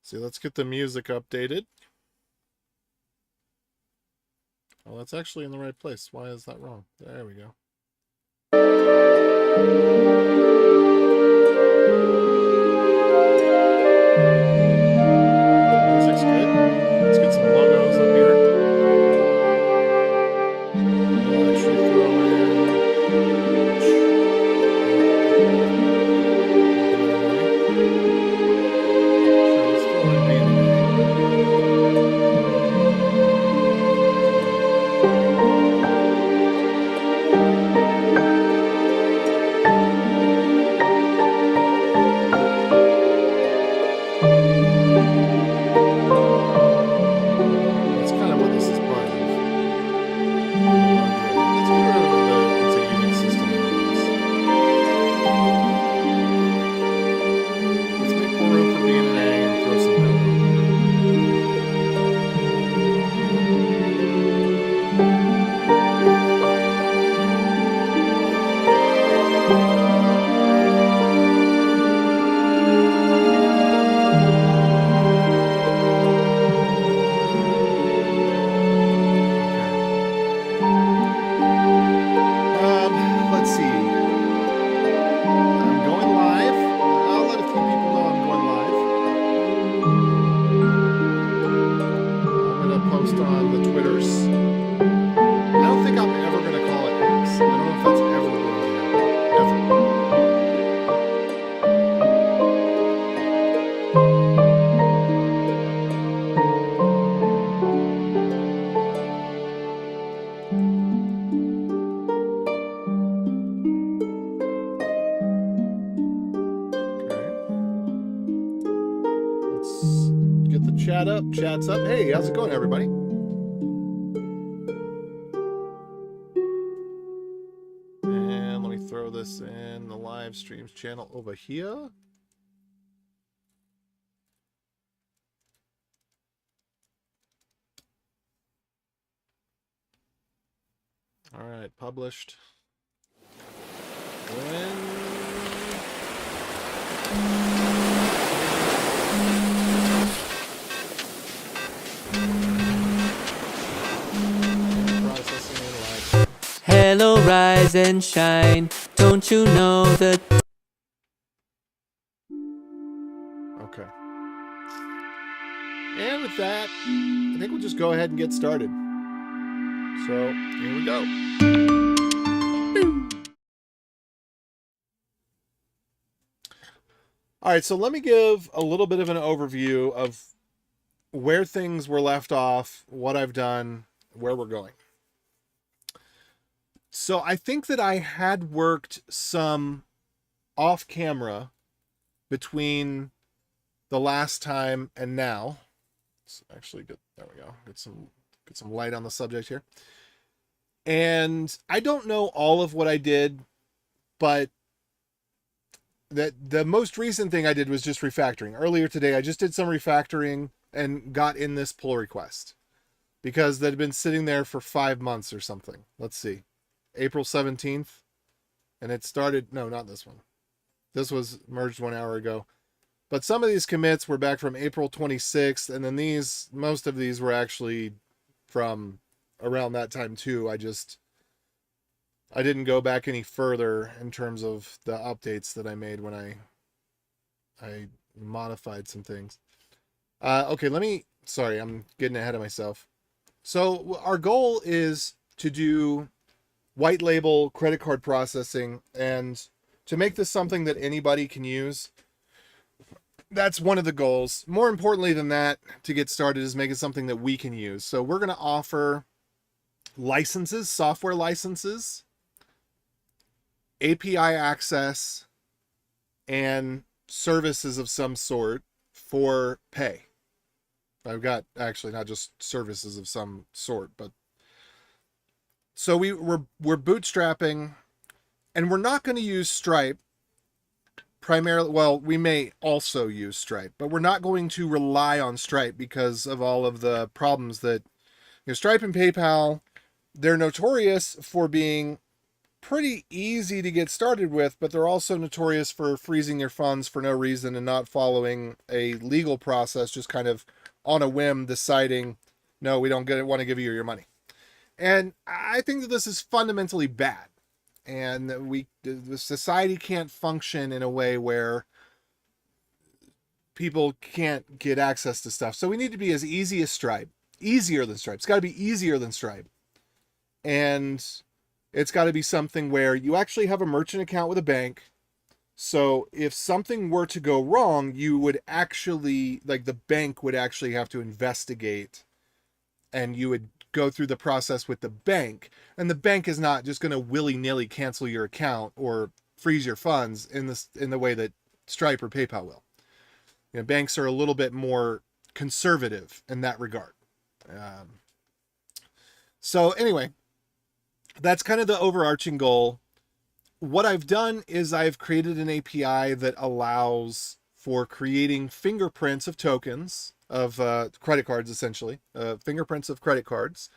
See, let's get the music updated. Oh, that's actually in the right place. Why is that wrong? There we go. Music's good. Let's get some logos up here. We'll actually throw that's kind of what this is part of. Let's get rid of it's a Unix system. Let's make more room for being an A and throw some down. Let's see. I'm going live. I'll let a few people know I'm going live. I'm going to post on the Twitters. I don't think I'm ever going to call it X. I don't know if that's ever going to happen. Ever. Get the chat up. Chat's up. Hey, how's it going, everybody? And let me throw this in the live streams channel over here. All right, published. Hello, rise and shine. Don't you know that? Okay. And with that, I think we'll just go ahead and get started. So, here we go. All right, so let me give a little bit of an overview of where things were left off, what I've done, where we're going. So I think that I had worked some off camera between the last time and now. Let's actually get, there we go. Get some light on the subject here. And I don't know all of what I did, but the most recent thing I did was just refactoring. Earlier today, I just did some refactoring and got in this pull request because that had been sitting there for 5 months or something. Let's see. April 17th. And it started, no, not this one. This was merged 1 hour ago. But some of these commits were back from April 26th. And then most of these were actually from around that time too. I didn't go back any further in terms of the updates that I made when I modified some things. Okay, sorry, I'm getting ahead of myself. So our goal is to do white label credit card processing and to make this something that anybody can use. That's one of the goals. More importantly than that, to get started, is make it something that we can use. So we're going to offer licenses, software licenses, API access, and services of some sort for pay. I've got actually not just services of some sort, but so we're bootstrapping, and we're not going to use Stripe primarily. Well, we may also use Stripe, but we're not going to rely on Stripe because of all of the problems that, Stripe and PayPal, they're notorious for being pretty easy to get started with, but they're also notorious for freezing your funds for no reason and not following a legal process, just kind of on a whim deciding, no, we don't want to give you your money. And I think that this is fundamentally bad. And the society can't function in a way where people can't get access to stuff. So we need to be as easy as Stripe, easier than Stripe. It's got to be easier than Stripe. And it's got to be something where you actually have a merchant account with a bank. So if something were to go wrong, you would actually, like the bank would actually have to investigate, and you would go through the process with the bank. And the bank is not just going to willy-nilly cancel your account or freeze your funds in the way that Stripe or PayPal will. You know, banks are a little bit more conservative in that regard. So anyway, that's kind of the overarching goal. What I've done is I've created an API that allows for creating fingerprints of tokens of credit cards, essentially, fingerprints of credit cards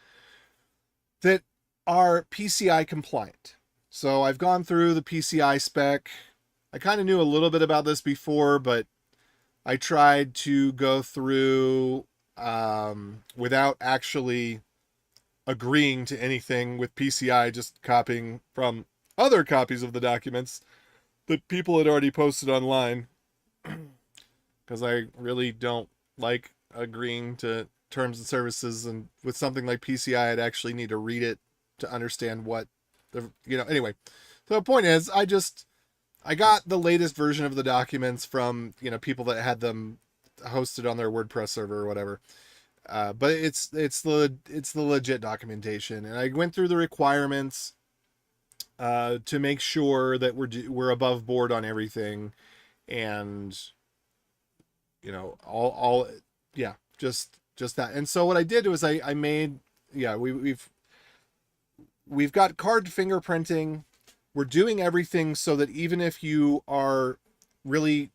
that are PCI compliant. So I've gone through the PCI spec. I kind of knew a little bit about this before, but I tried to go through without actually agreeing to anything with PCI, just copying from other copies of the documents that people had already posted online, because I really don't like agreeing to terms and services, and with something like PCI I'd actually need to read it to understand what anyway. So the point is, I got the latest version of the documents from people that had them hosted on their WordPress server or whatever. But it's the legit documentation, and I went through the requirements to make sure that we're above board on everything, and all just that. And so what I did was I made we've got card fingerprinting. We're doing everything so that even if you are really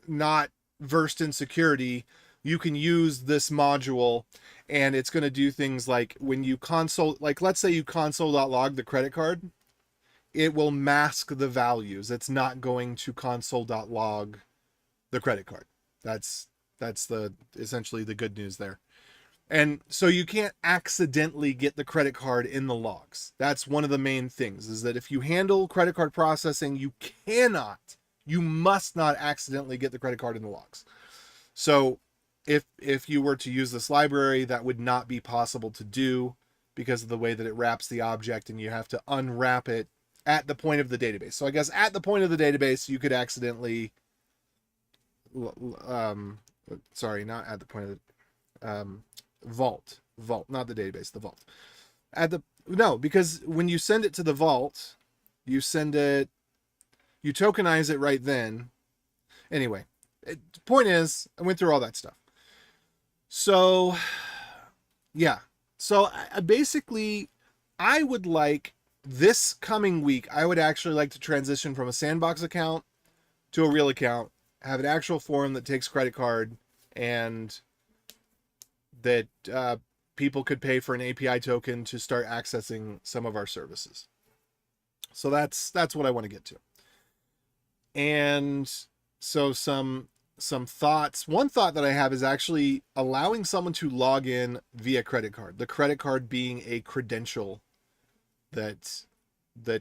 not versed in security, you can use this module, and it's going to do things like when you console, like let's say you console.log the credit card, it will mask the values. It's not going to console.log the credit card. That's essentially the good news there. And so you can't accidentally get the credit card in the logs. That's one of the main things, is that if you handle credit card processing, you must not accidentally get the credit card in the logs. So if you were to use this library, that would not be possible to do because of the way that it wraps the object, and you have to unwrap it at the point of the database. So I guess at the point of the database, you could accidentally, sorry, not at the point of the, vault, not the database, the vault. Because when you send it to the vault, you tokenize it right then. Anyway, the point is, I went through all that stuff. So, yeah. So I would like this coming week, I would actually like to transition from a sandbox account to a real account, have an actual form that takes credit card, and that people could pay for an API token to start accessing some of our services. So that's what I want to get to. And so some thoughts. One thought that I have is actually allowing someone to log in via credit card. The credit card being a credential that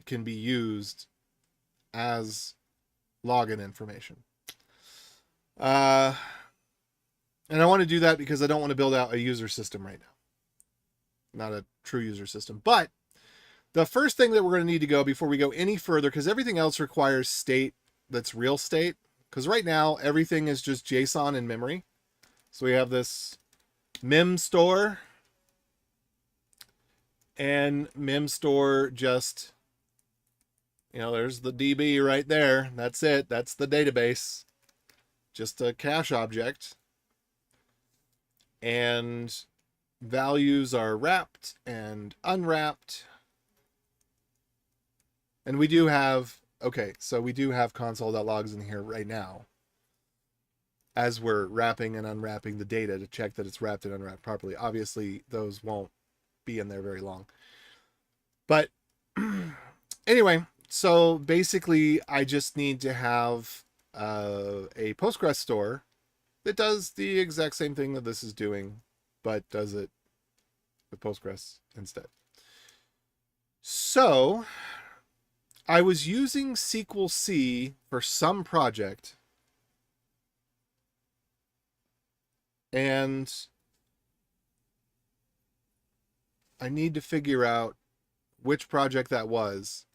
can be used as login information. And I want to do that because I don't want to build out a user system right now. Not a true user system. But the first thing that we're going to need to go before we go any further, because everything else requires state that's real state. Because right now, everything is just JSON in memory. So we have this mem store. And mem store just, there's the DB right there. That's it. That's the database. Just a cache object. And values are wrapped and unwrapped. And we do have, so we do have console.logs in here right now, as we're wrapping and unwrapping the data to check that it's wrapped and unwrapped properly. Obviously, those won't be in there very long. But Anyway, so basically, I just need to have a Postgres store that does the exact same thing that this is doing, but does it with Postgres instead. So I was using SQL C for some project, and I need to figure out which project that was.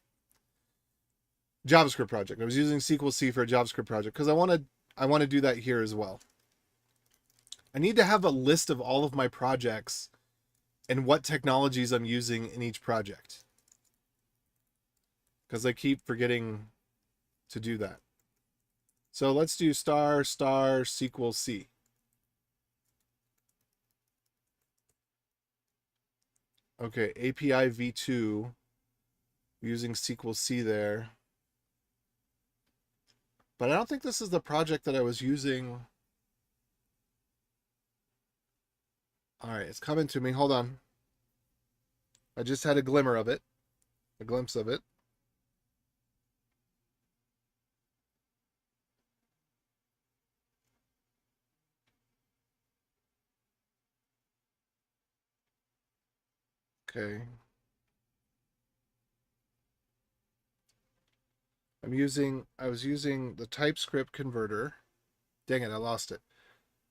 JavaScript project. I was using SQL C for a JavaScript project because I want to do that here as well. I need to have a list of all of my projects and what technologies I'm using in each project, because I keep forgetting to do that. So let's do star SQL C. Okay, API v2 using SQL C there. But I don't think this is the project that I was using. All right, it's coming to me. Hold on. I just had a glimmer of it, a glimpse of it. Okay. I was using the TypeScript converter. Dang it, I lost it.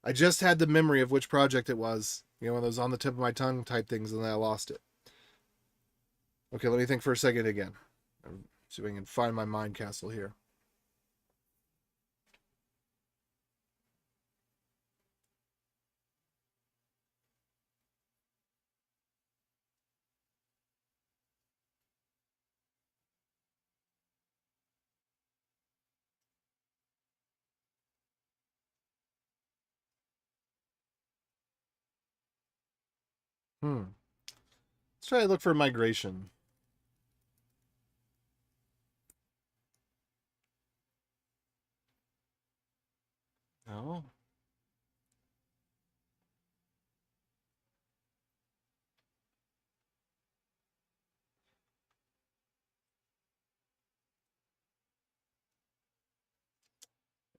I just had the memory of which project it was. You know, one of those on the tip of my tongue type things, and then I lost it. Okay, let me think for a second again. See if I can find my mind castle here. Let's try to look for migration. No.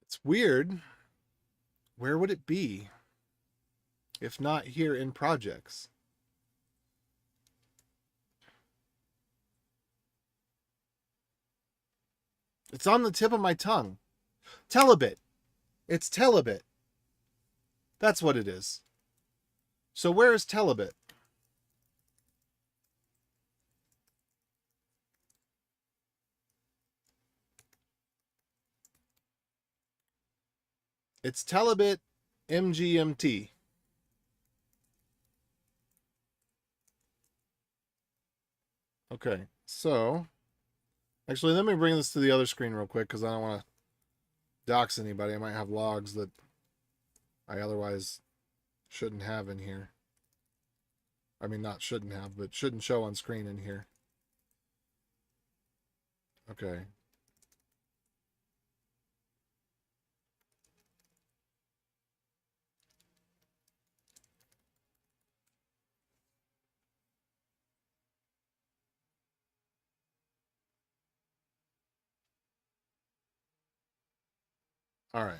It's weird. Where would it be if not here in projects? It's on the tip of my tongue. Telebit. It's Telebit. That's what it is. So where is Telebit? It's Telebit MGMT. Okay, so actually, let me bring this to the other screen real quick because I don't want to dox anybody. I might have logs that I otherwise shouldn't have in here. I mean, not shouldn't have, but shouldn't show on screen in here. Okay. All right.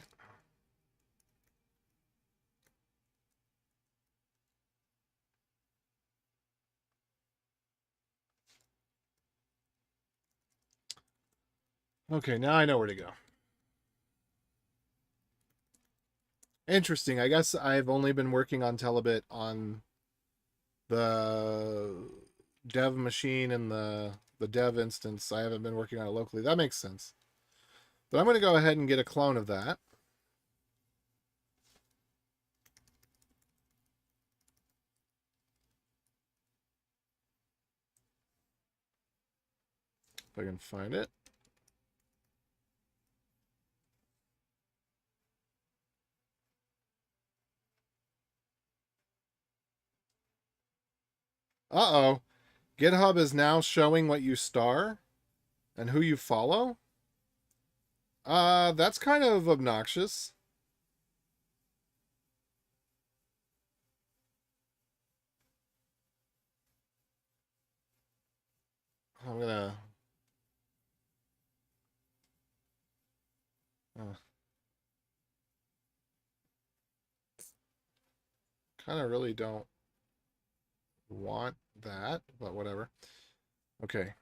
Okay, now I know where to go. Interesting. I guess I've only been working on Telebit on the dev machine and the dev instance. I haven't been working on it locally. That makes sense. But I'm going to go ahead and get a clone of that. If I can find it. Uh-oh. GitHub is now showing what you star and who you follow. That's kind of obnoxious. I'm gonna Kind of really don't want that, but whatever. Okay.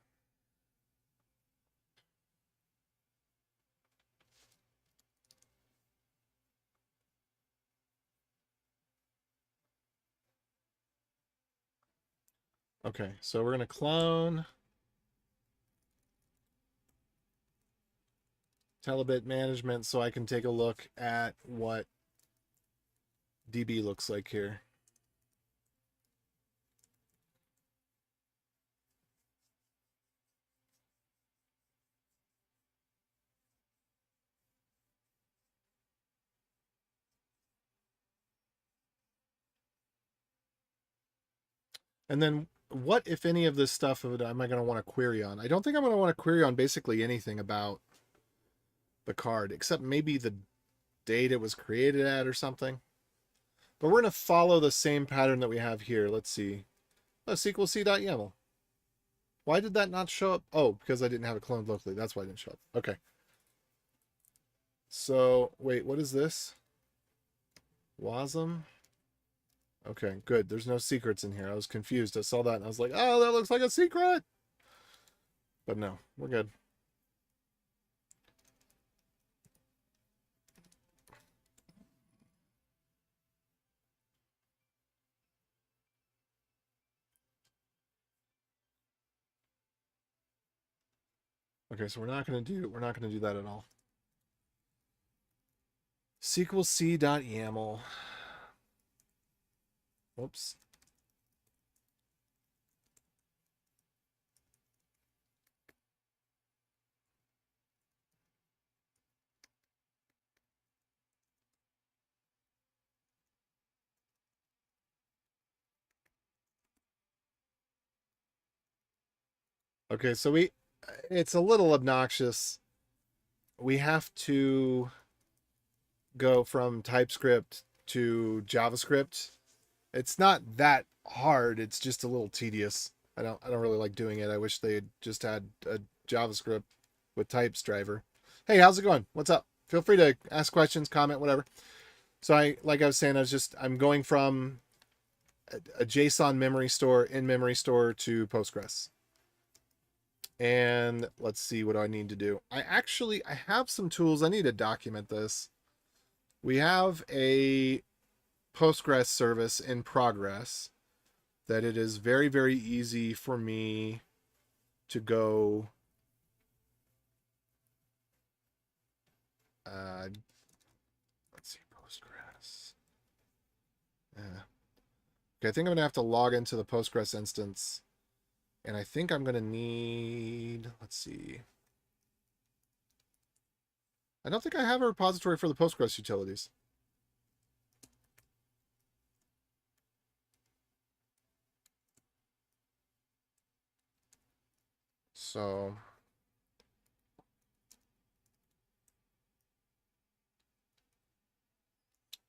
Okay, so we're going to clone Telebit management so I can take a look at what DB looks like here. And then what, if any, of this stuff am I going to want to query on? I don't think I'm going to want to query on basically anything about the card, except maybe the date it was created at or something. But we're going to follow the same pattern that we have here. Let's see. Oh, SQLC.yaml. Why did that not show up? Oh, because I didn't have it cloned locally. That's why it didn't show up. Okay. So, wait, what is this? Wasm? Okay, good. There's no secrets in here. I was confused. I saw that and I was like, oh, that looks like a secret. But no, we're good. Okay, so we're not gonna do that at all. SQLC.yaml. Oops. Okay, so it's a little obnoxious. We have to go from TypeScript to JavaScript. It's not that hard. It's just a little tedious. I don't really like doing it. I wish they had just had a JavaScript with types driver. Hey, how's it going? What's up? Feel free to ask questions, comment, whatever. So like I was saying, I'm going from a JSON memory store, in-memory store, to Postgres. And let's see, what do I need to do? I have some tools. I need to document this. We have a Postgres service in progress that it is very, very easy for me to go let's see, Postgres. Yeah. Okay, I think I'm gonna have to log into the Postgres instance. And I think I'm gonna need, let's see. I don't think I have a repository for the Postgres utilities. So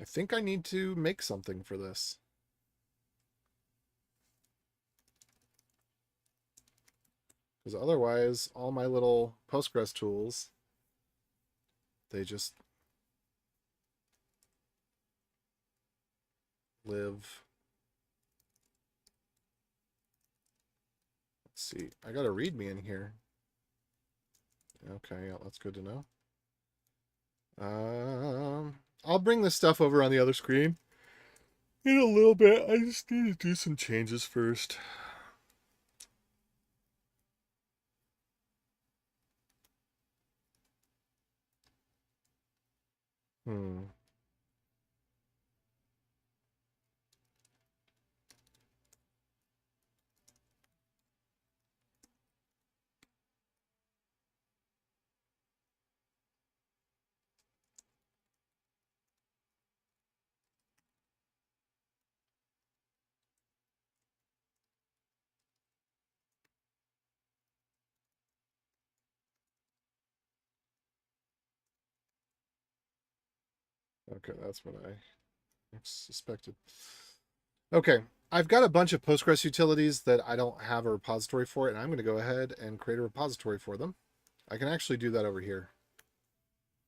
I think I need to make something for this. Because otherwise, all my little Postgres tools, they just live. Let's see. I got a README in here. Okay, yeah, that's good to know. I'll bring this stuff over on the other screen in a little bit. I just need to do some changes first. Hmm. Okay, that's what I suspected. Okay, I've got a bunch of Postgres utilities that I don't have a repository for, and I'm going to go ahead and create a repository for them. I can actually do that over here.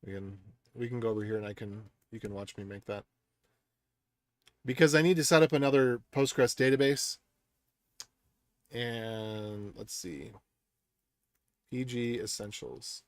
We can go over here and you can watch me make that. Because I need to set up another Postgres database. And let's see. PG Essentials.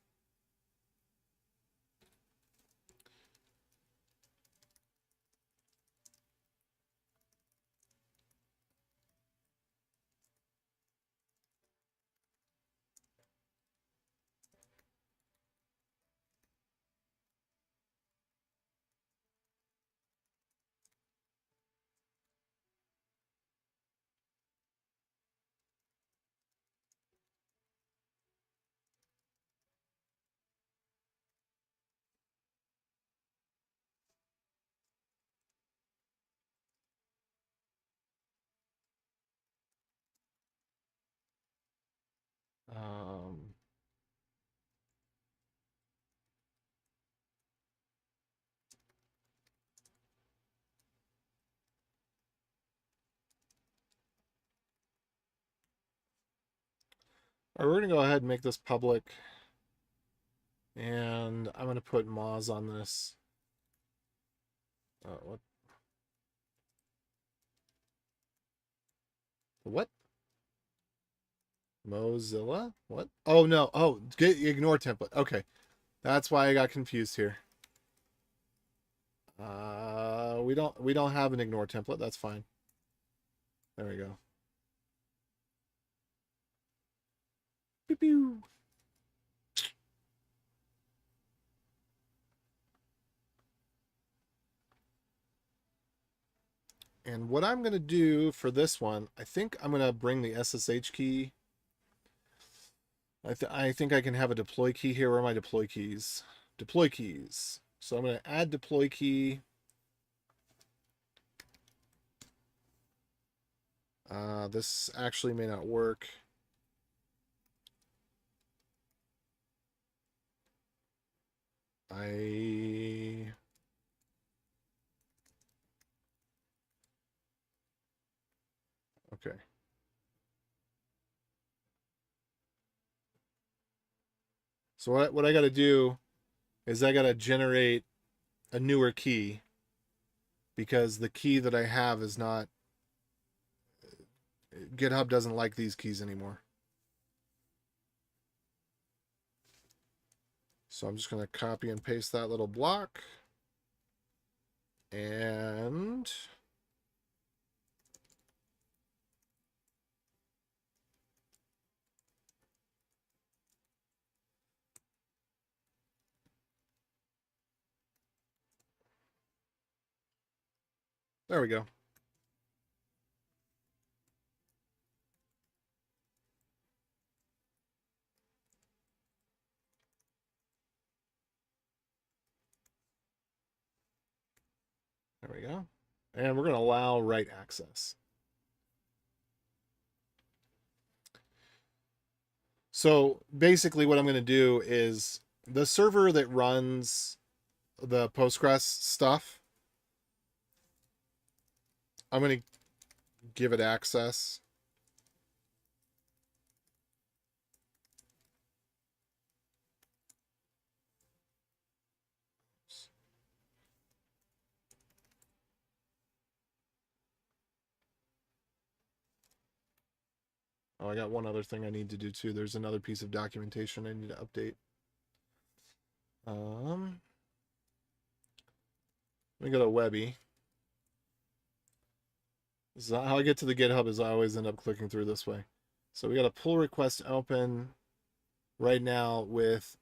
Um, all right, we're going to go ahead and make this public. And I'm going to put Moz on this. What? What? Mozilla? What? Oh, no. Oh, ignore template. Okay. That's why I got confused here. We don't have an ignore template. That's fine. There we go. Pew pew. And what I'm going to do for this one, I think I'm going to bring the SSH key. I think I can have a deploy key here. Where are my deploy keys? Deploy keys. So I'm going to add deploy key. This actually may not work. Okay. So what I got to do is I got to generate a newer key because the key that I have is not, GitHub doesn't like these keys anymore. So I'm just going to copy and paste that little block. And there we go. There we go. And we're going to allow write access. So basically what I'm going to do is the server that runs the Postgres stuff, I'm going to give it access. Oh, I got one other thing I need to do too. There's another piece of documentation I need to update. Let me go to Webby. So how I get to the GitHub is I always end up clicking through this way. So we got a pull request open right now with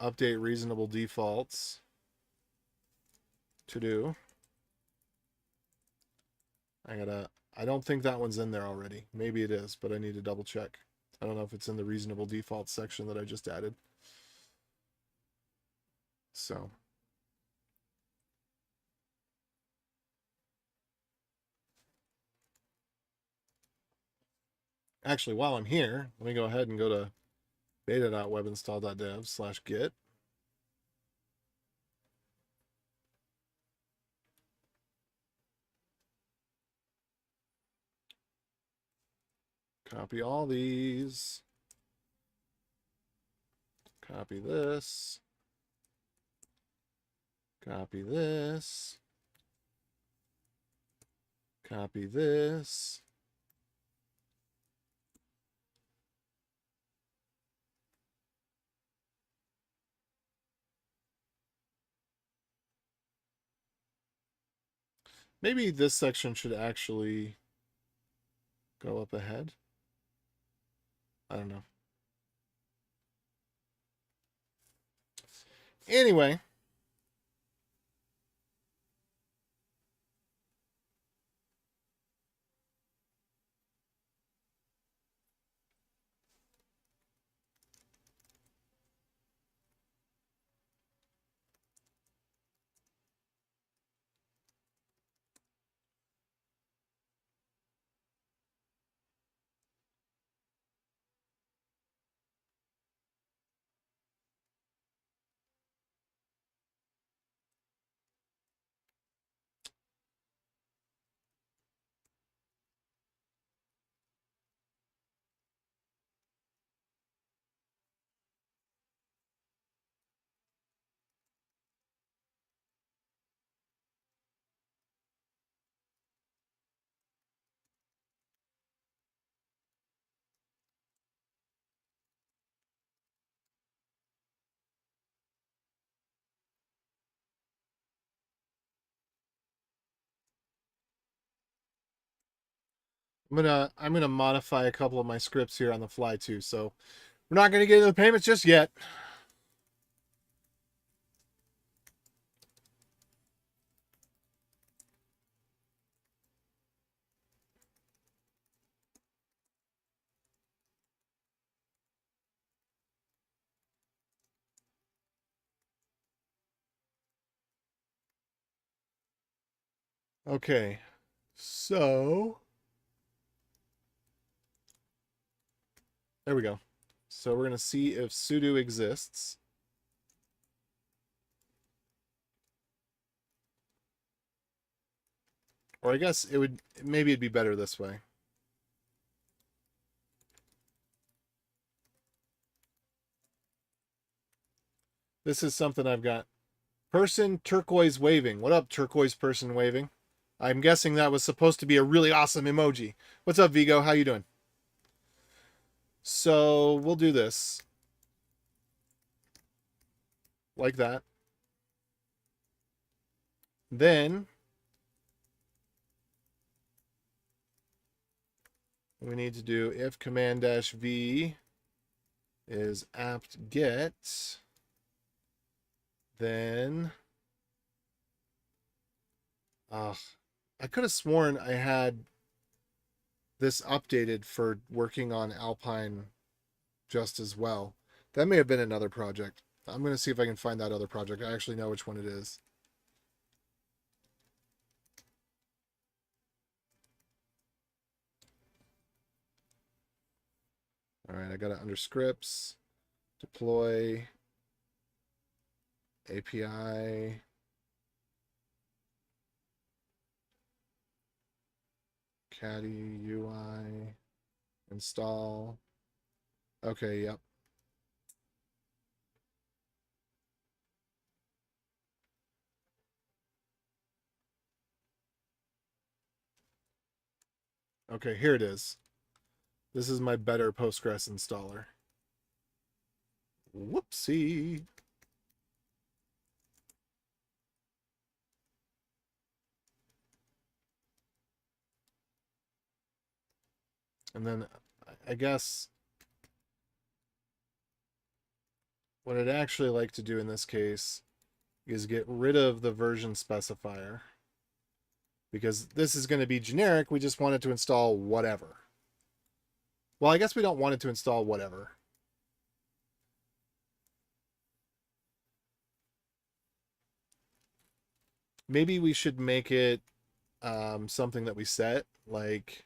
update reasonable defaults to do. I don't think that one's in there already. Maybe it is, but I need to double check. I don't know if it's in the reasonable defaults section that I just added. So. Actually, while I'm here, let me go ahead and go to beta.webinstall.dev/git. Copy all these. Copy this. Copy this. Copy this. Maybe this section should actually go up ahead. I don't know. Anyway. I'm gonna modify a couple of my scripts here on the fly too. So we're not gonna get into the payments just yet. Okay, so there we go. So we're gonna see if sudo exists. Or I guess maybe it'd be better this way. This is something I've got. Person turquoise waving. What up, turquoise person waving? I'm guessing that was supposed to be a really awesome emoji. What's up, Vigo? How you doing? So we'll do this. Like that. Then we need to do if command-v is apt get, then I could have sworn I had this updated for working on Alpine just as well. That may have been another project. I'm going to see if I can find that other project. I actually know which one it is. All right, I got it under scripts, deploy, API, caddy UI, install. Okay, yep. Okay, here it is. This is my better Postgres installer. Whoopsie. And then I guess what I'd actually like to do in this case is get rid of the version specifier. Because this is going to be generic. We just want it to install whatever. Well, I guess we don't want it to install whatever. Maybe we should make it something that we set, like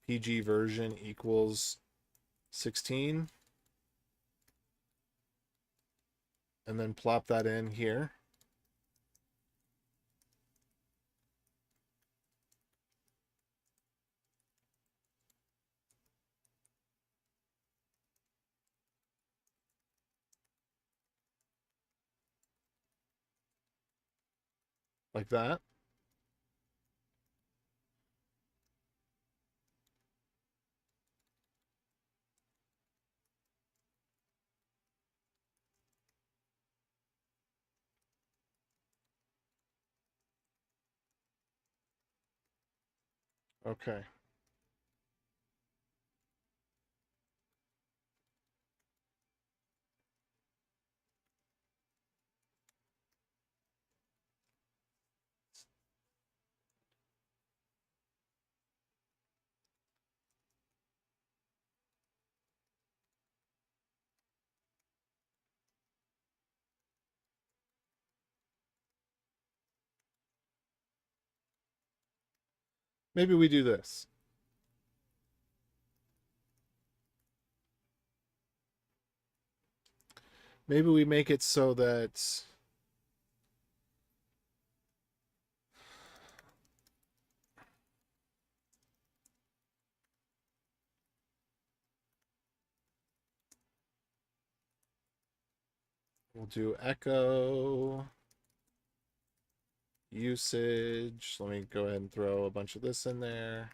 PG version equals 16. And then plop that in here. like that. Okay. Maybe we do this. Maybe we make it so that we'll do echo usage. Let me go ahead and throw a bunch of this in there.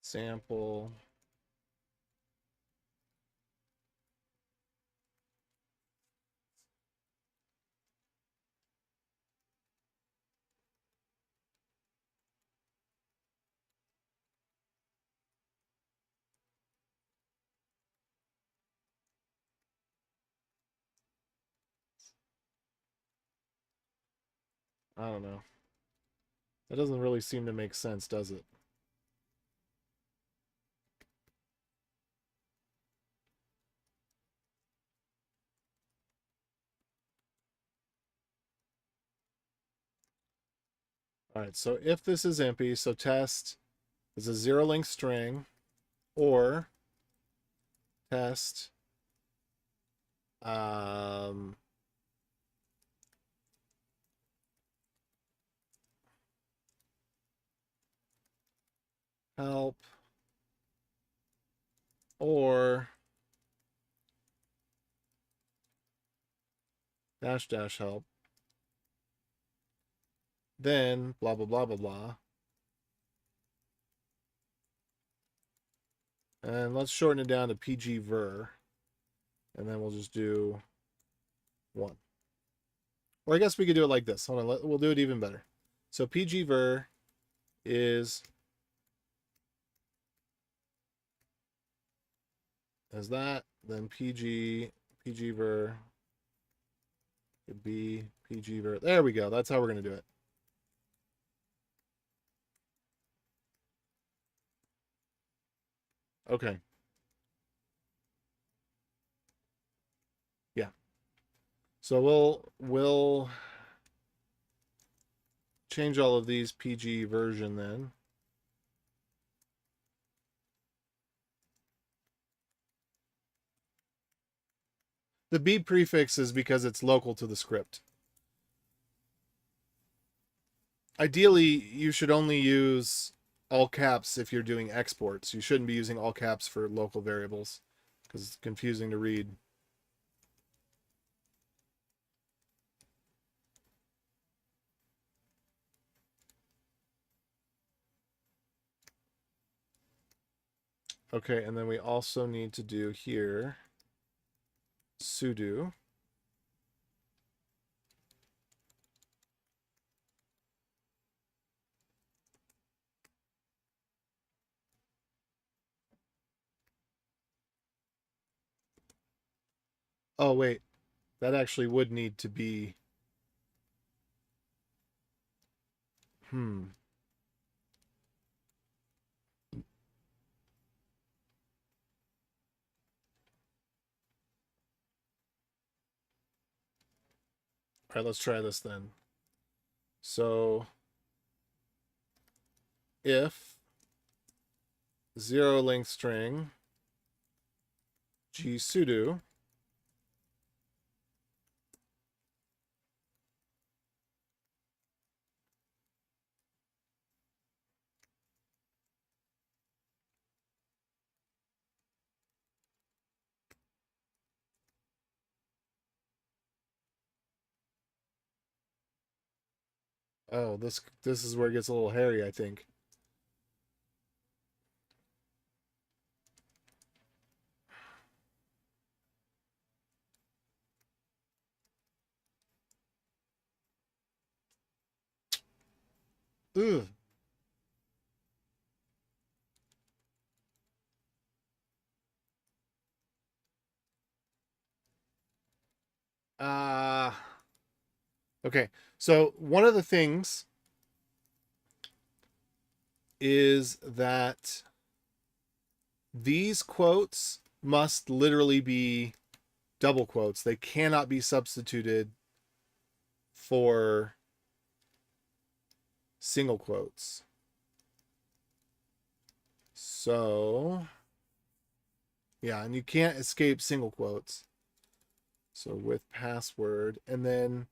Sample. I don't know. That doesn't really seem to make sense, does it? All right, so if this is empty, so test is a zero length string, or test um, help, or dash dash help, then blah blah blah blah blah. And let's shorten it down to PG ver. And then we'll just do 1. Or I guess we could do it like this. Hold on, we'll do it even better. So PG ver is as that, then PG ver could be PG ver. There we go. That's how we're going to do it. Okay. Yeah. So we'll change all of these PG version then. The B prefix is because it's local to the script. Ideally, you should only use all caps if you're doing exports. You shouldn't be using all caps for local variables because it's confusing to read. Okay, and then we also need to do here sudo oh wait, that actually would need to be all right, let's try this then. So if zero length string g sudo Oh, this is where it gets a little hairy, I think. Ugh. Uh, okay. So one of the things is that these quotes must literally be double quotes. They cannot be substituted for single quotes. So, yeah, and you can't escape single quotes. So with password, and then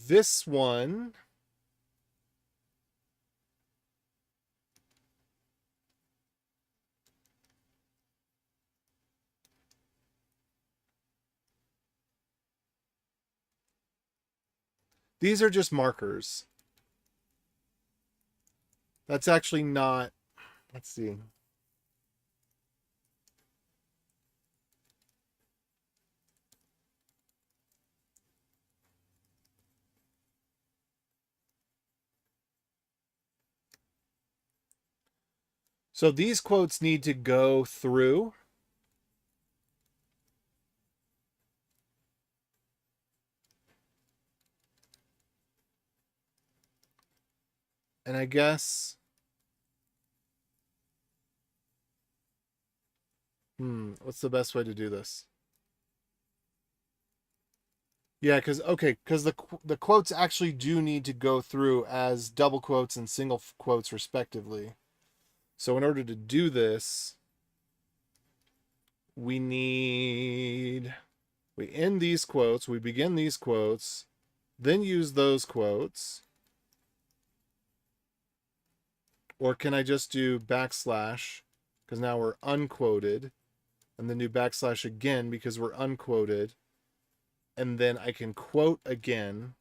this one, these are just markers. That's actually not, let's see. So these quotes need to go through. And I guess, what's the best way to do this? Yeah, because the quotes actually do need to go through as double quotes and single quotes respectively. So in order to do this, we end these quotes, we begin these quotes, then use those quotes. Or can I just do backslash, because now we're unquoted, and then do backslash again because we're unquoted, and then I can quote again.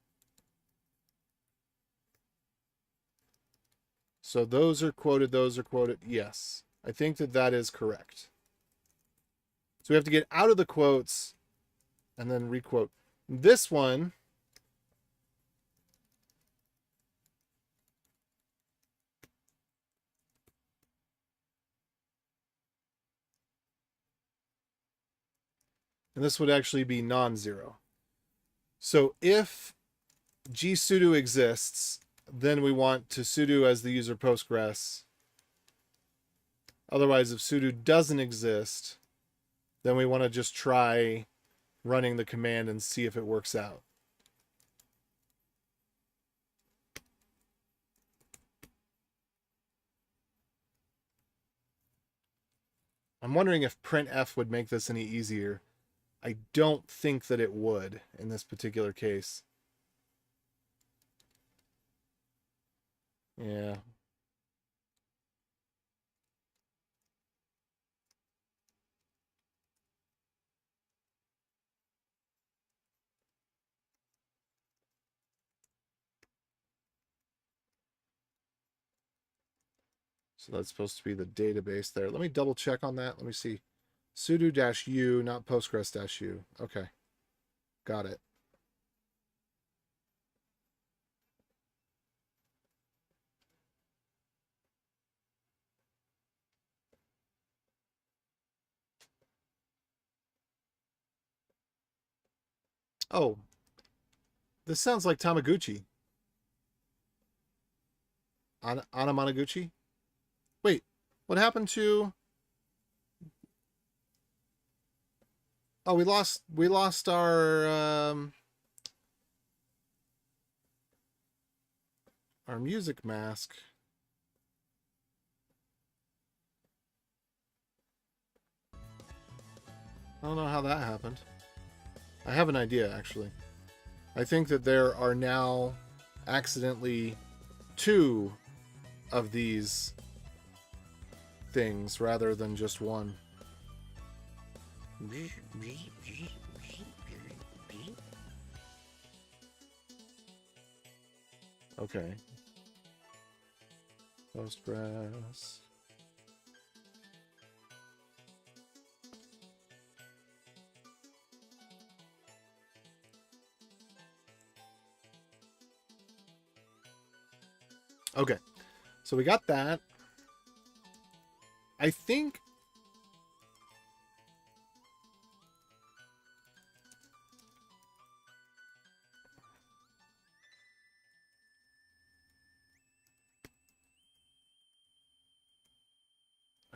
So those are quoted, those are quoted. Yes, I think that is correct. So we have to get out of the quotes and then requote. This one, and this would actually be non-zero. So if gsudo exists, then we want to sudo as the user Postgres. Otherwise, if sudo doesn't exist, then we want to just try running the command and see if it works out. I'm wondering if printf would make this any easier. I don't think that it would in this particular case. Yeah. So that's supposed to be the database there. Let me double check on that. Let me see. Sudo-u, not Postgres-u. Okay. Got it. Oh, this sounds like Tamaguchi. Anamanaguchi? Wait, what happened to... Oh, we lost our music mask. I don't know how that happened. I have an idea, actually. I think that there are now accidentally 2 of these things rather than just one. Okay. Postgres. Okay. So we got that. I think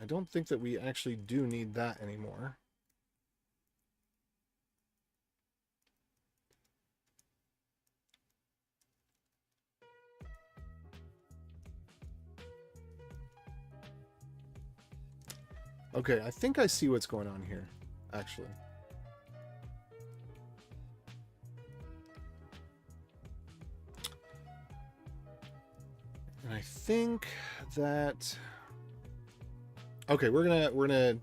I don't think that we actually do need that anymore. Okay, I think I see what's going on here, actually. And I think that okay, we're gonna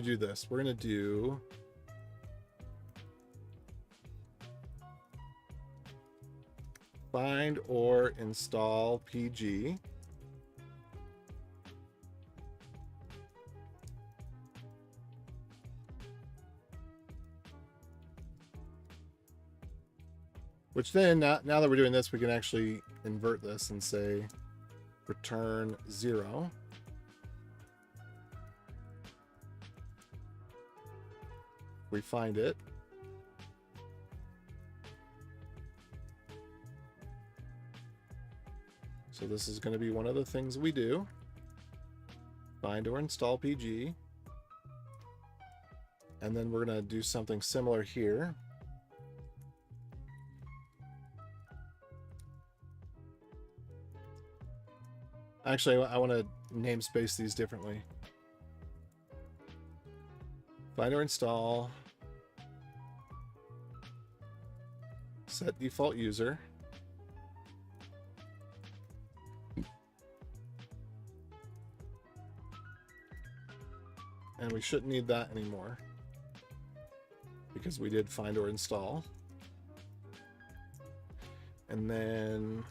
do this. We're gonna do find or install PG. Which then, now that we're doing this, we can actually invert this and say return 0. We find it. So this is going to be one of the things we do. Find or install PG. And then we're going to do something similar here. Actually, I want to namespace these differently. Find or install. Set default user. And we shouldn't need that anymore, because we did find or install. And then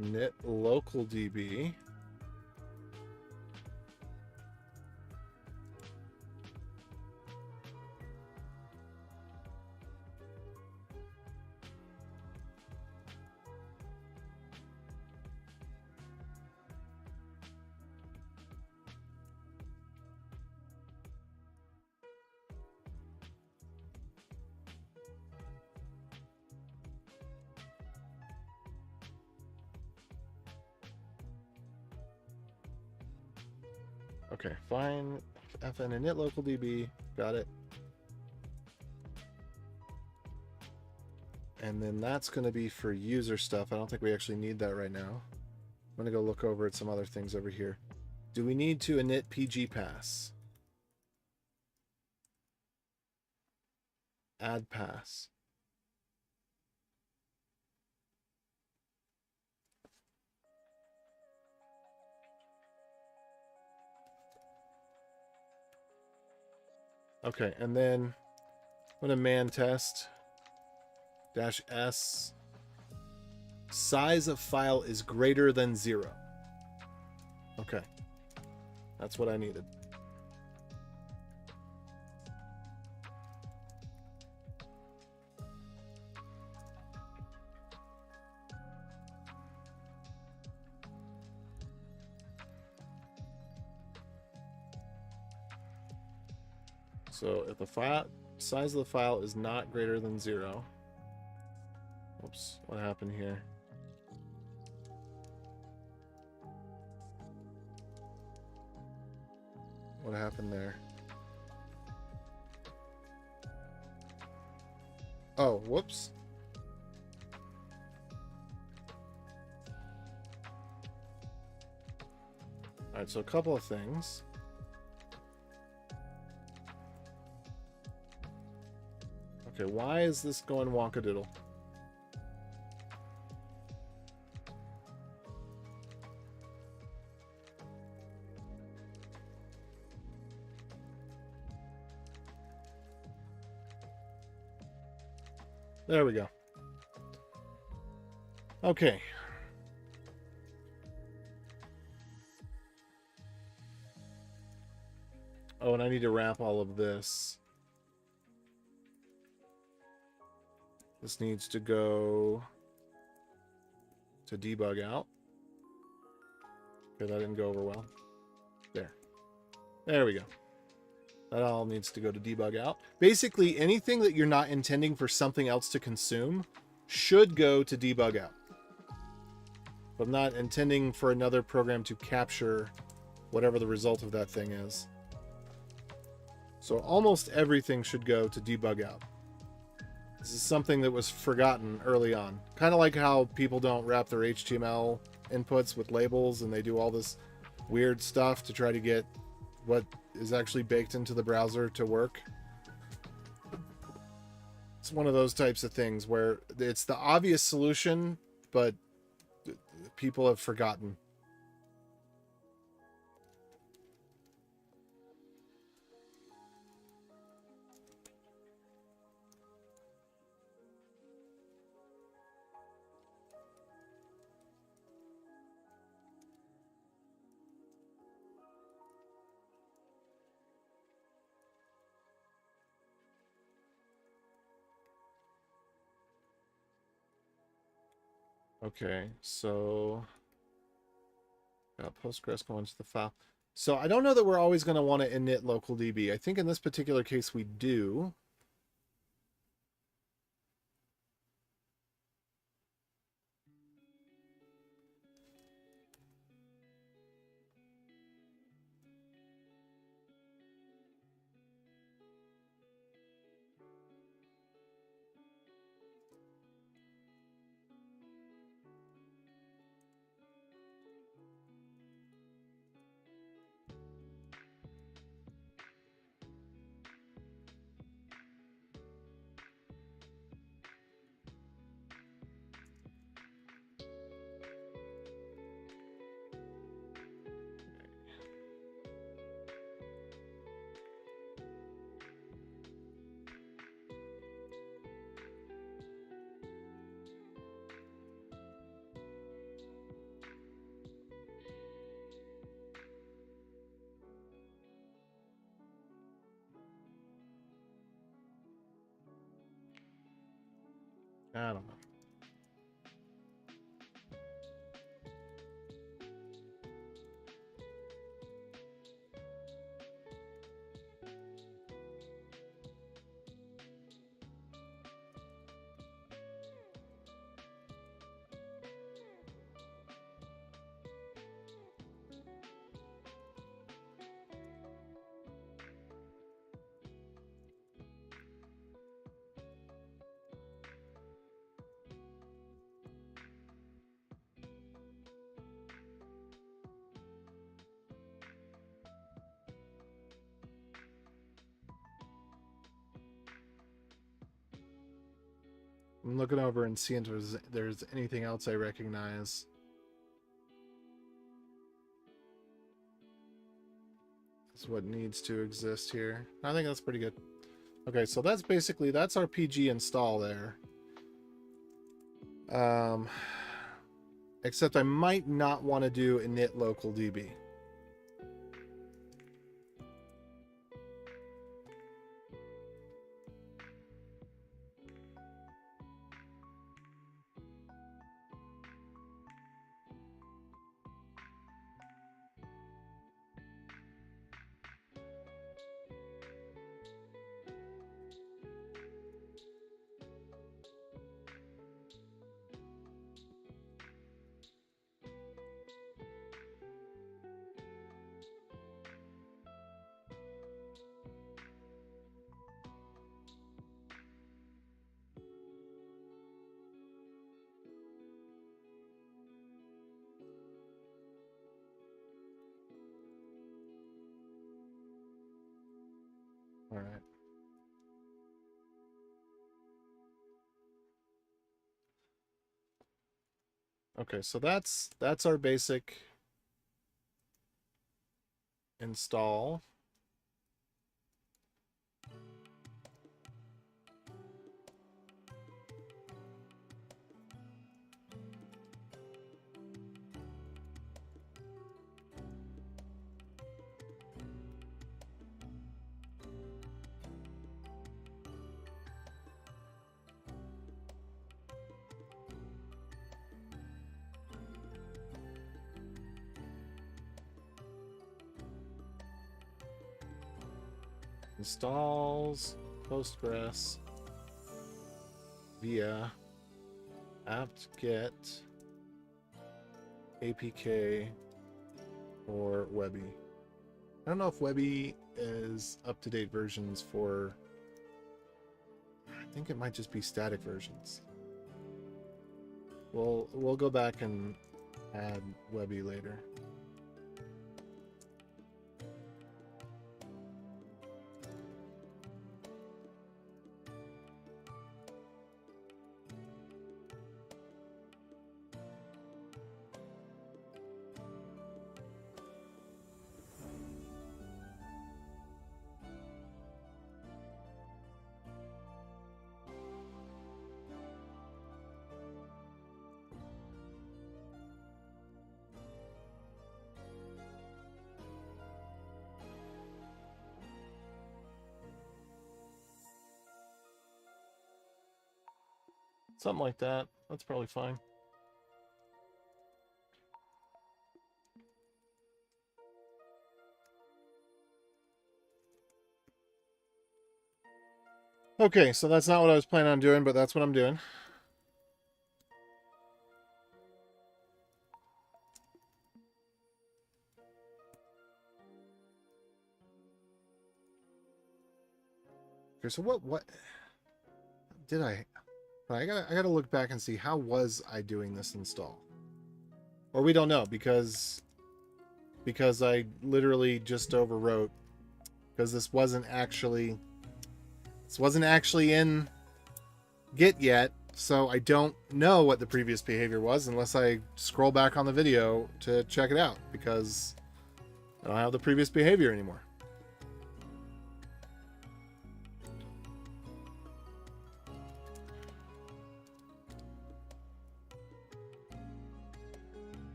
init local DB. Okay, find fn init local DB. Got it. And then that's going to be for user stuff. I don't think we actually need that right now. I'm going to go look over at some other things over here. Do we need to init PG pass? Add pass. Okay, and then I'm going to man test -s. Size of file is greater than 0. Okay, that's what I needed. So if the size of the file is not greater than 0. Oops, what happened here? What happened there? Oh, whoops. Alright, so a couple of things. Okay, why is this going wonkadoodle? There we go. Okay. Oh, and I need to wrap all of this. This needs to go to debug out. Okay, that didn't go over well. There. There we go. That all needs to go to debug out. Basically, anything that you're not intending for something else to consume should go to debug out. But I'm not intending for another program to capture whatever the result of that thing is. So almost everything should go to debug out. This is something that was forgotten early on. Kind of like how people don't wrap their HTML inputs with labels and they do all this weird stuff to try to get what is actually baked into the browser to work. It's one of those types of things where it's the obvious solution, but people have forgotten. Okay, so got Postgres going to the file. So I don't know that we're always going to want to init local DB. I think in this particular case we do. I don't know. I'm looking over and seeing if there's anything else I recognize. That's what needs to exist here. I think that's pretty good. Okay, so that's basically, that's our PG install there. Except I might not want to do init local DB. All right. Okay, so that's our basic install. installs Postgres via apt-get APK or Webby. I don't know if Webby is up-to-date versions for... I think it might just be static versions. We'll go back and add Webby later. Something like that. That's probably fine. Okay, so that's not what I was planning on doing, but that's what I'm doing. Okay, so what did I gotta look back and see how was I doing this install? Or we don't know because I literally just overwrote because this wasn't actually in Git yet, so I don't know what the previous behavior was unless I scroll back on the video to check it out because I don't have the previous behavior anymore.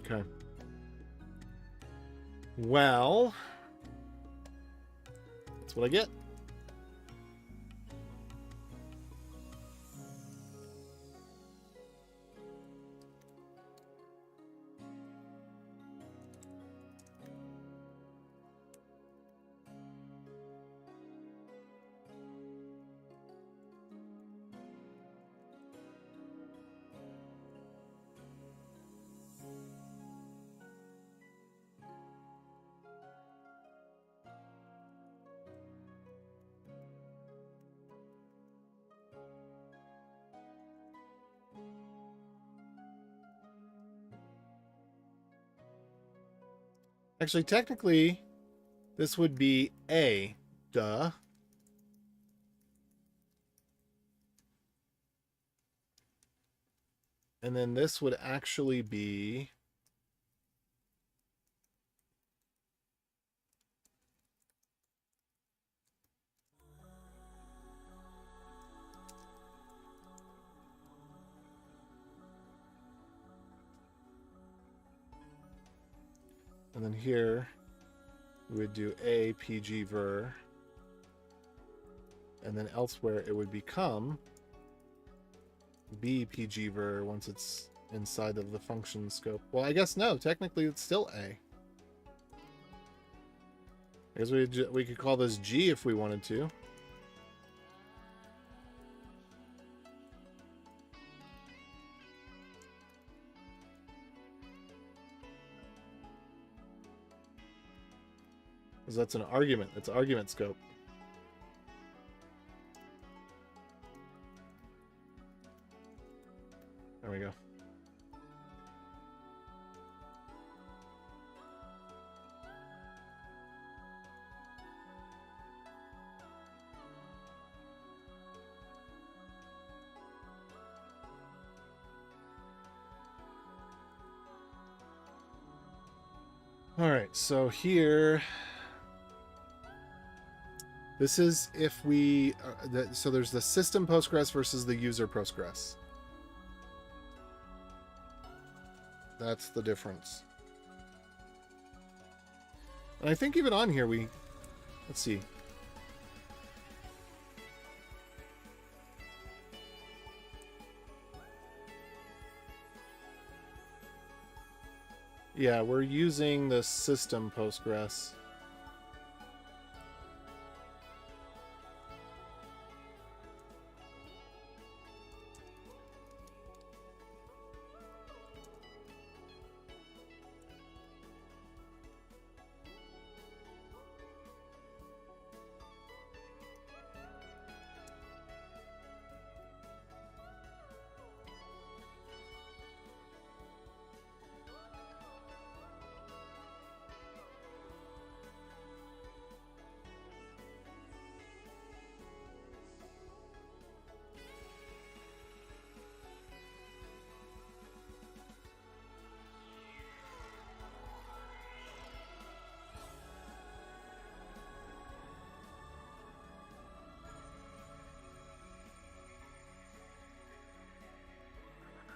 Okay. Well, that's what I get. Actually, technically, this would be A. Duh. And then this would actually be... And then here, we would do A, PG, ver. And then elsewhere, it would become B, PG, ver once it's inside of the function scope. Well, I guess no. Technically, it's still A. I guess we could call this G if we wanted to. Because that's an argument. It's argument scope. There we go. All right, so here, this is if we, so there's the system Postgres versus the user Postgres. That's the difference. And I think even on here let's see. Yeah, we're using the system Postgres.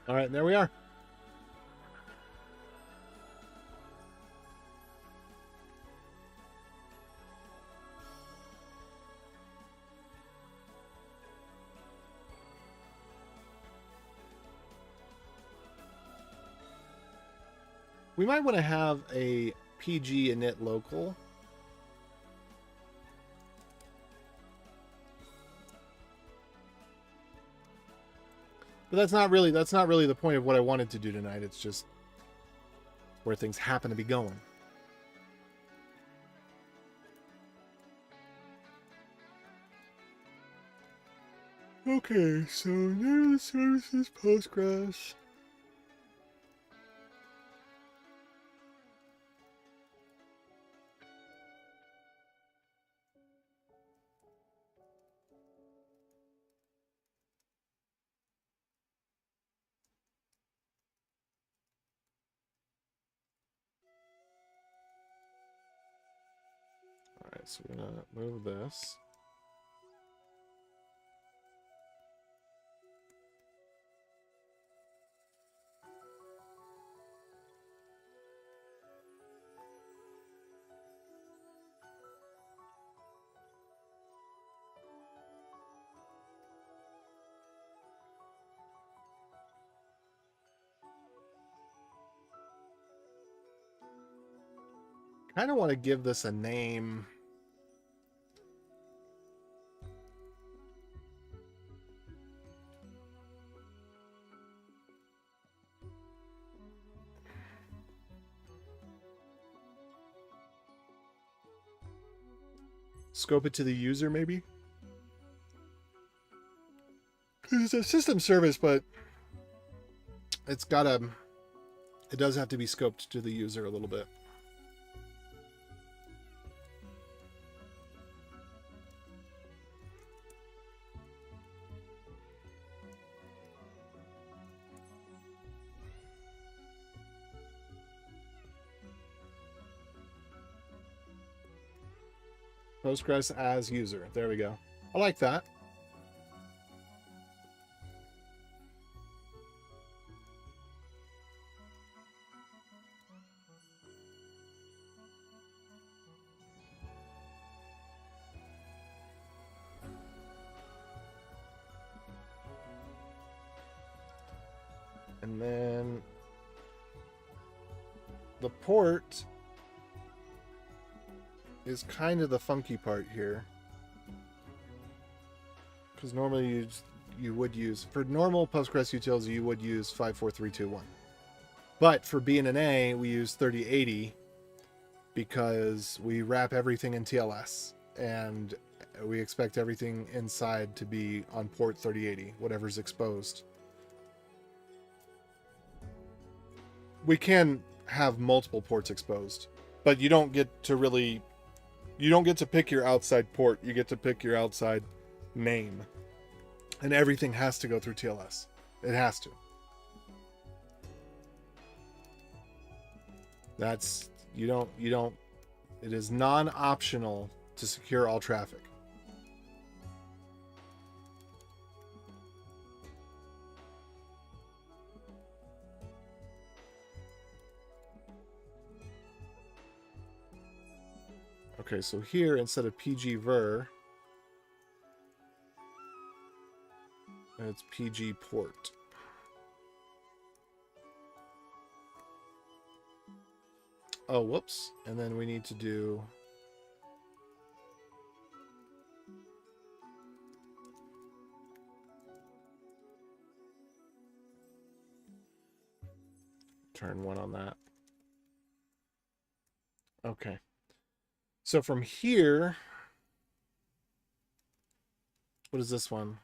All right, there we are. We might want to have a PG init local. But that's not really the point of what I wanted to do tonight. It's just where things happen to be going. Okay, so name of the service is Postgres. Alright, so we're gonna move this. Kind of want to give this a name. Scope it to the user, maybe? Because it's a system service, but it does have to be scoped to the user a little bit. Postgres as user. There we go. I like that. And then the port is kind of the funky part here. Because normally you would use, for normal Postgres utils, you would use 54321. But for B&A, we use 3080 because we wrap everything in TLS. And we expect everything inside to be on port 3080, whatever's exposed. We can have multiple ports exposed, but you don't get to pick your outside port. You get to pick your outside name, and everything has to go through TLS. It has to. That's, you don't, it is non-optional to secure all traffic. Okay, so here, instead of PG ver, it's PG port. Oh, whoops. And then we need to do turn 1 on that. Okay. So from here, what is this one?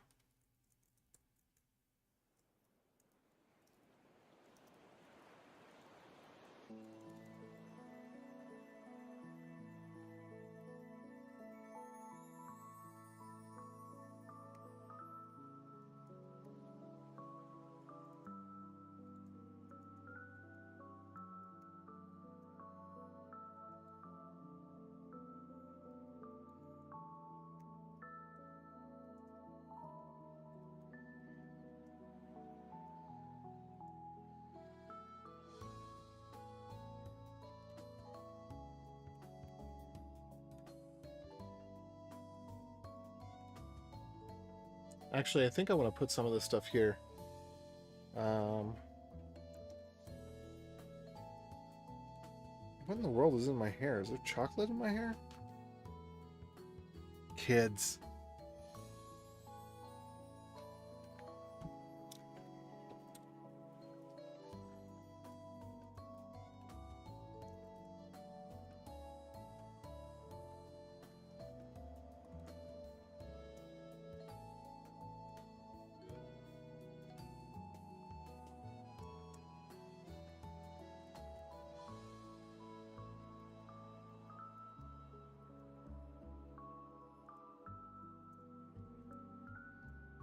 Actually, I think I want to put some of this stuff here. What in the world is in my hair? Is there chocolate in my hair? Kids.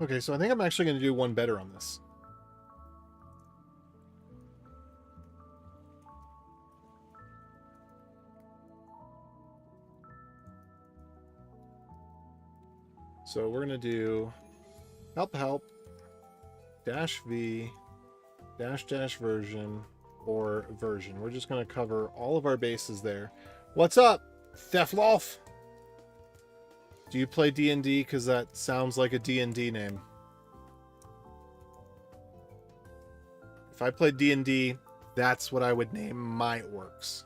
Okay, so I think I'm actually going to do one better on this. So we're going to do help dash v dash version or version. We're just going to cover all of our bases there. What's up, Theflof? Do you play D&D? Because that sounds like a D&D name. If I played D&D, that's what I would name my orcs.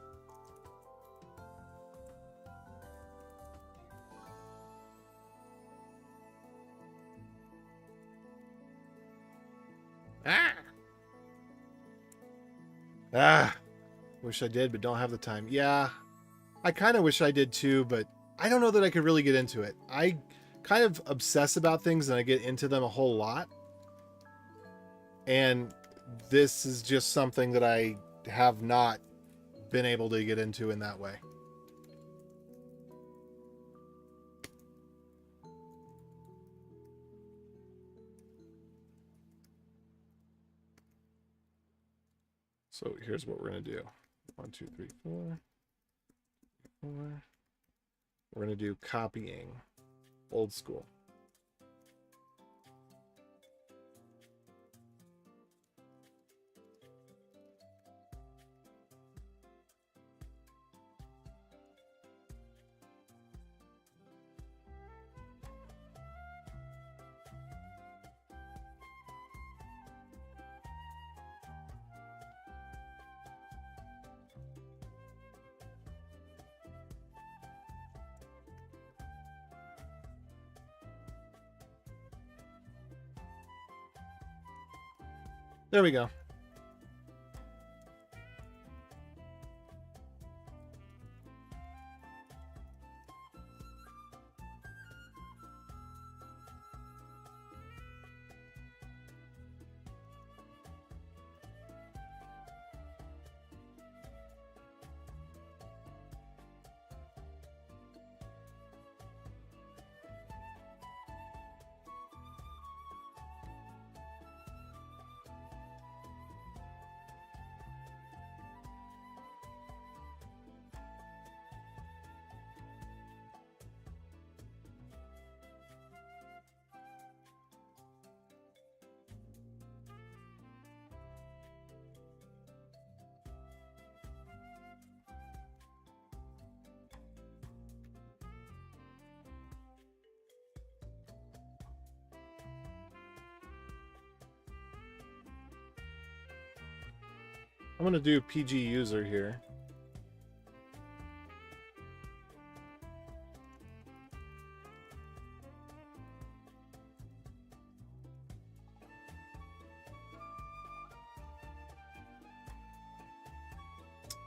Wish I did, but don't have the time. Yeah, I kind of wish I did too, but I don't know that I could really get into it. I kind of obsess about things and I get into them a whole lot. And this is just something that I have not been able to get into in that way. So here's what we're going to do. 1, 2, 3, 4. We're going to do copying. Old school. There we go. I'm going to do PG user here.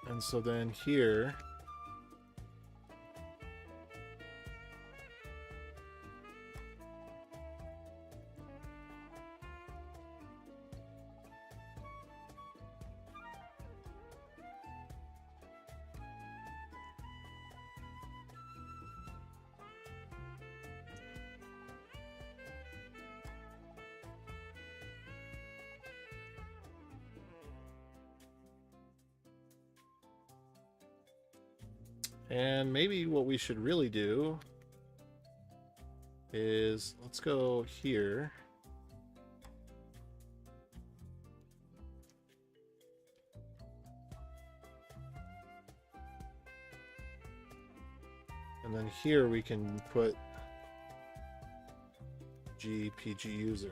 And so then here, and maybe what we should really do is, let's go here. And then here we can put PG user.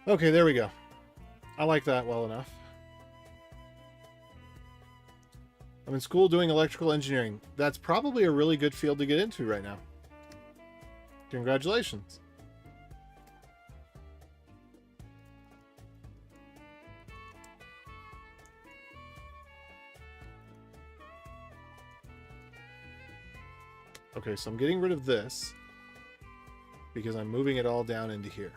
Okay, there we go. I like that well enough. I'm in school doing electrical engineering. That's probably a really good field to get into right now. Congratulations. Okay, so I'm getting rid of this because I'm moving it all down into here.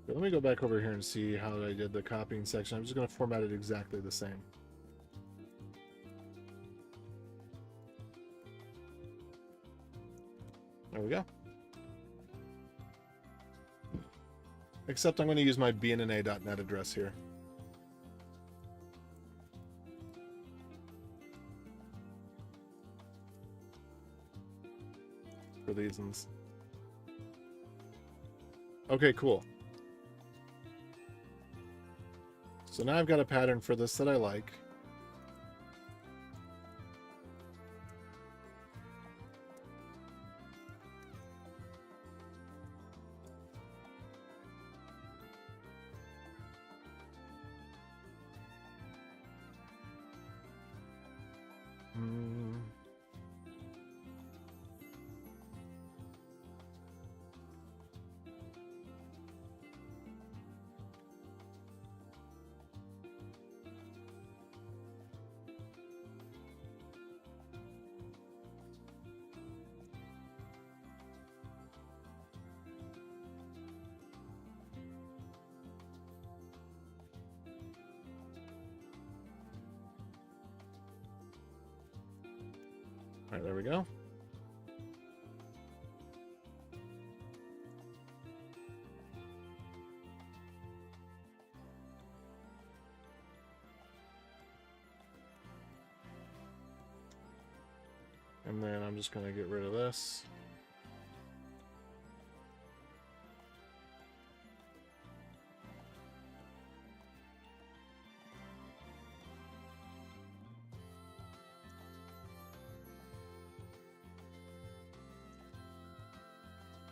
Let me go back over here and see how I did the copying section. I'm just going to format it exactly the same. There we go. Except I'm going to use my bnna.net address here. For these ones. Okay, cool. So now I've got a pattern for this that I like. All right, there we go. And then I'm just going to get rid of this.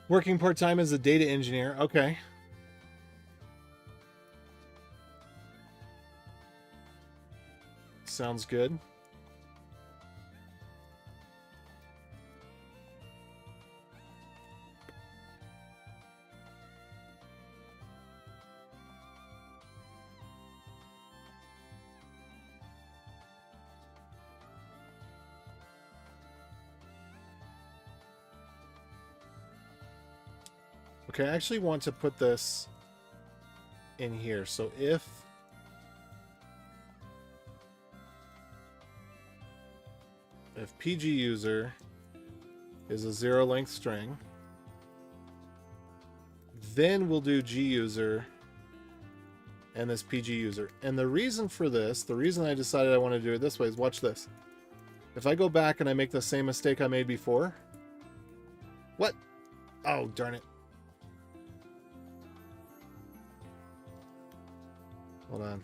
Working part-time as a data engineer. Okay. Sounds good. Okay, I actually want to put this in here. So if PG user is a 0 length string, then we'll do G user and this PG user. And the reason for this, the reason I decided I want to do it this way is watch this. If I go back and I make the same mistake I made before. What? Oh, darn it. Hold on.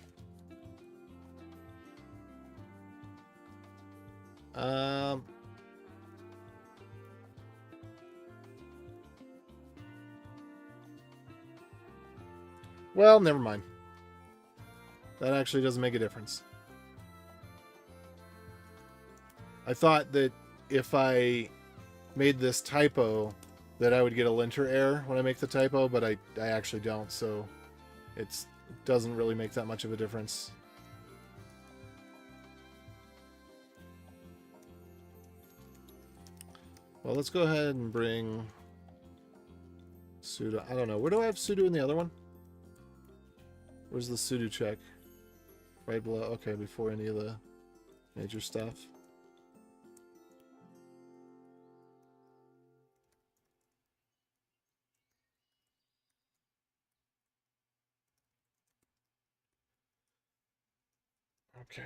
Well, never mind. That actually doesn't make a difference. I thought that if I made this typo that I would get a linter error when I make the typo, but I actually don't, so It doesn't really make that much of a difference. Well, let's go ahead and bring sudo. I don't know. Where do I have sudo in the other one? Where's the sudo check? Right below. Okay, before any of the major stuff. Okay.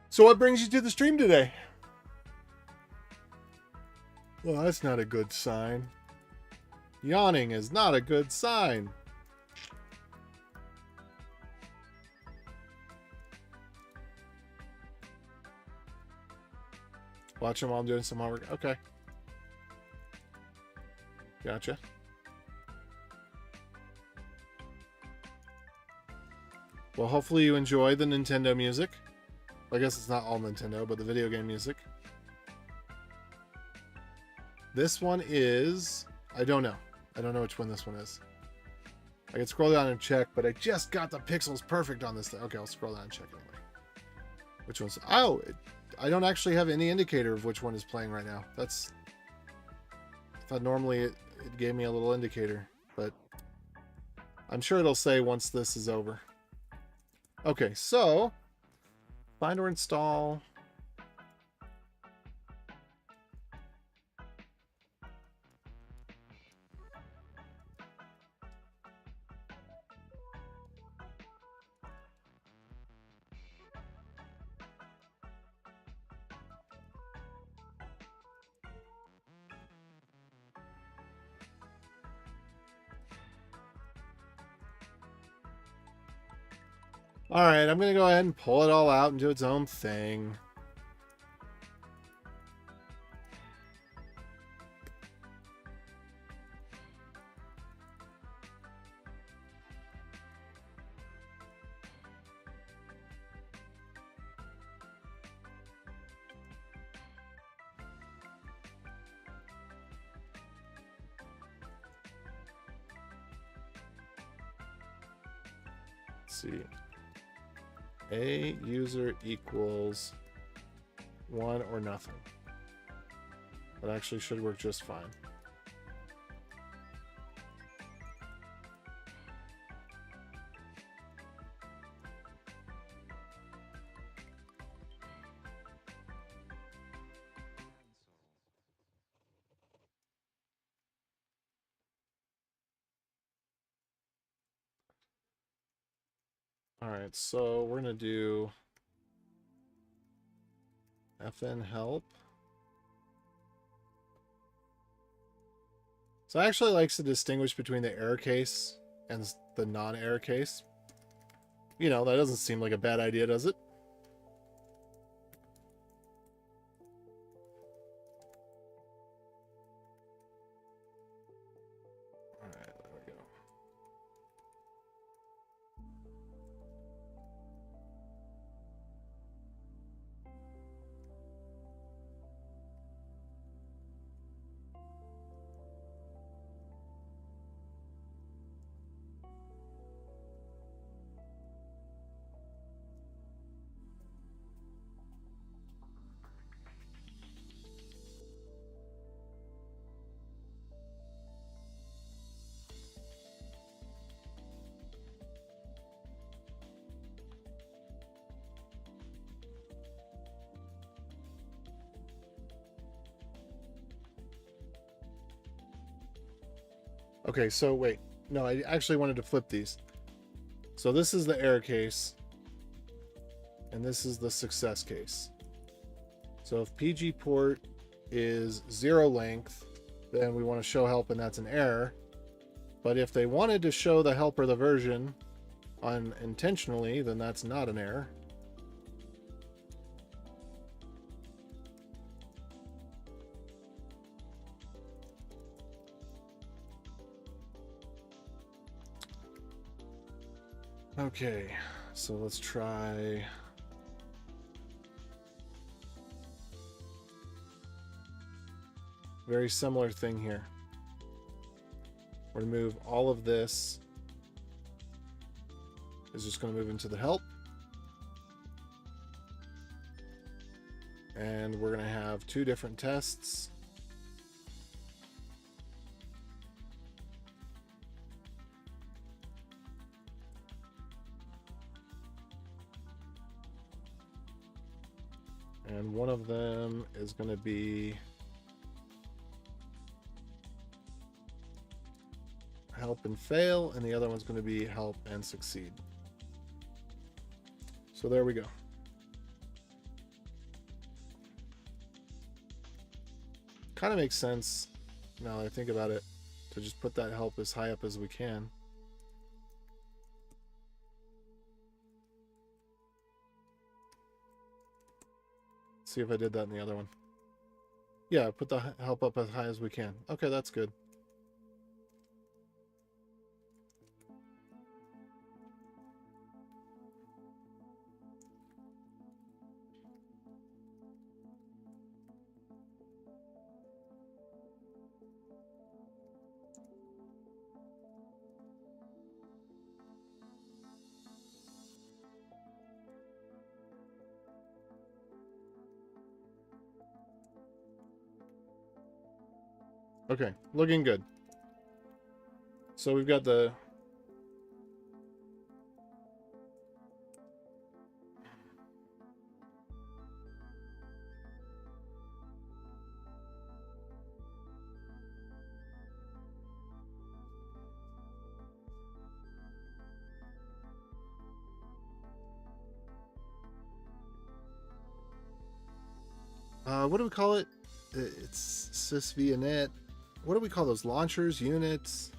So what brings you to the stream today? Well, that's not a good sign. Yawning is not a good sign. Watching while I'm doing some homework. Okay. Gotcha. Well, hopefully you enjoy the Nintendo music. I guess it's not all Nintendo, but the video game music. This one is... I don't know. I don't know which one this one is. I can scroll down and check, but I just got the pixels perfect on this thing. Okay, I'll scroll down and check anyway. Which one's... Oh! I don't actually have any indicator of which one is playing right now. That's... I thought normally it gave me a little indicator, but... I'm sure it'll say once this is over. Okay, so... Find or install. All right, I'm going to go ahead and pull it all out and do its own thing. Let's see. A user equals 1 or nothing. That actually should work just fine. All right, so we're going to do fn help. So it actually likes to distinguish between the error case and the non-error case. You know, that doesn't seem like a bad idea, does it? All right, there we go. Okay, so wait. No, I actually wanted to flip these. So this is the error case. And this is the success case. So if PG port is 0 length, then we want to show help and that's an error. But if they wanted to show the helper the version unintentionally, then that's not an error. Okay, so let's try. Very similar thing here. We're going to move all of this. Is just going to move into the help. And we're going to have two different tests. And one of them is going to be help and fail, and the other one's going to be help and succeed. So there we go. Kind of makes sense now that I think about it to just put that help as high up as we can. See if I did that in the other one. Yeah, put the help up as high as we can. Okay, that's good. Okay, looking good. So we've got the what do we call it? It's sysvianet. What do we call those? Launchers, units?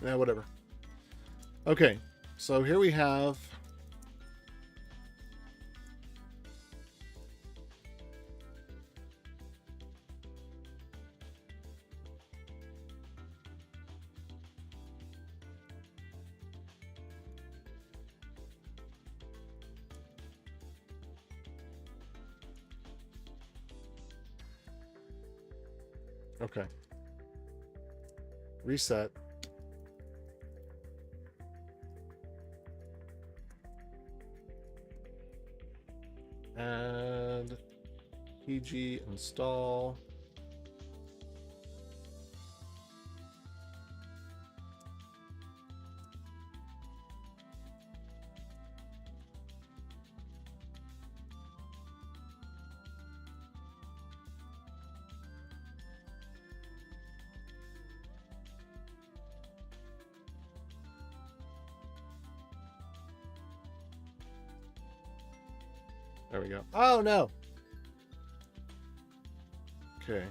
Yeah, whatever. Okay, so here we have okay. Reset. Add pg install. There we go. Oh no. Okay.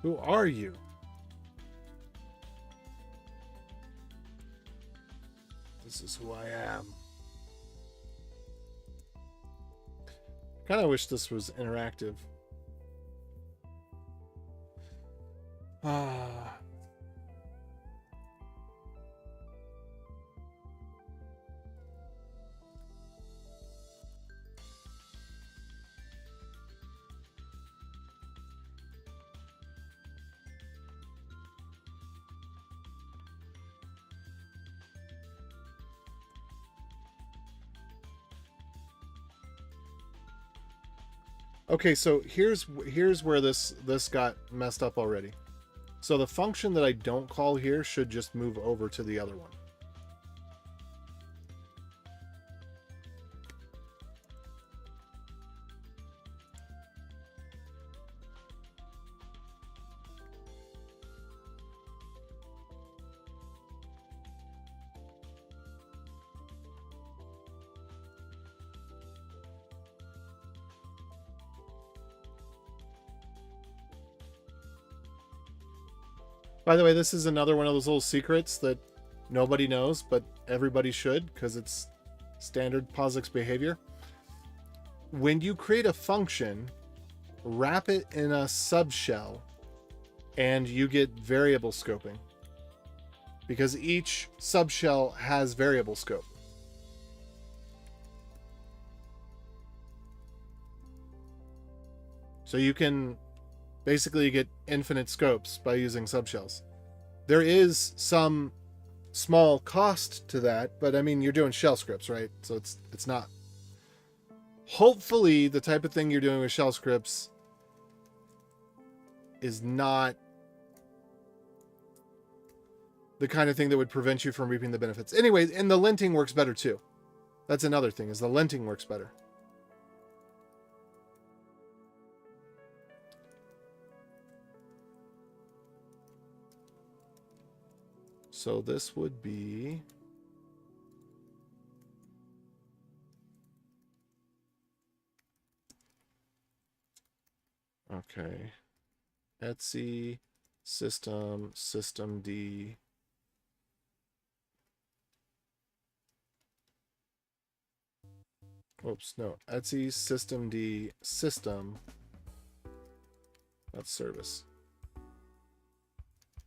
Who are you? This is who I am. Kind of wish this was interactive. Ah. Okay, so here's where this got messed up already. So the function that I don't call here should just move over to the other one. By the way, this is another one of those little secrets that nobody knows, but everybody should because it's standard POSIX behavior. When you create a function, wrap it in a subshell, and you get variable scoping. Because each subshell has variable scope. So you can basically get infinite scopes by using subshells. There is some small cost to that, but I mean, you're doing shell scripts, right? So it's not. Hopefully, the type of thing you're doing with shell scripts is not the kind of thing that would prevent you from reaping the benefits. Anyway, and the linting works better too. That's another thing, is the linting works better. So this would be... Okay. Etsy, systemd. Oops, no. Etsy, systemd, system. That's service.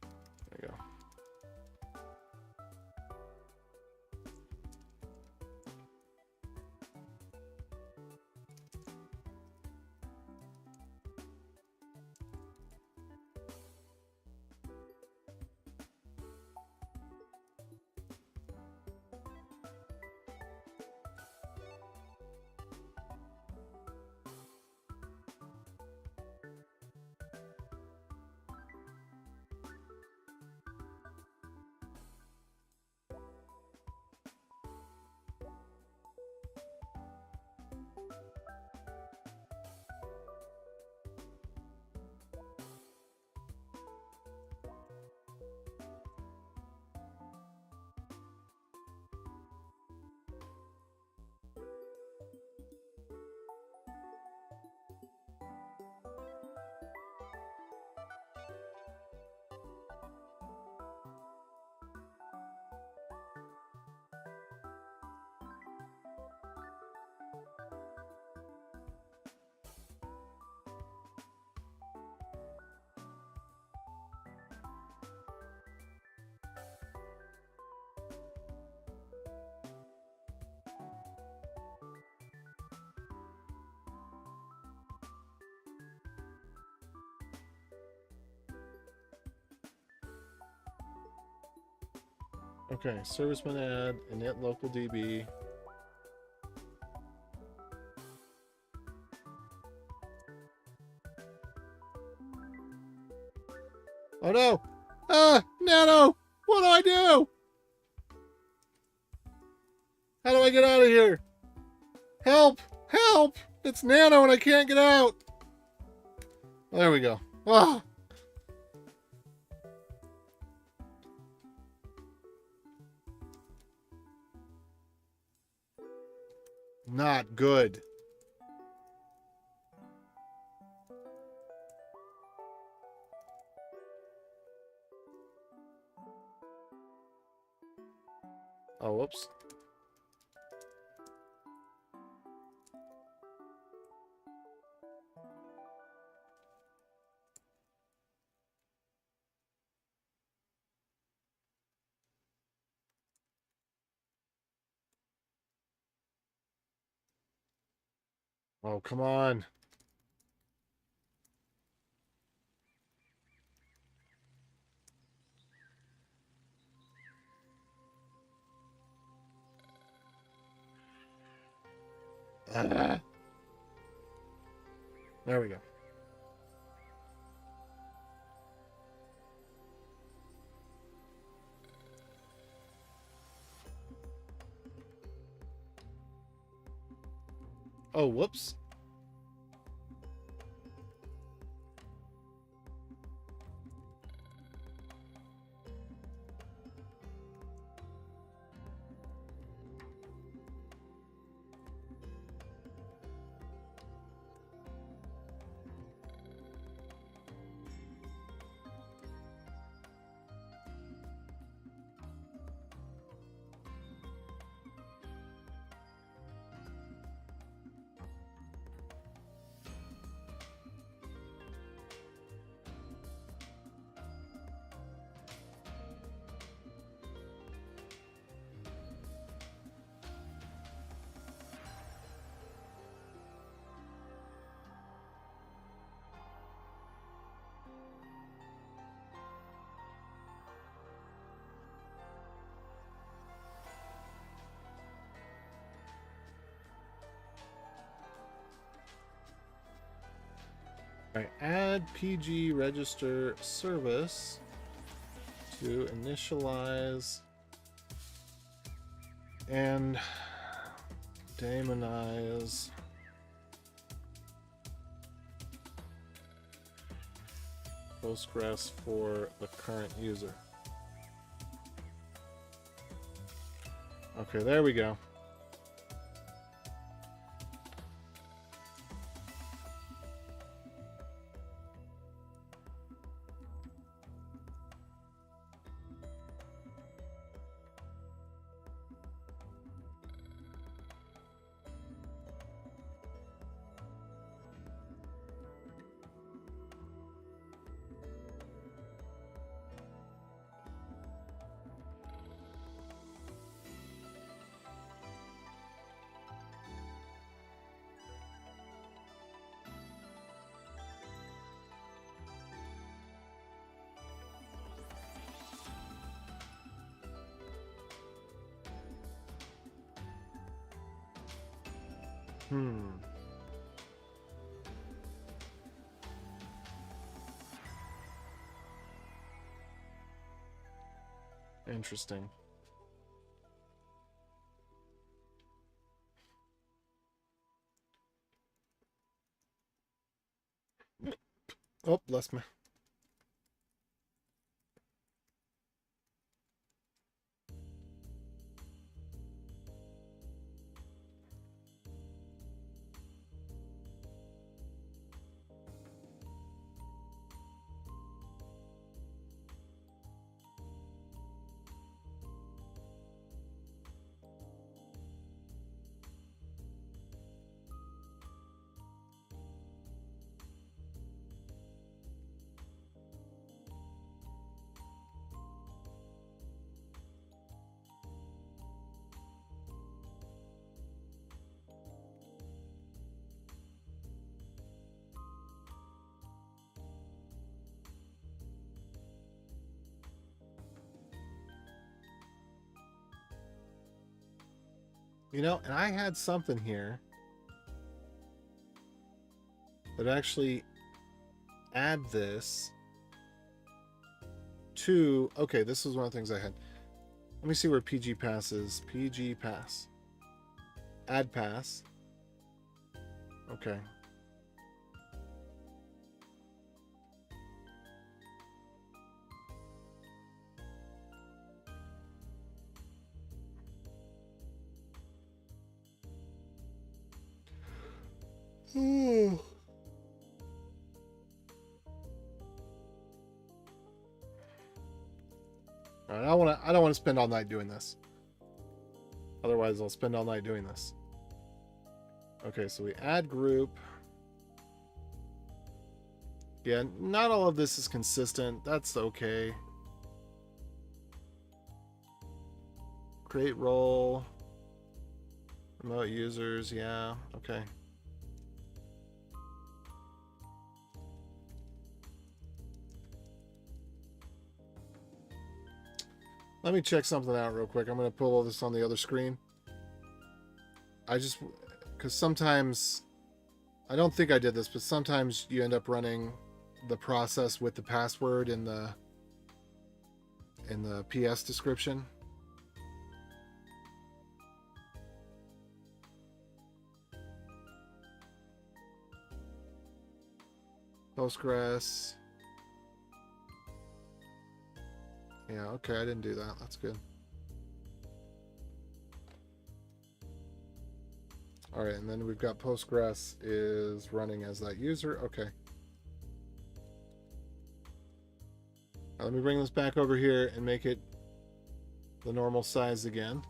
There you go. Okay, serviceman add, init local DB. Oh no! Ah! Nano! What do I do? How do I get out of here? Help! Help! It's Nano and I can't get out! There we go. Ah! Not good. Oh, whoops. Oh, come on. Ah. There we go. Oh, whoops. All right, add PG register service to initialize and daemonize Postgres for the current user. Okay, there we go. Interesting. Oh, bless me. You know, and I had something here that actually add this to, okay, this is one of the things I had. Let me see where PG pass is. PG pass. Add pass. Okay. All right, I don't want to spend all night doing this. Otherwise, I'll spend all night doing this. Okay, so we add group. Yeah, not all of this is consistent. That's okay. Create role. Remote users, yeah, okay. Let me check something out real quick. I'm going to pull all this on the other screen. Because sometimes, I don't think I did this, but sometimes you end up running the process with the password in the PS description. Postgres. Yeah, okay, I didn't do that. That's good. All right, and then we've got Postgres is running as that user. Okay. Now let me bring this back over here and make it the normal size again.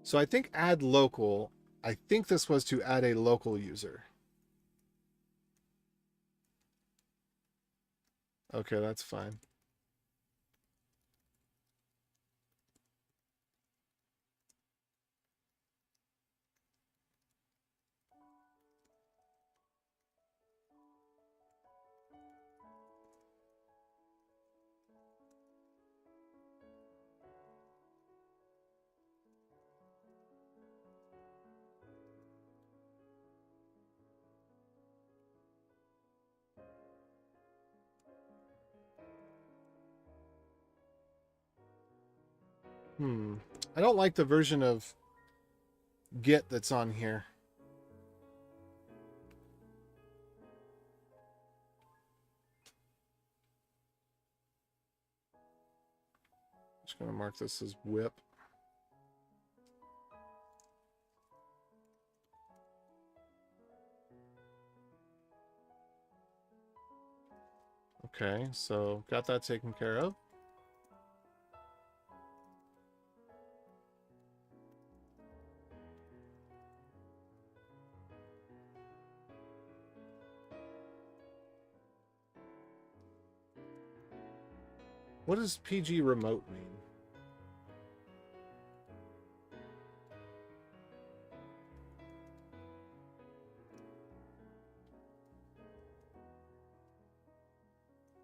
So I think add local, I think this was to add a local user. Okay, that's fine. I don't like the version of Git that's on here. Just going to mark this as whip. Okay, so got that taken care of. What does PG remote mean?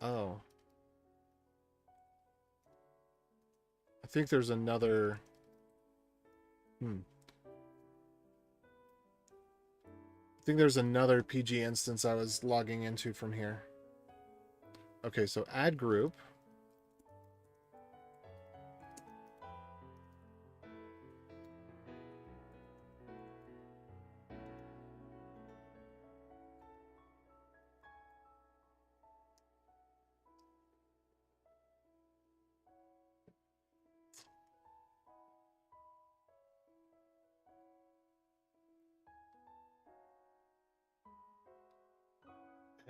Oh. I think there's another... I think there's another PG instance I was logging into from here. Okay, so add group.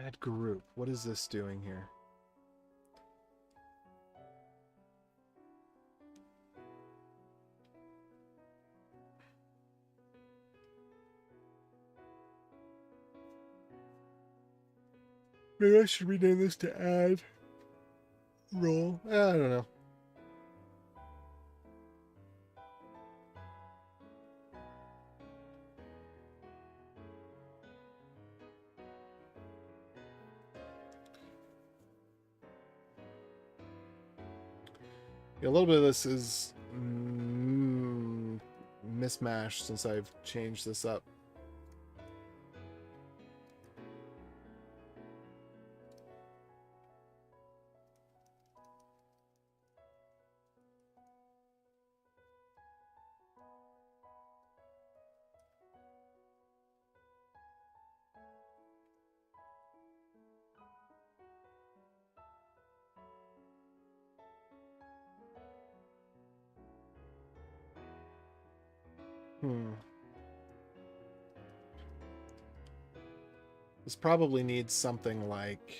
Add group. What is this doing here? Maybe I should rename this to add role. I don't know. Yeah, a little bit of this is mismatched since I've changed this up. This probably needs something like...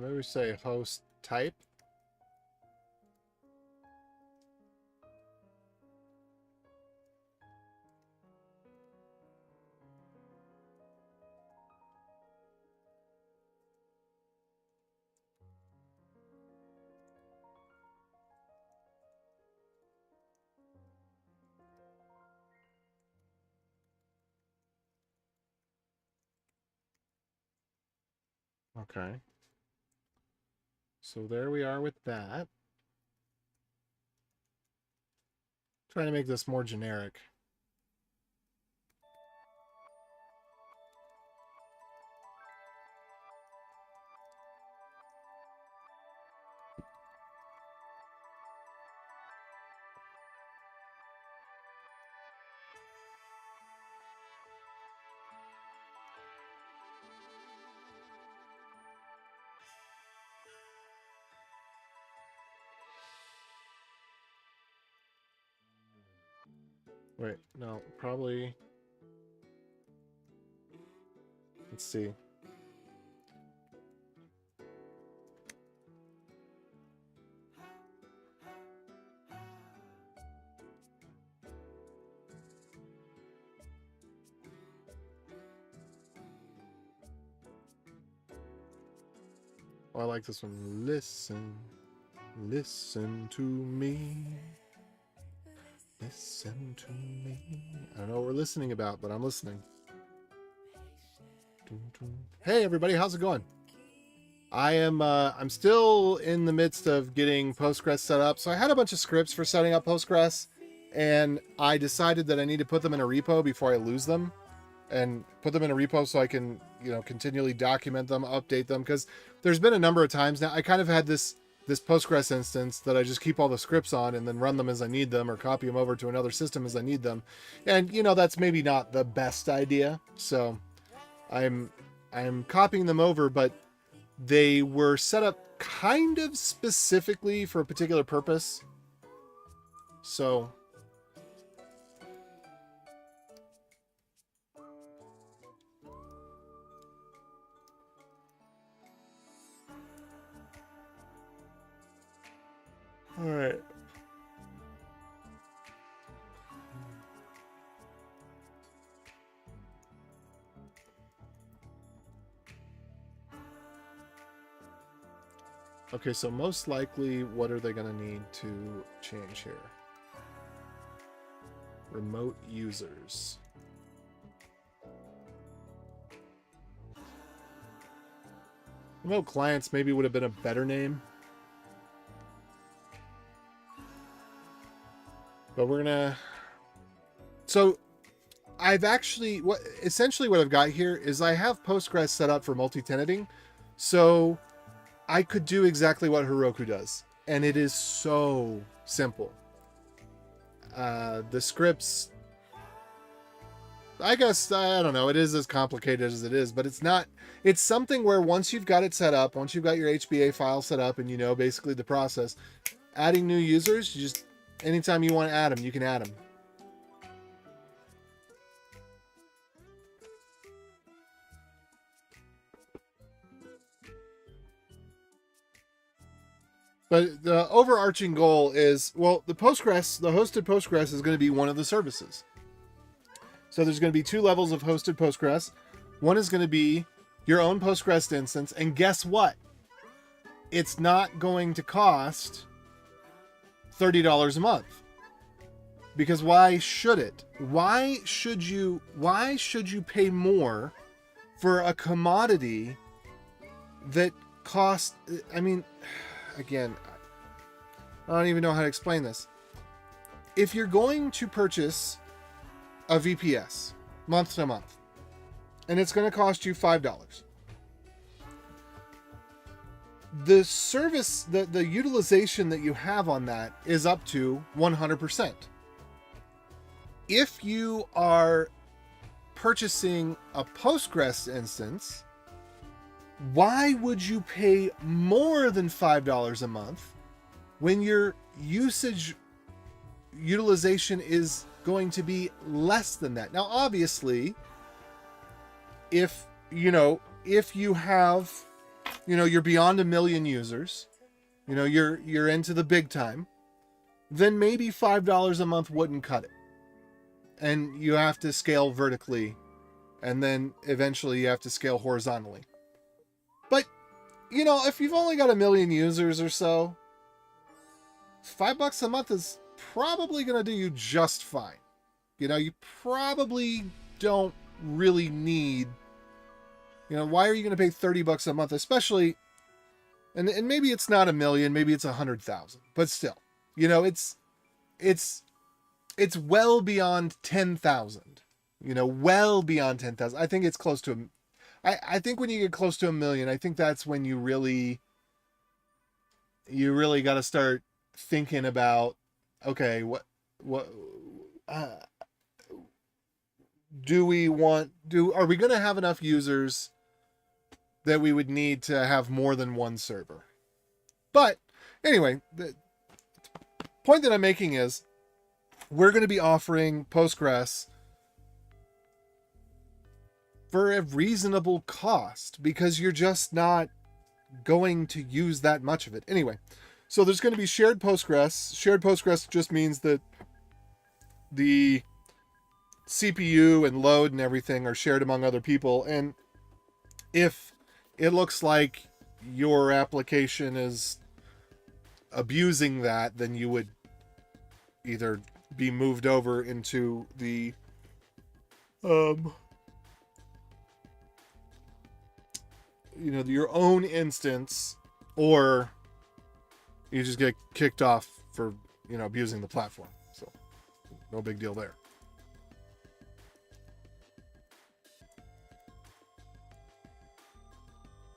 maybe we say host type. Okay. So there we are with that. Trying to make this more generic. Wait, no, probably. Let's see. Oh, I like this one. Listen, listen to me. Listen to me. I don't know what we're listening about, but I'm listening. Hey everybody, how's it going? I'm still in the midst of getting Postgres set up. So I had a bunch of scripts for setting up Postgres, and I decided that I need to put them in a repo before I lose them, and put them in a repo so I can, continually document them, update them, because there's been a number of times now I kind of had this Postgres instance that I just keep all the scripts on and then run them as I need them, or copy them over to another system as I need them. And that's maybe not the best idea. So I'm copying them over, but they were set up kind of specifically for a particular purpose. So all right. Okay, so most likely, what are they going to need to change here? Remote users. Remote clients maybe would have been a better name. But we're gonna... So, I've actually... Essentially what I've got here is I have Postgres set up for multi-tenanting. So I could do exactly what Heroku does, and it is so simple. The scripts, I guess, I don't know, it is as complicated as it is, but it's not. It's something where once you've got it set up, once you've got your HBA file set up, and basically the process, adding new users, you just, anytime you want to add them, you can add them. But the overarching goal is, well, the hosted Postgres is going to be one of the services. So there's going to be two levels of hosted Postgres. One is going to be your own Postgres instance. And guess what? It's not going to cost $30 a month. Because why should it? Why should you pay more for a commodity that costs, again, I don't even know how to explain this. If you're going to purchase a VPS month to month, and it's going to cost you $5, the service, the utilization that you have on that is up to 100%. If you are purchasing a Postgres instance, why would you pay more than $5 a month when your utilization is going to be less than that? Now, obviously, if you have, you're beyond 1 million users, you're into the big time, then maybe $5 a month wouldn't cut it. And you have to scale vertically, and then eventually you have to scale horizontally. But, if you've only got 1 million users or so, $5 a month is probably going to do you just fine. You probably don't really need, why are you going to pay $30 a month, especially, and maybe it's not 1 million, maybe it's 100,000, but still, it's well beyond 10,000, well beyond 10,000. I think it's close to I think when you get close to 1 million, I think that's when you really got to start thinking about, okay, are we going to have enough users that we would need to have more than one server? But anyway, the point that I'm making is, we're going to be offering Postgres for a reasonable cost because you're just not going to use that much of it. Anyway, so there's going to be shared Postgres. Shared Postgres just means that the CPU and load and everything are shared among other people. And if it looks like your application is abusing that, then you would either be moved over into the your own instance, or you just get kicked off for abusing the platform. So no big deal there.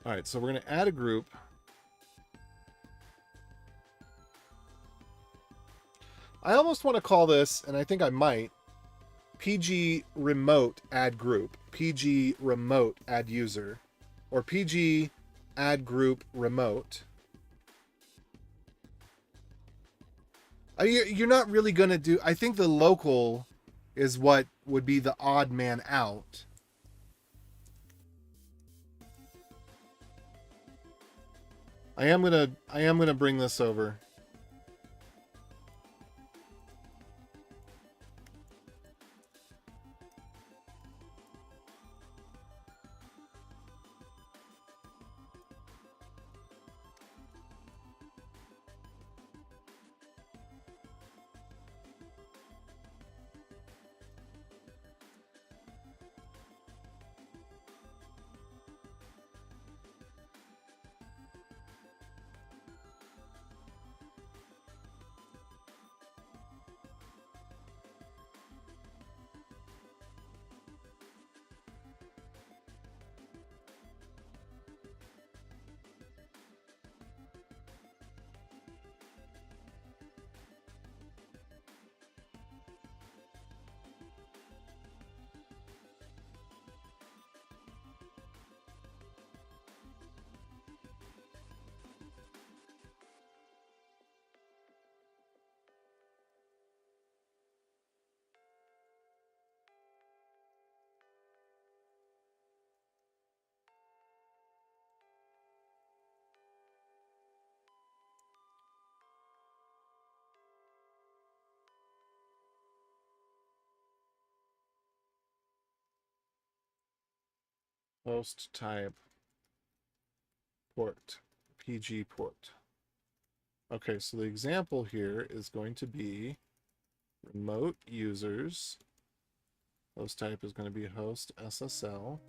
All right, so we're going to add a group. I almost want to call this, and I think I might, PG remote add group, PG remote add user, or PG add group remote. You're not really going to do, I think the local is what would be the odd man out. I am gonna bring this over. Host type port, PG port. Okay, so the example here is going to be remote users. Host type is going to be host SSL.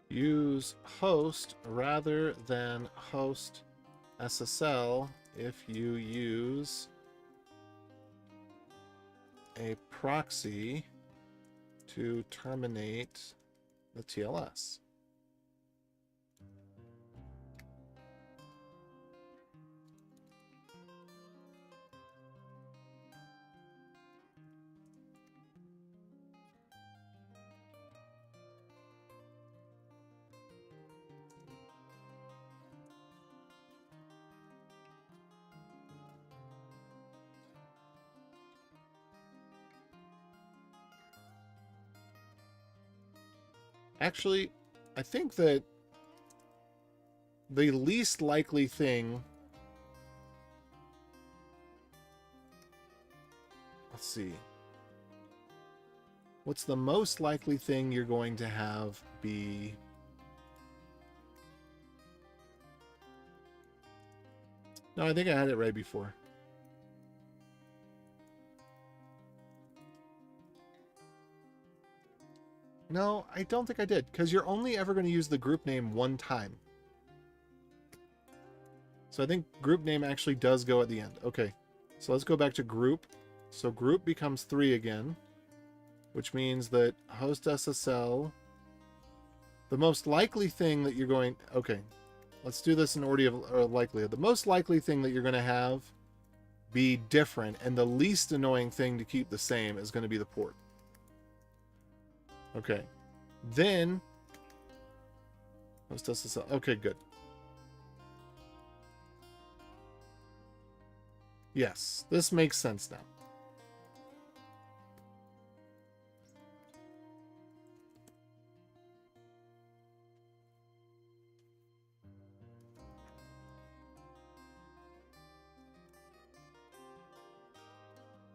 Use host rather than host SSL if you use a proxy to terminate the TLS. Actually, I think that the least likely thing, let's see, what's the most likely thing you're going to have be no, I think I had it right before. No, I don't think I did, because you're only ever going to use the group name one time. So I think group name actually does go at the end. Okay, so let's go back to group. So group becomes 3 again, which means that host SSL, the most likely thing that you're going... Okay, let's do this in order of likelihood. The most likely thing that you're going to have be different, and the least annoying thing to keep the same is going to be the port. Okay, then host SSL. Okay, good. Yes, this makes sense now.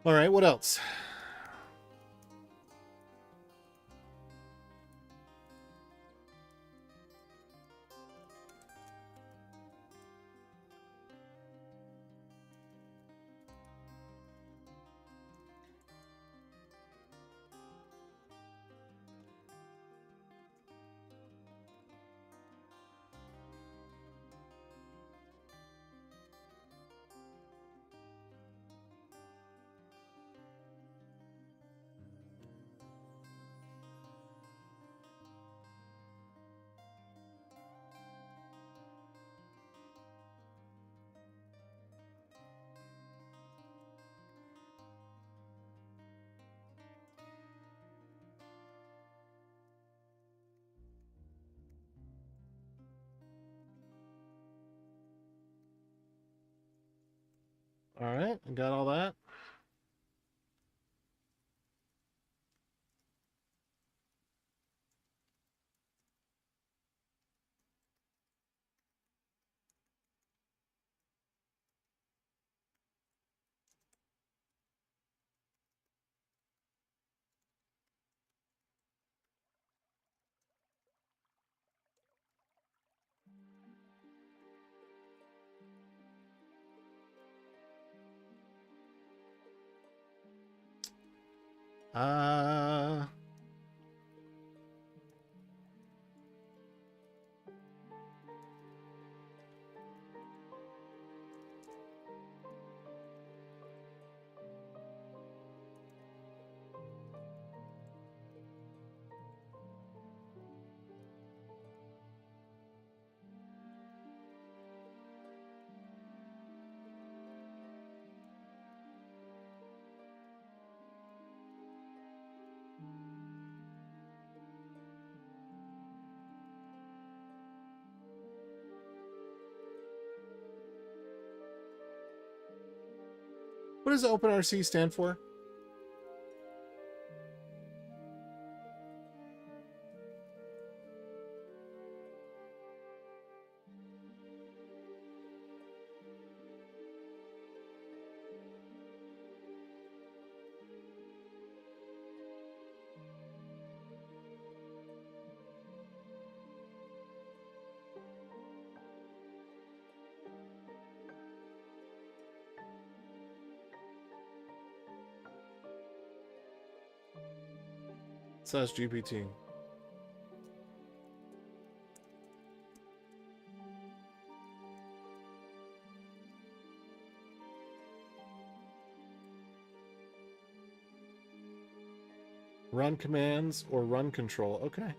All right, what else? All right, I got all that. Uh, what does OpenRC stand for? It says GPT. Run commands or run control. Okay.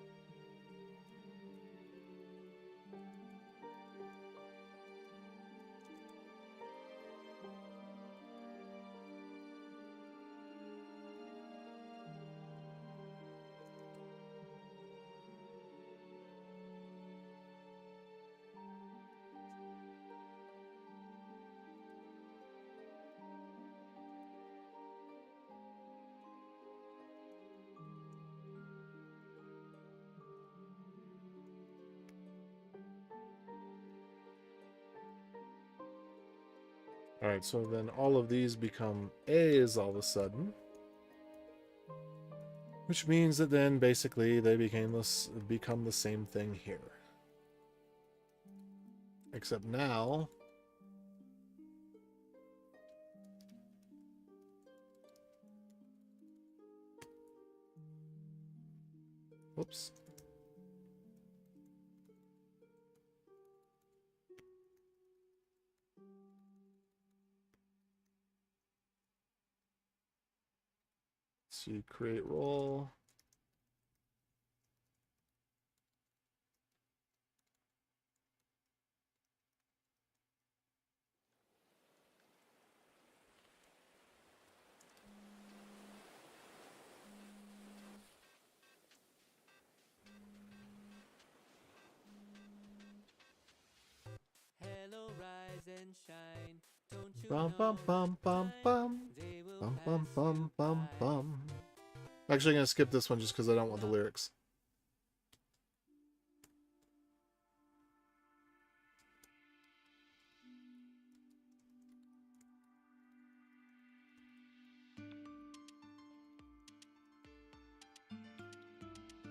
All right, so then all of these become A's all of a sudden, which means that then basically they become the same thing here. Except now, whoops. see, create role. Hello, rise and shine. Don't you Bum know bum bum that bum bum. they will Bum pass bum bum you bum by? bum. I'm actually gonna skip this one just because I don't want the lyrics.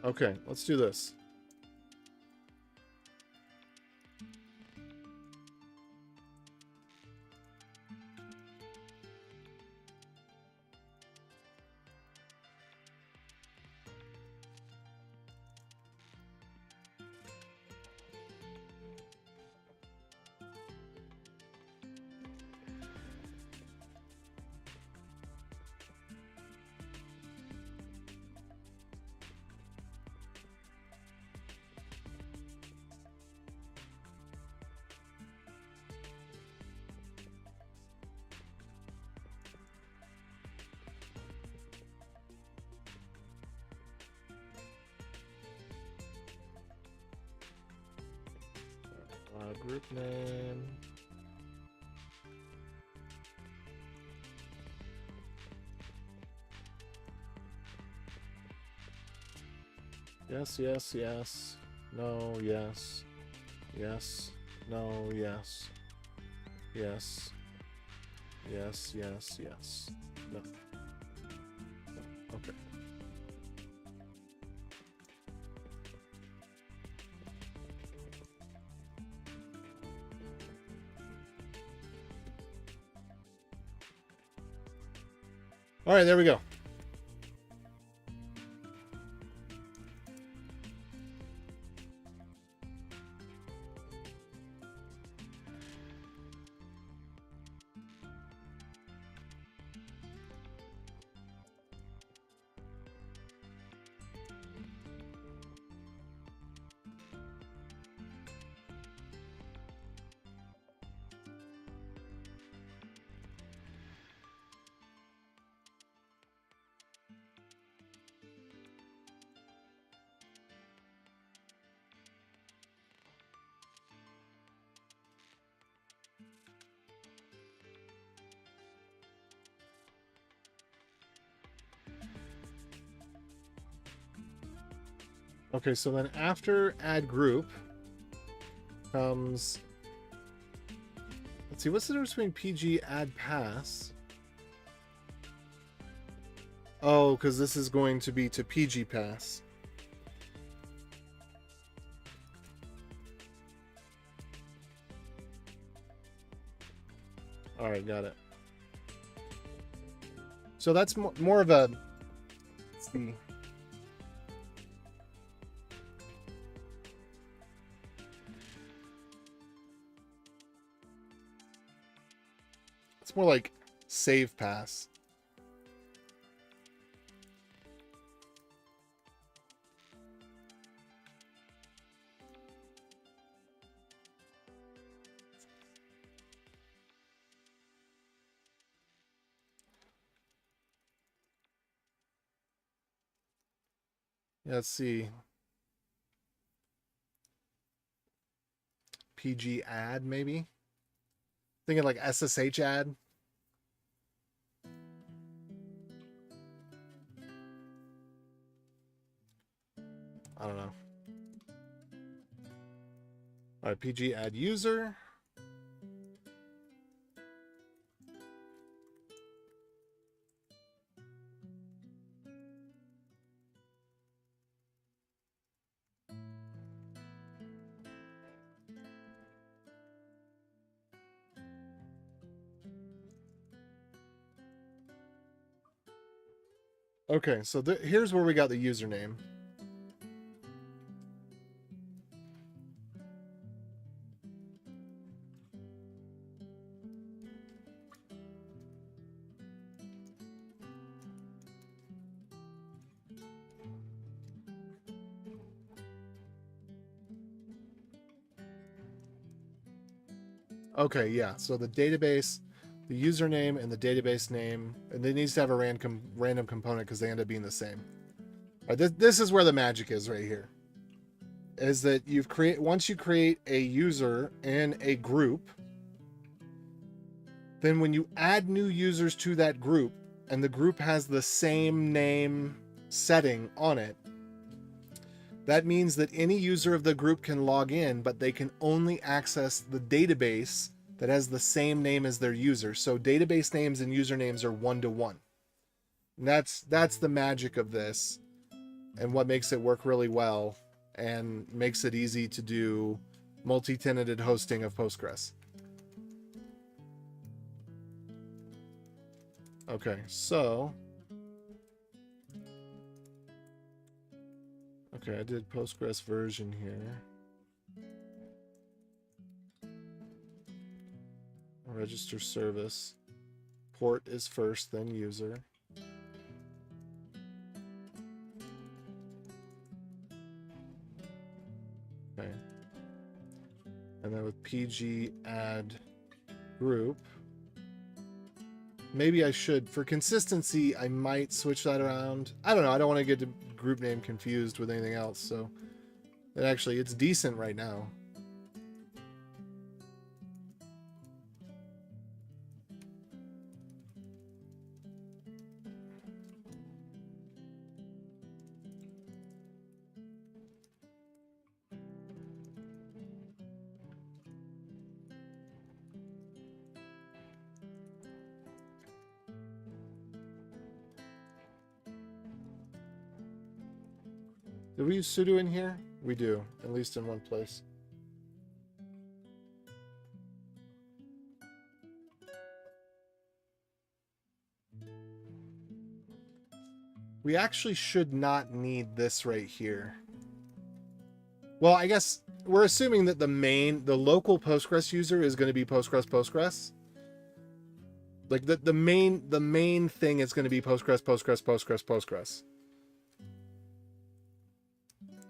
Okay, let's do this. Group name. Yes, yes, yes. No, yes. Yes. No, yes. Yes. Yes, yes, yes. No. No. Okay. All right, there we go. Okay, so then after add group comes, let's see, what's the difference between PG add pass? Oh, because this is going to be to PG pass. All right, got it. So that's more of a, let's see. It's more like save pass. Yeah, let's see. PG add, maybe? Thinking like SSH add. I don't know. All right, PG add user. Okay, so here's where we got the username. Okay, yeah. So the database, the username and the database name, and it needs to have a random component because they end up being the same. All right, this is where the magic is right here. Is that once you create a user in a group, then when you add new users to that group and the group has the same name setting on it, that means that any user of the group can log in, but they can only access the database that has the same name as their user. So database names and usernames are one-to-one. And that's the magic of this and what makes it work really well and makes it easy to do multi-tenanted hosting of Postgres. Okay, so okay, I did Postgres version here. Register service. Port is first, then user. Okay. And then with PG add group. Maybe I should, for consistency, I might switch that around. I don't know. I don't want to get the group name confused with anything else. So it's decent right now. Do we use sudo in here? We do, at least in one place. We actually should not need this right here. Well, I guess we're assuming that the local Postgres user is going to be Postgres. Like the main thing is going to be Postgres.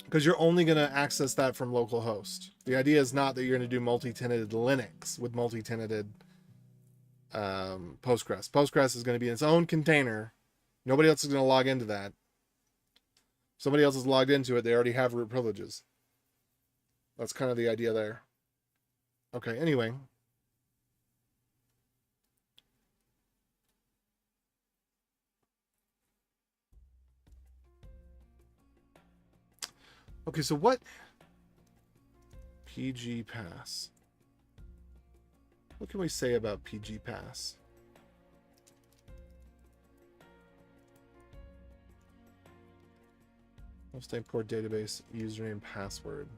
Because you're only going to access that from localhost. The idea is not that you're going to do multi-tenanted Linux with multi-tenanted Postgres. Postgres is going to be in its own container. Nobody else is going to log into that. Somebody else is logged into it. They already have root privileges. That's kind of the idea there. Okay, anyway. Okay, so what? PG pass. What can we say about PG pass? Host name, port, database, username, password.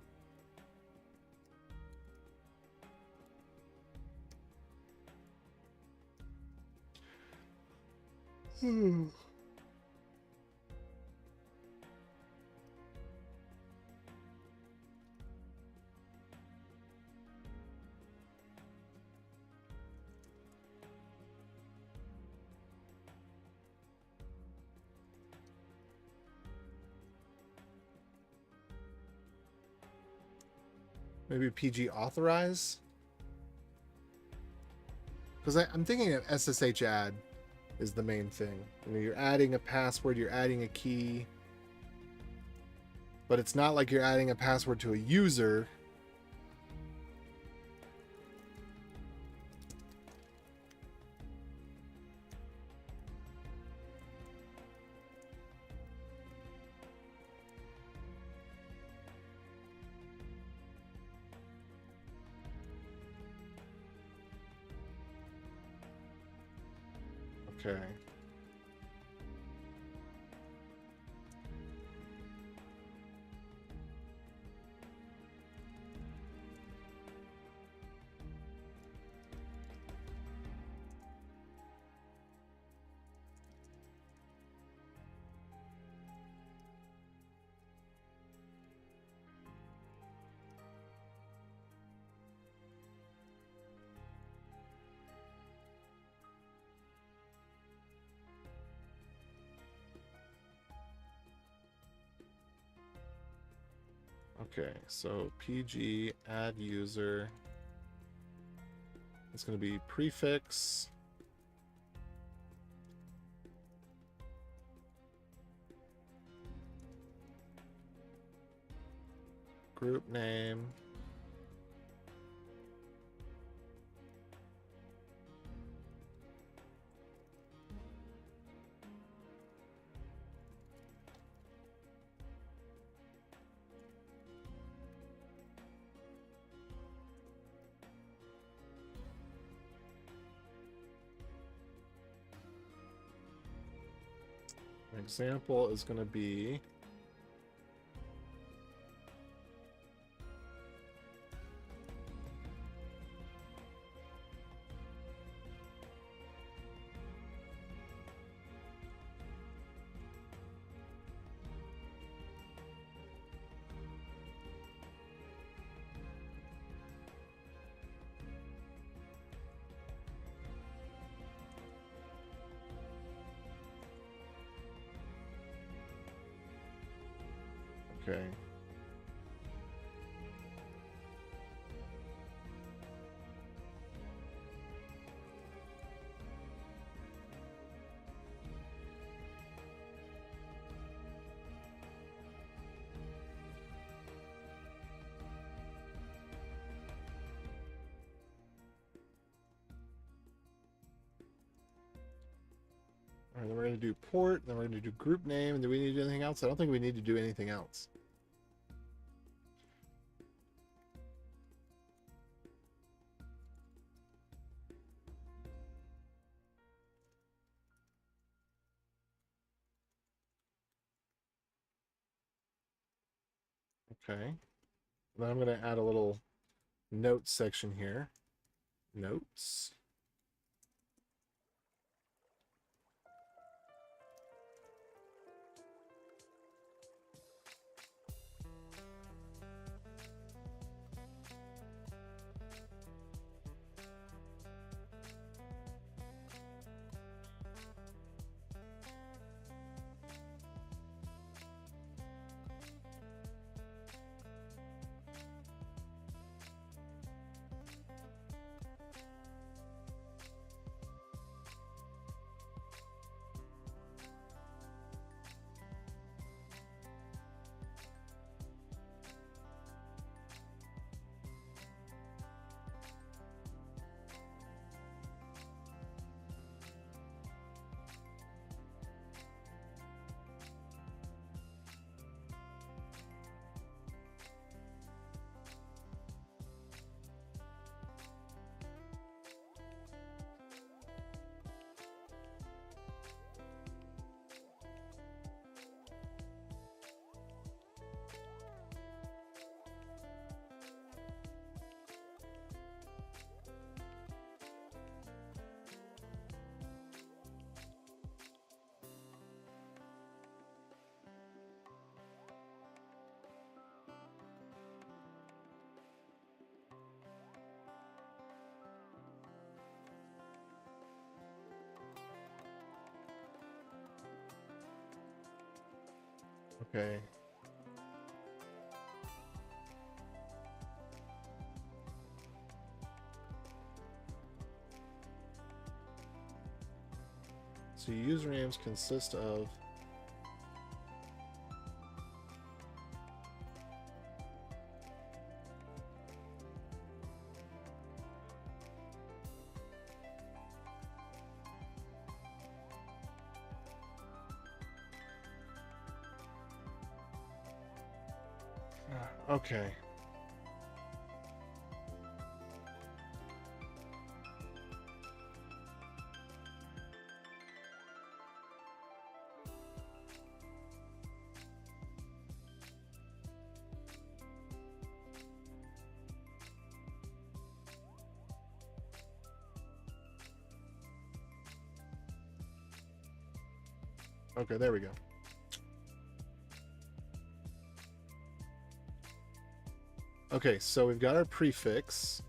Maybe PG authorize? Because I'm thinking of SSH add is the main thing. You know, you're adding a password, you're adding a key, but it's not like you're adding a password to a user. Okay. Okay, so PG add user. It's going to be prefix. Group name. An example is going to be okay. All right, then we're going to do port, then we're going to do group name, and do we need to do anything else? I don't think we need to do anything else. Okay. Then I'm going to add a little notes section here. Notes. Okay. So usernames consist of okay. Okay, there we go. Okay, so we've got our prefix.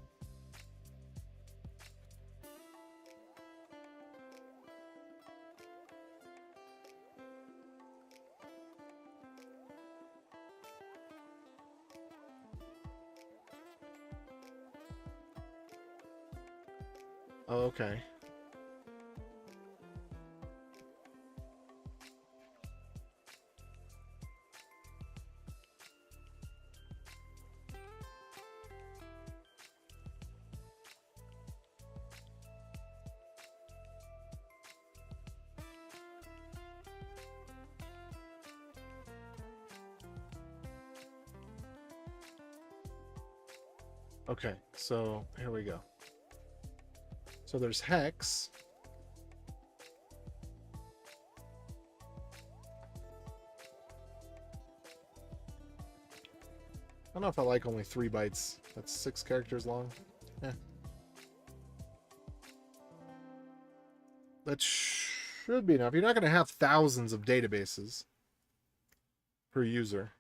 Oh, okay. Okay, so here we go. So there's hex. I don't know if I like only 3 bytes. That's 6 characters long. Eh. That should be enough. You're not going to have thousands of databases per user.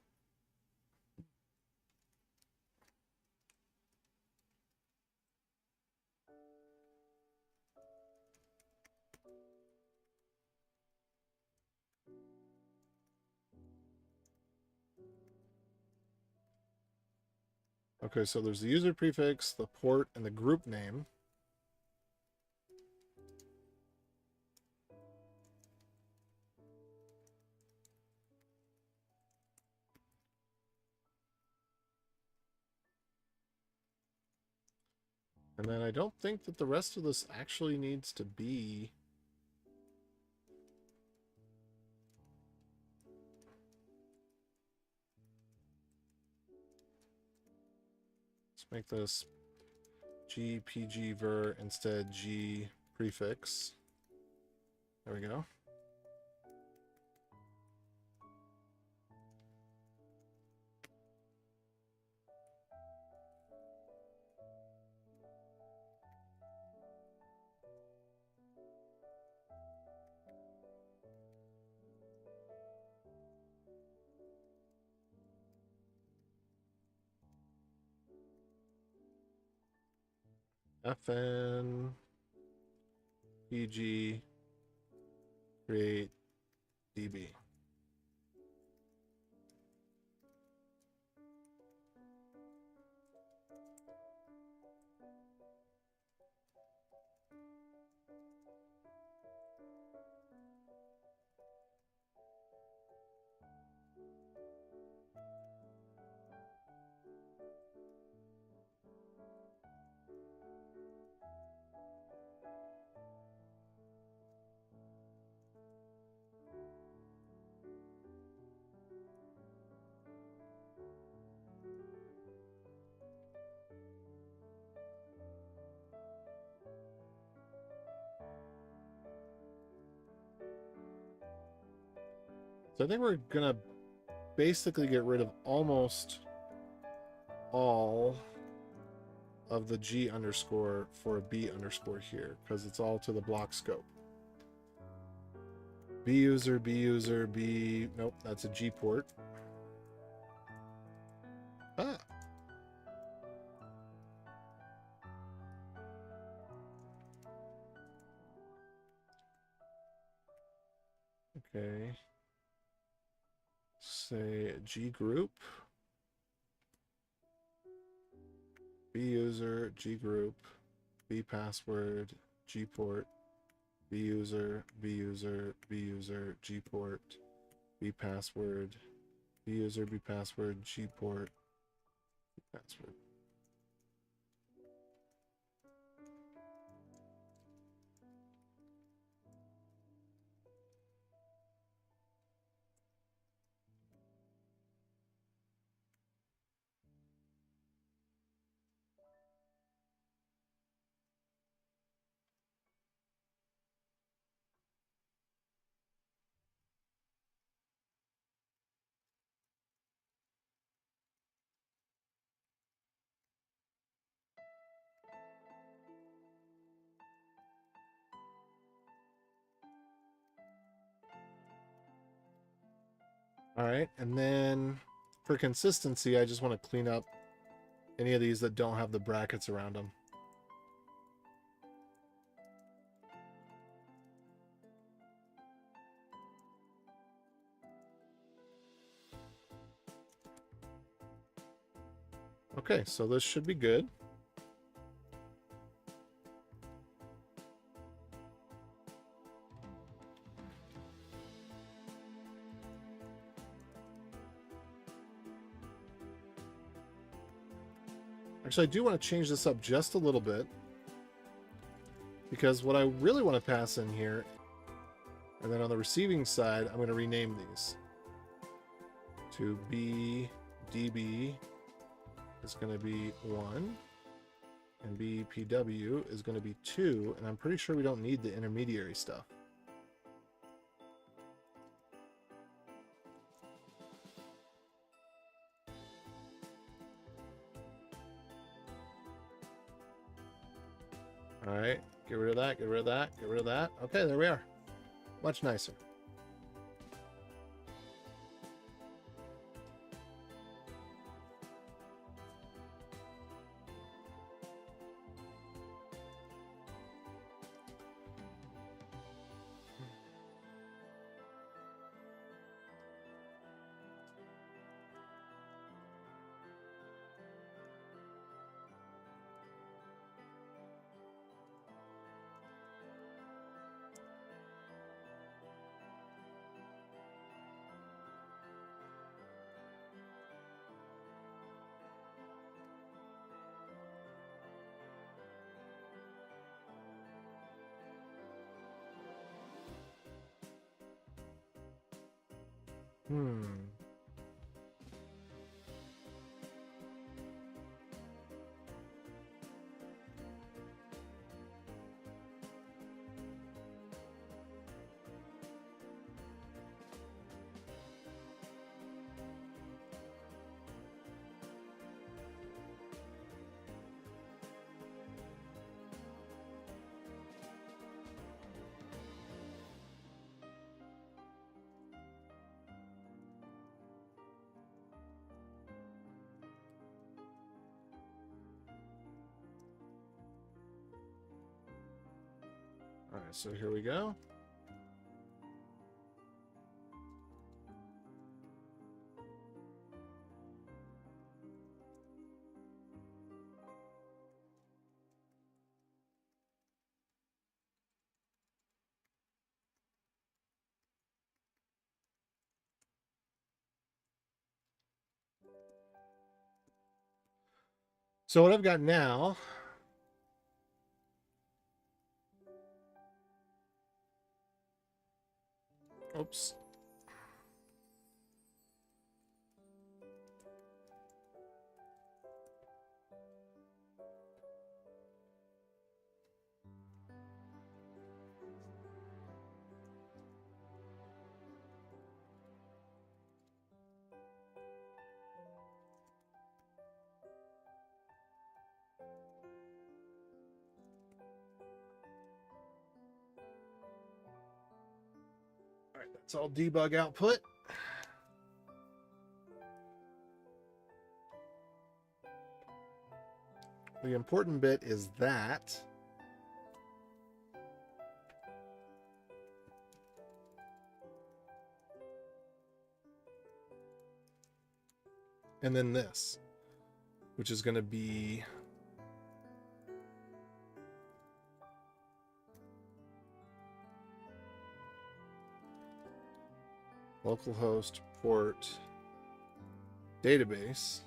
Okay, so there's the user prefix, the port, and the group name. And then I don't think that the rest of this actually needs to be... Let's make this GPG ver instead G prefix. There we go. FN PG create DB. So I think we're gonna basically get rid of almost all of the G underscore for a B underscore here, because it's all to the block scope. B user, B user, B... Nope, that's a G port. Ah. Okay. Say G group. B user, G group, B password, G port, B user, B user, B user, G port, B password, B user, B password, G port, B password. All right, and then for consistency, I just want to clean up any of these that don't have the brackets around them. Okay, so this should be good. Actually, I do want to change this up just a little bit, because what I really want to pass in here, and then on the receiving side, I'm going to rename these to BDB is going to be 1, and BPW is going to be 2, and I'm pretty sure we don't need the intermediary stuff. All right, get rid of that, get rid of that, get rid of that. Okay, there we are. Much nicer. All right, so here we go. So what I've got now, oops. All right, that's all debug output. The important bit is that. And then this, which is going to be localhost port database.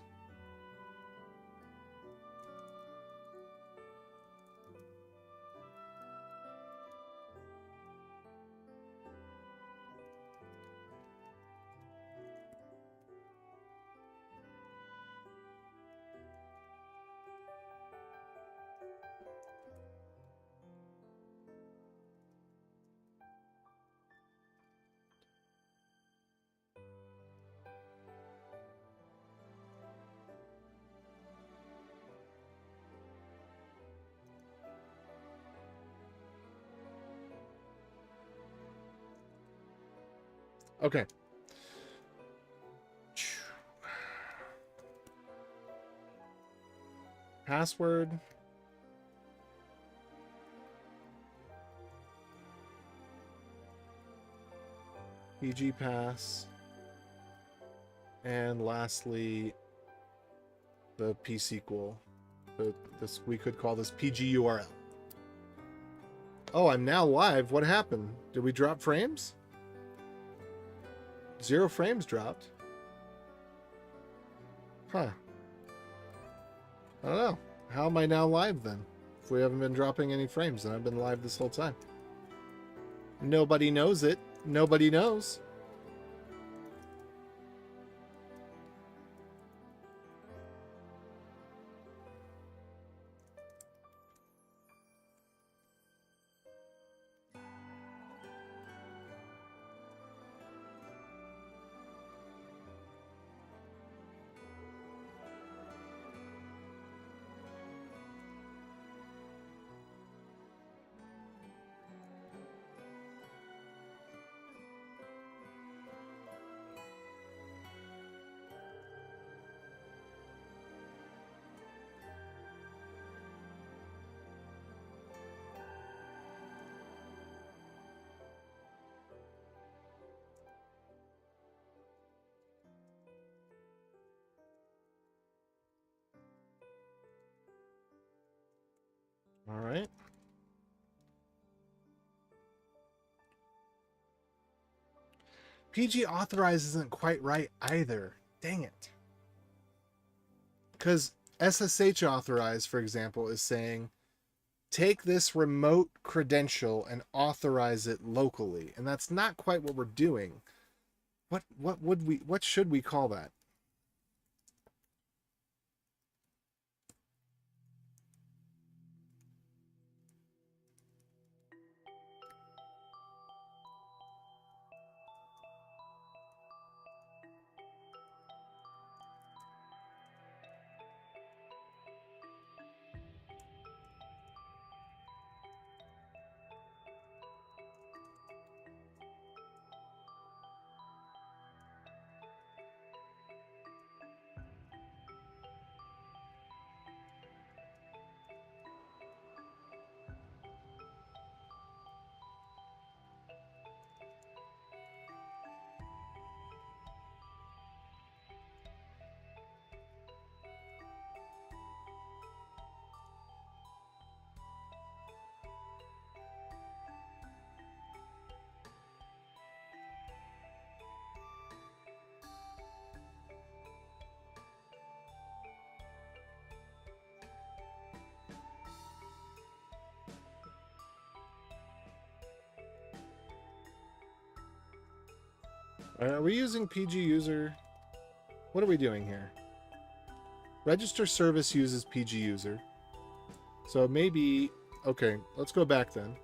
Okay. Password. PG pass. And lastly, the pSQL. This, we could call this PG URL. Oh, I'm now live. What happened? Did we drop frames? 0 frames dropped. Huh. I don't know. How am I now live then? If we haven't been dropping any frames and I've been live this whole time. Nobody knows it. Nobody knows. All right. PG authorize isn't quite right either. Dang it. Because SSH authorize, for example, is saying take this remote credential and authorize it locally. And that's not quite what we're doing. What should we call that? Are we using PG user? What are we doing here? Register service uses PG user. So maybe, okay, let's go back then.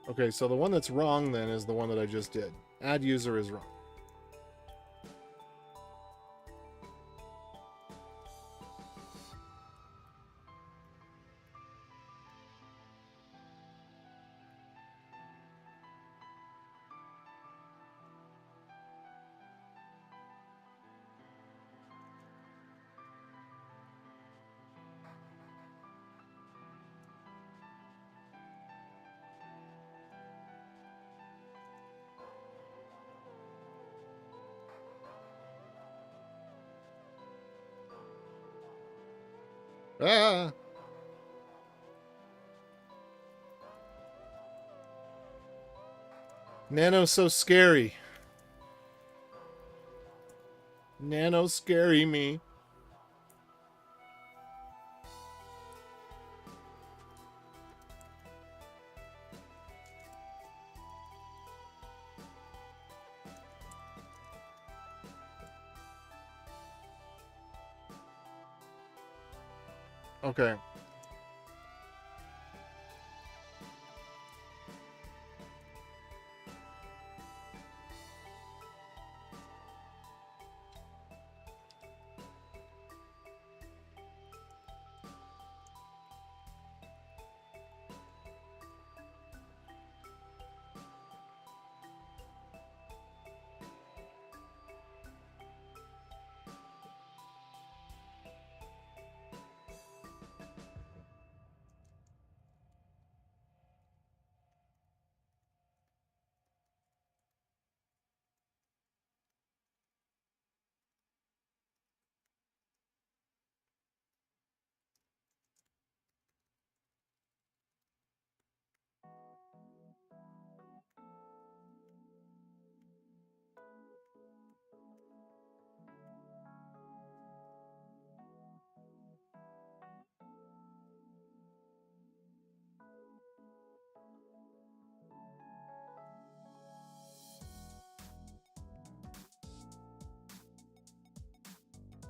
Okay, so the one that's wrong then is the one that I just did. Add user is wrong. Ah! Nano's so scary. Nano scary me. Okay.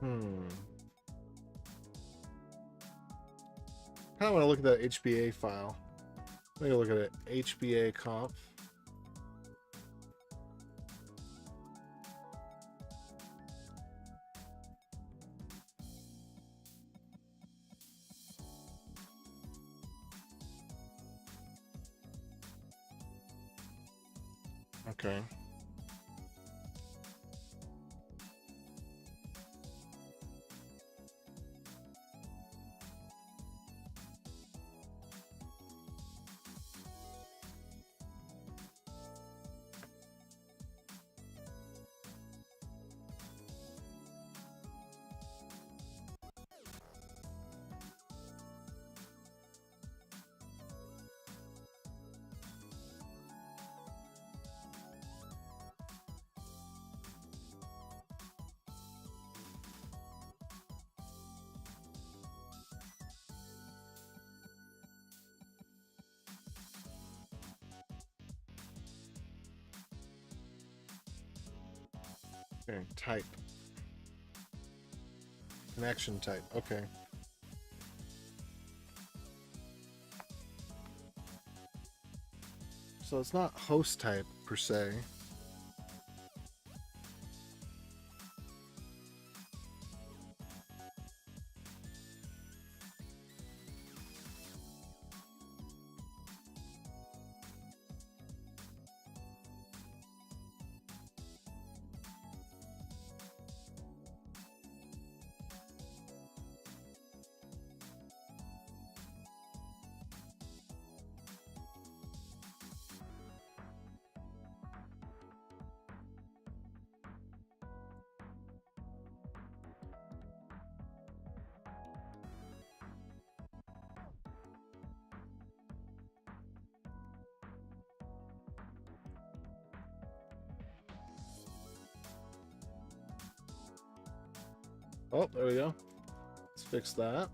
Hmm. I want to look at that HBA file. Let me look at it. HBA conf. Okay. Okay, type. Connection type. Okay. So it's not host type per se. Oh, there we go. Let's fix that.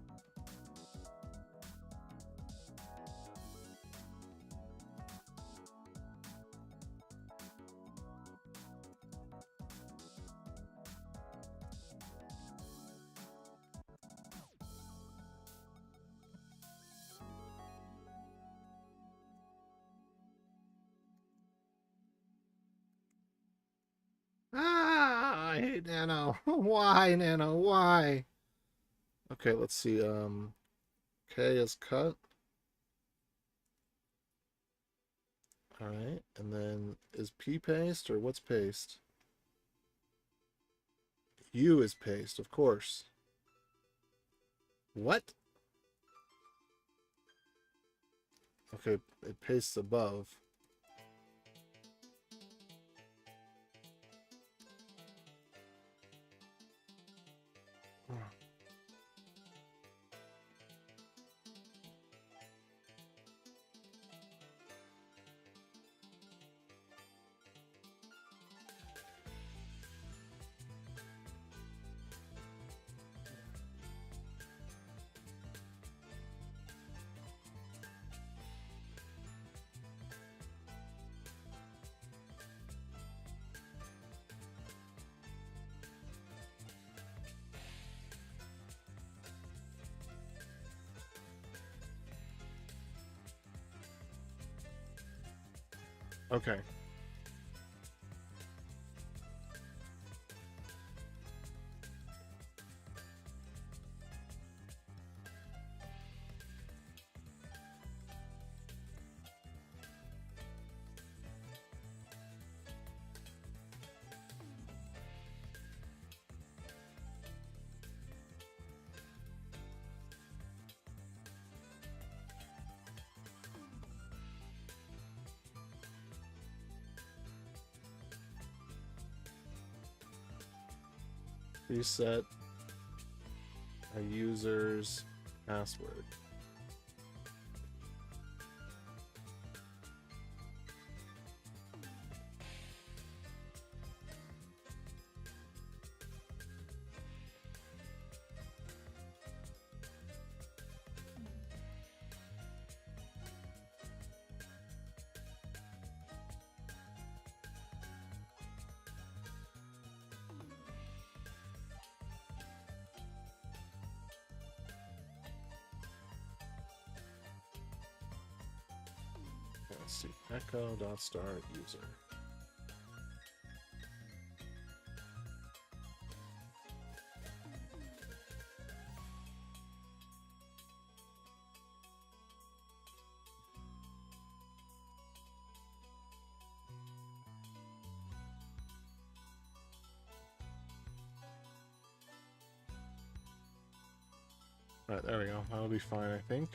Ah, I hate Nano. Why, Nano? Why? Okay, let's see. K is cut. All right, and then is P paste or what's paste? U is paste, of course. What? Okay, it pastes above. Okay. Reset a user's password. Let's see. Echo.start user. All right, there we go. That'll be fine, I think.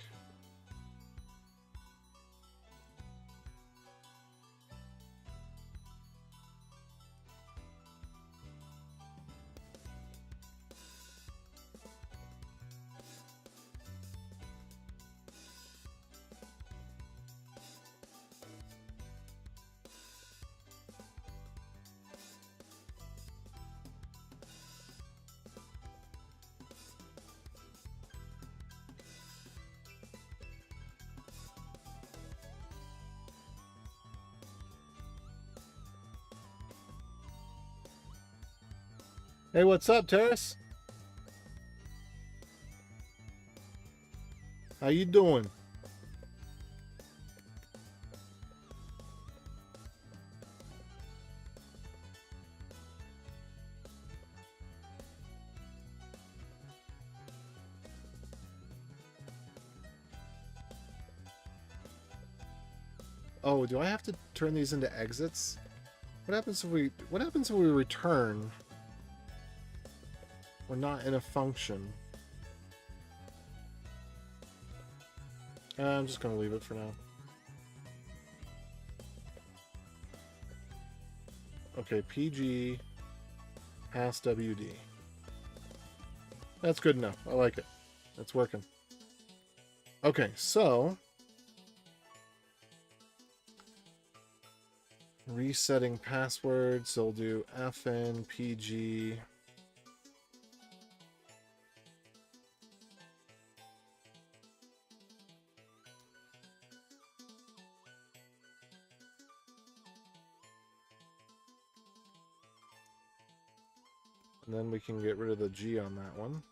Hey, what's up, Terrace? How you doing? Oh, do I have to turn these into exits? What happens if we return? We're not in a function. I'm just gonna leave it for now. Okay, PG pass WD. That's good enough. I like it. It's working. Okay, so resetting passwords. So we'll do FN PG. And then we can get rid of the G on that one.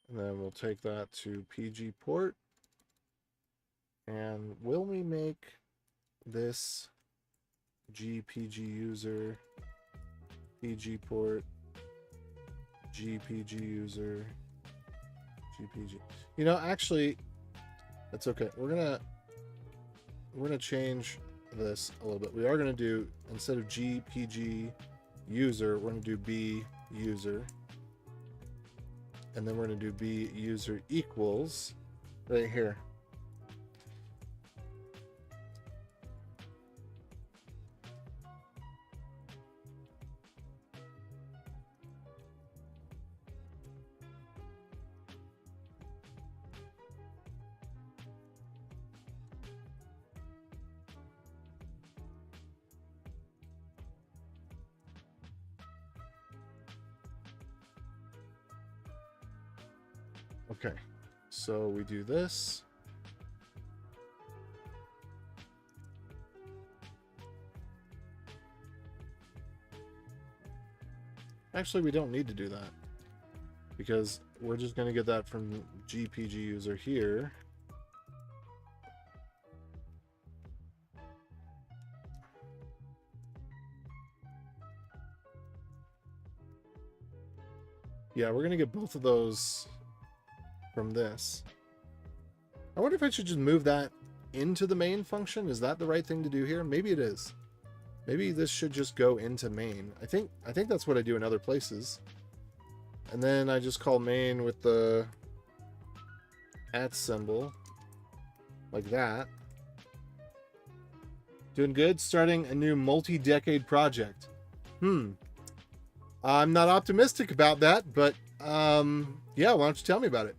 And then we'll take that to PG port. And will we make this GPG user, PG port, GPG user, GPG? You know, actually, that's okay. We're gonna change this a little bit. We are gonna do, instead of GPG user, we're gonna do B user. And then we're going to do B user equals right here. Okay, so we do this. Actually, we don't need to do that because we're just going to get that from GPG user here. Yeah, we're going to get both of those from this. I wonder if I should just move that into the main function. Is that the right thing to do here? Maybe it is. Maybe this should just go into main. I think that's what I do in other places. And then I just call main with the @ symbol like that. Doing good? Starting a new multi-decade project. I'm not optimistic about that, but yeah, why don't you tell me about it?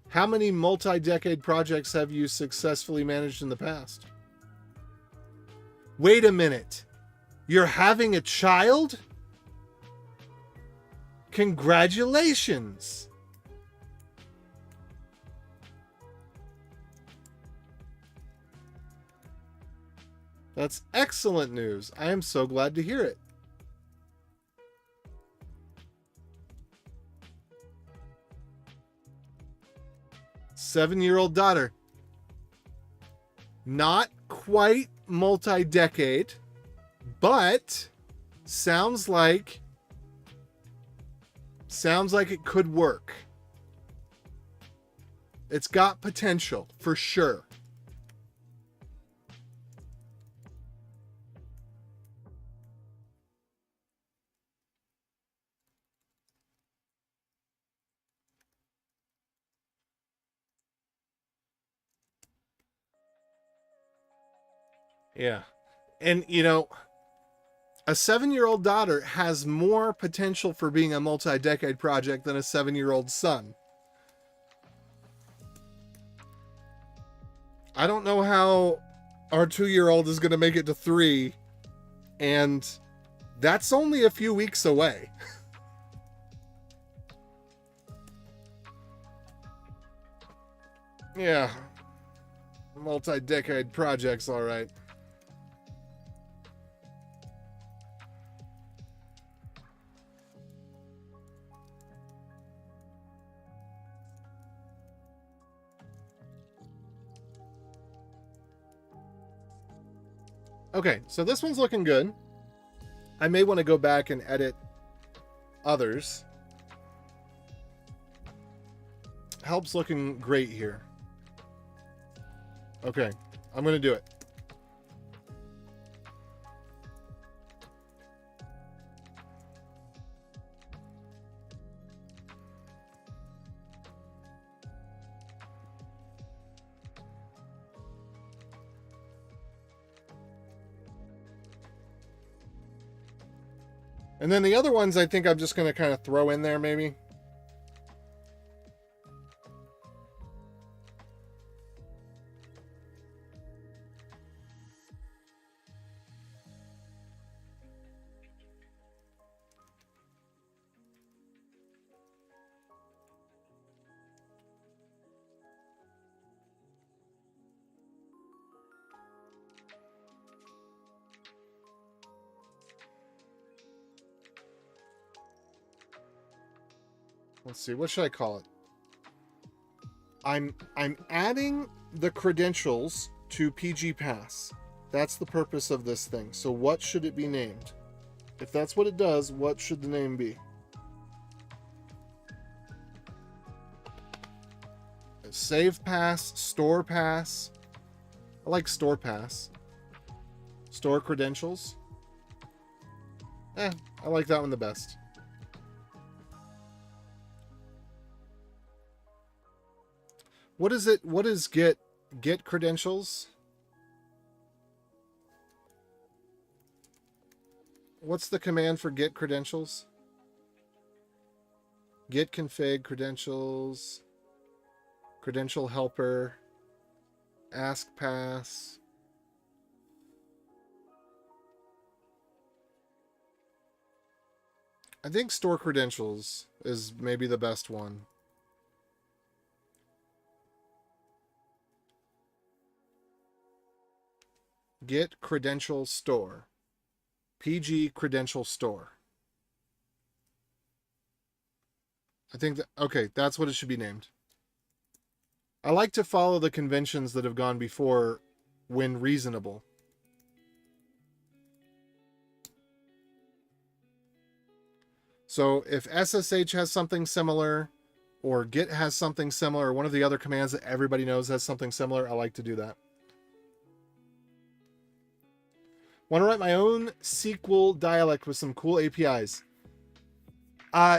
How many multi-decade projects have you successfully managed in the past? Wait a minute. You're having a child? Congratulations. That's excellent news. I am so glad to hear it. Seven-year-old daughter. Not quite multi-decade, but sounds like it could work. It's got potential for sure. Yeah. And, you know, a 7-year-old daughter has more potential for being a multi-decade project than a 7-year-old son. I don't know how our 2-year-old is going to make it to 3, and that's only a few weeks away. Yeah. Multi-decade projects, all right. Okay, so this one's looking good. I may want to go back and edit others. Help's looking great here. Okay, I'm going to do it. And then the other ones I think I'm just going to kind of throw in there maybe. Let's see, what should I call it? I'm adding the credentials to PG Pass. That's the purpose of this thing. So what should it be named? If that's what it does, what should the name be? Save Pass, Store Pass. I like Store Pass. Store Credentials. I like that one the best. What is it? What is get credentials? What's the command for get credentials? Get config credentials, credential helper, ask pass. I think store credentials is maybe the best one. Get credential store. PG credential store. I think that, okay, that's what it should be named. I like to follow the conventions that have gone before when reasonable. So if SSH has something similar, or Git has something similar, or one of the other commands that everybody knows has something similar, I like to do that. Want to write my own SQL dialect with some cool APIs.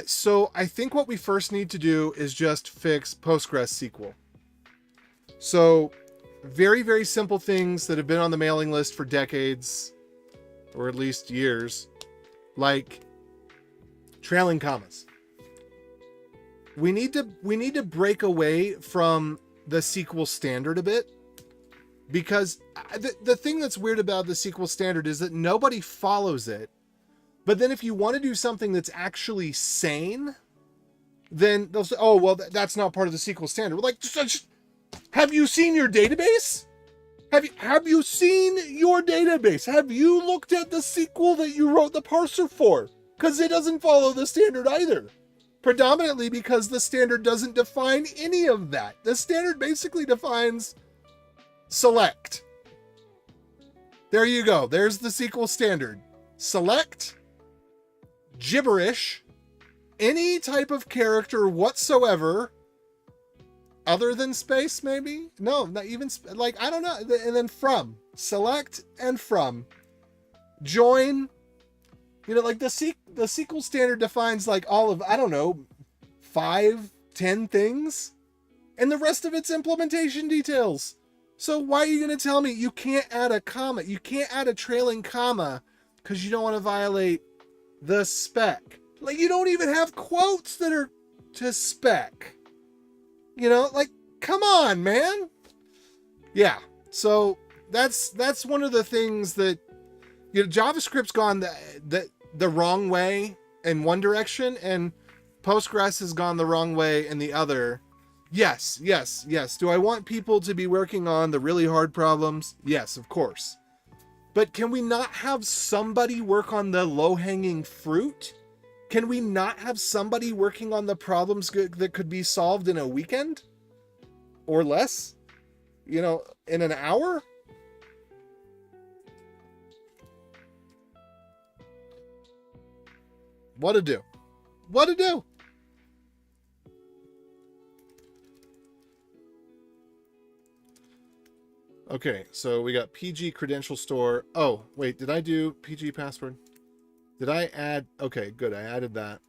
So I think what we first need to do is just fix PostgreSQL. So very, very simple things that have been on the mailing list for decades, or at least years, like trailing commas. We need to break away from the SQL standard a bit. Because the thing that's weird about the SQL standard is that nobody follows it. But then if you want to do something that's actually sane, then they'll say, oh, well, that's not part of the SQL standard. We're like, have you seen your database? Have you seen your database? Have you looked at the SQL that you wrote the parser for? Because it doesn't follow the standard either. Predominantly because the standard doesn't define any of that. The standard basically defines select. There you go. There's the SQL standard. Select, gibberish, any type of character whatsoever, other than space, maybe? No, not even, like, I don't know. And then from. Select and from. Join. You know, like the SQL standard defines like all of, I don't know, 5, 10 things. And the rest of it's implementation details. So why are you going to tell me you can't add a comma? You can't add a trailing comma because you don't want to violate the spec. Like, you don't even have quotes that are to spec. You know, like, come on, man. Yeah. So that's one of the things that, you know, JavaScript's gone the wrong way in one direction, and Postgres has gone the wrong way in the other. Yes. Do I want people to be working on the really hard problems? Yes, of course. But can we not have somebody work on the low-hanging fruit? Can we not have somebody working on the problems that could be solved in a weekend? Or less? You know, in an hour? What to do? What to do? Okay, so we got PG credential store. Oh, wait, did I do PG password? Did I add? Okay, good. I added that.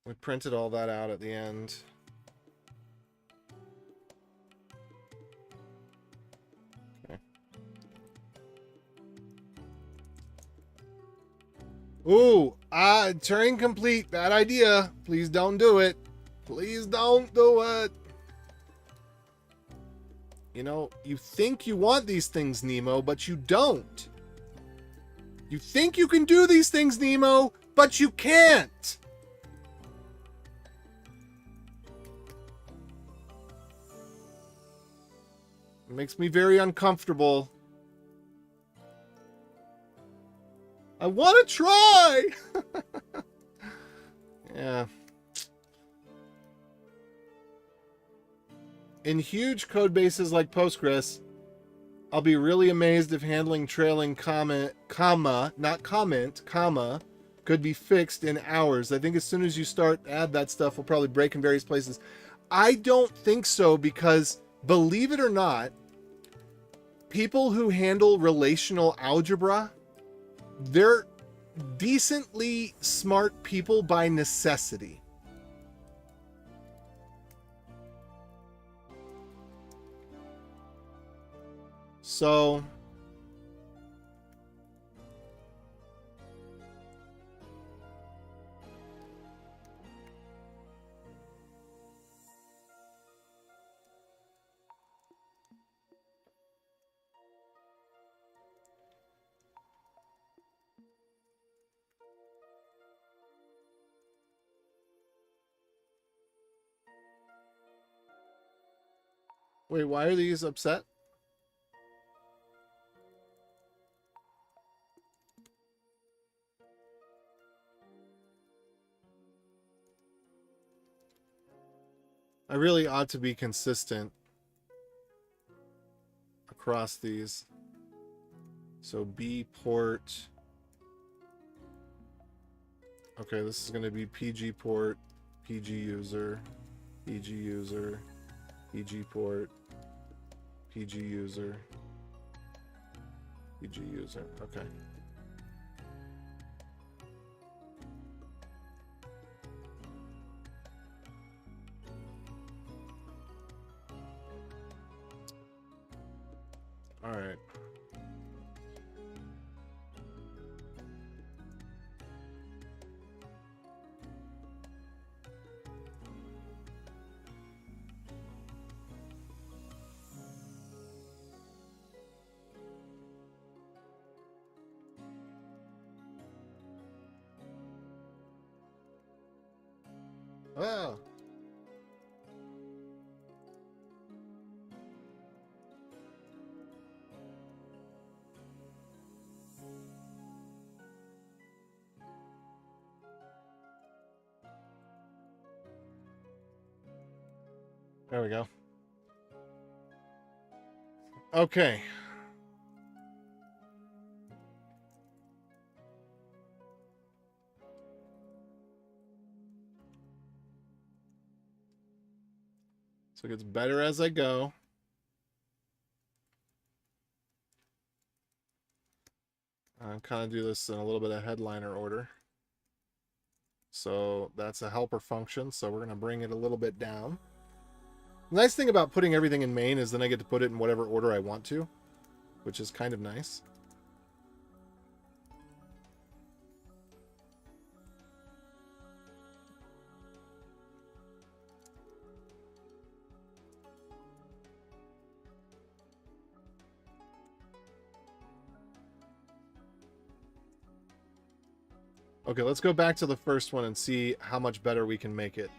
We printed all that out at the end. Okay. Ooh, Turing complete. Bad idea. Please don't do it. Please don't do it. You know, you think you want these things, Nemo, but you don't. You think you can do these things, Nemo, but you can't. It makes me very uncomfortable. I want to try. Yeah. In huge code bases like Postgres, I'll be really amazed if handling trailing comma, not comment, comma, could be fixed in hours. I think as soon as you start add that stuff, will probably break in various places. I don't think so, because believe it or not, people who handle relational algebra, they're decently smart people by necessity. So wait, why are these upset? I really ought to be consistent across these. So B port. Okay, this is going to be PG port, PG user, PG user, PG port, PG user, PG user. Okay. All right. Well. There we go. Okay. So it gets better as I go. I'll kind of do this in a little bit of headliner order. So that's a helper function, so we're going to bring it a little bit down. The nice thing about putting everything in main is then I get to put it in whatever order I want to, which is kind of nice. Okay, let's go back to the first one and see how much better we can make it.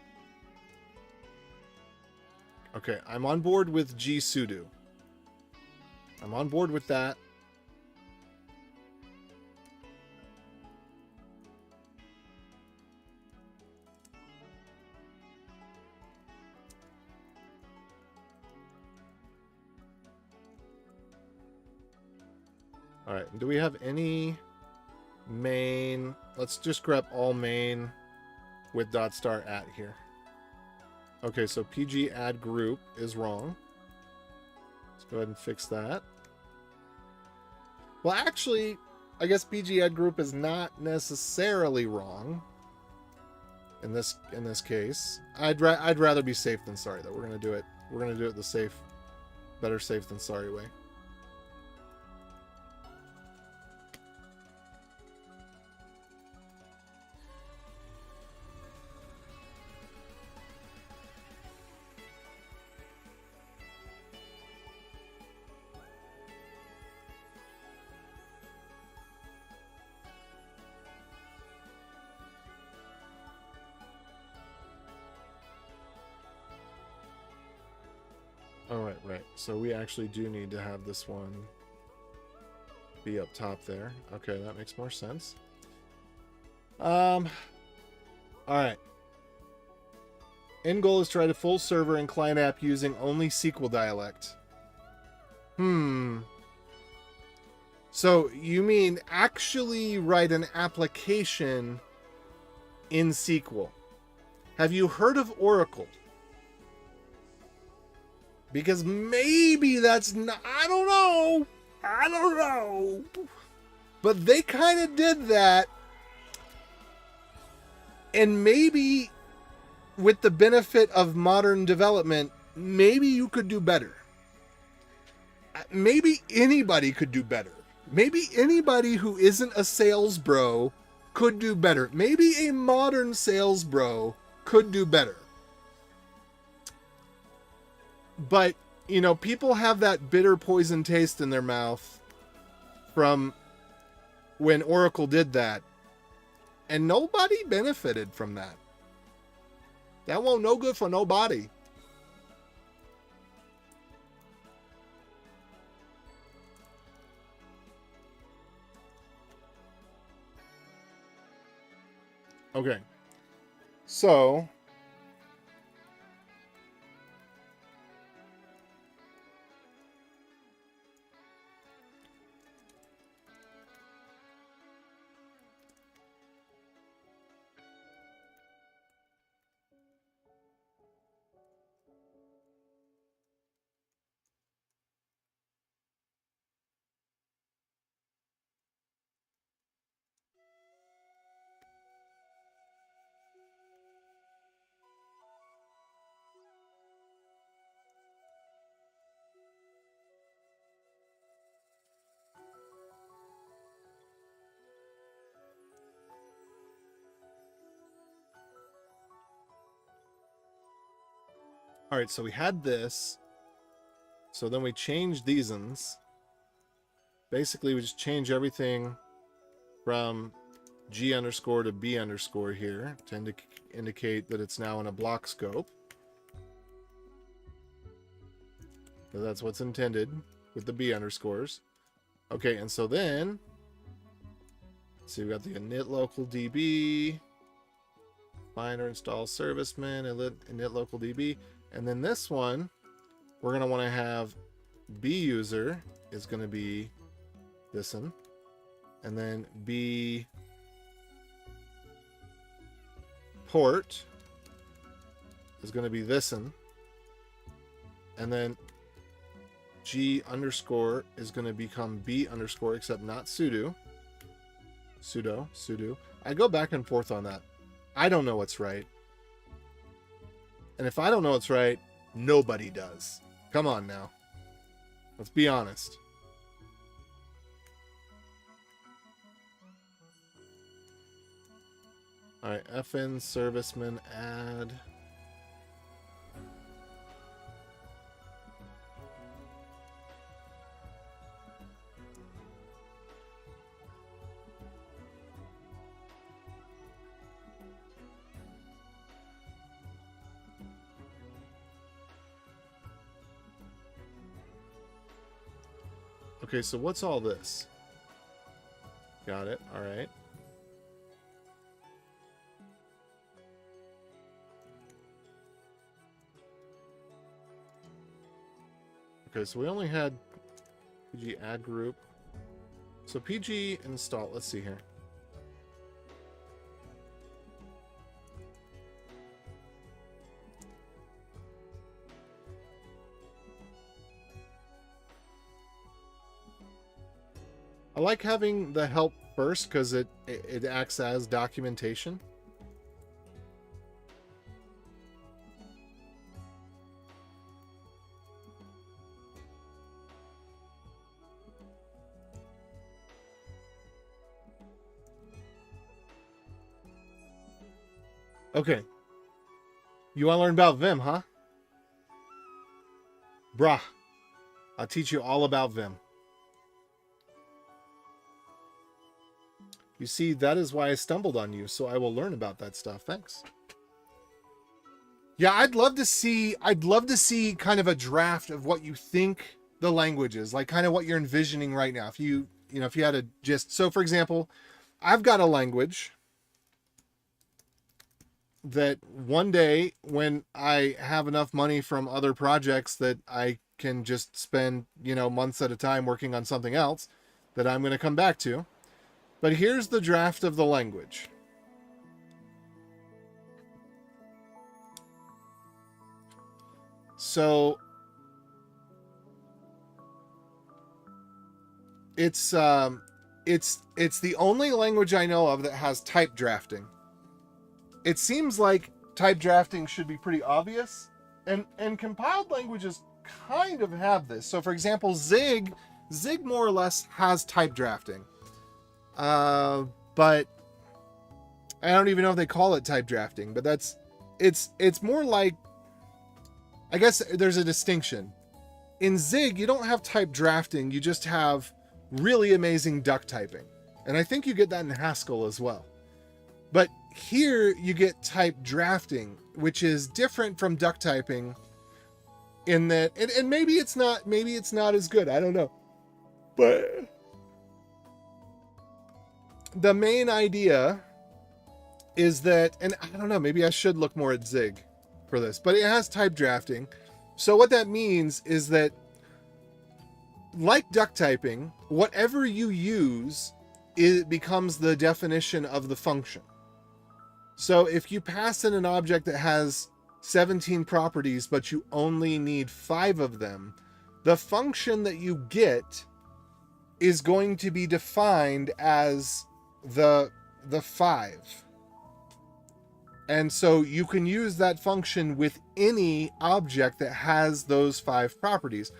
Okay, I'm on board with gsudo. I'm on board with that. All right, do we have any main? Let's just grab all main with .star at here. Okay, so pg add group is wrong. Let's go ahead and fix that. Well, actually, I guess pg add group is not necessarily wrong in this case. I'd rather be safe than sorry though. We're gonna do it. We're gonna do it the safe, better safe than sorry way. Right. So we actually do need to have this one be up top there. Okay, that makes more sense. All right. End goal is to write a full server and client app using only SQL dialect. So you mean actually write an application in SQL? Have you heard of Oracle? Because maybe that's not, I don't know. But they kind of did that. And maybe with the benefit of modern development, maybe you could do better. Maybe anybody could do better. Maybe anybody who isn't a sales bro could do better. Maybe a modern sales bro could do better. But, you know, people have that bitter poison taste in their mouth from when Oracle did that. And nobody benefited from that. That won't no good for nobody. Okay. So all right, so we had this. So then we changed these ones. Basically, we just change everything from G underscore to B underscore here to indicate that it's now in a block scope. So that's what's intended with the B underscores. Okay, and so then, so we've got the init local DB, find or install serviceman, init local DB, and then this one, we're going to want to have B user is going to be this one, and then B port is going to be this one, and then G underscore is going to become B underscore, except not sudo. Sudo. I go back and forth on that. I don't know what's right. And if I don't know what's right, nobody does. Come on now. Let's be honest. All right, fn serviceman add. Okay, so what's all this? Got it. All right. Okay, so we only had PG add group. So PG install, let's see here. I like having the help first because it acts as documentation. Okay. You want to learn about Vim, huh? Bruh. I'll teach you all about Vim. You see, that is why I stumbled on you, so I will learn about that stuff. Thanks. Yeah, I'd love to see kind of a draft of what you think the language is, like kind of what you're envisioning right now. If you had a gist. So for example, I've got a language that one day when I have enough money from other projects that I can just spend, months at a time working on something else that I'm going to come back to. But here's the draft of the language. So it's the only language I know of that has type drafting. It seems like type drafting should be pretty obvious, and compiled languages kind of have this. So for example, Zig more or less has type drafting. But I don't even know if they call it type drafting, but it's more like, I guess there's a distinction. In Zig, you don't have type drafting, you just have really amazing duck typing. And I think you get that in Haskell as well. But here you get type drafting, which is different from duck typing in that, and maybe it's not as good, I don't know. But the main idea is that, and I don't know, maybe I should look more at Zig for this, but it has type drafting. So what that means is that, like duck typing, whatever you use, it becomes the definition of the function. So if you pass in an object that has 17 properties, but you only need 5 of them, the function that you get is going to be defined as the 5. And so you can use that function with any object that has those 5 properties.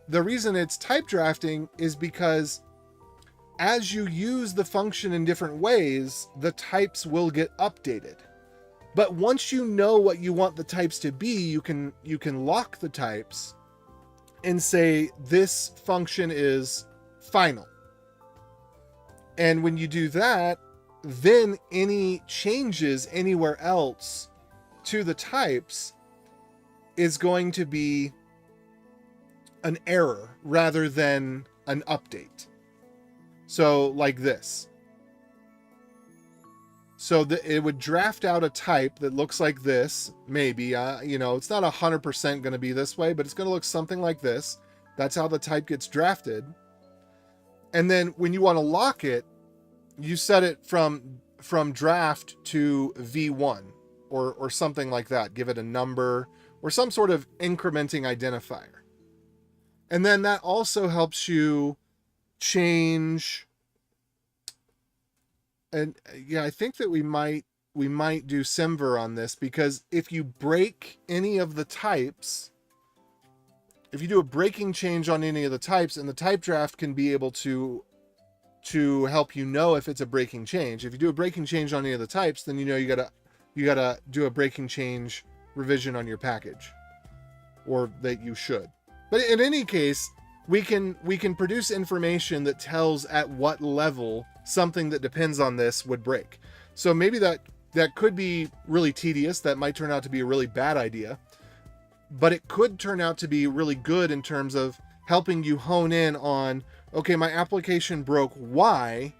The reason it's type drafting is because as you use the function in different ways, the types will get updated. But once you know what you want the types to be, you can lock the types and say this function is final. And when you do that, then any changes anywhere else to the types is going to be an error rather than an update. So like this. So it would draft out a type that looks like this, maybe. It's not 100% going to be this way, but it's going to look something like this. That's how the type gets drafted. And then when you want to lock it, you set it from draft to v1 or something like that. Give it a number or some sort of incrementing identifier. And then that also helps you change. And yeah, I think that we might do Semver on this, because if you break any of the types, if you do a breaking change on any of the types, and the type draft can be able to help you know if it's a breaking change. If you do a breaking change on any of the types, then you gotta do a breaking change revision on your package, or that you should. But in any case, we can produce information that tells at what level something that depends on this would break. So maybe that could be really tedious. That might turn out to be a really bad idea, but it could turn out to be really good in terms of helping you hone in on, okay, my application broke. Why?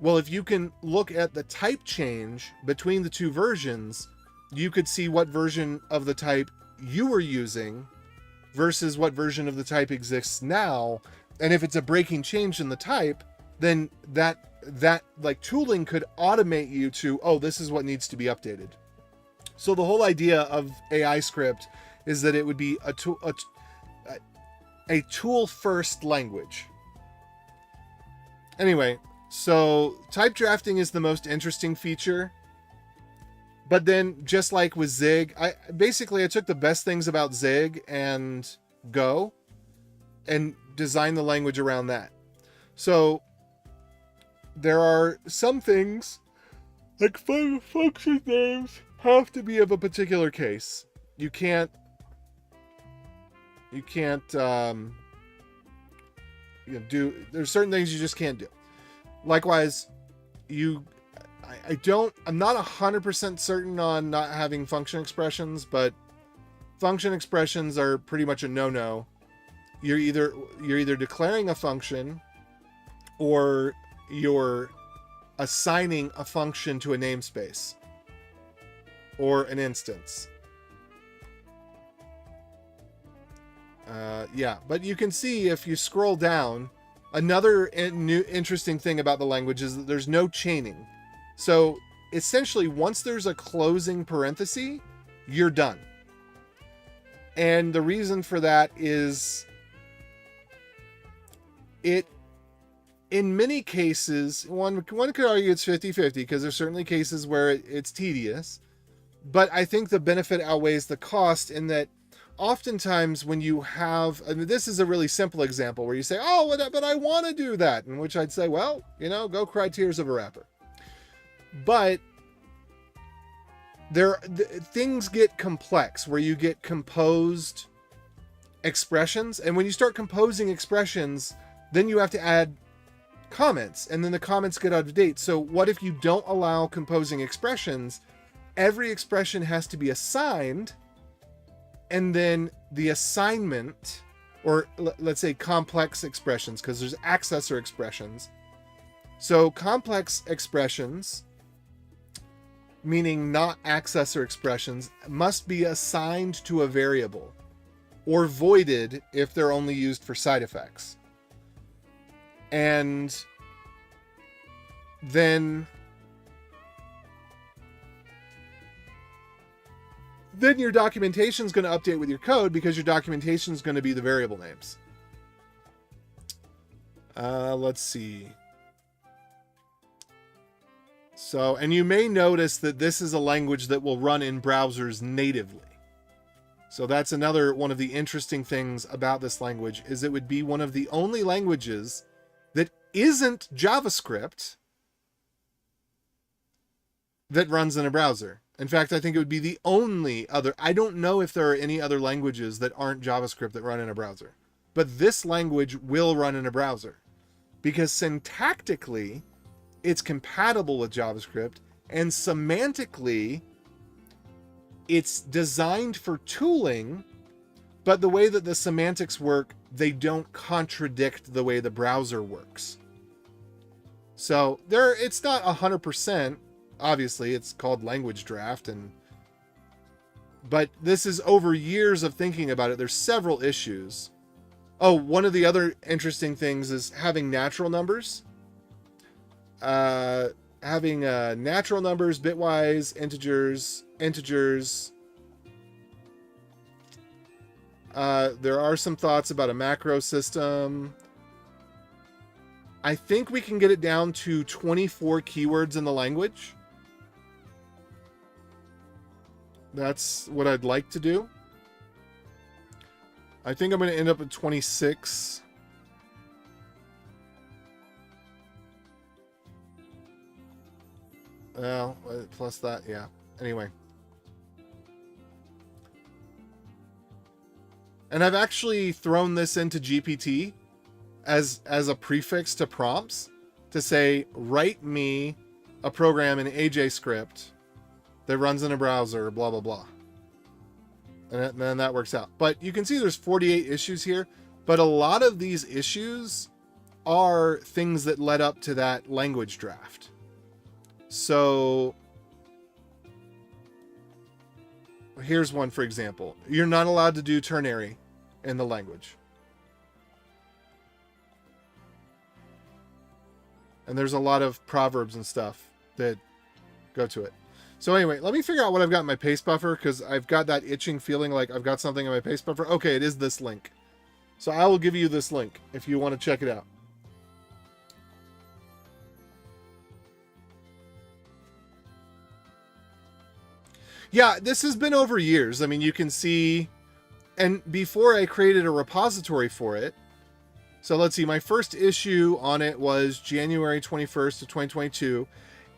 Well, if you can look at the type change between the two versions, you could see what version of the type you were using versus what version of the type exists now. And if it's a breaking change in the type, then that like tooling could automate you to, oh, this is what needs to be updated. So the whole idea of AI script is that it would be a tool first language. Anyway, so type drafting is the most interesting feature. But then, just like with Zig, I took the best things about Zig and Go and designed the language around that. So there are some things, like function names, have to be of a particular case. You can't there's certain things you just can't do. Likewise, I'm not 100% certain on not having function expressions, but function expressions are pretty much a no-no. You're either declaring a function or you're assigning a function to a namespace or an instance. But you can see if you scroll down, another new interesting thing about the language is that there's no chaining. So essentially, once there's a closing parenthesis, you're done. And the reason for that is in many cases, one could argue it's 50-50, because there's certainly cases where it's tedious. But I think the benefit outweighs the cost, in that oftentimes when you have, this is a really simple example where you say, oh, but I want to do that. In which I'd say, well, go cry tears of a rapper. But things get complex where you get composed expressions. And when you start composing expressions, then you have to add comments, and then the comments get out of date. So what if you don't allow composing expressions? Every expression has to be assigned, and then the assignment, or let's say complex expressions, because there's accessor expressions. So complex expressions, meaning not accessor expressions, must be assigned to a variable or voided if they're only used for side effects. And then your documentation is going to update with your code, because your documentation is going to be the variable names. Let's see. So, and you may notice that this is a language that will run in browsers natively. So that's another one of the interesting things about this language, is it would be one of the only languages that isn't JavaScript that runs in a browser. In fact, I think it would be the only other. I don't know if there are any other languages that aren't JavaScript that run in a browser. But this language will run in a browser, because syntactically, it's compatible with JavaScript, and semantically, it's designed for tooling, but the way that the semantics work, they don't contradict the way the browser works. So it's not 100%. Obviously, it's called language draft, but this is over years of thinking about it. There's several issues. Oh, one of the other interesting things is having natural numbers. Having natural numbers, bitwise, integers. There are some thoughts about a macro system. I think we can get it down to 24 keywords in the language. That's what I'd like to do. I think I'm going to end up at 26. Well, plus that, yeah. Anyway. And I've actually thrown this into GPT as a prefix to prompts to say, write me a program in AJ script that runs in a browser, blah, blah, blah. And then that works out. But you can see there's 48 issues here, but a lot of these issues are things that led up to that language draft. So here's one, for example. You're not allowed to do ternary in the language. And there's a lot of proverbs and stuff that go to it. So anyway, let me figure out what I've got in my paste buffer, because I've got that itching feeling like I've got something in my paste buffer. Okay, it is this link. So I will give you this link if you want to check it out. Yeah, this has been over years. I mean, you can see, and before I created a repository for it, so let's see, my first issue on it was January 21st of 2022.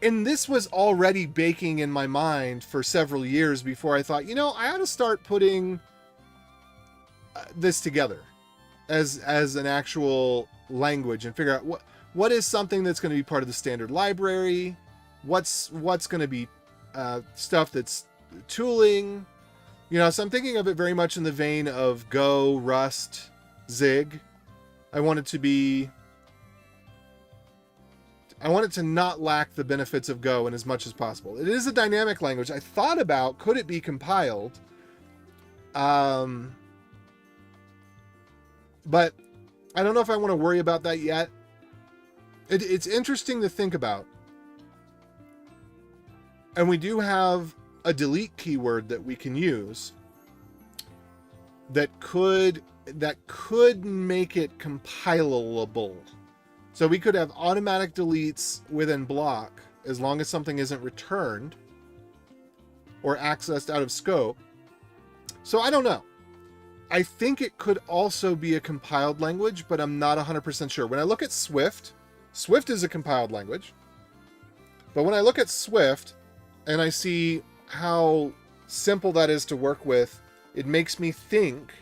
And this was already baking in my mind for several years before I thought, I ought to start putting this together as an actual language and figure out what is something that's going to be part of the standard library, what's going to be stuff that's tooling. So I'm thinking of it very much in the vein of Go, Rust, Zig. I want it to not lack the benefits of Go in as much as possible. It is a dynamic language. I thought about, could it be compiled? But I don't know if I want to worry about that yet. It's interesting to think about. And we do have a delete keyword that we can use that could make it compilable. So we could have automatic deletes within block as long as something isn't returned or accessed out of scope. So I don't know. I think it could also be a compiled language, but I'm not 100% sure. When I look at Swift is a compiled language. But when I look at Swift and I see how simple that is to work with, it makes me think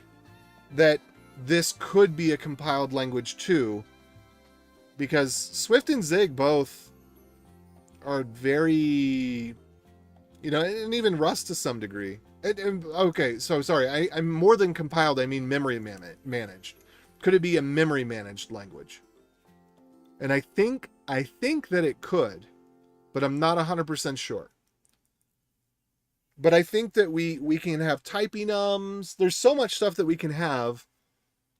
that this could be a compiled language too, because Swift and Zig both are very, and even Rust to some degree. Okay, so sorry, I'm more than compiled, I mean memory managed. Could it be a memory managed language? And I think that it could, but I'm not 100% sure. But I think that we can have typing ums. There's so much stuff that we can have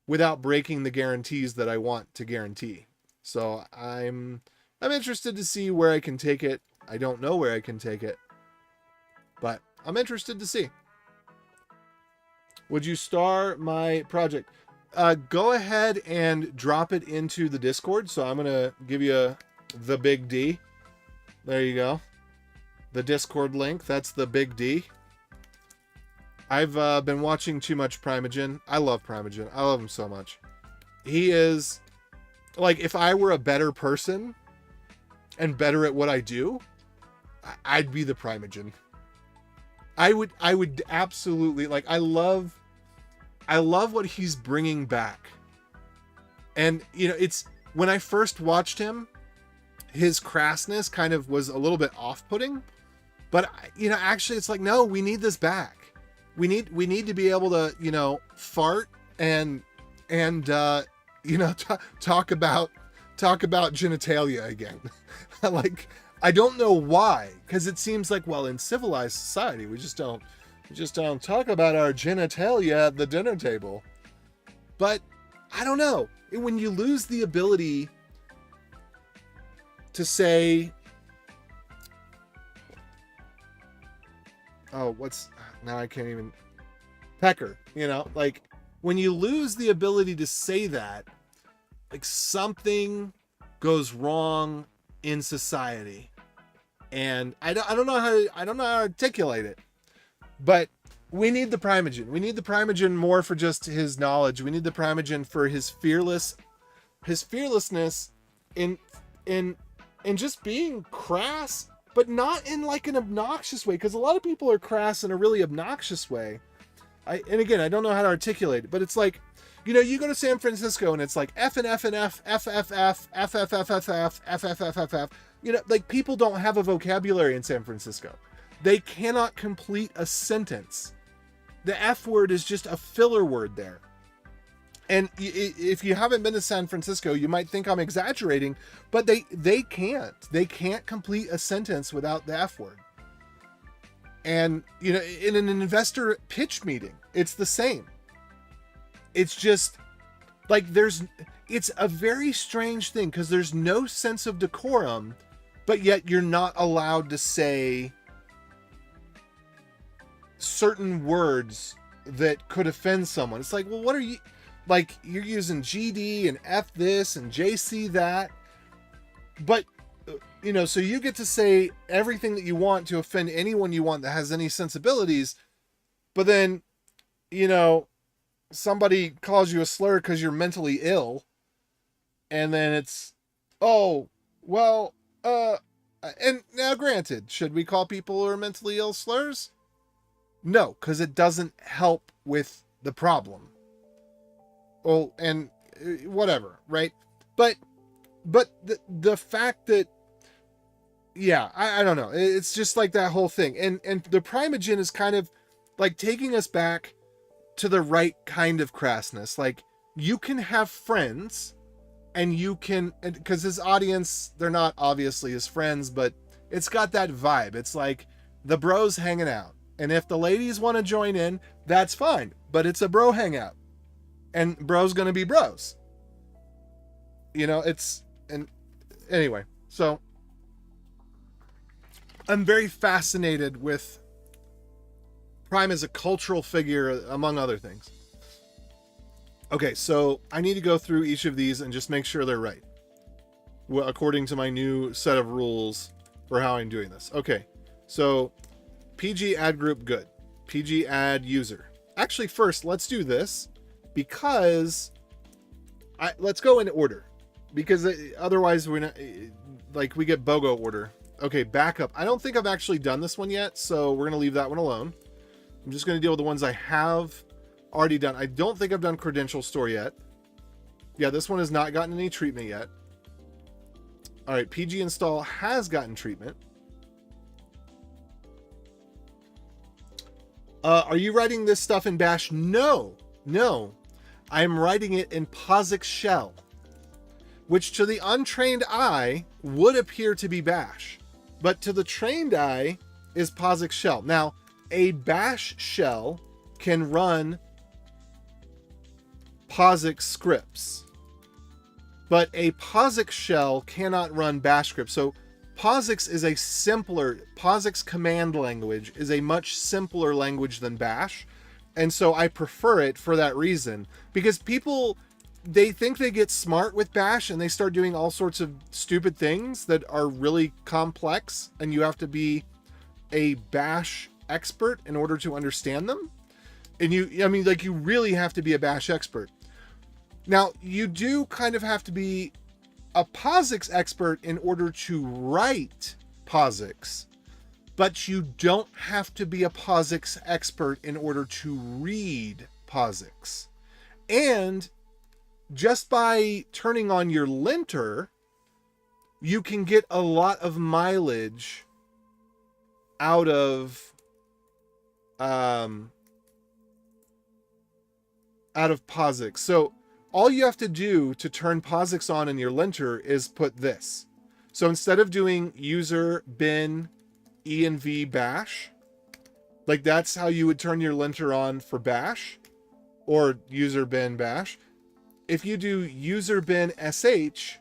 without breaking the guarantees that I want to guarantee. So I'm interested to see where I can take it. I don't know where I can take it, but I'm interested to see. Would you star my project? Go ahead and drop it into the Discord. So I'm going to give you the big D. There you go. The Discord link. That's the big D. I've been watching too much Primogen. I love Primogen. I love him so much. He is, like, if I were a better person and better at what I do, I'd be the Primogen. I would absolutely, like, I love what he's bringing back. And, it's, when I first watched him, his crassness kind of was a little bit off-putting. But, you know, actually it's like, no, we need this back. We need to be able to, you know, fart and you know, talk about genitalia again. Like, I don't know why, because it seems like, well, in civilized society, we just don't talk about our genitalia at the dinner table. But I don't know. When you lose the ability to say, oh, now I can't even, pecker, you know, like when you lose the ability to say that, like something goes wrong in society. And I don't know how to articulate it, but we need the Primogen. We need the Primogen more for just his knowledge. We need the Primogen for his fearlessness in just being crass, but not in like an obnoxious way, because a lot of people are crass in a really obnoxious way. And again, I don't know how to articulate it, but it's like, you know, you go to San Francisco and it's like F and F and F, F, F, F, F, F, F, F, F, F, F, F, F, F. You know, like people don't have a vocabulary in San Francisco. They cannot complete a sentence. The F word is just a filler word there. And if you haven't been to San Francisco, you might think I'm exaggerating, but they can't. They can't complete a sentence without the F word. And, you know, in an investor pitch meeting, it's the same. It's just like it's a very strange thing because there's no sense of decorum, but yet you're not allowed to say certain words that could offend someone. It's like, well, what are you, like, you're using GD and F this and JC that, but you know, so you get to say everything that you want to offend anyone you want that has any sensibilities, but then, you know, somebody calls you a slur because you're mentally ill, and then it's, oh, well, and now granted, should we call people who are mentally ill slurs? No, because it doesn't help with the problem. Well, and whatever, right? But the fact that, yeah, I don't know. It's just like that whole thing. And the Primogen is kind of like taking us back to the right kind of crassness. Like, you can have friends and you can, because his audience, they're not obviously his friends, but it's got that vibe. It's like the bros hanging out. And if the ladies want to join in, that's fine. But it's a bro hangout. And bro's going to be bros. You know, and anyway, so I'm very fascinated with Prime as a cultural figure, among other things. Okay, so I need to go through each of these and just make sure they're right, according to my new set of rules for how I'm doing this. Okay, so PG add group, good. PG add user. Actually, first, let's do this because let's go in order, because otherwise we're not, like, we get BOGO order. Okay, backup. I don't think I've actually done this one yet, so we're going to leave that one alone. I'm just going to deal with the ones I have already done. I don't think I've done credential store yet. Yeah, this one has not gotten any treatment yet. All right, PG install has gotten treatment. Are you writing this stuff in Bash? No. I'm writing it in POSIX shell, which to the untrained eye would appear to be Bash, but to the trained eye is POSIX shell. Now, a Bash shell can run POSIX scripts, but a POSIX shell cannot run Bash scripts. So POSIX command language is a much simpler language than Bash. And so I prefer it for that reason, because people, they think they get smart with Bash and they start doing all sorts of stupid things that are really complex, and you have to be a Bash expert in order to understand them. And you really have to be a Bash expert. Now, you do kind of have to be a POSIX expert in order to write POSIX, but you don't have to be a POSIX expert in order to read POSIX. And just by turning on your linter, you can get a lot of mileage out of POSIX. So all you have to do to turn POSIX on in your linter is put this. So instead of doing user bin env bash, like that's how you would turn your linter on for bash or user bin bash. If you do user bin sh,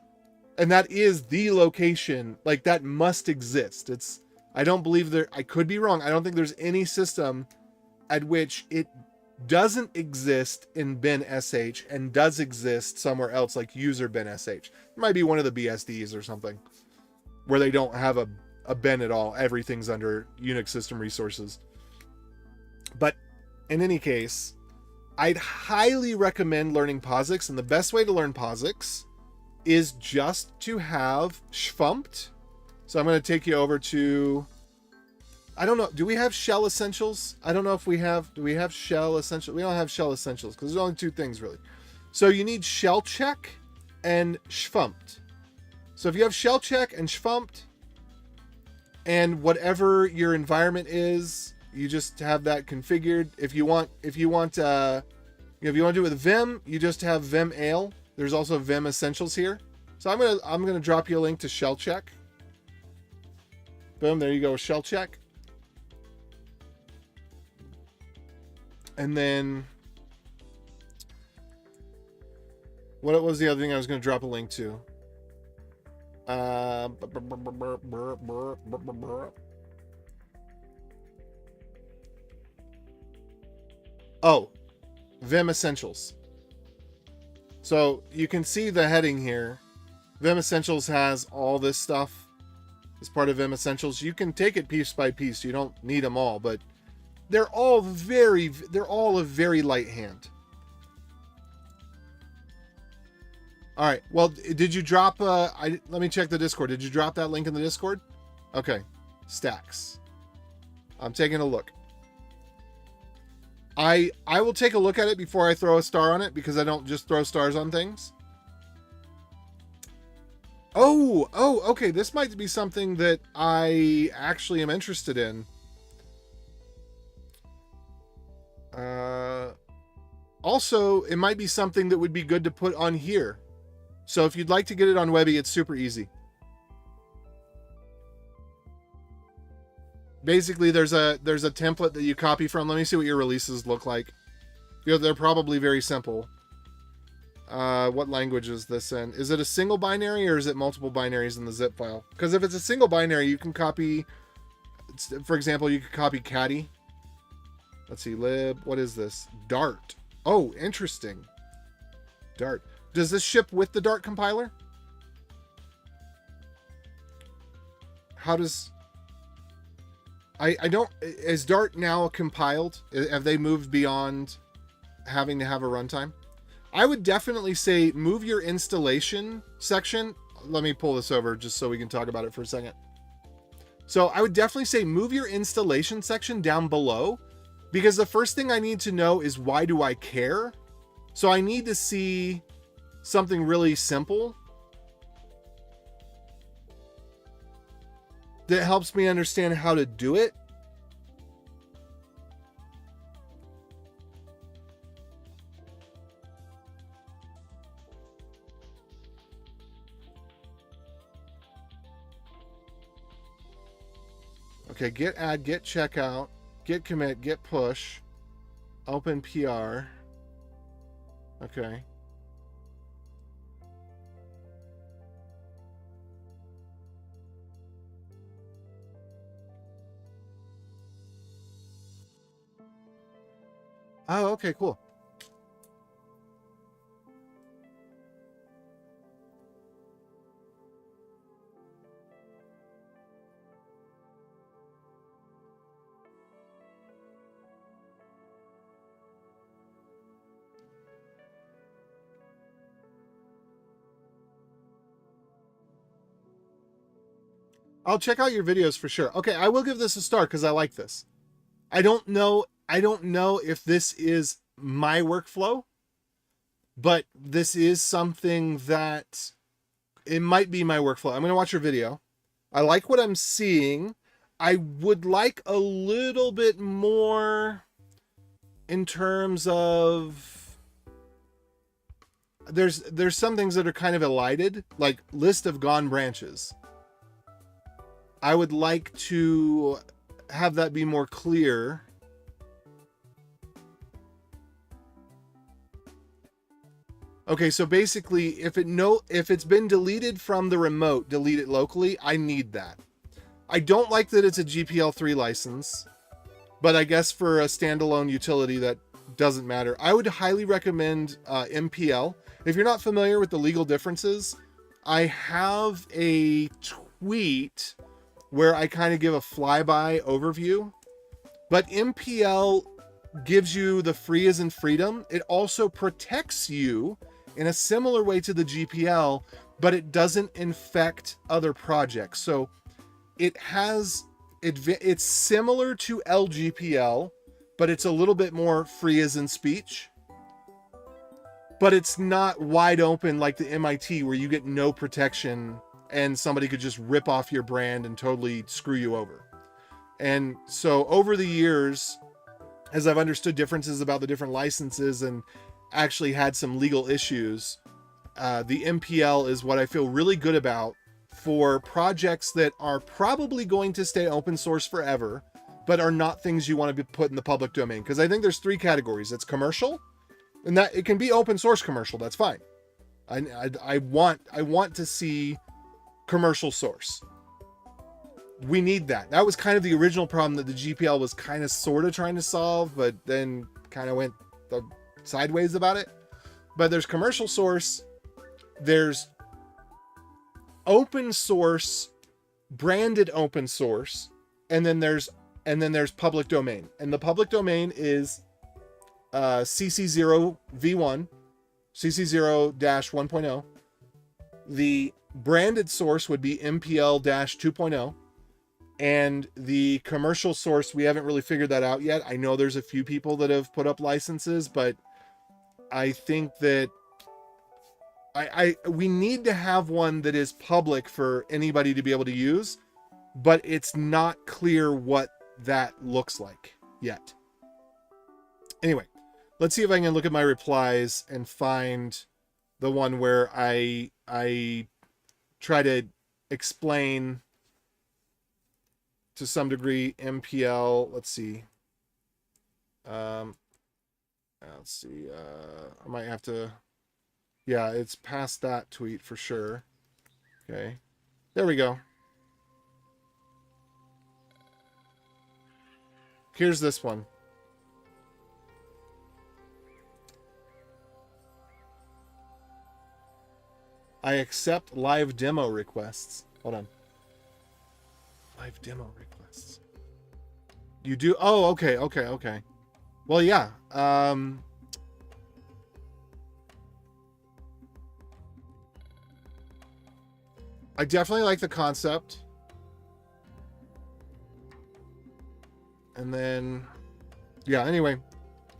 and that is the location, like that must exist. I don't believe there, I could be wrong. I don't think there's any system at which it doesn't exist in bin sh and does exist somewhere else like user bin sh. It might be one of the BSDs or something where they don't have a bin at all. Everything's under Unix system resources. But in any case, I'd highly recommend learning POSIX, and the best way to learn POSIX is just to have schwumpt. So I'm going to take you over to, I don't know, do we have shell essentials? I don't know if we have, do we have shell essentials? We don't have shell essentials because there's only two things really. So you need shell check and schwumpt. So if you have shell check and schwumpt and whatever your environment is, you just have that configured. If you want to do it with Vim, you just have Vim ale. There's also Vim essentials here. So I'm gonna drop you a link to shell check. Boom, there you go, shell check. And then what was the other thing I was gonna drop a link to? Oh, Vim Essentials. So you can see the heading here. Vim Essentials has all this stuff as part of Vim Essentials. You can take it piece by piece. You don't need them all, but they're all a very light hand. All right. Well, did you drop? Let me check the Discord. Did you drop that link in the Discord? Okay. Stacks. I'm taking a look. I will take a look at it before I throw a star on it because I don't just throw stars on things. Oh, okay. This might be something that I actually am interested in. Also, it might be something that would be good to put on here. So if you'd like to get it on Webby, it's super easy. Basically, there's a template that you copy from. Let me see what your releases look like. They're probably very simple. What language is this in? Is it a single binary or is it multiple binaries in the zip file? Because if it's a single binary, you can copy, for example, you could copy caddy. Let's see, lib, what is this? Dart. Oh, interesting. Dart. Does this ship with the Dart compiler? How does... I don't... Is Dart now compiled? Have they moved beyond having to have a runtime? I would definitely say move your installation section. Let me pull this over just so we can talk about it for a second. So I would definitely say move your installation section down below, because the first thing I need to know is why do I care? So I need to see something really simple that helps me understand how to do it. Okay, git add, git checkout, git commit, git push, open PR. Okay. Oh, okay, cool. I'll check out your videos for sure. Okay, I will give this a star because I like this. I don't know if this is my workflow, but this is something that it might be my workflow. I'm going to watch your video. I like what I'm seeing. I would like a little bit more in terms of there's some things that are kind of elided, like list of gone branches. I would like to have that be more clear. Okay, so basically if it's been deleted from the remote, delete it locally. I need that. I don't like that it's a GPL3 license, but I guess for a standalone utility that doesn't matter. I would highly recommend MPL. If you're not familiar with the legal differences, I have a tweet where I kind of give a flyby overview, but MPL gives you the free as in freedom. It also protects you in a similar way to the GPL, but it doesn't infect other projects. So it's similar to LGPL, but it's a little bit more free as in speech. But it's not wide open like the MIT where you get no protection and somebody could just rip off your brand and totally screw you over. And so over the years, as I've understood differences about the different licenses and actually had some legal issues, the MPL is what I feel really good about for projects that are probably going to stay open source forever, but are not things you want to be put in the public domain. Because I think there's three categories. It's commercial, and that it can be open source commercial. That's fine. I want to see commercial source. We need that. That was kind of the original problem that the GPL was kind of sort of trying to solve, but then kind of went sideways about it. But there's commercial source, there's open source, branded open source, and then there's public domain. And the public domain is CC0 V1, CC0-1.0. The branded source would be MPL-2.0. And the commercial source, we haven't really figured that out yet. I know there's a few people that have put up licenses, but I think that we need to have one that is public for anybody to be able to use, but it's not clear what that looks like yet. Anyway, let's see if I can look at my replies and find the one where I try to explain to some degree MPL. Let's see. I might have to. Yeah, it's past that tweet for sure. Okay, there we go. Here's this one. I accept live demo requests. Hold on. Live demo requests. You do? Oh, okay. Well, yeah. I definitely like the concept. And then, yeah, anyway.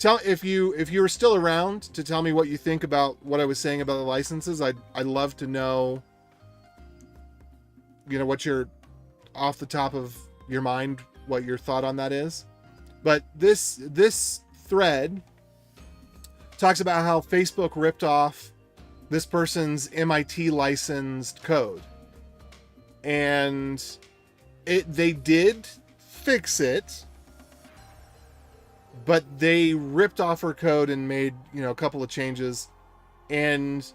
If you were still around to tell me what you think about what I was saying about the licenses, I'd love to know, what your, off the top of your mind, what your thought on that is. But this thread talks about how Facebook ripped off this person's MIT licensed code. And they did fix it, but they ripped off her code and made, a couple of changes. And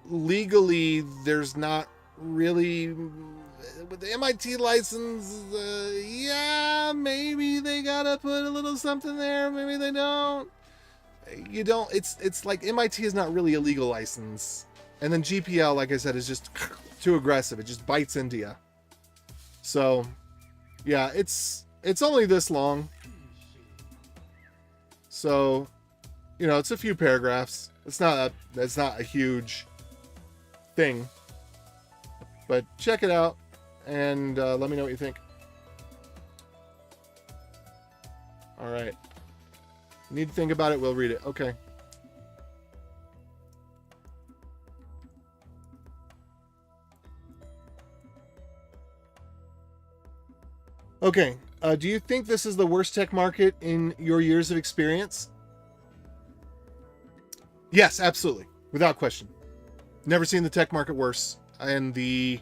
legally, there's not really, with the MIT license, yeah, maybe they gotta put a little something there, maybe they don't. It's like MIT is not really a legal license. And then GPL, like I said, is just too aggressive. It just bites into you. So, yeah, it's only this long. So, it's a few paragraphs. It's not a huge thing. But check it out and let me know what you think. All right. Need to think about it. We'll read it. Okay. Okay. Do you think this is the worst tech market in your years of experience? Yes, absolutely. Without question. Never seen the tech market worse. In the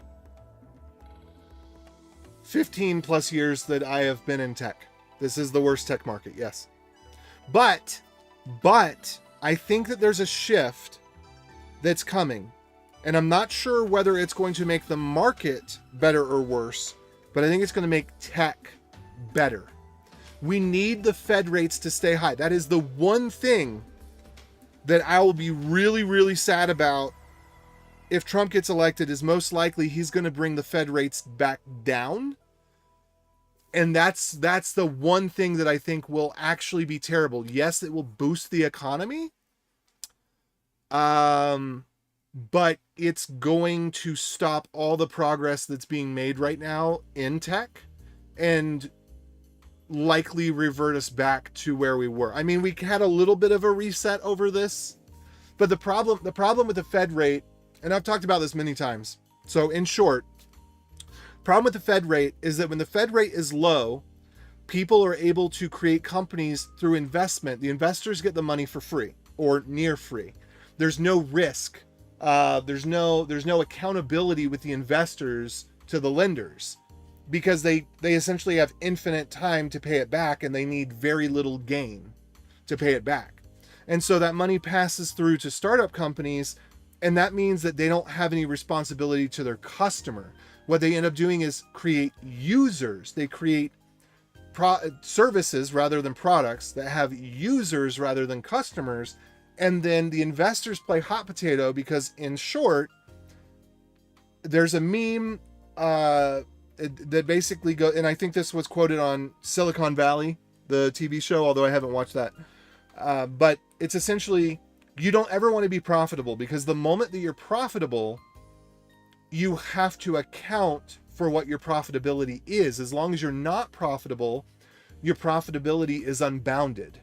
15 plus years that I have been in tech, this is the worst tech market. Yes. But I think that there's a shift that's coming. And I'm not sure whether it's going to make the market better or worse, but I think it's going to make tech better. We need the Fed rates to stay high. That is the one thing that I will be really, really sad about if Trump gets elected, is most likely he's going to bring the Fed rates back down. And that's the one thing that I think will actually be terrible. Yes, it will boost the economy. But it's going to stop all the progress that's being made right now in tech and likely revert us back to where we were. I mean, we had a little bit of a reset over this, but the problem with the Fed rate, and I've talked about this many times. So in short, problem with the Fed rate is that when the Fed rate is low, people are able to create companies through investment. The investors get the money for free or near free. There's no risk. There's no accountability with the investors to the lenders, because they essentially have infinite time to pay it back, and they need very little gain to pay it back. And so that money passes through to startup companies, and that means that they don't have any responsibility to their customer. What they end up doing is create users. They create services rather than products that have users rather than customers. And then the investors play hot potato because, in short, there's a meme that basically goes, and I think this was quoted on Silicon Valley, the TV show, although I haven't watched that. But it's essentially, you don't ever want to be profitable, because the moment that you're profitable, you have to account for what your profitability is. As long as you're not profitable, your profitability is unbounded.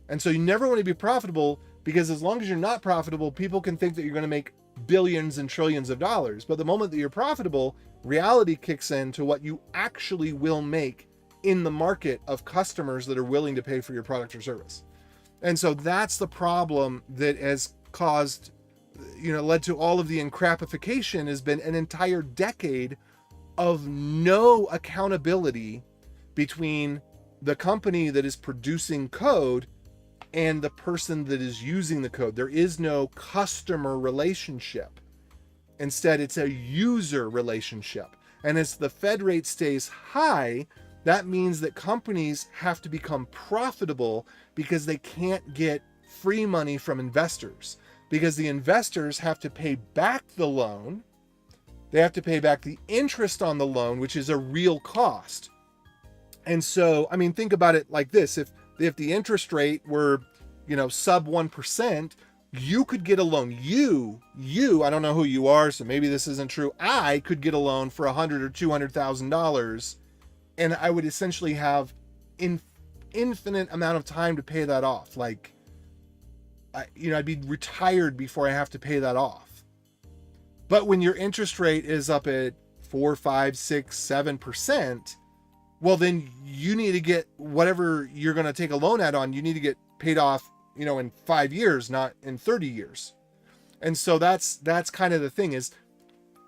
And so you never want to be profitable, because as long as you're not profitable, people can think that you're going to make billions and trillions of dollars. But the moment that you're profitable, reality kicks in to what you actually will make in the market of customers that are willing to pay for your product or service. And so that's the problem that has caused, led to all of the encrapification, has been an entire decade of no accountability between the company that is producing code and the person that is using the code. There is no customer relationship. Instead, it's a user relationship. And as the Fed rate stays high, that means that companies have to become profitable, because they can't get free money from investors, because the investors have to pay back the loan. They have to pay back the interest on the loan, which is a real cost. And so, I mean, think about it like this. If the interest rate were, sub 1%, you could get a loan. I don't know who you are, so maybe this isn't true. I could get a loan for $100,000 or $200,000, and I would essentially have infinite amount of time to pay that off. Like, I'd be retired before I have to pay that off. But when your interest rate is up at 4, 5, 6, 7%, well, then you need to get whatever you're going to take a loan out on, you need to get paid off, in 5 years, not in 30 years. And so that's kind of the thing, is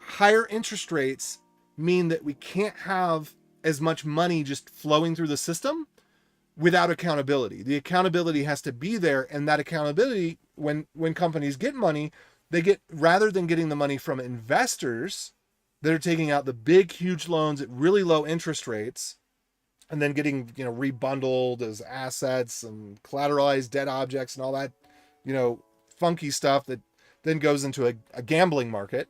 higher interest rates mean that we can't have as much money just flowing through the system without accountability. The accountability has to be there, and that accountability, when companies get money, they get, rather than getting the money from investors that are taking out the big, huge loans at really low interest rates, and then getting, rebundled as assets and collateralized debt objects and all that, funky stuff that then goes into a gambling market,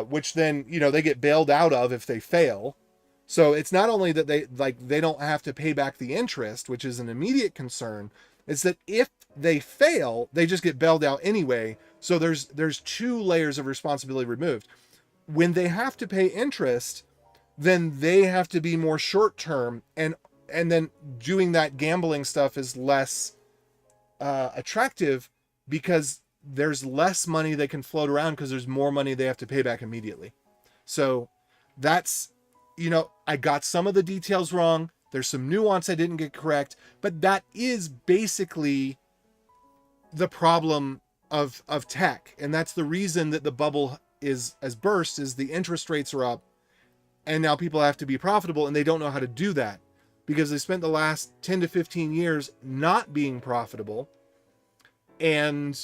which then, they get bailed out of if they fail. So it's not only that they don't have to pay back the interest, which is an immediate concern. It's that if they fail, they just get bailed out anyway. So there's 2 layers of responsibility removed. When they have to pay interest, then they have to be more short term, and then doing that gambling stuff is less attractive, because there's less money they can float around, because there's more money they have to pay back immediately. So that's, I got some of the details wrong. There's some nuance I didn't get correct, but that is basically the problem of tech. And that's the reason that the bubble is as burst is the interest rates are up and now people have to be profitable and they don't know how to do that because they spent the last 10 to 15 years not being profitable. And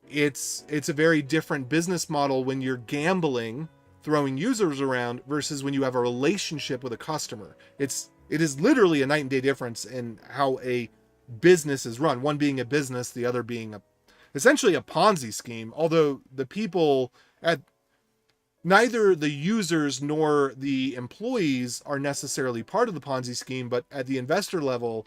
it's a very different business model when you're gambling, throwing users around versus when you have a relationship with a customer. It is literally a night and day difference in how a business is run. One being a business, the other being essentially a Ponzi scheme. Although the people at neither the users nor the employees are necessarily part of the Ponzi scheme, but at the investor level,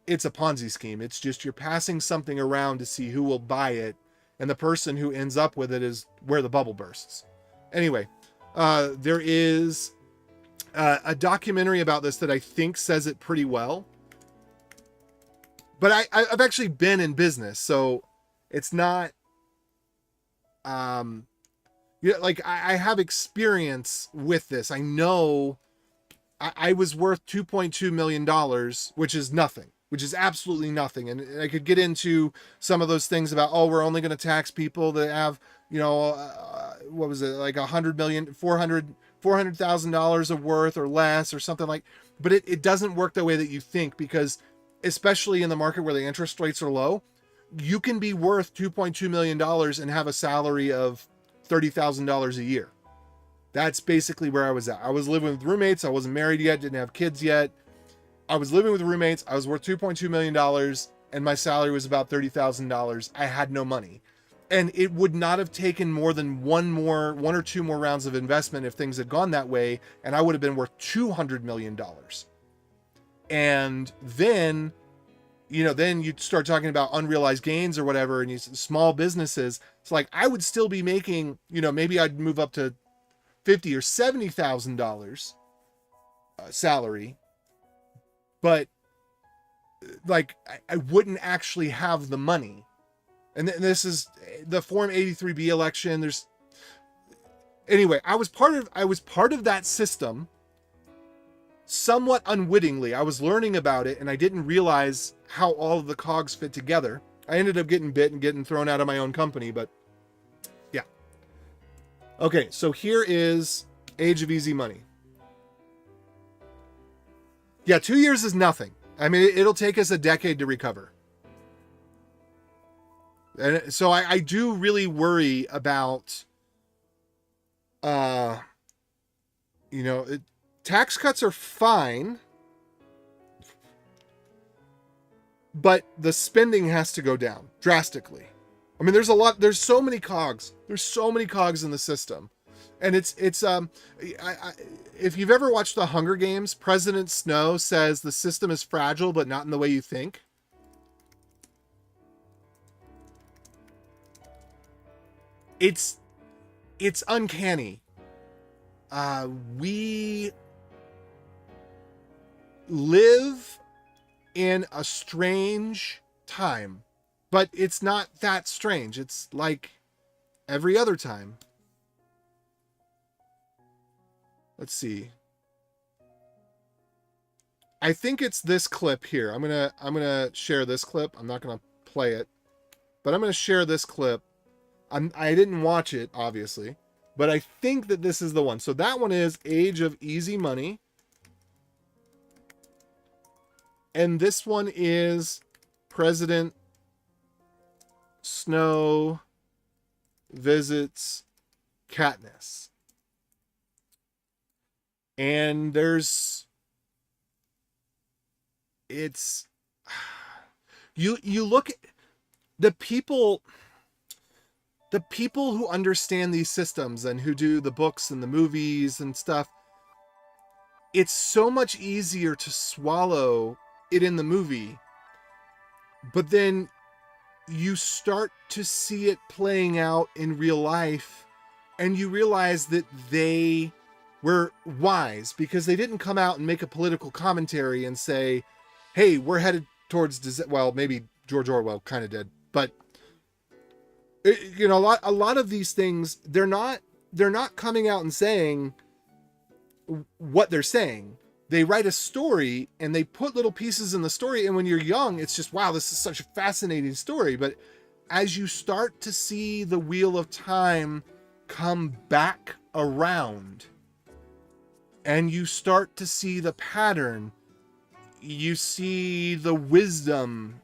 it's a Ponzi scheme. It's just you're passing something around to see who will buy it, and the person who ends up with it is where the bubble bursts. Anyway, there is a documentary about this that I think says it pretty well. But I've actually been in business, so it's not, like I have experience with this. I know I was worth $2.2 million, which is nothing, which is absolutely nothing. And I could get into some of those things about, oh, we're only going to tax people that have, what was it, like $400,000 of worth or less or something like, but it doesn't work the way that you think, because especially in the market where the interest rates are low, you can be worth $2.2 million and have a salary of $30,000 a year. That's basically where I was at. I was living with roommates. I wasn't married yet, didn't have kids yet. I was living with roommates. I was worth $2.2 million and my salary was about $30,000. I had no money. And it would not have taken more than one or two more rounds of investment if things had gone that way, and I would have been worth $200 million. And then, then you start talking about unrealized gains or whatever, and small businesses. It's like I would still be making, maybe I'd move up to $50,000 or $70,000 salary, but like I wouldn't actually have the money. And this is the Form 83B election. Anyway, I was part of that system somewhat unwittingly. I was learning about it and I didn't realize how all of the cogs fit together. I ended up getting bit and getting thrown out of my own company, but yeah. Okay, so here is Age of Easy Money. Yeah, 2 years is nothing. I mean, it'll take us a decade to recover. And so I do really worry about, tax cuts are fine, but the spending has to go down drastically. I mean, there's so many cogs. There's so many cogs in the system. And if you've ever watched The Hunger Games, President Snow says the system is fragile, but not in the way you think. It's uncanny. We live in a strange time, but it's not that strange. It's like every other time. Let's see. I think it's this clip here. I'm gonna share this clip. I'm not gonna play it, but I'm gonna share this clip. I didn't watch it, obviously, but I think that this is the one. So that one is Age of Easy Money. And this one is President Snow visits Katniss. And you look at the people who understand these systems and who do the books and the movies and stuff. It's so much easier to swallow it in the movie, but then you start to see it playing out in real life and you realize that they were wise because they didn't come out and make a political commentary and say, hey, we're headed towards, well, maybe George Orwell kind of did, but a lot of these things, they're not coming out and saying, what they're saying. They write a story and they put little pieces in the story. And when you're young, it's just, wow, this is such a fascinating story. But as you start to see the wheel of time come back around and you start to see the pattern, you see the wisdom.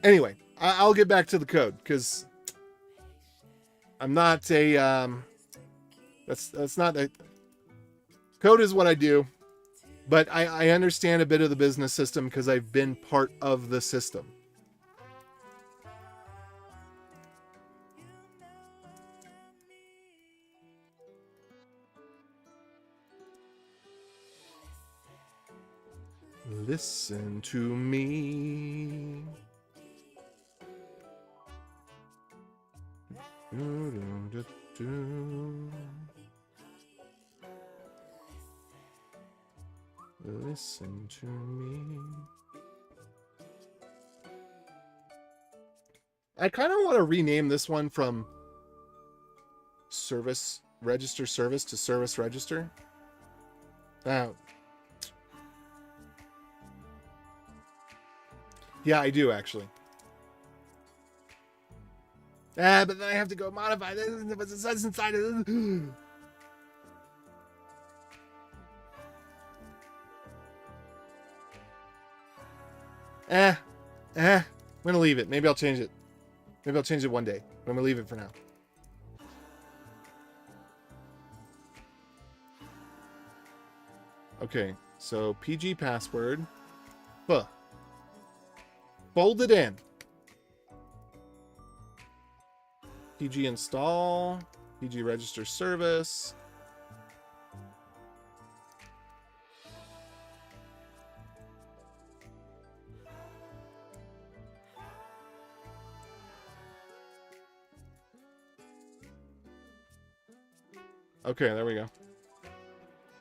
Anyway, I'll get back to the code because I'm not a, that's not a, code is what I do, but I understand a bit of the business system because I've been part of the system. Listen to me. Listen to me. I kind of want to rename this one from service register service to service register. Now, yeah, I do actually. But then I have to go modify this. What's it says inside of this? I'm gonna leave it. Maybe I'll change it. Maybe I'll change it one day. I'm gonna leave it for now. Okay, so PG password. Huh. Fold it in. PG install. PG register service. Okay, there we go.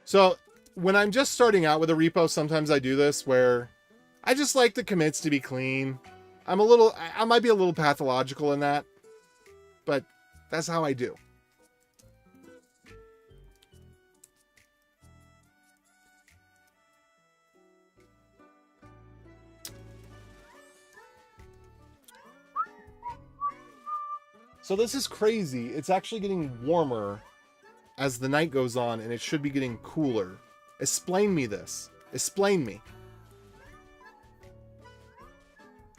So when I'm just starting out with a repo, sometimes I do this where I just like the commits to be clean. I might be a little pathological in that, but that's how I do. So this is crazy. It's actually getting warmer as the night goes on, and it should be getting cooler. Explain me this. Explain me.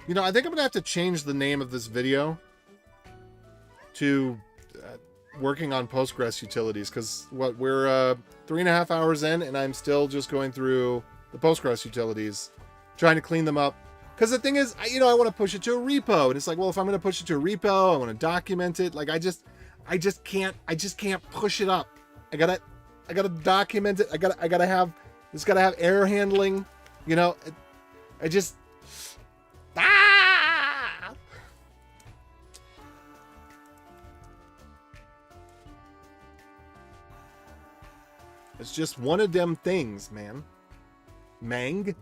You know, I think I'm going to have to change the name of this video to working on Postgres utilities, because we're 3.5 hours in, and I'm still just going through the Postgres utilities, trying to clean them up. Because the thing is, I want to push it to a repo, and it's like, well, if I'm going to push it to a repo, I want to document it. Like, I just can't push it up. I gotta document it. I gotta have, it's gotta have error handling. It's just one of them things, man. Mang.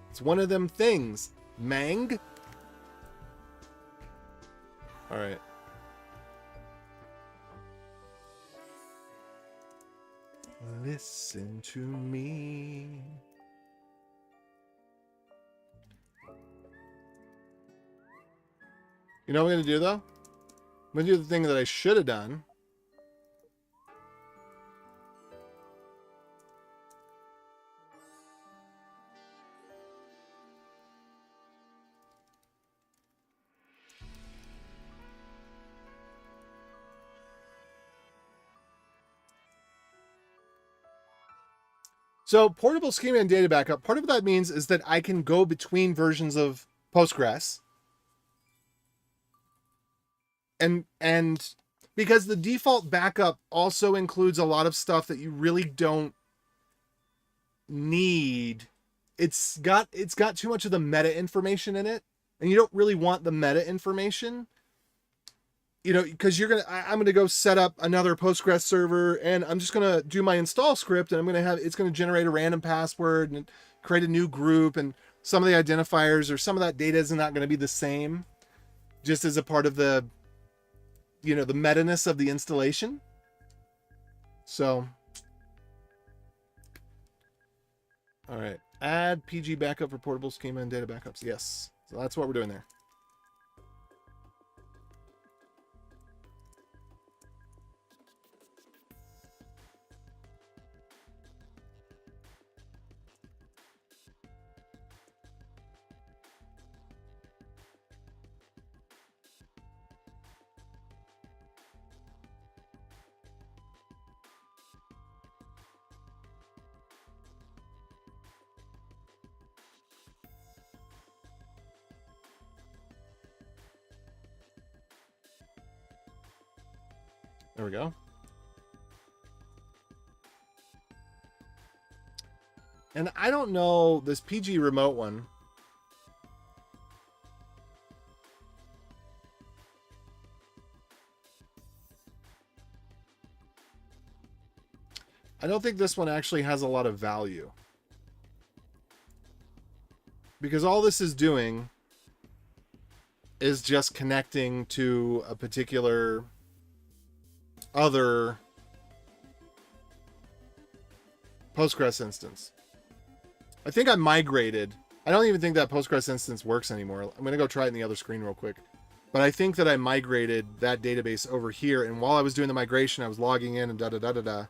It's one of them things. Mang. All right. Listen to me. You know what I'm going to do, though? I'm going to do the thing that I should have done. So portable schema and data backup, part of what that means is that I can go between versions of Postgres. And because the default backup also includes a lot of stuff that you really don't need. It's got too much of the meta information in it, and you don't really want the meta information. Because I'm going to go set up another Postgres server, and I'm just going to do my install script, and it's going to generate a random password and create a new group, and some of the identifiers or some of that data is not going to be the same, just as a part of the, the meta-ness of the installation. So, all right. Add PG backup for portable schema and data backups. Yes. So that's what we're doing there. There we go. And I don't know this PG remote one. I don't think this one actually has a lot of value. Because all this is doing is just connecting to a particular other Postgres instance. I think I migrated. I don't even think that Postgres instance works anymore. I'm going to go try it in the other screen real quick. But I think that I migrated that database over here. And while I was doing the migration, I was logging in and da-da-da-da-da.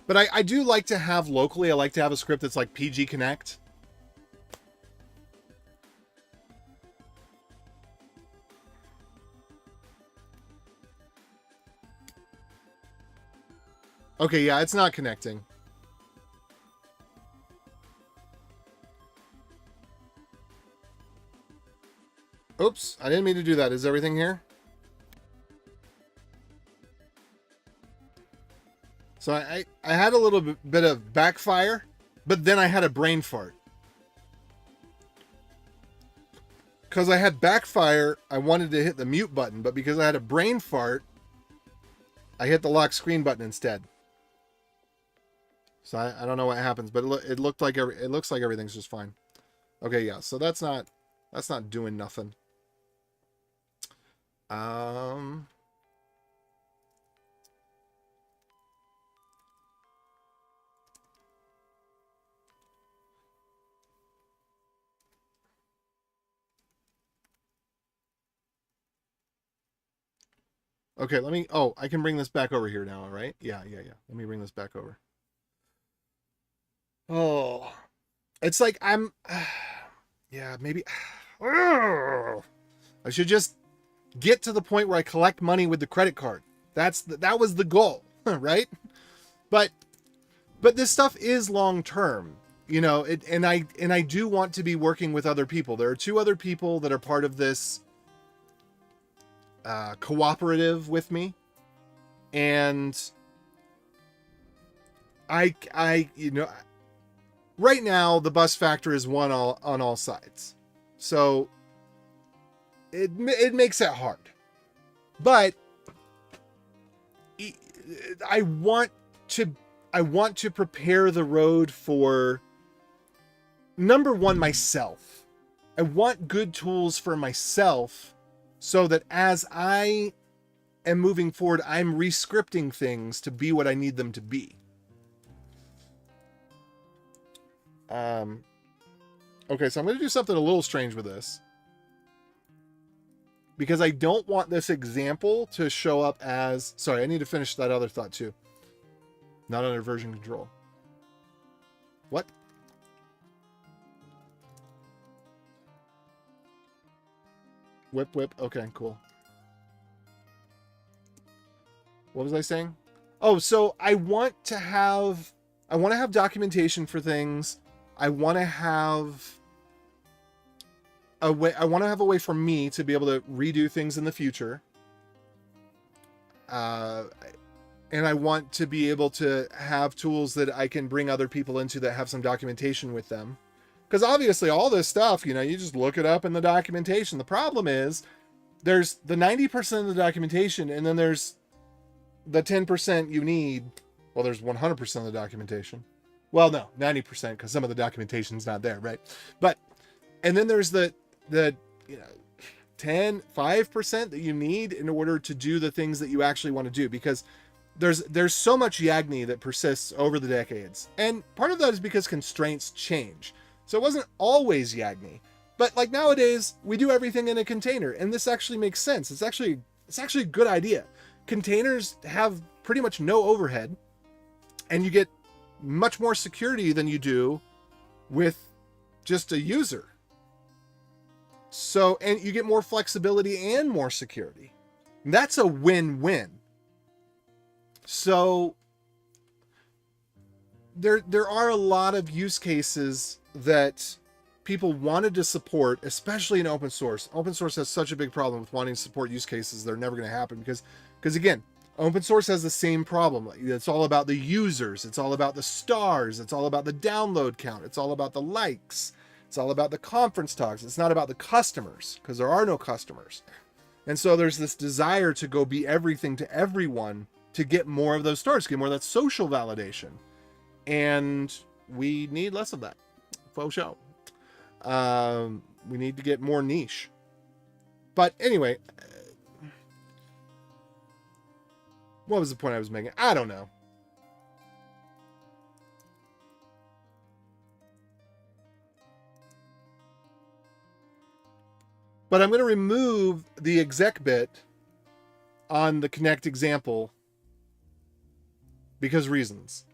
But I do like to have locally, I like to have a script that's like PG Connect. Okay, yeah, it's not connecting. Oops, I didn't mean to do that. Is everything here? So I had a little bit of backfire, but then I had a brain fart. Because I had backfire, I wanted to hit the mute button, but because I had a brain fart, I hit the lock screen button instead. So I don't know what happens, but it looks like everything's just fine. Okay, yeah. So that's not doing nothing. Okay, let me, oh, I can bring this back over here now, right? Yeah. Let me bring this back over. Oh, it's like yeah, maybe, I should just get to the point where I collect money with the credit card. That was the goal, right? But this stuff is long term, you know, and I do want to be working with other people. There are 2 other people that are part of this cooperative with me, and I you know, right now the bus factor is one on all sides, so it makes it hard, but I want to prepare the road for, number one, myself. I want good tools for myself, so that as I am moving forward, I'm re-scripting things to be what I need them to be. Okay, so I'm going to do something a little strange with this, because I don't want this example to show up as, sorry, I need to finish that other thought too. Not under version control. What? Whip. Okay, cool. What was I saying? Oh, so I want to have documentation for things. I want to have a way for me to be able to redo things in the future. And I want to be able to have tools that I can bring other people into that have some documentation with them. Because obviously all this stuff, you know, you just look it up in the documentation. The problem is there's the 90% of the documentation, and then there's the 10% you need. Well, there's 100% of the documentation. Well, no, 90%, because some of the documentation's not there, right? But, and then there's the you know, 5% that you need in order to do the things that you actually want to do, because there's so much Yagni that persists over the decades. And part of that is because constraints change. So it wasn't always Yagni. But like nowadays, we do everything in a container, and this actually makes sense. It's actually a good idea. Containers have pretty much no overhead, and you get much more security than you do with just a user. So, and you get more flexibility and more security. That's a win-win. So there are a lot of use cases that people wanted to support, especially in open source. Open source has such a big problem with wanting to support use cases that are never going to happen because again, open source has the same problem. It's all about the users. It's all about the stars. It's all about the download count. It's all about the likes. It's all about the conference talks. It's not about the customers because there are no customers. And so there's this desire to go be everything to everyone to get more of those stars, get more of that social validation. And we need less of that. Faux show. We need to get more niche. But anyway, what was the point I was making? I don't know. But I'm going to remove the exec bit on the connect example because reasons.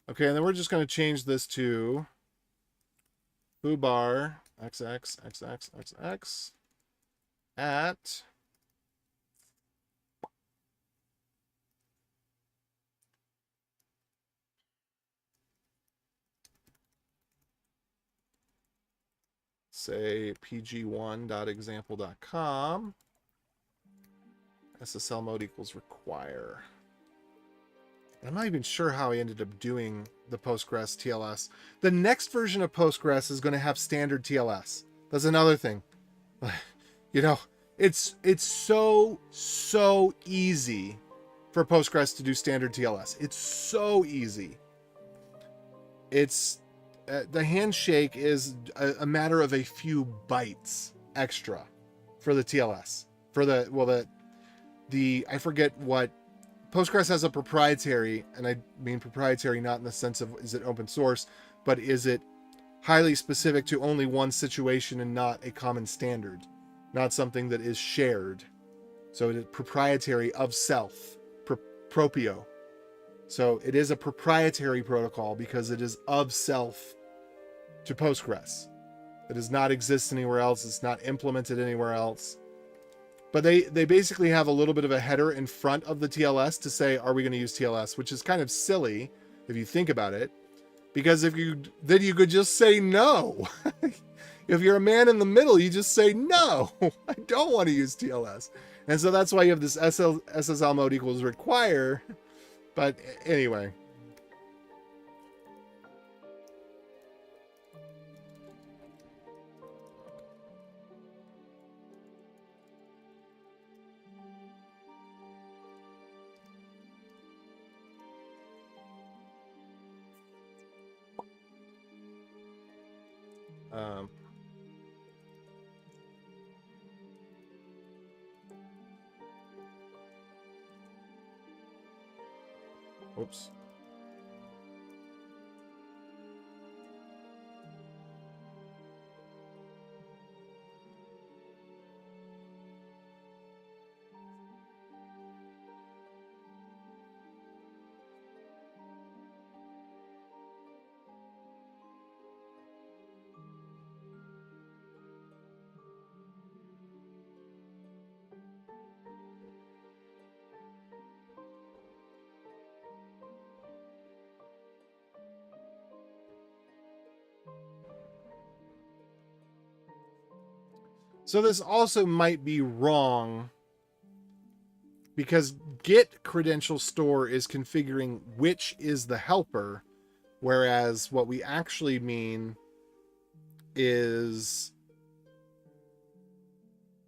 Okay, and then we're just going to change this to foobar xxxxx at say pg1.example.com. SSL mode equals require. I'm not even sure how I ended up doing the Postgres TLS. The next version of Postgres is going to have standard TLS. That's another thing. You know, it's so easy for Postgres to do standard TLS. It's so easy. It's the handshake is a matter of a few bytes extra for the TLS. For the I forget what Postgres has a proprietary, and I mean proprietary not in the sense of is it open source, but is it highly specific to only one situation and not a common standard, not something that is shared. So it is proprietary of self, proprio. So it is a proprietary protocol because it is of self to Postgres. It does not exist anywhere else. It's not implemented anywhere else. But they basically have a little bit of a header in front of the TLS to say, are we going to use TLS? Which is kind of silly if you think about it. Because then you could just say no. If you're a man in the middle, you just say, no, I don't want to use TLS. And so that's why you have this SSL mode equals require. But anyway. Oops. So this also might be wrong because get credential store is configuring which is the helper, whereas what we actually mean is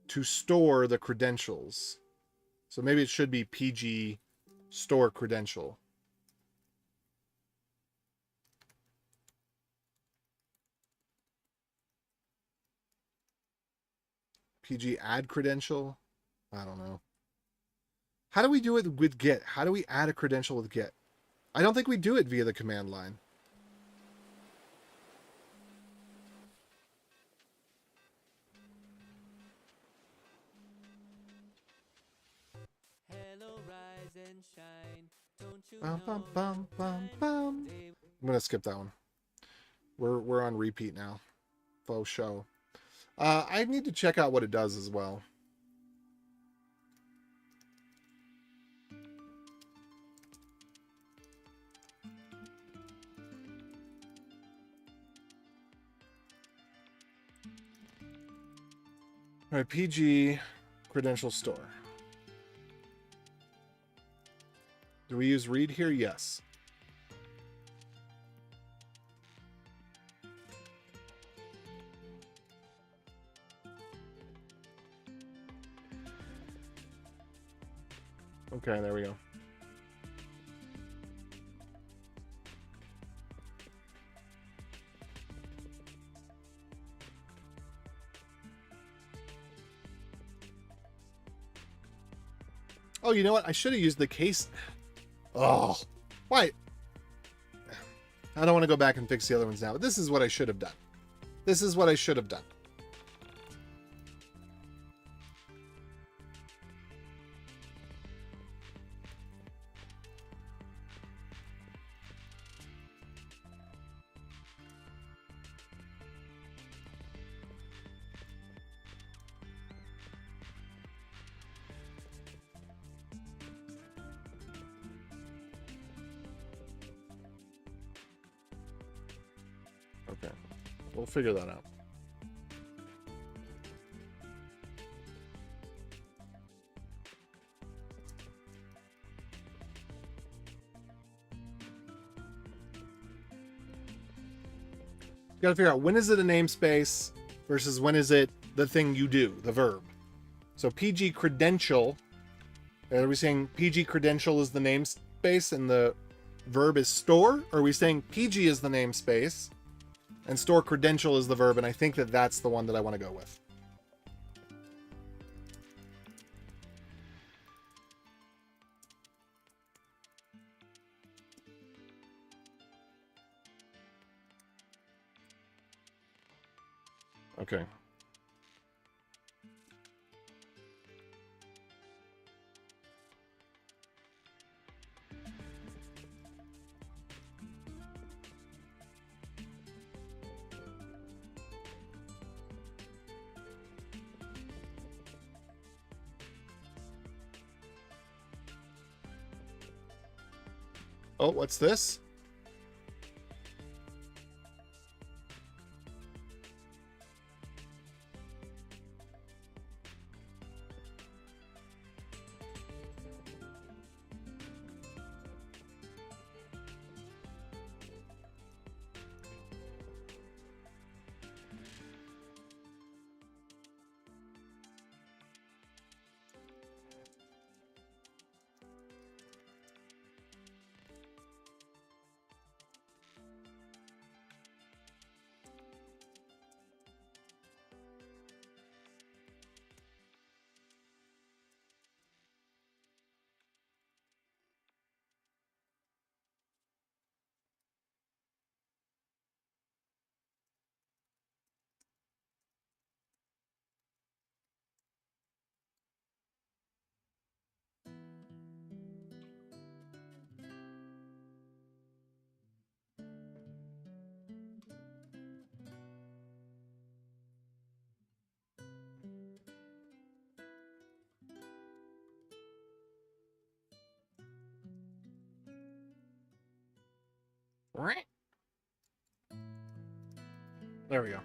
to store the credentials. So maybe it should be PG store credential. PG add credential. I don't know. How do we do it with Git? How do we add a credential with Git? I don't think we do it via the command line. Hello, rise and shine. Don't you Bum, bum, know bum, that bum, time bum. they I'm gonna skip that one. We're on repeat now. Faux show. I need to check out what it does as well. All right, PG credential store. Do we use read here? Yes. Okay, there we go. Oh, you know what? I should have used the case. Oh, why? I don't want to go back and fix the other ones now. But this is what I should have done. This is what I should have done. Okay, we'll figure that out. Got to figure out when is it a namespace versus when is it the thing you do, the verb. So PG credential, are we saying PG credential is the namespace and the verb is store? Or are we saying PG is the namespace and store credential is the verb? And I think that that's the one that I want to go with. Okay. Oh, what's this? There we go.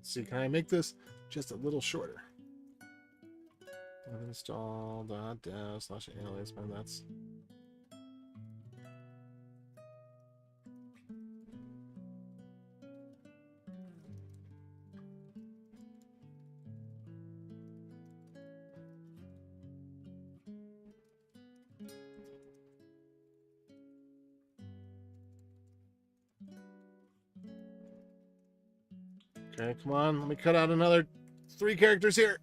Let's see, can I make this just a little shorter? Install.dev/alias, man, that's... Okay, come on. Let me cut out another 3 characters here.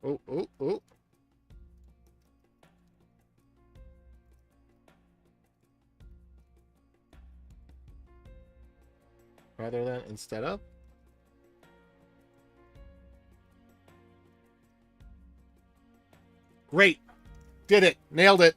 Oh, oh, oh. Rather than instead of. Great. Did it. Nailed it.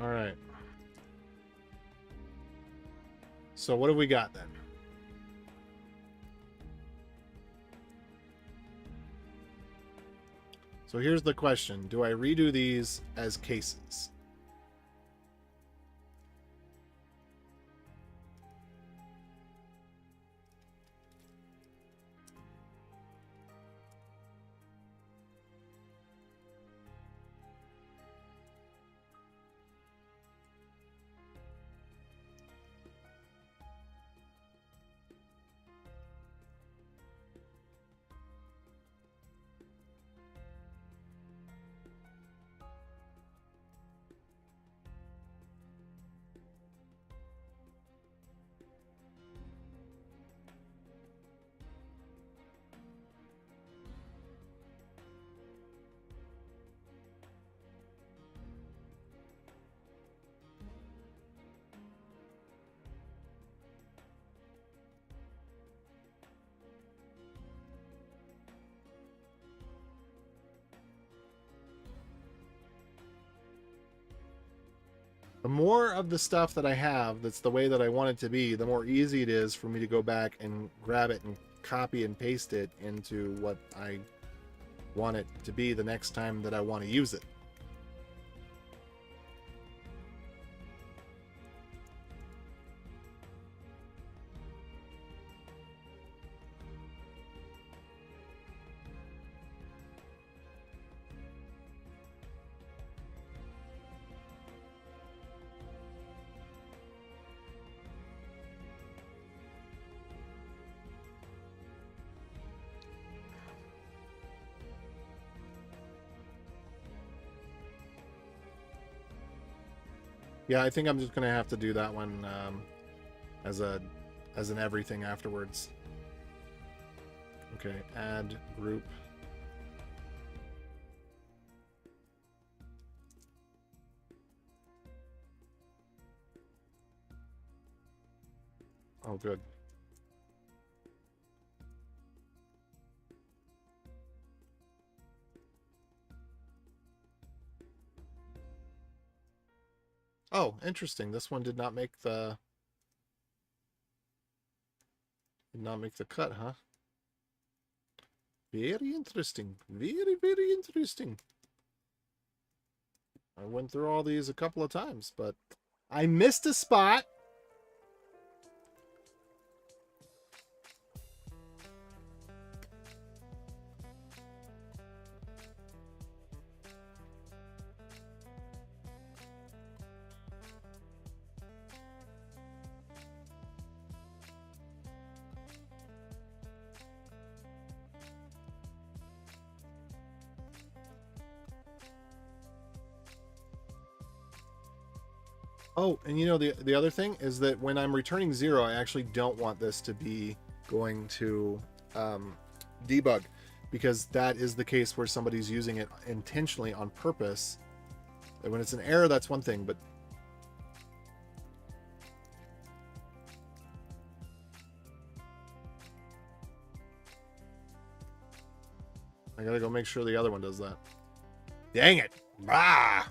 All right. So what have we got then? So here's the question. Do I redo these as cases? The more of the stuff that I have that's the way that I want it to be, the more easy it is for me to go back and grab it and copy and paste it into what I want it to be the next time that I want to use it. Yeah, I think I'm just gonna have to do that one as an everything afterwards. Okay, add group. Oh, good. Oh, interesting. This one did not make the cut, huh? Very interesting. Very, very interesting. I went through all these a couple of times, but I missed a spot. Oh, and you know, the other thing is that when I'm returning 0, I actually don't want this to be going to debug, because that is the case where somebody's using it intentionally on purpose. And when it's an error, that's one thing, but I gotta go make sure the other one does that. Dang it. Ah!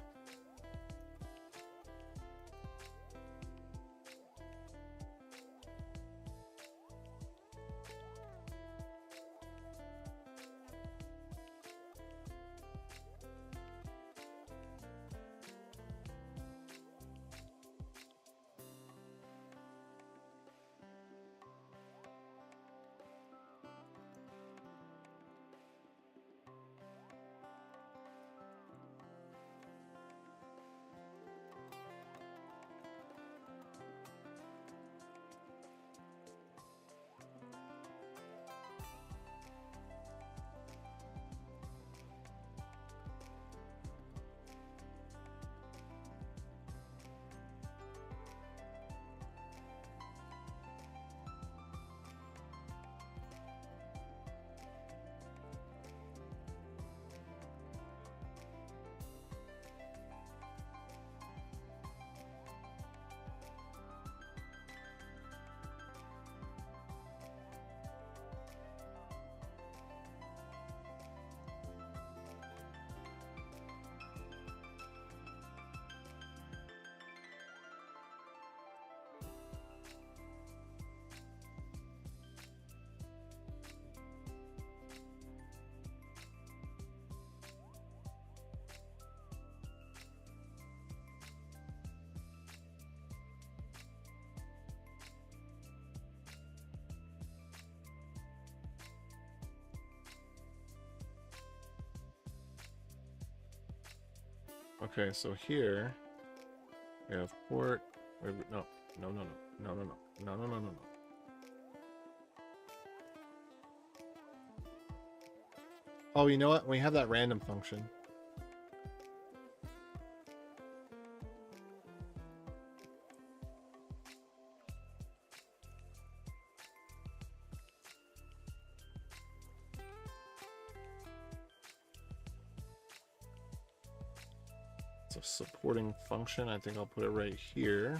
Okay, so here we have port. No, no, no, no, no, no, no, no, no, no, no, no. Oh, you know what? We have that random function. It's a supporting function. I think I'll put it right here.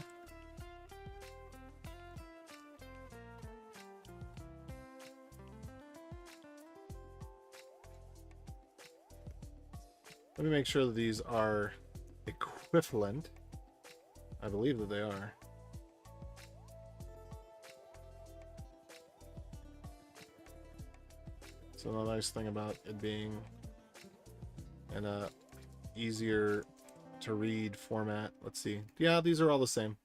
Let me make sure that these are equivalent. I believe that they are. So the nice thing about it being in a easier to read format. Let's see. Yeah, these are all the same.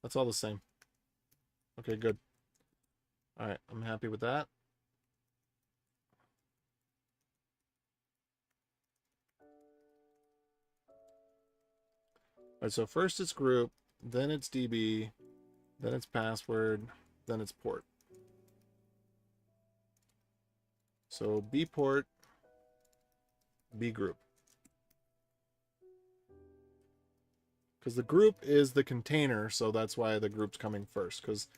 That's all the same. Okay, good. All right, I'm happy with that. All right, so first it's group, then it's DB, then it's password, then it's port. So B port, B group. Because the group is the container, so that's why the group's coming first, because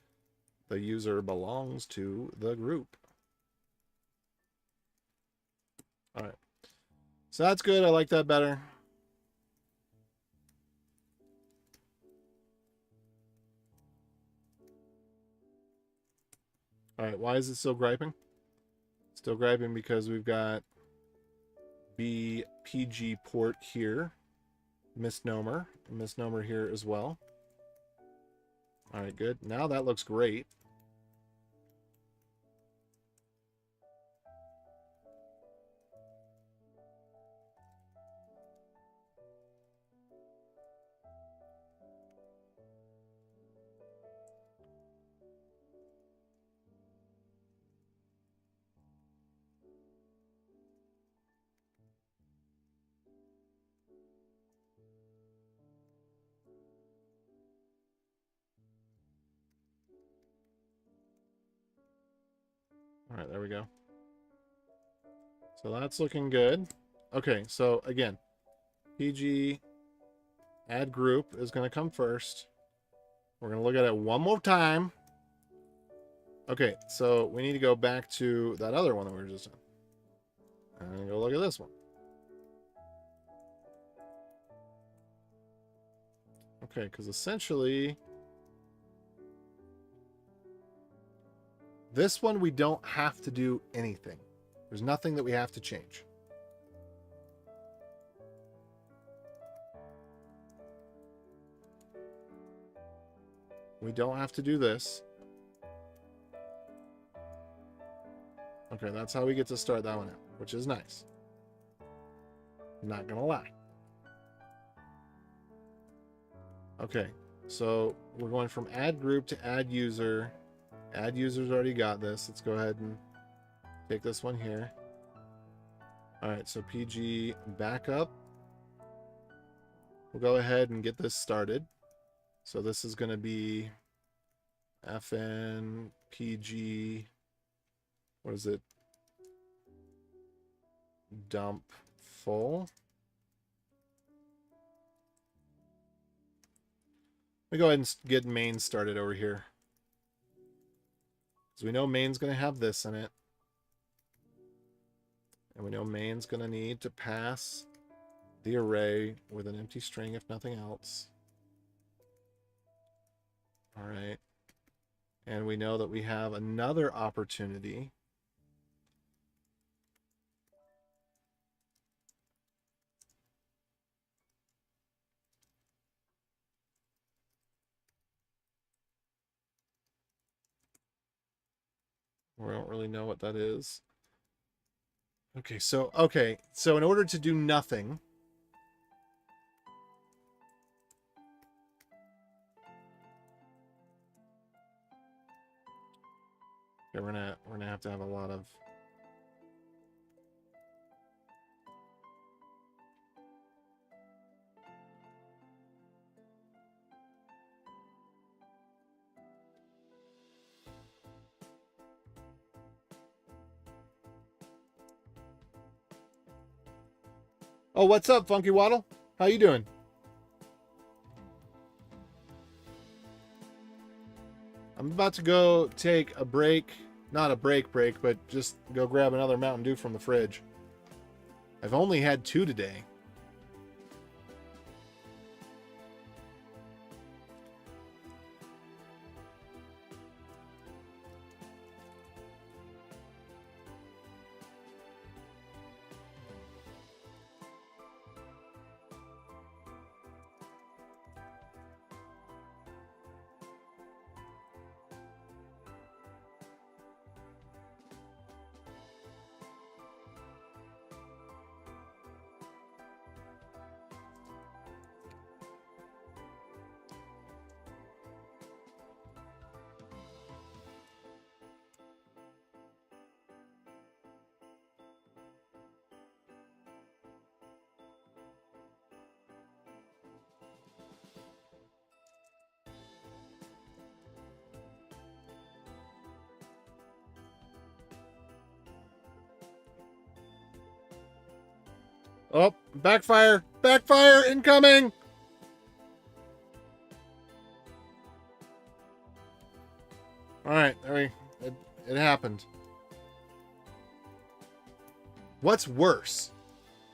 the user belongs to the group. All right. So that's good. I like that better. All right. Why is it still griping? Still griping because we've got BPG port here. Misnomer here as well. All right, good. Now that looks great. All right, there we go. So that's looking good. Okay, so again, PG add group is going to come first. We're going to look at it one more time. Okay, so we need to go back to that other one that we were just on. And go look at this one. Okay, because essentially, this one we don't have to do anything. There's nothing that we have to change. We don't have to do this. Okay, that's how we get to start that one out, which is nice. Not gonna lie. Okay, so we're going from add group to add user. Add user's already got this. Let's go ahead and take this one here. All right, so PG backup. We'll go ahead and get this started. So this is going to be FN PG. What is it? Dump full. Let me go ahead and get main started over here. Because we know main's going to have this in it. And we know main's going to need to pass the array with an empty string if nothing else. All right. And we know that we have another opportunity. We don't really know what that is. Okay, so in order to do nothing, okay, we're gonna have to have a lot of Oh, what's up, Funky Waddle? How you doing? I'm about to go take a break. Not a break, but just go grab another Mountain Dew from the fridge. I've only had 2 today. Oh, backfire! Backfire incoming! Alright, it happened. What's worse?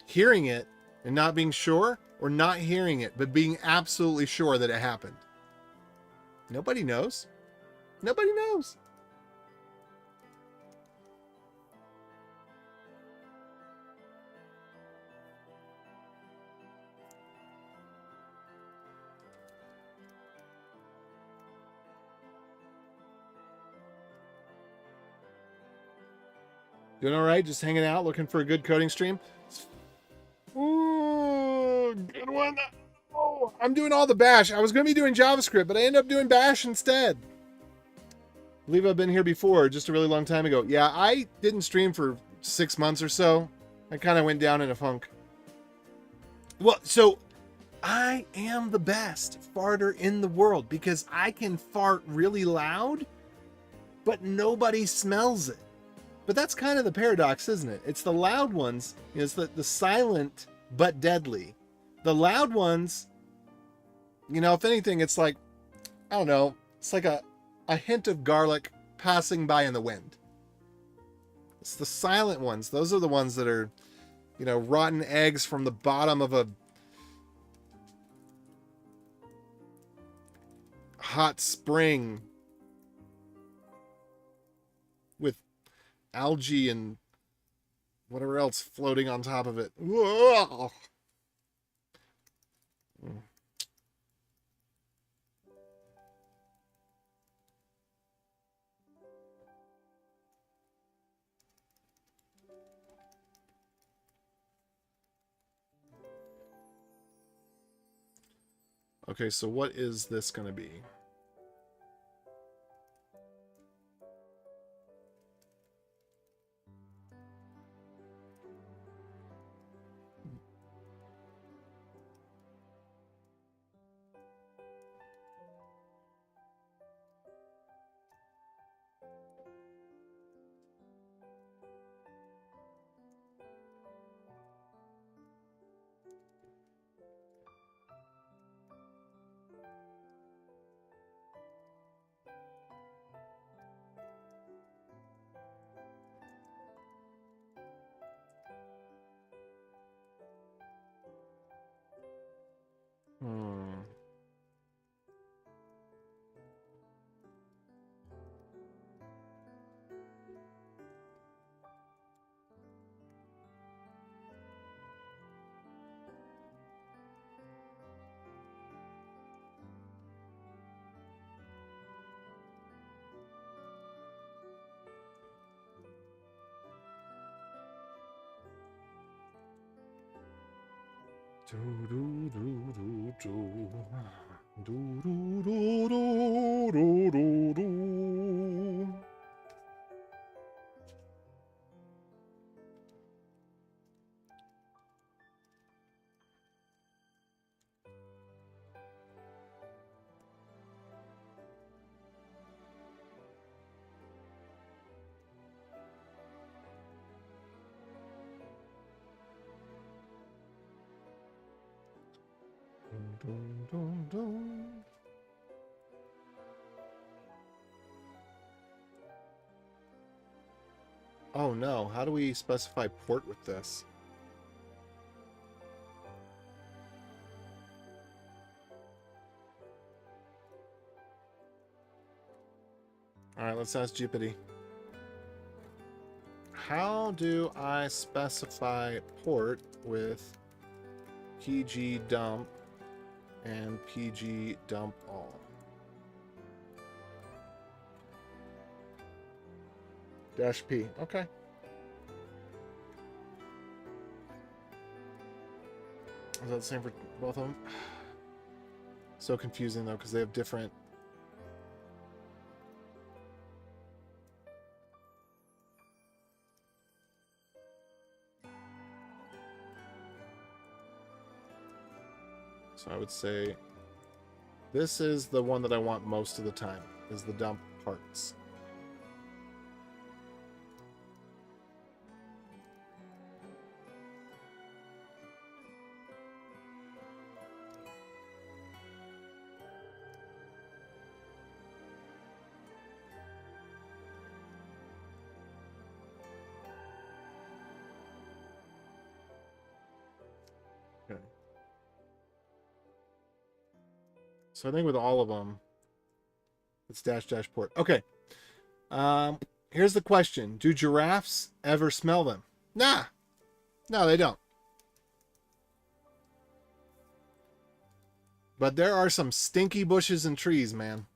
Hearing it and not being sure, or not hearing it but being absolutely sure that it happened? Nobody knows. Nobody knows. Doing all right, just hanging out, looking for a good coding stream. Ooh, good one. Oh, I'm doing all the bash. I was going to be doing JavaScript, but I ended up doing bash instead. I believe I've been here before, just a really long time ago. Yeah, I didn't stream for 6 months or so. I kind of went down in a funk. Well, so I am the best farter in the world because I can fart really loud, but nobody smells it. But that's kind of the paradox, isn't it? It's the loud ones. You know, it's the silent but deadly. The loud ones, you know, if anything, it's like, I don't know, it's like a hint of garlic passing by in the wind. It's the silent ones. Those are the ones that are, you know, rotten eggs from the bottom of a hot spring with algae and whatever else floating on top of it. Whoa! Okay, so what is this going to be? Hmm. Do, do, do, do, do. Do, do, do, do, do, do, do. Dun, dun, dun, dun. Oh no, how do we specify port with this? Alright, let's ask Jupiter. How do I specify port with pg dump and pg dump all? Dash P. Okay. Is that the same for both of them? So confusing though, because they have different. So I would say this is the one that I want most of the time, is the dump parts. Okay. So I think with all of them, it's dash dash port. Okay. Here's the question. Do giraffes ever smell them? Nah. No, they don't. But there are some stinky bushes and trees, man.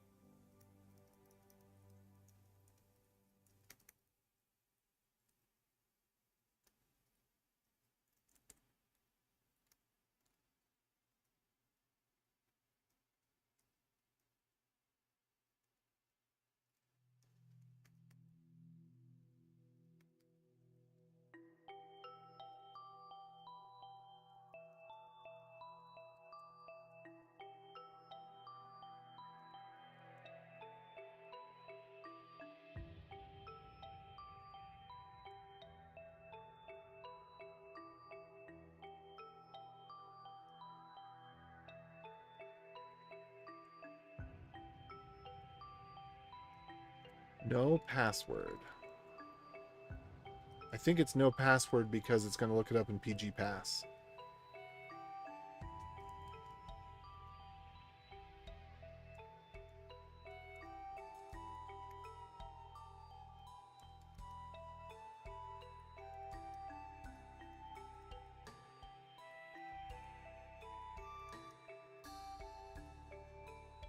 No password. I think it's no password because it's going to look it up in PGPass.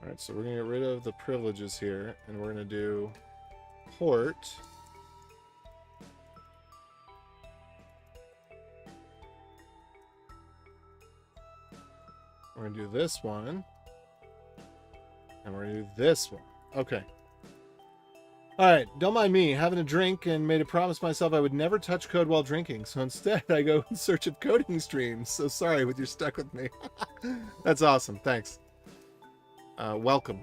All right, so we're going to get rid of the privileges here, and we're going to do port. We're going to do this one. And we're going to do this one. Okay. All right, don't mind me having a drink and made a promise myself I would never touch code while drinking. So instead, I go in search of coding streams. So sorry, but you're stuck with me. That's awesome. Thanks. Welcome.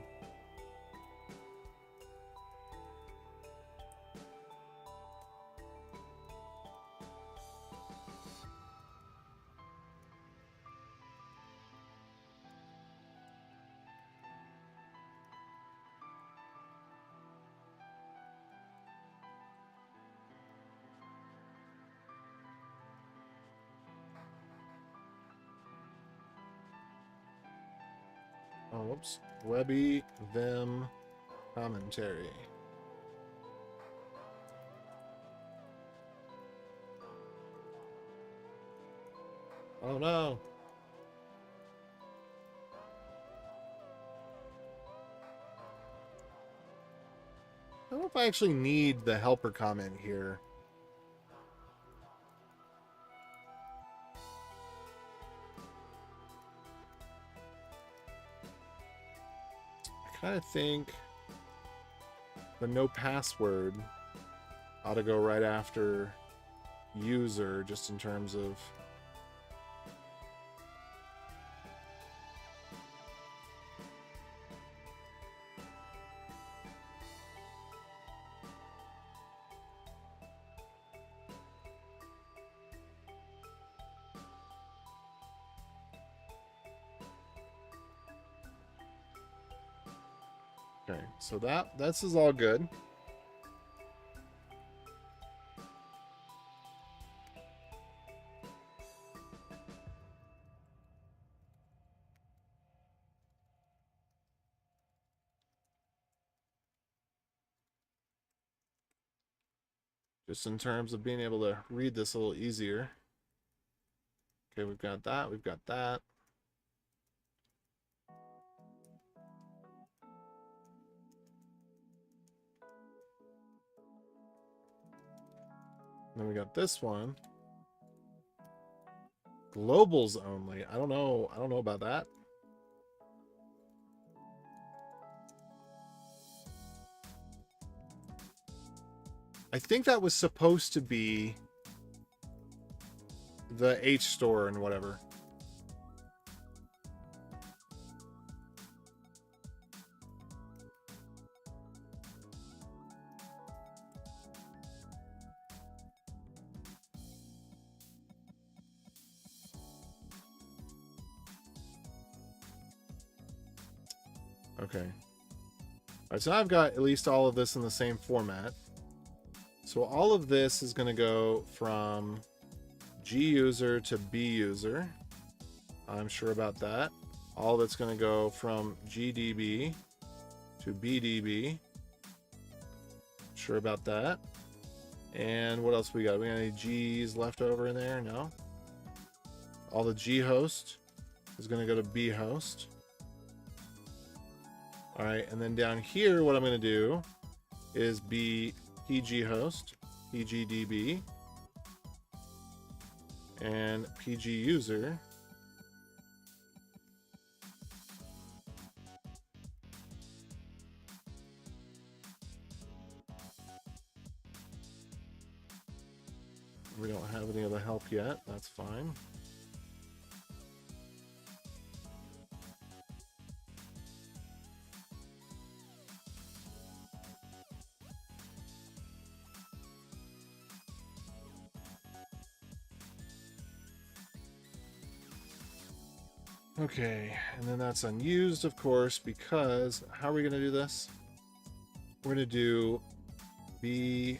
Oh, whoops. Webby them commentary. Oh no. I don't know if I actually need the helper comment here. I kind of think the no password ought to go right after user, just in terms of okay, so this is all good. Just in terms of being able to read this a little easier. Okay, we've got that, we've got that. Then we got this one. Globals only. I don't know about that. I think that was supposed to be the H store and whatever. Okay. All right, so now I've got at least all of this in the same format. So all of this is going to go from G user to B user. I'm sure about that. All that's going to go from GDB to BDB. Sure about that. And what else we got? We got any G's left over in there? No. All the G host is going to go to B host. All right, and then down here, what I'm going to do is be PG host, PGDB, and PG user. We don't have any of the help yet. That's fine. Okay, and then that's unused, of course, because how are we going to do this? We're going to do pgdb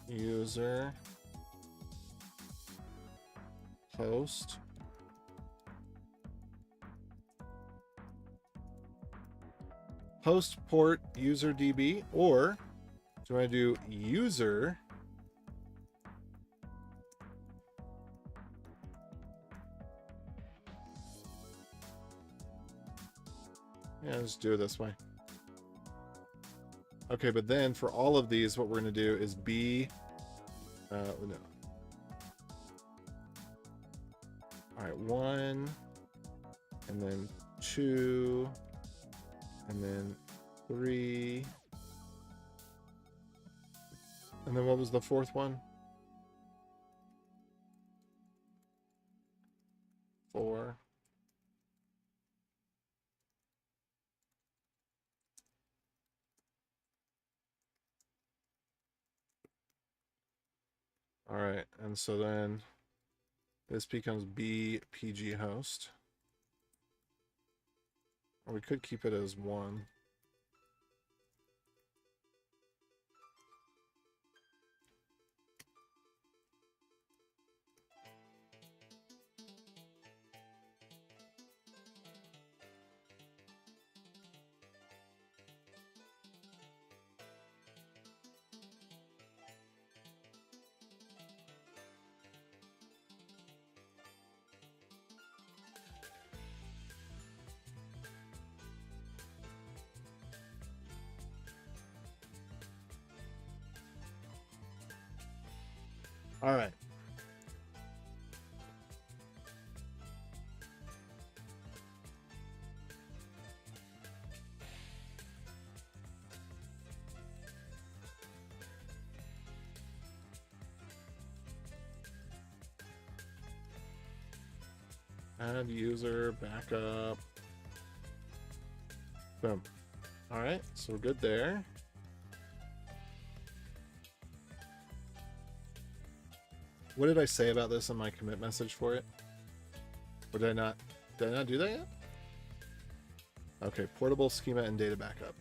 user host port user db, or do I do user yeah, let's do it this way. Okay, but then for all of these, what we're going to do is no. All right, 1, and then 2, and then 3, and then what was the fourth one? 4. All right, and so then this becomes bpg host. Or we could keep it as 1. All right. Add user backup. Boom. All right, so we're good there. What did I say about this in my commit message for it? Or did I not do that yet? Okay, portable schema and data backup.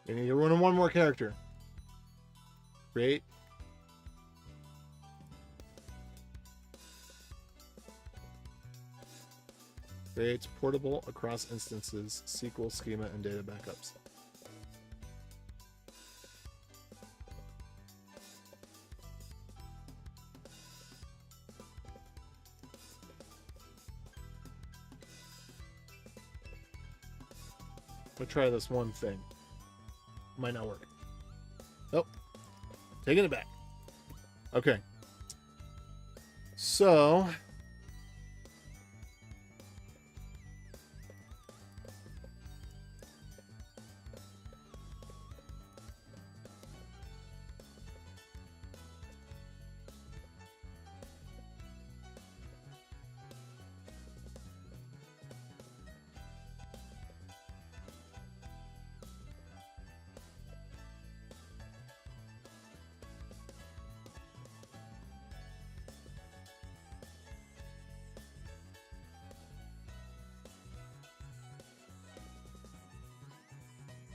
You need to run one more character. Create. Creates portable across instances, SQL schema, and data backups. I'll try this one thing. Might not work. Nope. Taking it back. Okay. So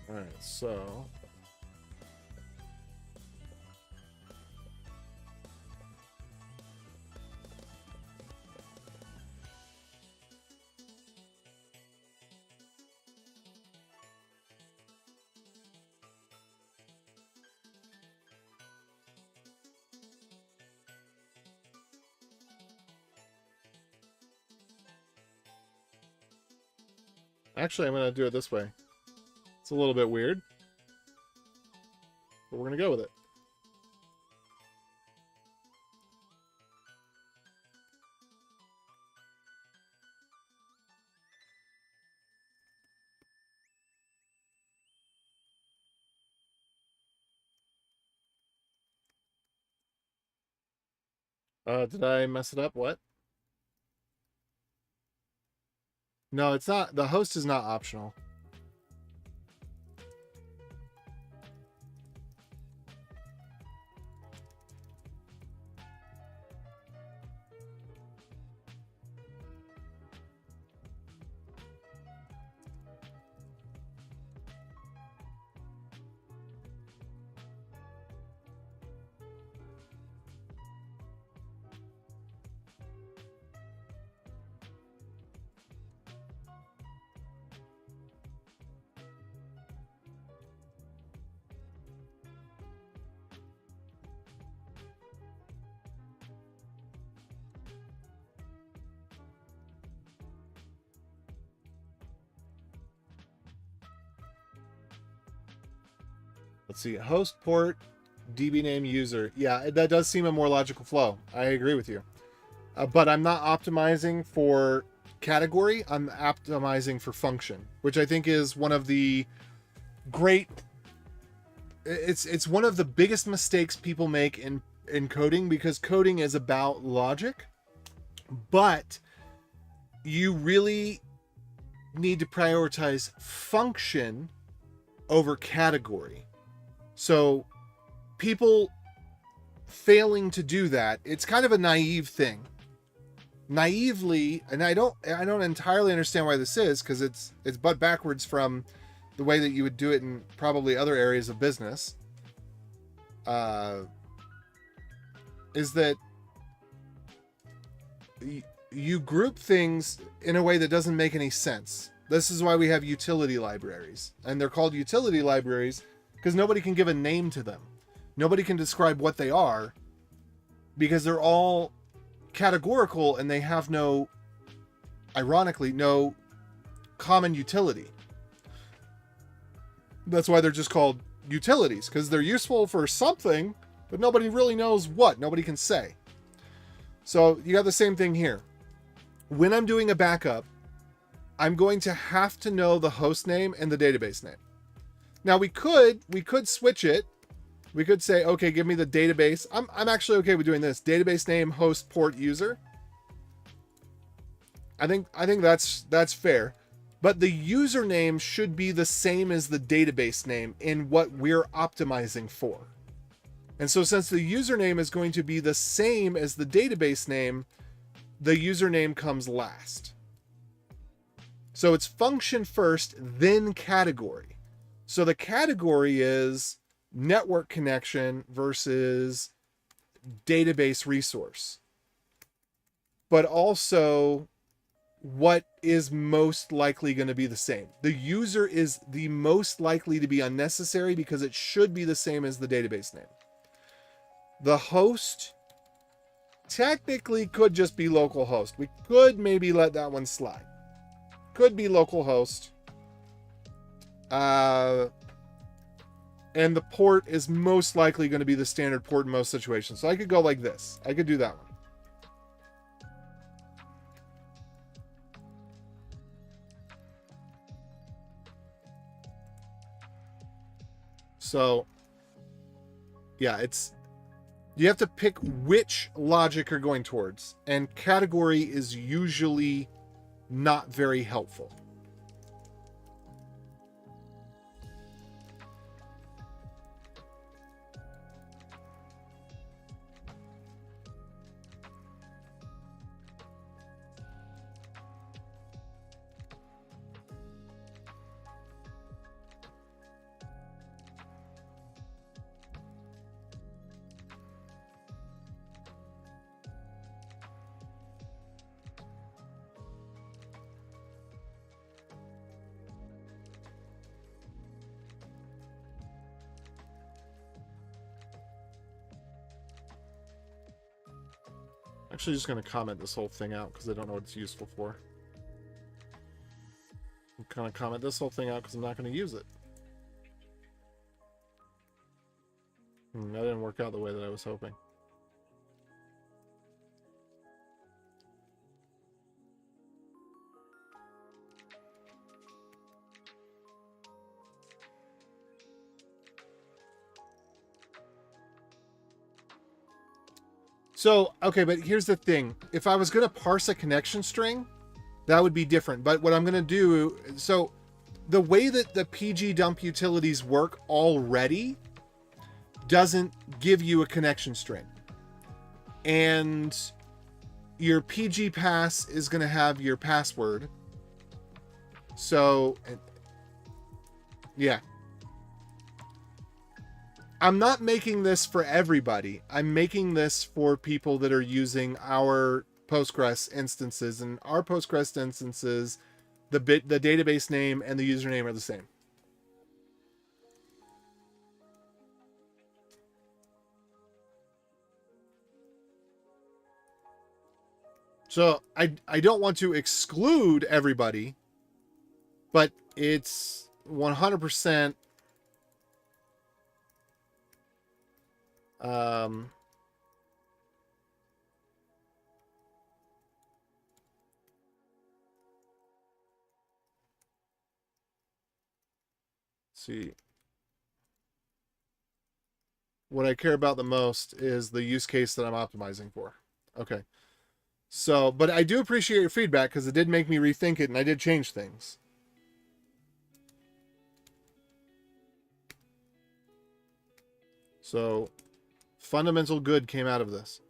All right, so actually I'm going to do it this way. It's a little bit weird, but we're going to go with it. Did I mess it up? What? No, it's not. The host is not optional. Let's see. Host, port, DB name, user. Yeah, that does seem a more logical flow. I agree with you. But I'm not optimizing for category. I'm optimizing for function, which I think is one of the great. It's one of the biggest mistakes people make in coding, because coding is about logic, but you really need to prioritize function over category. So people failing to do that, it's kind of a naive thing. Naively, and I don't entirely understand why this is, because it's butt backwards from the way that you would do it in probably other areas of business. Is that you group things in a way that doesn't make any sense. This is why we have utility libraries, and they're called utility libraries because nobody can give a name to them. Nobody can describe what they are, because they're all categorical and they have ironically, no common utility. That's why they're just called utilities, because they're useful for something, but nobody really knows what. Nobody can say. So you got the same thing here. When I'm doing a backup, I'm going to have to know the host name and the database name. Now we could switch it. We could say, okay, give me the database. I'm actually okay with doing this. Database name, host, port, user. I think that's fair. But the username should be the same as the database name in what we're optimizing for. And so since the username is going to be the same as the database name, the username comes last. So it's function first, then category. So the category is network connection versus database resource. But also what is most likely going to be the same. The user is the most likely to be unnecessary because it should be the same as the database name. The host technically could just be localhost. We could maybe let that one slide. Could be localhost. And the port is most likely going to be the standard port in most situations. So I could go like this. I could do that one. So, yeah, you have to pick which logic you're going towards, and category is usually not very helpful. Actually, just going to comment this whole thing out because I don't know what it's useful for. I'm going to comment this whole thing out because I'm not going to use it. That didn't work out the way that I was hoping. So, okay, but here's the thing. If I was going to parse a connection string, that would be different. But what I'm going to do, so the way that the PG dump utilities work already doesn't give you a connection string. And your PG pass is going to have your password. So, yeah. I'm not making this for everybody. I'm making this for people that are using our Postgres instances, and our Postgres instances, the database name and the username are the same. So I don't want to exclude everybody, but it's 100%. See, what I care about the most is the use case that I'm optimizing for. Okay. So, but I do appreciate your feedback because it did make me rethink it and I did change things. So, fundamental good came out of this.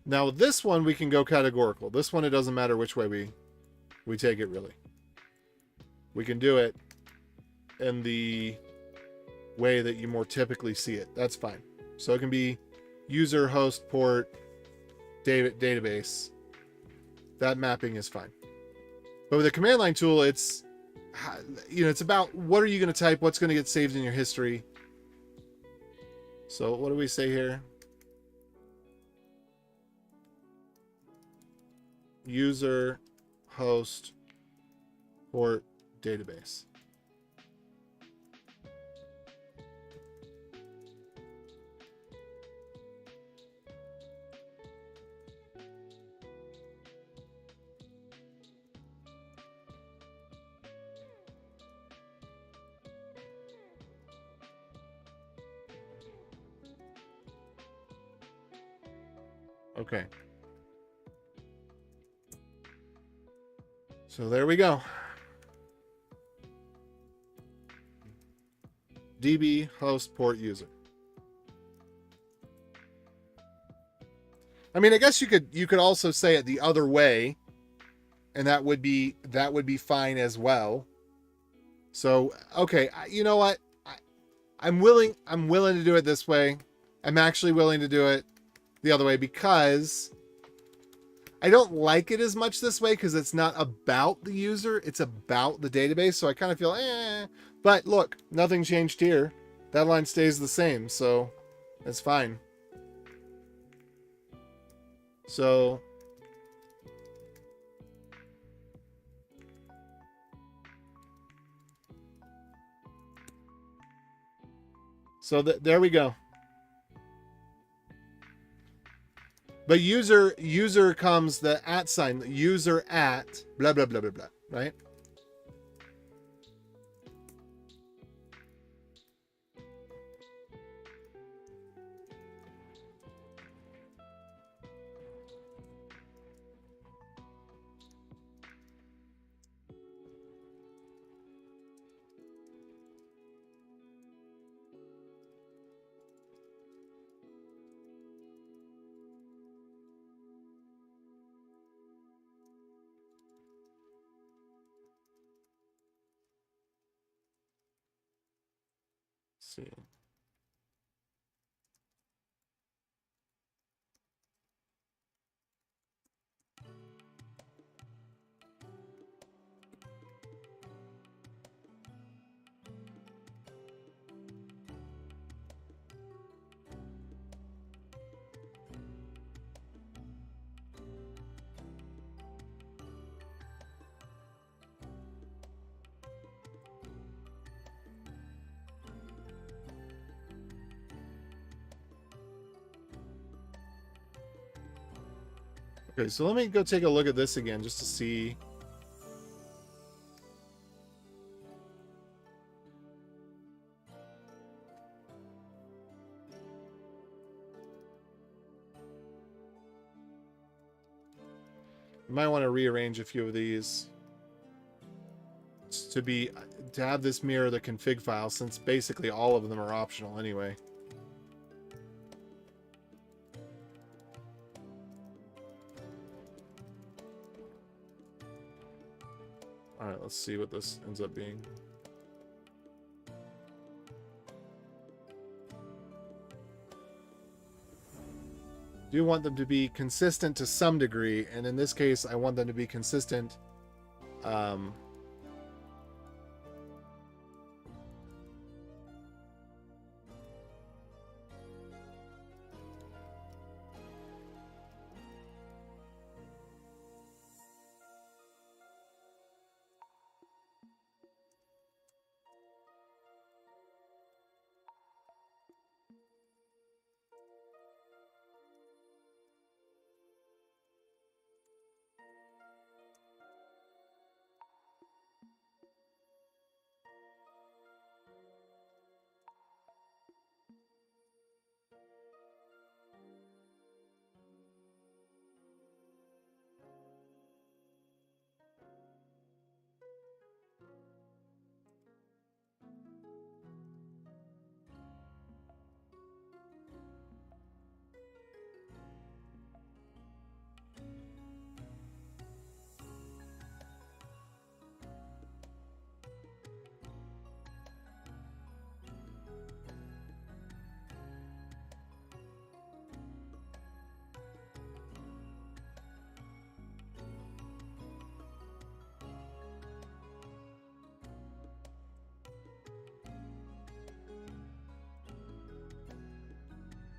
Now, this one we can go categorical. This one, it doesn't matter which way we take it, really. We can do it in the way that you more typically see it. That's fine. So it can be user, host, port, database. That mapping is fine. But with the command line tool, it's, it's about what are you going to type, what's going to get saved in your history. So what do we say here? User, host, port, database. Okay. So there we go. DB, host, port, user. I mean, I guess you could also say it the other way, and that would be fine as well. So, okay, you know what? I'm willing to do it this way. I'm actually willing to do it the other way because I don't like it as much this way because it's not about the user, it's about the database. So I kind of feel, but look, nothing changed here. That line stays the same, so it's fine. So there we go. But user comes the @ sign, user at blah blah blah blah blah, right? Let's see. Okay, so let me go take a look at this again just to see. You might want to rearrange a few of these to have this mirror the config file, since basically all of them are optional anyway. All right, let's see what this ends up being. Do want them to be consistent to some degree, and in this case I want them to be consistent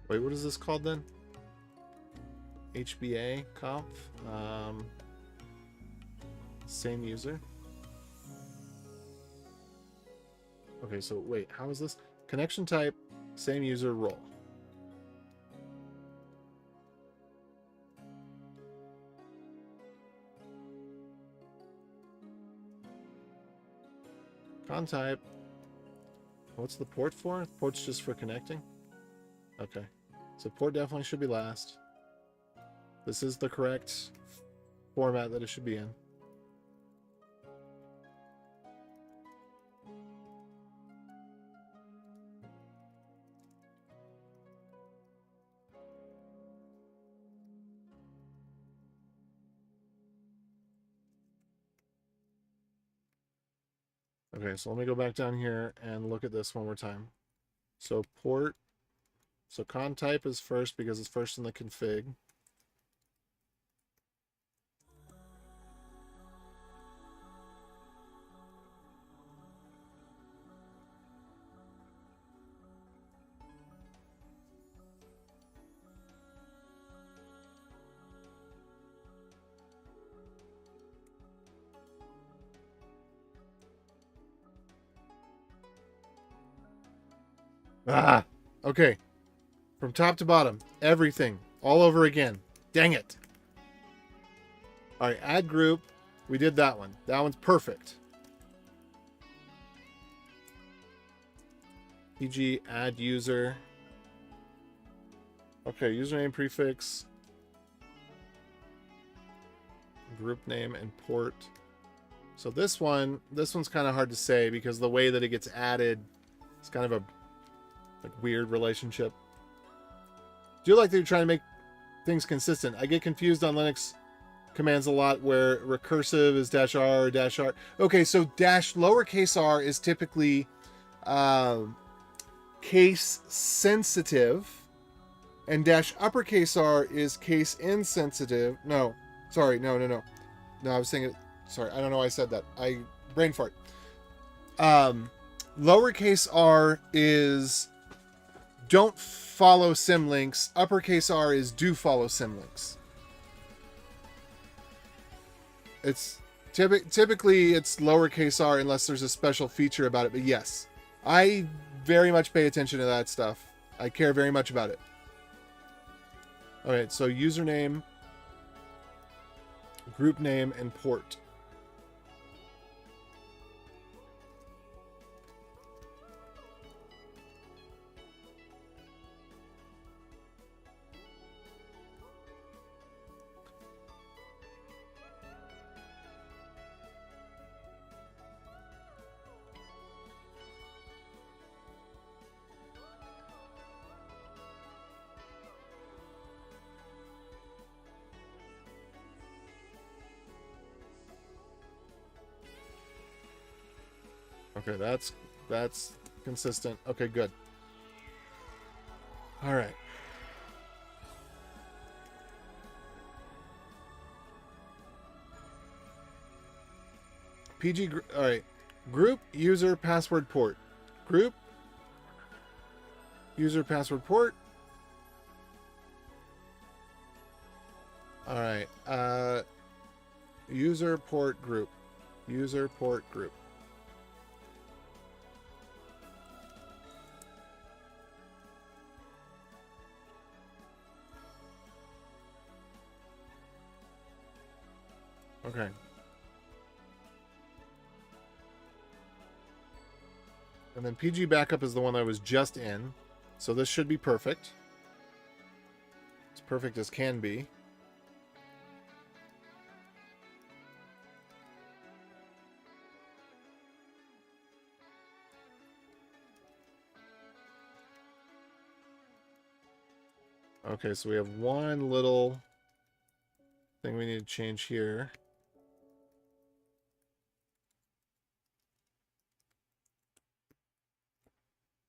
Wait, what is this called then? HBA conf? Same user? Okay, so wait, how is this? Connection type, same user, role. Con type. What's the port for? The port's just for connecting? Okay. So port definitely should be last. This is the correct format that it should be in. Okay, so let me go back down here and look at this one more time. So port, so con type is first because it's first in the config. Ah, okay. From top to bottom, everything, all over again. Dang it. All right, add group. We did that one. That one's perfect. PG add user. Okay, username prefix, group name, and port. So this one's kind of hard to say because the way that it gets added, it's kind of a weird relationship. Do like that you're trying to make things consistent. I get confused on Linux commands a lot where recursive is -r or -r. Okay, so dash lowercase r is typically case sensitive, and dash uppercase r is case insensitive. No, sorry, no. No, I was saying it. Sorry, I don't know why I said that. I brain fart. Lowercase r is don't follow symlinks. Uppercase r is do follow symlinks. It's typically it's lowercase r unless there's a special feature about it. But yes, I very much pay attention to that stuff. I care very much about it. Okay, so username Group name and port. Okay, that's consistent. Okay, good. All right. All right. Group user password port. Group user password port. All right. User port group. User port group. Okay. And then PG backup is the one I was just in. So this should be perfect. As perfect as can be. Okay, so we have one little thing we need to change here.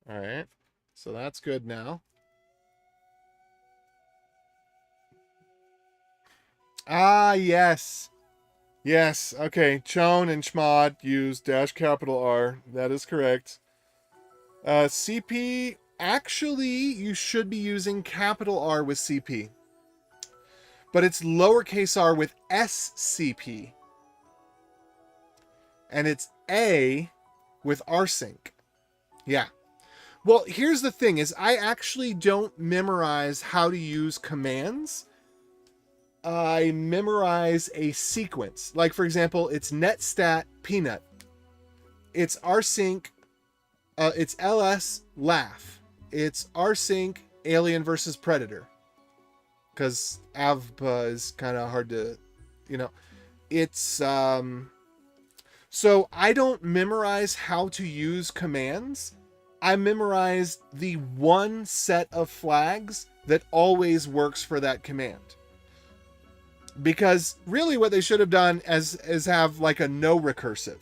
All right, so that's good now. Ah, yes. Yes, okay. Chone and Schmod use -R. That is correct. CP, actually, you should be using R with CP. But it's lowercase r with SCP. And it's A with rsync. Yeah. Well, here's the thing is I actually don't memorize how to use commands. I memorize a sequence. Like, for example, it's netstat peanut. It's rsync. It's ls laugh. It's rsync alien versus predator. Because avpa is kind of hard to, it's, so I don't memorize how to use commands. I memorize the one set of flags that always works for that command. Because really what they should have done is have like a no recursive.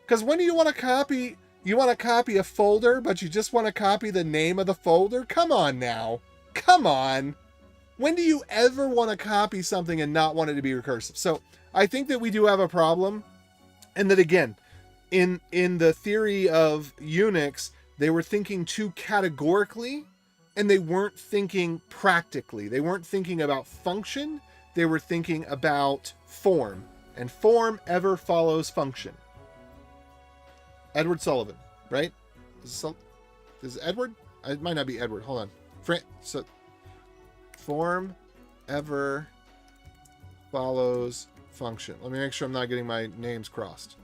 Because when do you want to copy? You want to copy a folder, but you just want to copy the name of the folder? Come on now. Come on. When do you ever want to copy something and not want it to be recursive? So I think that we do have a problem. And that again, in the theory of Unix, they were thinking too categorically and they weren't thinking practically. They weren't thinking about function. They were thinking about form. And form ever follows function. Edward Sullivan, right? Is Edward? It might not be Edward. Hold on. So form ever follows function. Let me make sure I'm not getting my names crossed.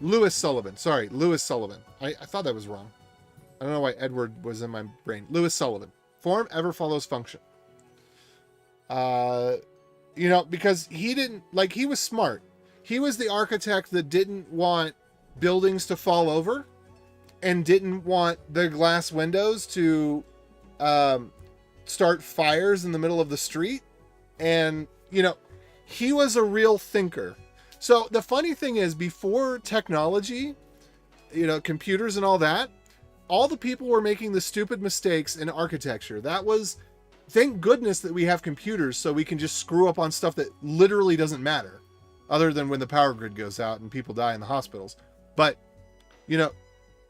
Lewis Sullivan. Sorry, Lewis Sullivan. I thought that was wrong. I don't know why Edward was in my brain. Lewis Sullivan. Form ever follows function. Because he was smart. He was the architect that didn't want buildings to fall over and didn't want the glass windows to start fires in the middle of the street. And, he was a real thinker. So the funny thing is, before technology, computers and all that, all the people were making the stupid mistakes in architecture. That was, thank goodness that we have computers so we can just screw up on stuff that literally doesn't matter, other than when the power grid goes out and people die in the hospitals. But,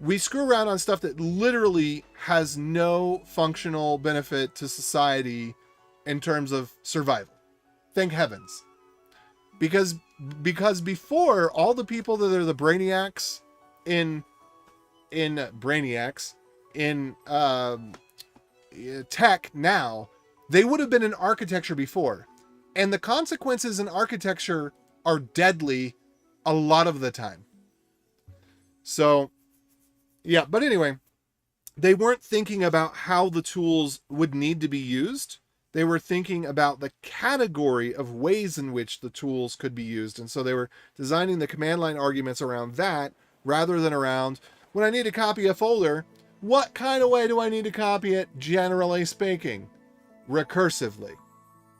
we screw around on stuff that literally has no functional benefit to society in terms of survival. Thank heavens. Because before, all the people that are the brainiacs in tech now, They would have been in architecture before. And the consequences in architecture are deadly a lot of the time. So, yeah, but anyway, they weren't thinking about how the tools would need to be used. They were thinking about the category of ways in which the tools could be used. And so they were designing the command line arguments around that rather than around, when I need to copy a folder, what kind of way do I need to copy it, generally speaking? Recursively.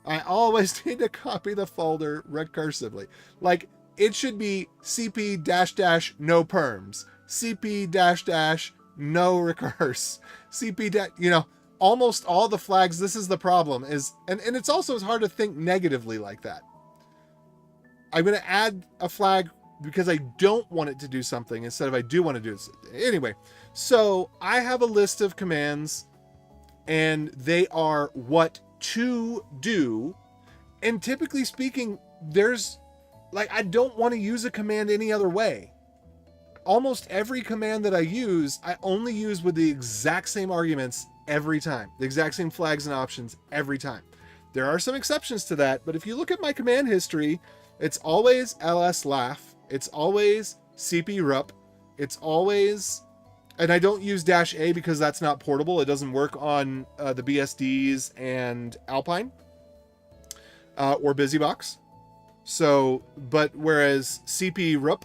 I always need to copy the folder recursively. Like, it should be cp -- no perms, cp -- no recurse, cp almost all the flags. This is the problem is, and it's also hard to think negatively like that. I'm going to add a flag because I don't want it to do something instead of I do want to do it. Anyway, so I have a list of commands and they are what to do. And typically speaking, there's like, I don't want to use a command any other way. Almost every command that I use, I only use with the exact same arguments every time. The exact same flags and options every time. There are some exceptions to that, but if you look at my command history, it's always lslaugh. It's always cprup. It's always, and I don't use -a because that's not portable. It doesn't work on the BSDs and Alpine or BusyBox. So, but whereas cprup,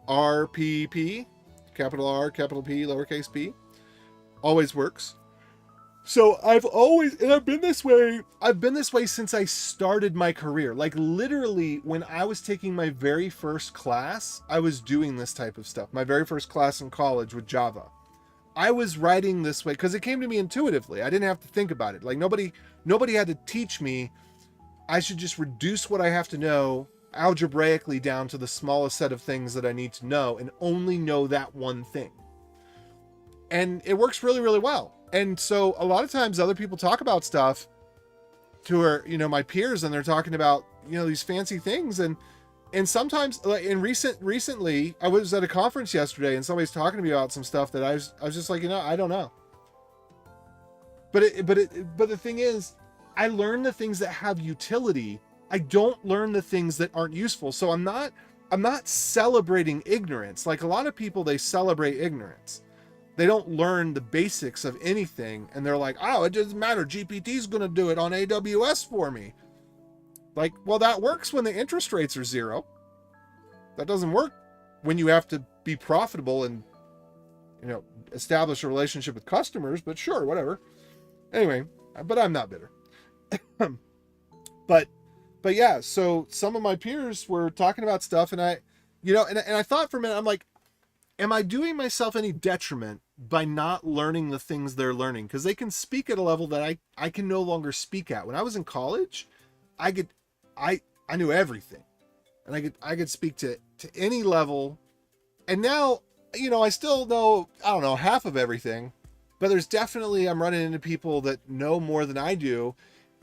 RPP, capital R, capital P, lowercase p, always works. So I've been this way since I started my career. Like literally when I was taking my very first class, I was doing this type of stuff. My very first class in college with Java. I was writing this way because it came to me intuitively. I didn't have to think about it. Like nobody had to teach me. I should just reduce what I have to know algebraically down to the smallest set of things that I need to know and only know that one thing. And it works really, really well. And so a lot of times other people talk about stuff to my peers, and they're talking about, these fancy things. And sometimes like recently I was at a conference yesterday and somebody's talking to me about some stuff that I was just like, I don't know. But the thing is, I learn the things that have utility. I don't learn the things that aren't useful. So I'm not celebrating ignorance. Like a lot of people, they celebrate ignorance. They don't learn the basics of anything. And they're like, oh, it doesn't matter. GPT's going to do it on AWS for me. Like, well, that works when the interest rates are 0. That doesn't work when you have to be profitable and, establish a relationship with customers, but sure, whatever. Anyway, but I'm not bitter. But yeah, so some of my peers were talking about stuff and I thought for a minute, I'm like, am I doing myself any detriment by not learning the things they're learning? Because they can speak at a level that I can no longer speak at. When I was in college, I knew everything. And I could speak to any level. And now, I still know, I don't know, half of everything. But there's definitely, I'm running into people that know more than I do.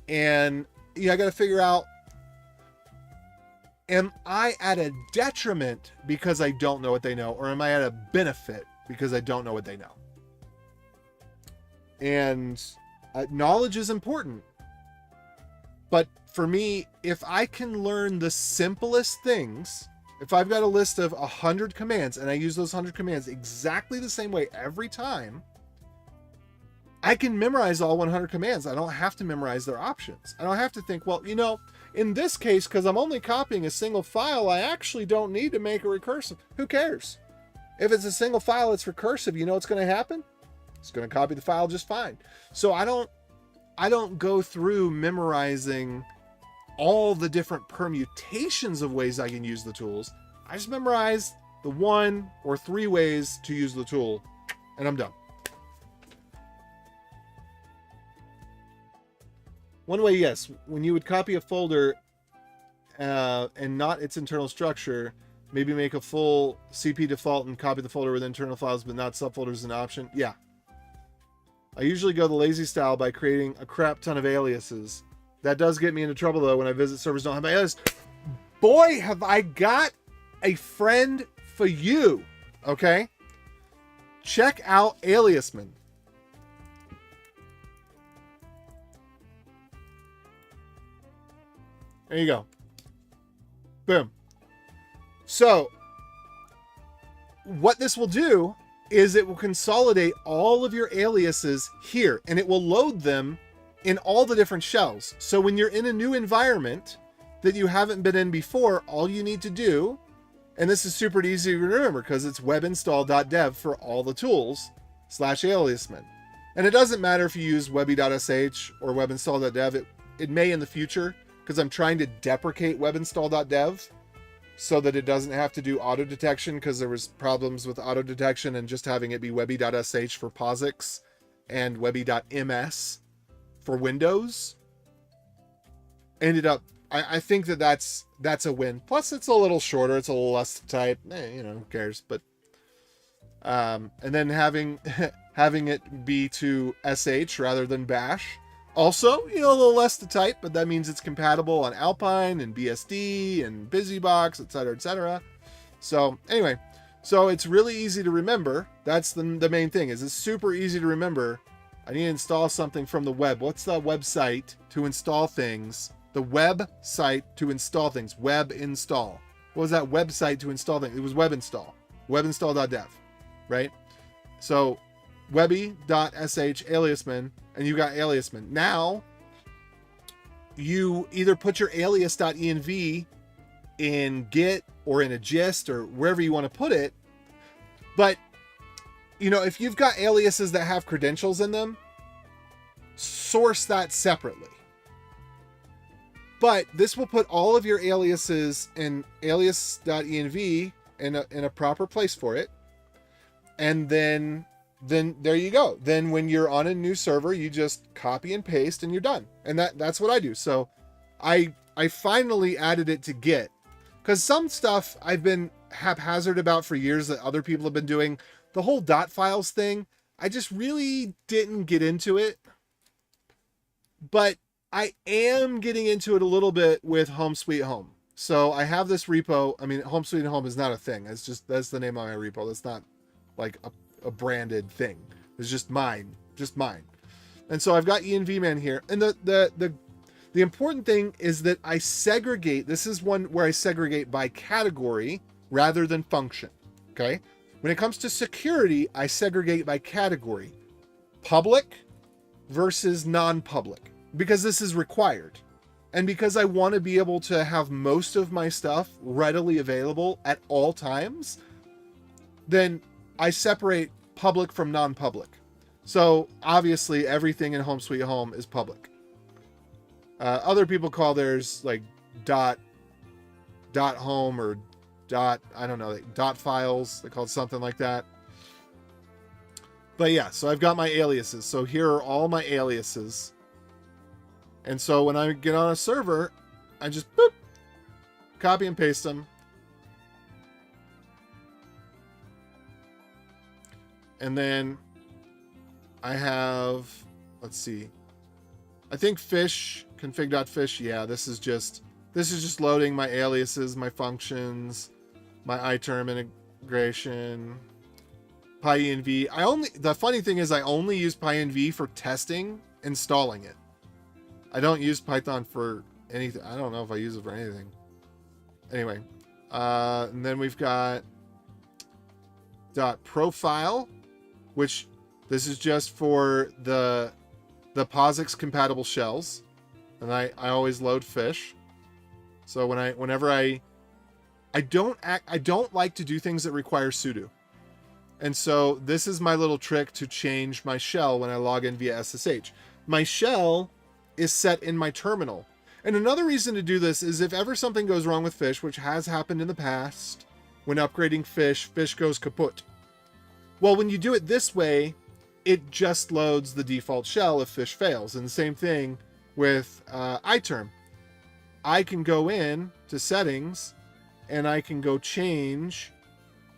And I got to figure out, am I at a detriment because I don't know what they know? Or am I at a benefit because I don't know what they know? And knowledge is important. But for me, if I can learn the simplest things, if I've got a list of 100 commands and I use those 100 commands exactly the same way every time, I can memorize all 100 commands. I don't have to memorize their options. I don't have to think, well, in this case, because I'm only copying a single file, I actually don't need to make it recursive. Who cares? If it's a single file, it's recursive. You know what's going to happen? It's going to copy the file just fine. So I don't go through memorizing all the different permutations of ways I can use the tools. I just memorize the 1 or 3 ways to use the tool, and I'm done. One way, yes, when you would copy a folder and not its internal structure, maybe make a full CP default and copy the folder with internal files, but not subfolders as an option. Yeah. I usually go the lazy style by creating a crap ton of aliases. That does get me into trouble, though, when I visit servers don't have my alias. Boy, have I got a friend for you, okay? Check out Aliasman. There you go. Boom. So what this will do is it will consolidate all of your aliases here, and it will load them in all the different shells. So when you're in a new environment that you haven't been in before, all you need to do, and this is super easy to remember because it's webinstall.dev for all the tools /aliasman. And it doesn't matter if you use webby.sh or webinstall.dev. It may in the future, because I'm trying to deprecate webinstall.dev so that it doesn't have to do auto detection, because there was problems with auto detection and just having it be webby.sh for POSIX and webby.ms for Windows. Ended up, I think that's a win. Plus it's a little shorter, it's a little less to type. Who cares? But and then having it be to sh rather than bash. Also, a little less to type, but that means it's compatible on Alpine and BSD and BusyBox, etc., etc. So anyway, so it's really easy to remember. That's the main thing, is it's super easy to remember. I need to install something from the web. What's the website to install things? The website to install things. Web install. What was that website to install things? It was web install. Webinstall.dev, right? So webby.sh aliasman, and you got aliasman. Now you either put your alias.env in Git or in a gist or wherever you want to put it. But if you've got aliases that have credentials in them, source that separately. But this will put all of your aliases in alias.env in a proper place for it. And then there you go. Then when you're on a new server, you just copy and paste and you're done. And that's what I do. So I finally added it to Git, because some stuff I've been haphazard about for years that other people have been doing. The whole .files thing, I just really didn't get into it. But I am getting into it a little bit with Home Sweet Home. So I have this repo. I mean, Home Sweet Home is not a thing. That's the name of my repo. That's not like a branded thing. It's just mine. And so I've got envman here. And the important thing is that I segregate. This is one where I segregate by category rather than function. Okay. When it comes to security, I segregate by category. Public versus non-public, because this is required. And because I want to be able to have most of my stuff readily available at all times, then I separate public from non-public. So obviously everything in Home Sweet Home is public. Other people call theirs like dot home or dot files. They call it something like that. But yeah, so I've got my aliases. So here are all my aliases. And so when I get on a server, I just boop, copy and paste them. And then I have, let's see, I think fish, config.fish. Yeah, this is just loading my aliases, my functions, my iTerm integration, PyEnv. The funny thing is I only use PyEnv for testing, installing it. I don't use Python for anything. I don't know if I use it for anything. Anyway, and then we've got .profile, which this is just for the POSIX compatible shells, and I always load fish. So whenever I don't like to do things that require sudo. And so this is my little trick to change my shell when I log in via SSH. My shell is set in my terminal. And another reason to do this is if ever something goes wrong with fish, which has happened in the past, when upgrading fish goes kaput. Well, when you do it this way, it just loads the default shell if fish fails. And the same thing with iTerm. I can go in to settings and I can go change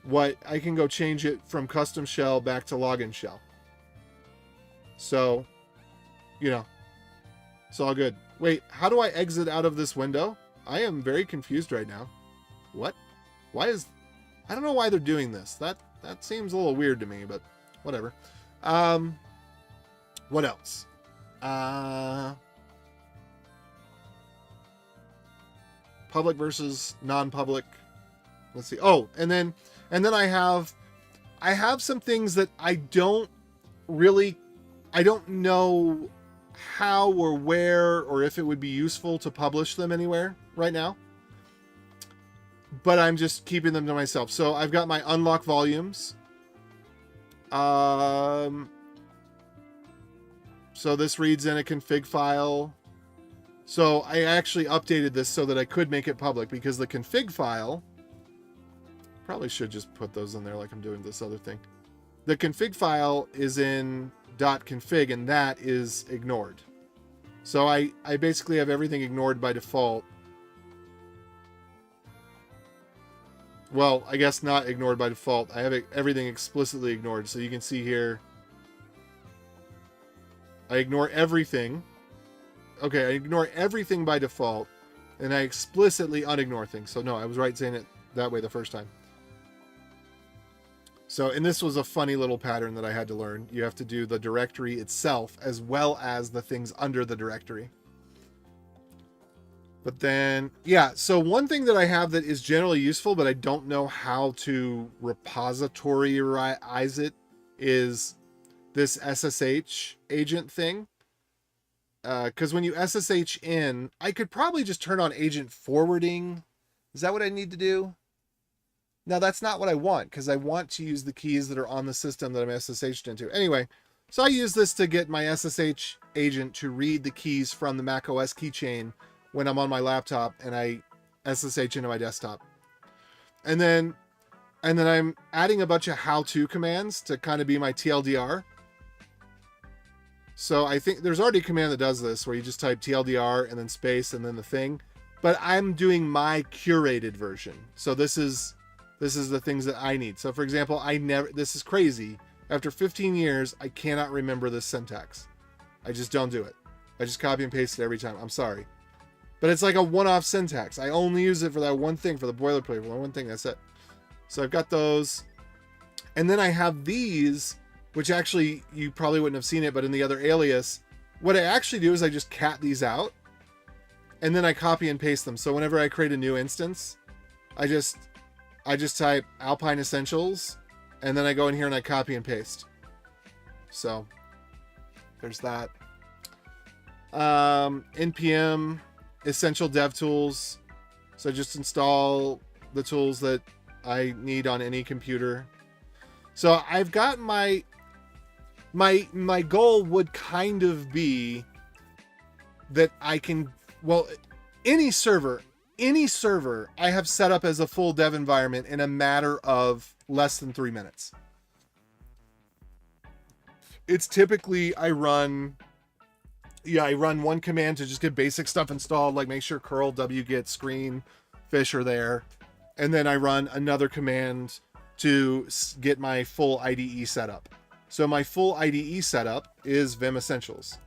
it from custom shell back to login shell. So, it's all good. Wait, how do I exit out of this window? I am very confused right now. What? I don't know why they're doing this. That seems a little weird to me, but whatever. What else? public versus non-public. Let's see. Oh, and then I have some things that I don't know how or where or if it would be useful to publish them anywhere right now. But I'm just keeping them to myself. So I've got my unlock volumes. So this reads in a config file. So I actually updated this so that I could make it public, because the config file, probably should just put those in there like I'm doing this other thing. The config file is in .config, and that is ignored. So I basically have everything ignored by default. Well, I guess not ignored by default. I have everything explicitly ignored. So you can see here, I ignore everything. Okay, I ignore everything by default, and I explicitly unignore things. So no, I was right saying it that way the first time. So, and this was a funny little pattern that I had to learn. You have to do the directory itself as well as the things under the directory. But then, yeah, so one thing that I have that is generally useful, but I don't know how to repositoryize it, is this SSH agent thing. Because when you SSH in, I could probably just turn on agent forwarding. Is that what I need to do? Now, that's not what I want, because I want to use the keys that are on the system that I'm SSH'd into. Anyway, so I use this to get my SSH agent to read the keys from the macOS keychain when I'm on my laptop and I SSH into my desktop. And then I'm adding a bunch of how-to commands to kind of be my TLDR. So I think there's already a command that does this, where you just type TLDR and then space and then the thing. But I'm doing my curated version. So this is the things that I need. So for example, this is crazy. After 15 years, I cannot remember this syntax. I just don't do it. I just copy and paste it every time. I'm sorry. But it's like a one-off syntax. I only use it for that one thing, for the boilerplate, for that one thing. That's it. So I've got those. And then I have these, which actually you probably wouldn't have seen it, but in the other alias, what I actually do is I just cat these out, and then I copy and paste them. So whenever I create a new instance, I just type Alpine Essentials, and then I go in here and I copy and paste. So there's that. NPM Essential Dev Tools. So just install the tools that I need on any computer. So I've got my goal would kind of be that I can, well, any server I have set up as a full dev environment in a matter of less than 3 minutes. It's typically I run one command to just get basic stuff installed, like make sure curl, wget, screen, fish are there. And then I run another command to get my full IDE setup. So my full IDE setup is Vim Essentials.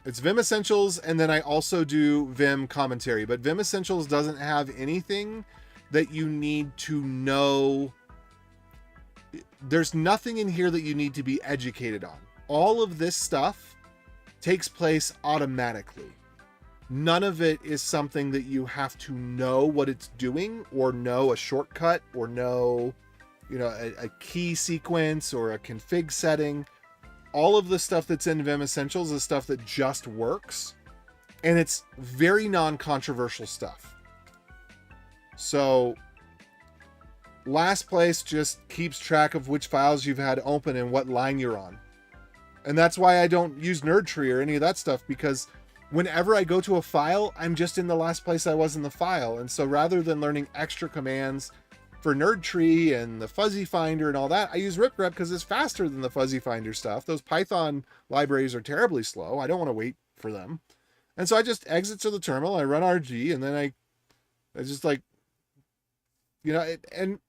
It's Vim Essentials, and then I also do Vim Commentary. But Vim Essentials doesn't have anything that you need to know. There's nothing in here that you need to be educated on. All of this stuff takes place automatically. None of it is something that you have to know what it's doing, or know a shortcut, or know, a key sequence or a config setting. All of the stuff that's in Vim Essentials is stuff that just works, and it's very non-controversial stuff. So last place just keeps track of which files you've had open and what line you're on. And that's why I don't use NerdTree or any of that stuff, because whenever I go to a file, I'm just in the last place I was in the file. And so rather than learning extra commands for NerdTree and the fuzzy finder and all that, I use ripgrep because it's faster than the fuzzy finder stuff. Those Python libraries are terribly slow. I don't want to wait for them. And so I just exit to the terminal, I run RG, and then I just like, and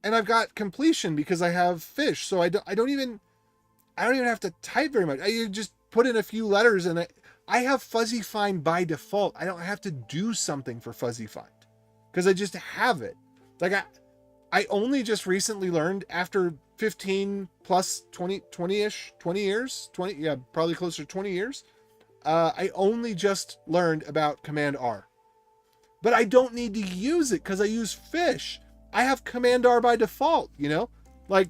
I've got completion because I have fish. So I don't even have to type very much. I just put in a few letters, and I have fuzzy find by default. I don't have to do something for fuzzy find because I just have it. Like I only just recently learned, after 15 plus 20 years, probably closer to 20 years, I only just learned about Command R. But I don't need to use it because I use fish. I have Command R by default, you know? Like,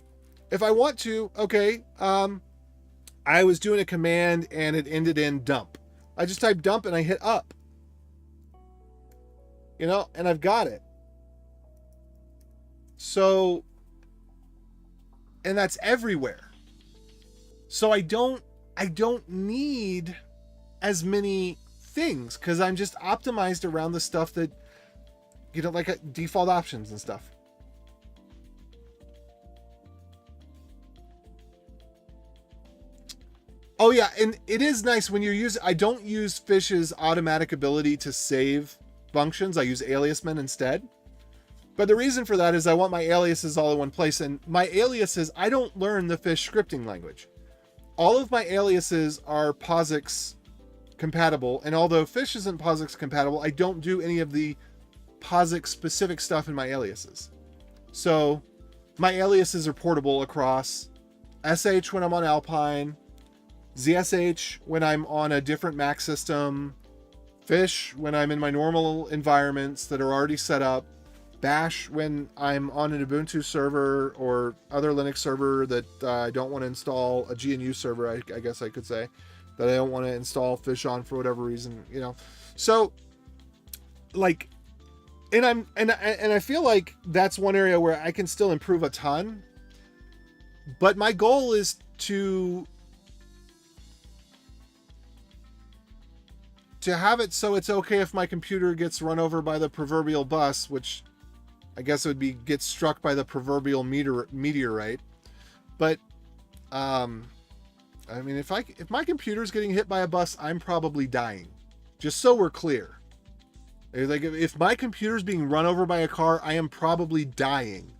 if I want to, okay, I was doing a command and it ended in dump. I just type dump and I hit up. You know, and I've got it. So, and that's everywhere. So I don't need as many things because I'm just optimized around the stuff that, you know, like default options and stuff. Oh yeah, and it is nice when you use, I don't use Fish's automatic ability to save functions. I use aliasmen instead. But the reason for that is I want my aliases all in one place, and my aliases, I don't learn the Fish scripting language. All of my aliases are POSIX compatible, and although Fish isn't POSIX compatible, I don't do any of the POSIX specific stuff in my aliases. So my aliases are portable across SH when I'm on Alpine, ZSH when I'm on a different Mac system, Fish when I'm in my normal environments that are already set up, Bash when I'm on an Ubuntu server or other Linux server that I don't want to install, a GNU server, I guess I could say, that I don't want to install Fish on for whatever reason, you know. So, like, and I feel like that's one area where I can still improve a ton. But my goal is to have it so it's okay if my computer gets run over by the proverbial bus, which I guess it would be gets struck by the proverbial meteorite. But I mean, if my computer's getting hit by a bus, I'm probably dying. Just so we're clear. Like, if my computer's being run over by a car, I am probably dying.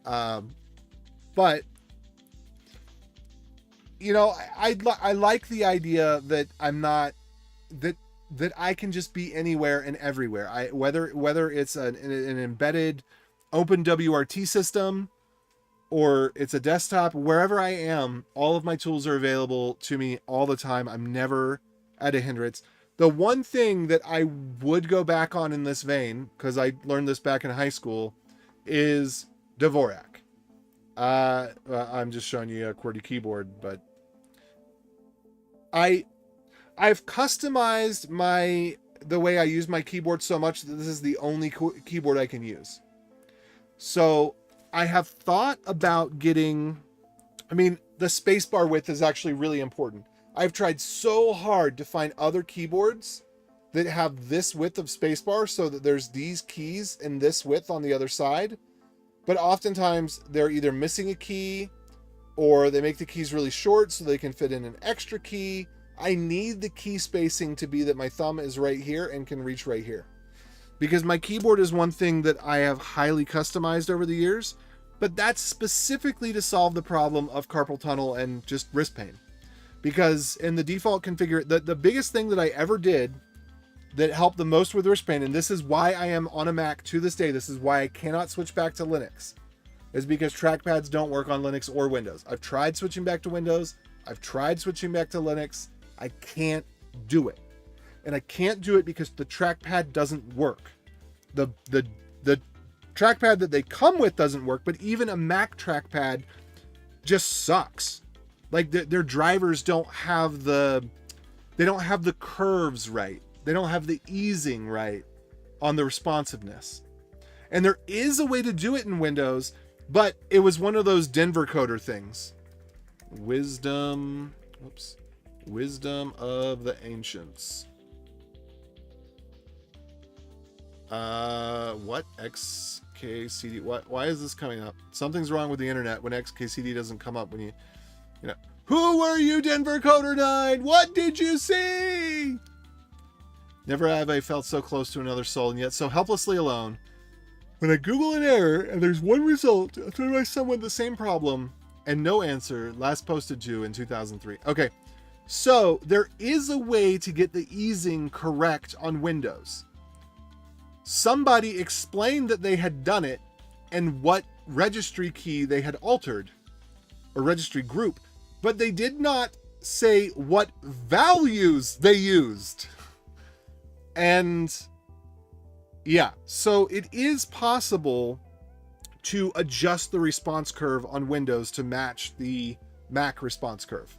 But you know, I like the idea that I'm not that I can just be anywhere and everywhere. Whether it's an embedded OpenWRT system or it's a desktop, wherever I am, all of my tools are available to me all the time. I'm never at a hindrance. The one thing that I would go back on in this vein, because I learned this back in high school, is Dvorak. I'm just showing you a QWERTY keyboard, but I've customized the way I use my keyboard so much that this is the only keyboard I can use. So I have thought about getting, I mean, the spacebar width is actually really important. I've tried so hard to find other keyboards that have this width of spacebar so that there's these keys and this width on the other side. But oftentimes they're either missing a key or they make the keys really short so they can fit in an extra key. I need the key spacing to be that my thumb is right here and can reach right here. Because my keyboard is one thing that I have highly customized over the years, but that's specifically to solve the problem of carpal tunnel and just wrist pain. Because in the default configuration, the biggest thing that I ever did that helped the most with wrist pain, and this is why I am on a Mac to this day, this is why I cannot switch back to Linux, is because trackpads don't work on Linux or Windows. I've tried switching back to Windows, I've tried switching back to Linux, I can't do it. And I can't do it because the trackpad doesn't work. The trackpad that they come with doesn't work, but even a Mac trackpad just sucks. Like their drivers don't have the curves right. They don't have the easing right on the responsiveness. And there is a way to do it in Windows, but it was one of those Denver coder things. Wisdom of the Ancients. What? XKCD? What? Why is this coming up? Something's wrong with the internet when XKCD doesn't come up when you know. Who were you, Denver Coder 9? What did you see? Never have I felt so close to another soul and yet so helplessly alone. When I Google an error and there's one result, I throw my someone the same problem and no answer, last posted to in 2003. Okay. So there is a way to get the easing correct on Windows. Somebody explained that they had done it and what registry key they had altered, or registry group, but they did not say what values they used. And yeah, so it is possible to adjust the response curve on Windows to match the Mac response curve.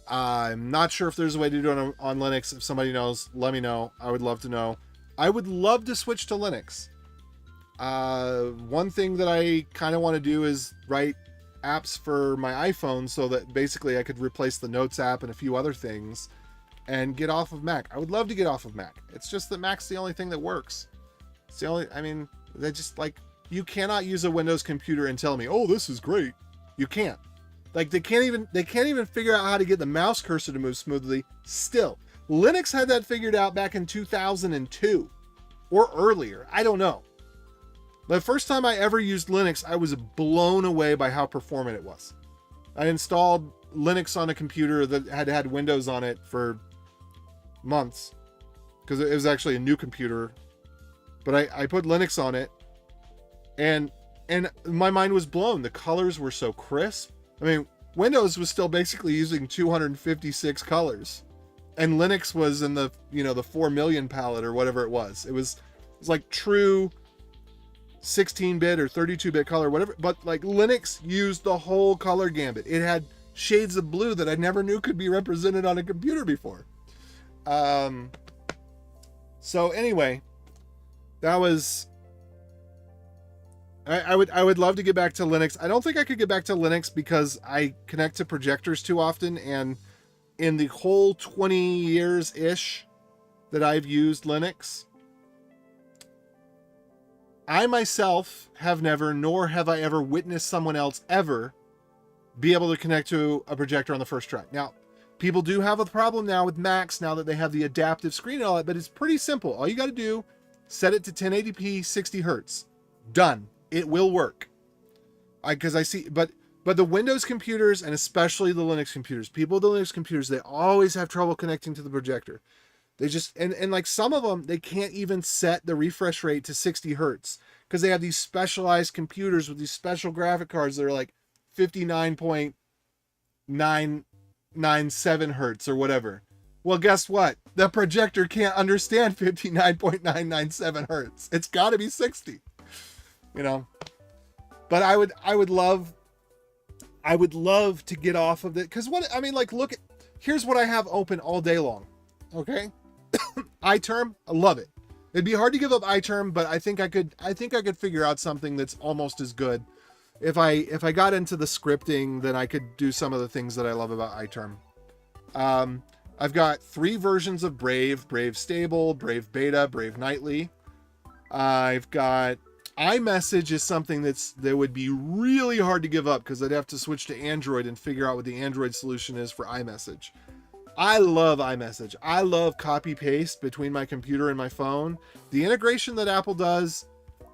I'm not sure if there's a way to do it on Linux. If somebody knows, let me know. I would love to know. I would love to switch to Linux. One thing that I kind of want to do is write apps for my iPhone so that basically I could replace the Notes app and a few other things and get off of Mac. I would love to get off of Mac. It's just that Mac's the only thing that works. It's the only, I mean, they just like, you cannot use a Windows computer and tell me, oh, this is great. You can't. Like they can't even figure out how to get the mouse cursor to move smoothly still. Linux had that figured out back in 2002 or earlier. I don't know. The first time I ever used Linux, I was blown away by how performant it was. I installed Linux on a computer that had Windows on it for months because it was actually a new computer. But I put Linux on it and my mind was blown. The colors were so crisp. I mean, Windows was still basically using 256 colors, and Linux was in the, the 4 million palette or whatever it was. It was like true 16-bit or 32-bit color, whatever. But like Linux used the whole color gambit. It had shades of blue that I never knew could be represented on a computer before. So anyway, that was. I would love to get back to Linux. I don't think I could get back to Linux because I connect to projectors too often, and in the whole 20 years-ish that I've used Linux, I myself have never, nor have I ever witnessed someone else ever be able to connect to a projector on the first try. Now, people do have a problem now with Macs now that they have the adaptive screen and all that, but it's pretty simple. All you got to do, set it to 1080p, 60 hertz. Done. It will work. Because I see, but the Windows computers, and especially the Linux computers, people with the Linux computers, they always have trouble connecting to the projector. They just, and like some of them, they can't even set the refresh rate to 60 hertz because they have these specialized computers with these special graphic cards that are like 59.997 hertz or whatever. Well, guess what? The projector can't understand 59.997 hertz. It's got to be 60. But I would love to get off of it. Because look at, here's what I have open all day long. Okay. iTerm, I love it. It'd be hard to give up iTerm, but I think I could figure out something that's almost as good. If I got into the scripting, then I could do some of the things that I love about iTerm. I've got 3 versions of Brave Stable, Brave Beta, Brave Nightly. I've got iMessage is something that would be really hard to give up because I'd have to switch to Android and figure out what the Android solution is for iMessage. I love iMessage. I love copy paste between my computer and my phone. The integration that Apple does,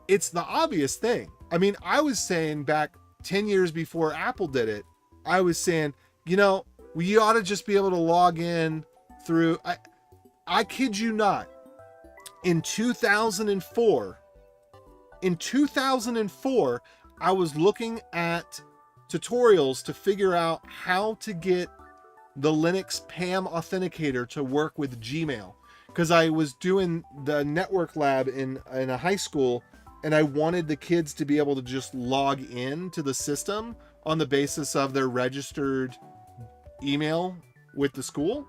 it's the obvious thing. I mean, I was saying back 10 years before Apple did it, I was saying, we ought to just be able to log in through, I kid you not, in 2004, I was looking at tutorials to figure out how to get the Linux PAM authenticator to work with Gmail. Because I was doing the network lab in a high school, and I wanted the kids to be able to just log in to the system on the basis of their registered email with the school.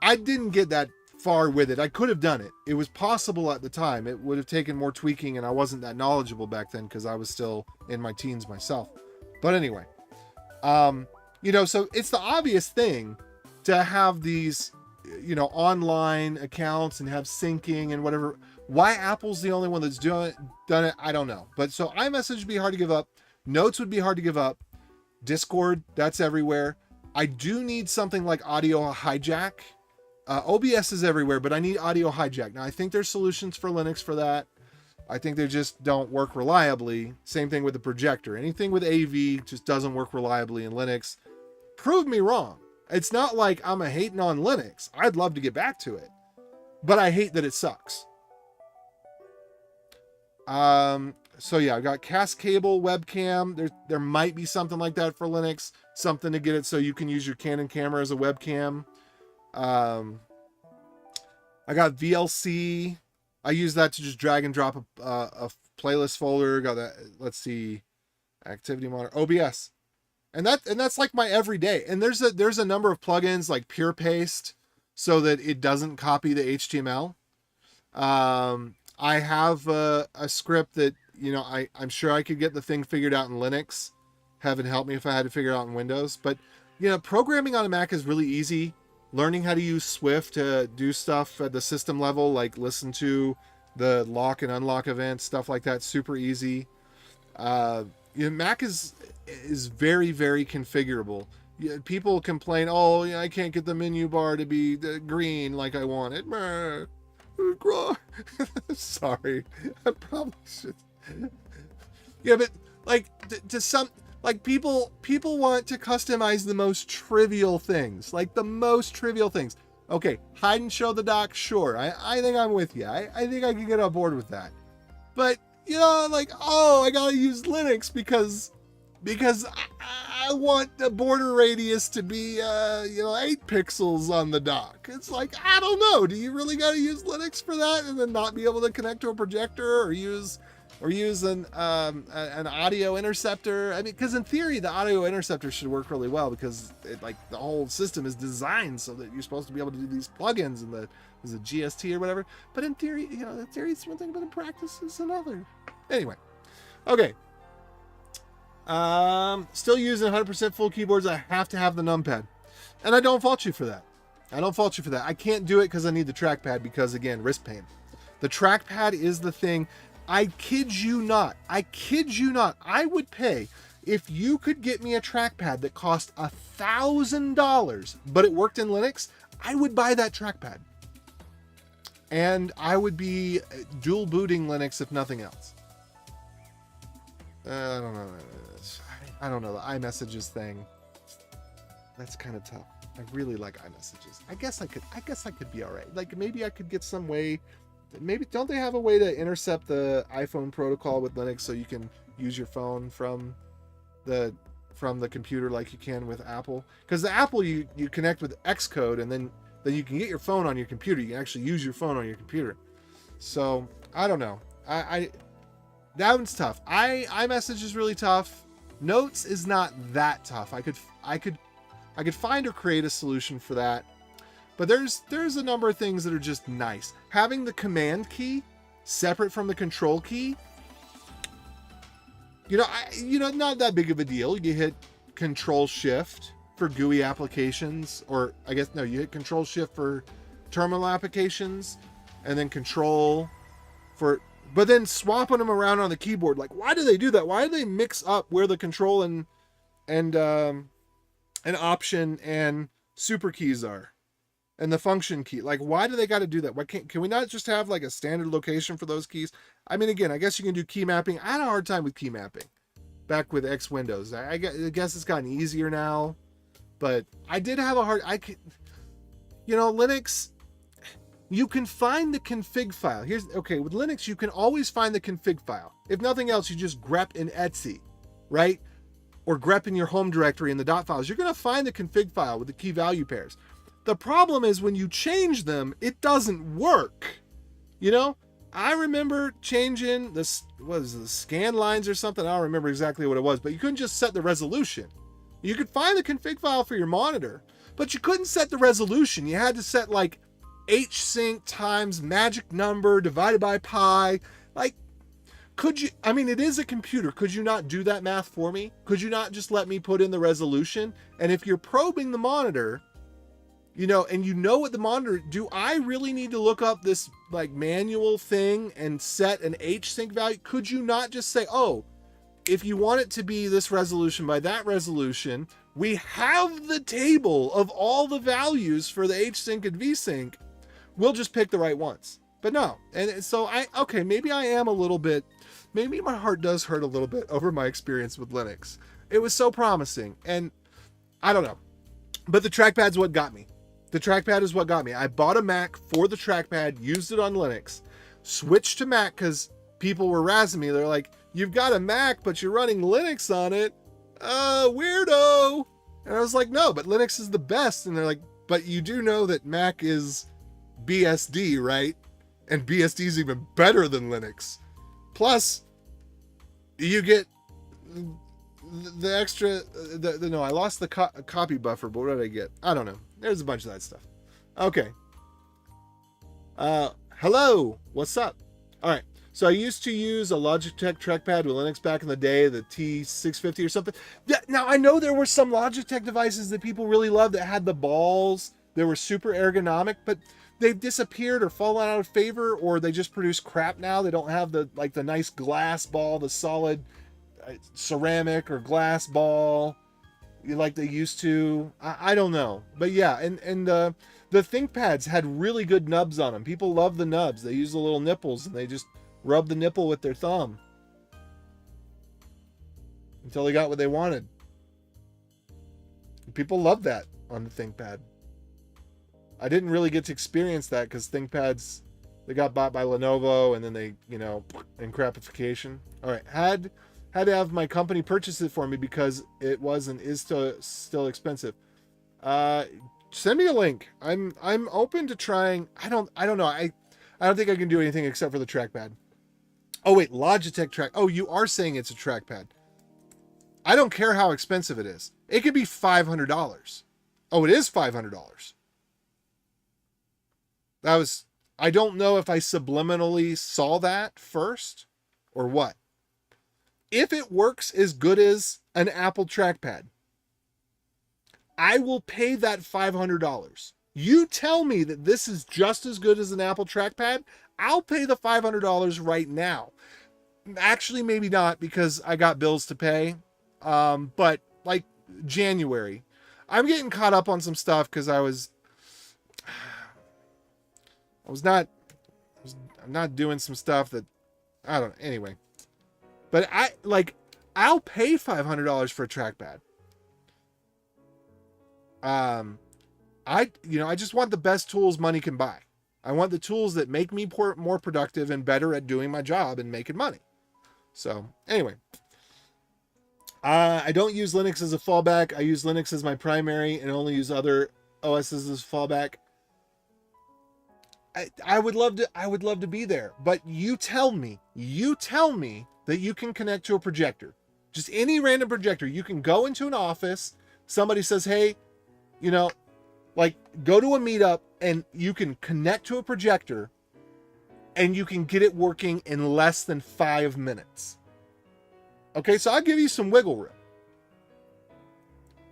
I didn't get that far with it. I could have done it. It was possible at the time. It would have taken more tweaking, and I wasn't that knowledgeable back then because I was still in my teens myself. But anyway, so it's the obvious thing to have these, online accounts and have syncing and whatever. Why Apple's the only one that's done it, I don't know. But so iMessage would be hard to give up. Notes would be hard to give up. Discord, that's everywhere. I do need something like Audio Hijack. OBS is everywhere, but I need Audio Hijack. Now, I think there's solutions for Linux for that. I think they just don't work reliably. Same thing with the projector. Anything with AV just doesn't work reliably in Linux. Prove me wrong. It's not like I'm hating on Linux. I'd love to get back to it, but I hate that it sucks. So yeah, I've got Cascable webcam. There might be something like that for Linux, something to get it so you can use your Canon camera as a webcam. I got VLC. I use that to just drag and drop a playlist folder. Got that. Let's see, activity monitor, OBS, and that's like my everyday. And there's a number of plugins like Pure Paste so that it doesn't copy the HTML. I have a script that, you know, I'm sure I could get the thing figured out in Linux. Heaven help me if I had to figure it out in Windows. But, you know, programming on a Mac is really easy. Learning how to use Swift to do stuff at the system level, like listen to the lock and unlock events, stuff like that, super easy. You know, Mac is very, very configurable. People complain, oh, yeah, I can't get the menu bar to be green like I want it. Sorry, I probably should. Yeah, but like to some, like people want to customize the most trivial things, like the most trivial things. Okay, hide and show the dock, sure. I think I'm with you. I think I can get on board with that. But you know, like, oh, I gotta use Linux because I want the border radius to be, 8 pixels on the dock. It's like, I don't know. Do you really got to use Linux for that and then not be able to connect to a projector or use an audio interceptor? I mean, because in theory, the audio interceptor should work really well because the whole system is designed so that you're supposed to be able to do these plugins and there's a GST or whatever. But in theory, the theory is one thing, but in practice is another. Anyway, okay. Still using 100% full keyboards. I have to have the numpad, and I don't fault you for that. I can't do it because I need the trackpad because, again, wrist pain. The trackpad is the thing. I kid you not. I would pay if you could get me a trackpad that cost $1,000, but it worked in Linux. I would buy that trackpad, and I would be dual booting Linux if nothing else. I don't know the iMessages thing. That's kind of tough. I really like iMessages. I guess I could be all right. Like maybe I could get some way. Maybe don't they have a way to intercept the iPhone protocol with Linux so you can use your phone from the computer like you can with Apple? Because the Apple you connect with Xcode and then you can get your phone on your computer. You can actually use your phone on your computer. So I don't know. That one's tough. iMessage is really tough. Notes is not that tough. I could find or create a solution for that. But there's a number of things that are just nice. Having the command key separate from the control key, not that big of a deal. You hit Control Shift for GUI applications, or I guess no, you hit Control Shift for terminal applications, and then Control for. But then swapping them around on the keyboard, like why do they do that? Why do they mix up where the control and option and super keys are, and the function key? Like why do they got to do that? Why can we not just have like a standard location for those keys? I mean, again, I guess you can do key mapping. I had a hard time with key mapping back with X Windows. I guess it's gotten easier now, but I did have a hard. Linux. You can find the config file. With Linux, you can always find the config file. If nothing else, you just grep in Etsy, right? Or grep in your home directory in the dot files. You're going to find the config file with the key value pairs. The problem is when you change them, it doesn't work. I remember changing the scan lines or something. I don't remember exactly what it was, but you couldn't just set the resolution. You could find the config file for your monitor, but you couldn't set the resolution. You had to set like hsync times magic number divided by pi. Like, could you, it is a computer. Could you not do that math for me? Could you not just let me put in the resolution? And if you're probing the monitor, and you know what the monitor, do I really need to look up this like manual thing and set an hsync value? Could you not just say, oh, if you want it to be this resolution by that resolution, we have the table of all the values for the hsync and vsync. We'll just pick the right ones. But no. And so maybe I am a little bit, maybe my heart does hurt a little bit over my experience with Linux. It was so promising, and I don't know. But the trackpad's what got me. The trackpad is what got me. I bought a Mac for the trackpad, used it on Linux, switched to Mac because people were razzing me. They're like, you've got a Mac, but you're running Linux on it. Weirdo. And I was like, no, but Linux is the best. And they're like, but you do know that Mac is BSD, right? And BSD is even better than Linux. Plus, you get the extra, no, I lost the copy buffer, but what did I get? I don't know. There's a bunch of that stuff. Okay. Hello, what's up? All right. So I used to use a Logitech trackpad with Linux back in the day, the T650 or something. Now I know there were some Logitech devices that people really loved that had the balls. They were super ergonomic, but they've disappeared or fallen out of favor, or they just produce crap now. They don't have the nice glass ball, the solid ceramic or glass ball like they used to. I don't know, but yeah, and the ThinkPads had really good nubs on them. People love the nubs. They use the little nipples and they just rub the nipple with their thumb until they got what they wanted. People love that on the ThinkPad. I didn't really get to experience that because ThinkPads, they got bought by Lenovo and then they, in crapification. All right, had to have my company purchase it for me because it was and is still expensive. Send me a link. I'm open to trying. I don't know. I don't think I can do anything except for the trackpad. Oh wait, Logitech track. Oh, you are saying it's a trackpad. I don't care how expensive it is. It could be $500. Oh, it is $500. I don't know if I subliminally saw that first or what. If it works as good as an Apple trackpad, I will pay that $500. You tell me that this is just as good as an Apple trackpad, I'll pay the $500 right now. Actually, maybe not because I got bills to pay. But like January, I'm getting caught up on some stuff because I'm not doing some stuff that I don't know. Anyway, but I'll pay $500 for a trackpad. I just want the best tools money can buy. I want the tools that make me more productive and better at doing my job and making money. So anyway, I don't use Linux as a fallback. I use Linux as my primary and only use other OSs as fallback. I would love to be there, but you tell me that you can connect to a projector, just any random projector. You can go into an office. Somebody says, hey, go to a meetup and you can connect to a projector and you can get it working in less than 5 minutes. Okay, so I'll give you some wiggle room.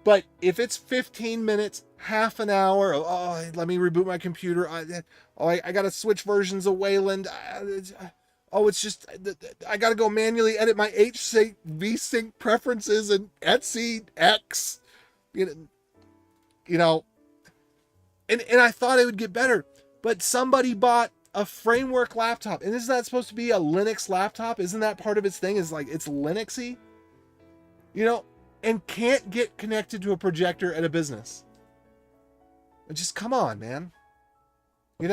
But if it's 15 minutes, half an hour, let me reboot my computer. I got to switch versions of Wayland. It's just, I got to go manually edit my HSync, VSync preferences and Etsy X. And I thought it would get better, but somebody bought a framework laptop, and isn't that supposed to be a Linux laptop? Isn't that part of its thing? Is it's Linuxy, and can't get connected to a projector at a business. Just come on, man. You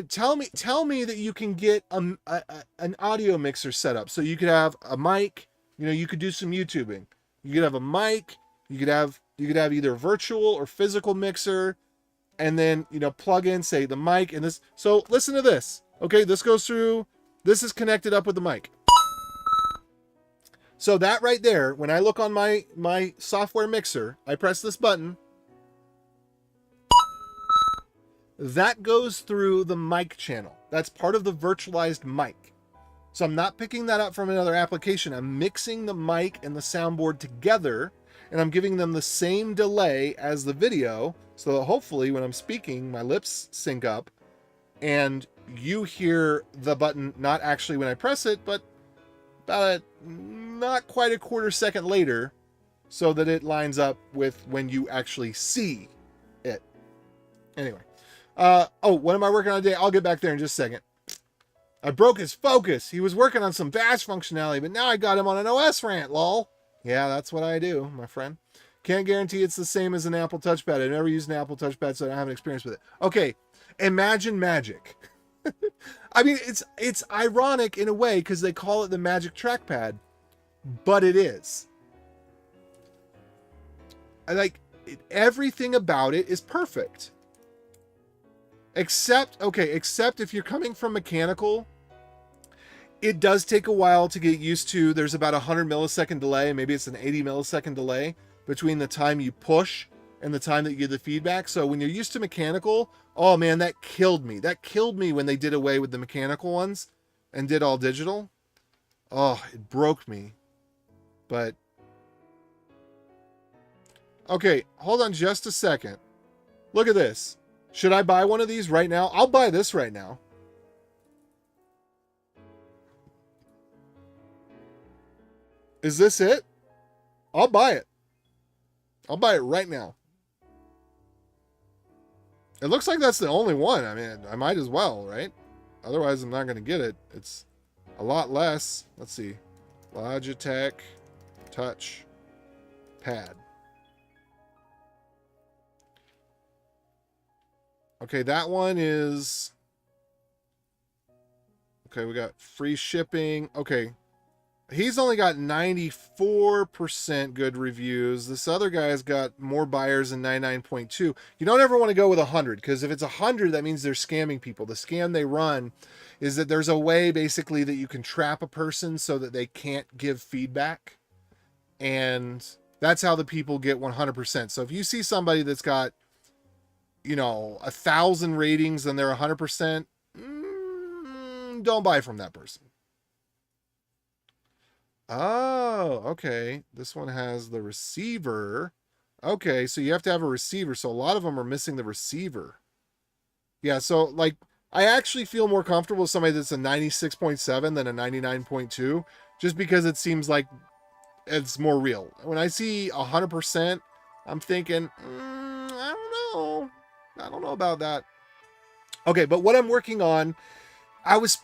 tell me that you can get an audio mixer set up so you could have a mic. You could do some YouTubing. You could have a mic. You could have either virtual or physical mixer, and then plug in, say, the mic and this. So listen to this. Okay, this goes through. This is connected up with the mic. So that right there, when I look on my software mixer, I press this button. That goes through the mic channel. That's part of the virtualized mic. So I'm not picking that up from another application. I'm mixing the mic and the soundboard together, and I'm giving them the same delay as the video, so that hopefully when I'm speaking, my lips sync up, and you hear the button not actually when I press it, but about not quite a quarter second later, so that it lines up with when you actually see it. Anyway. What am I working on today? I'll get back there in just a second. I broke his focus. He was working on some bash functionality, but now I got him on an OS rant, lol. Yeah, that's what I do, my friend. Can't guarantee it's the same as an Apple touchpad. I've never used an Apple touchpad, so I don't have an experience with it. Okay, imagine magic. I mean, it's ironic in a way because they call it the magic trackpad, but it is. I like everything about it is perfect. Except if you're coming from mechanical, it does take a while to get used to. There's about a 100 millisecond delay, maybe it's an 80 millisecond delay between the time you push and the time that you get the feedback. So when you're used to mechanical, oh man, that killed me. That killed me when they did away with the mechanical ones and did all digital. Oh, it broke me. But okay, hold on just a second. Look at this. Should I buy one of these right now? I'll buy this right now. Is this it? I'll buy it. I'll buy it right now. It looks like that's the only one. I mean, I might as well, right? Otherwise, I'm not going to get it. It's a lot less. Let's see. Logitech Touch Pad. Okay, that one is... Okay, we got free shipping. Okay. He's only got 94% good reviews. This other guy's got more buyers than 99.2. You don't ever want to go with 100, because if it's 100, that means they're scamming people. The scam they run is that there's a way basically that you can trap a person so that they can't give feedback. And that's how the people get 100%. So if you see somebody that's got, 1,000 ratings and they're 100%, don't buy from that person. Oh, okay. This one has the receiver. Okay, so you have to have a receiver. So a lot of them are missing the receiver. Yeah, so like I actually feel more comfortable with somebody that's a 96.7 than a 99.2, just because it seems like it's more real. When I see 100%, I'm thinking, I don't know. I don't know about that. Okay, but what I'm working on, I was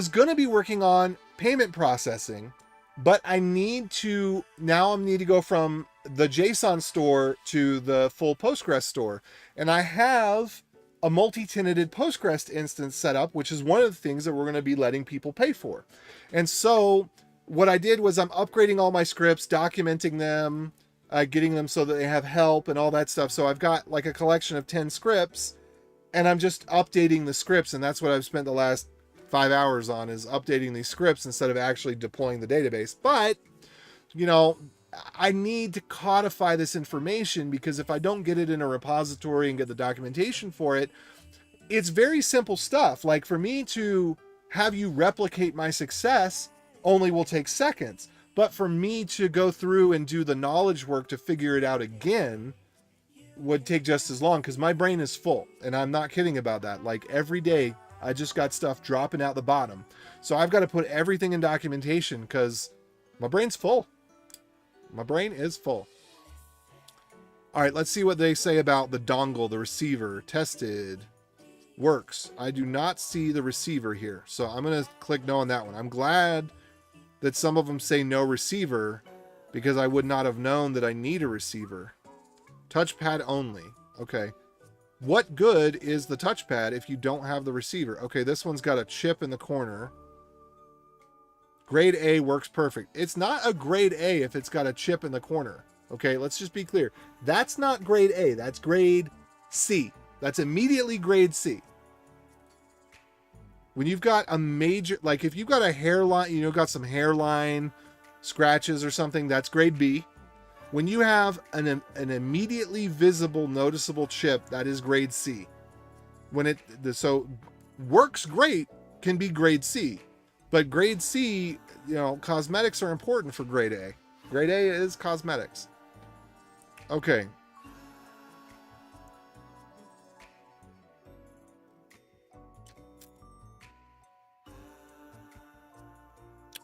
going to be working on payment processing. But I need to go from the JSON store to the full Postgres store. And I have a multi-tenanted Postgres instance set up, which is one of the things that we're going to be letting people pay for. And so what I did was I'm upgrading all my scripts, documenting them, getting them so that they have help and all that stuff. So I've got like a collection of 10 scripts, and I'm just updating the scripts. And that's what I've spent the last 5 hours on, is updating these scripts instead of actually deploying the database. But, I need to codify this information, because if I don't get it in a repository and get the documentation for it, it's very simple stuff. Like for me to have you replicate my success only will take seconds. But for me to go through and do the knowledge work to figure it out again would take just as long, because my brain is full. And I'm not kidding about that. Like every day, I just got stuff dropping out the bottom. So I've got to put everything in documentation because my brain's full. My brain is full. All right, let's see what they say about the dongle, the receiver. Tested. Works. I do not see the receiver here. So I'm going to click no on that one. I'm glad that some of them say no receiver, because I would not have known that I need a receiver. Touchpad only. Okay. What good is the touchpad if you don't have the receiver? Okay, this one's got a chip in the corner. Grade A works perfect. It's not a grade A if it's got a chip in the corner. Okay, let's just be clear. That's not grade A. That's grade C. That's immediately grade C. When you've got a major, like if you've got a hairline, got some hairline scratches or something, that's grade B. When you have an immediately visible, noticeable chip, that is grade C. So works great can be grade C, but grade C, cosmetics are important for grade A. Grade A is cosmetics. Okay.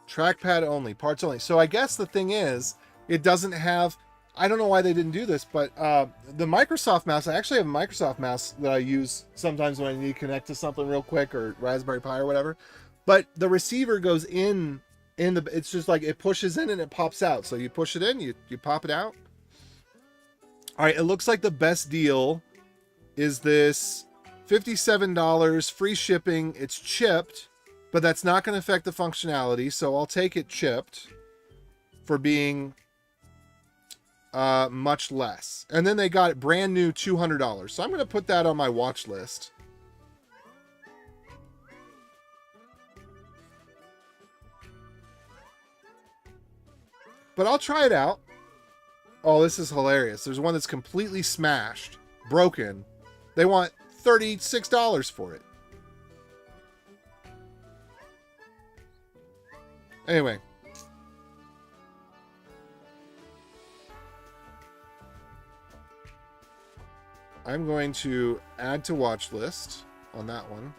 Trackpad only, parts only. So I guess the thing is, it doesn't have, I don't know why they didn't do this, but the Microsoft mouse, I actually have a Microsoft mouse that I use sometimes when I need to connect to something real quick, or Raspberry Pi or whatever. But the receiver goes in it's just like it pushes in and it pops out. So you push it in, you pop it out. All right, it looks like the best deal is this $57, free shipping. It's chipped, but that's not going to affect the functionality. So I'll take it chipped for being much less. And then they got it brand new $200. So I'm going to put that on my watch list. But I'll try it out. Oh, this is hilarious. There's one that's completely smashed, broken. They want $36 for it. Anyway. I'm going to add to watch list on that one.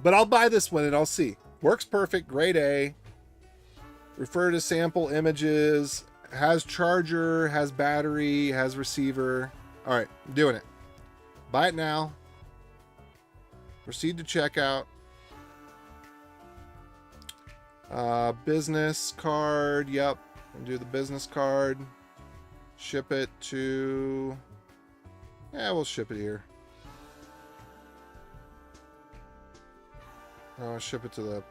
But I'll buy this one and I'll see. Works perfect, grade A. Refer to sample images. Has charger, has battery, has receiver. All right, I'm doing it. Buy it now. Proceed to checkout. Business card. Yep. And do the business card. Ship it to... Yeah, we'll ship it here. I'll ship it to the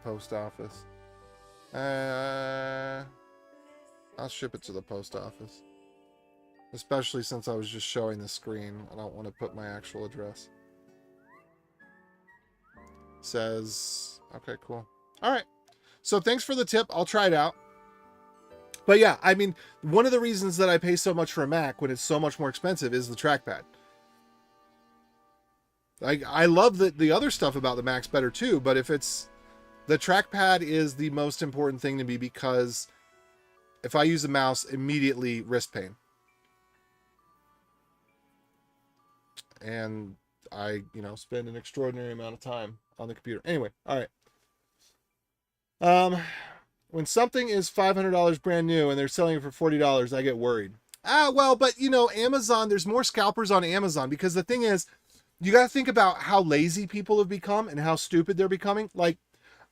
post office. I'll ship it to the post office. Especially since I was just showing the screen. I don't want to put my actual address. Says... Okay, cool. Alright. So thanks for the tip. I'll try it out. But yeah, I mean, one of the reasons that I pay so much for a Mac when it's so much more expensive is the trackpad. I love the other stuff about the Mac's better too, but if it's... The trackpad is the most important thing to me because if I use the mouse, immediately wrist pain. And I, spend an extraordinary amount of time on the computer. Anyway, all right. When something is $500 brand new and they're selling it for $40, I get worried. Well, but Amazon, there's more scalpers on Amazon because the thing is, you got to think about how lazy people have become and how stupid they're becoming. Like,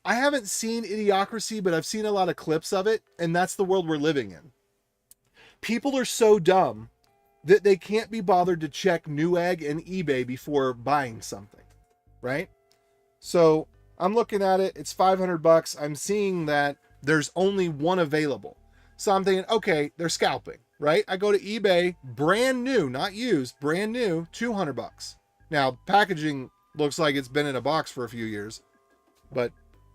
I haven't seen Idiocracy, but I've seen a lot of clips of it, and that's the world we're living in. People are so dumb that they can't be bothered to check Newegg and eBay before buying something, right? So I'm looking at it. It's $500. I'm seeing that there's only one available. So I'm thinking, okay, they're scalping, right? I go to eBay, brand new, not used, brand new, $200. Now, packaging looks like it's been in a box for a few years, but,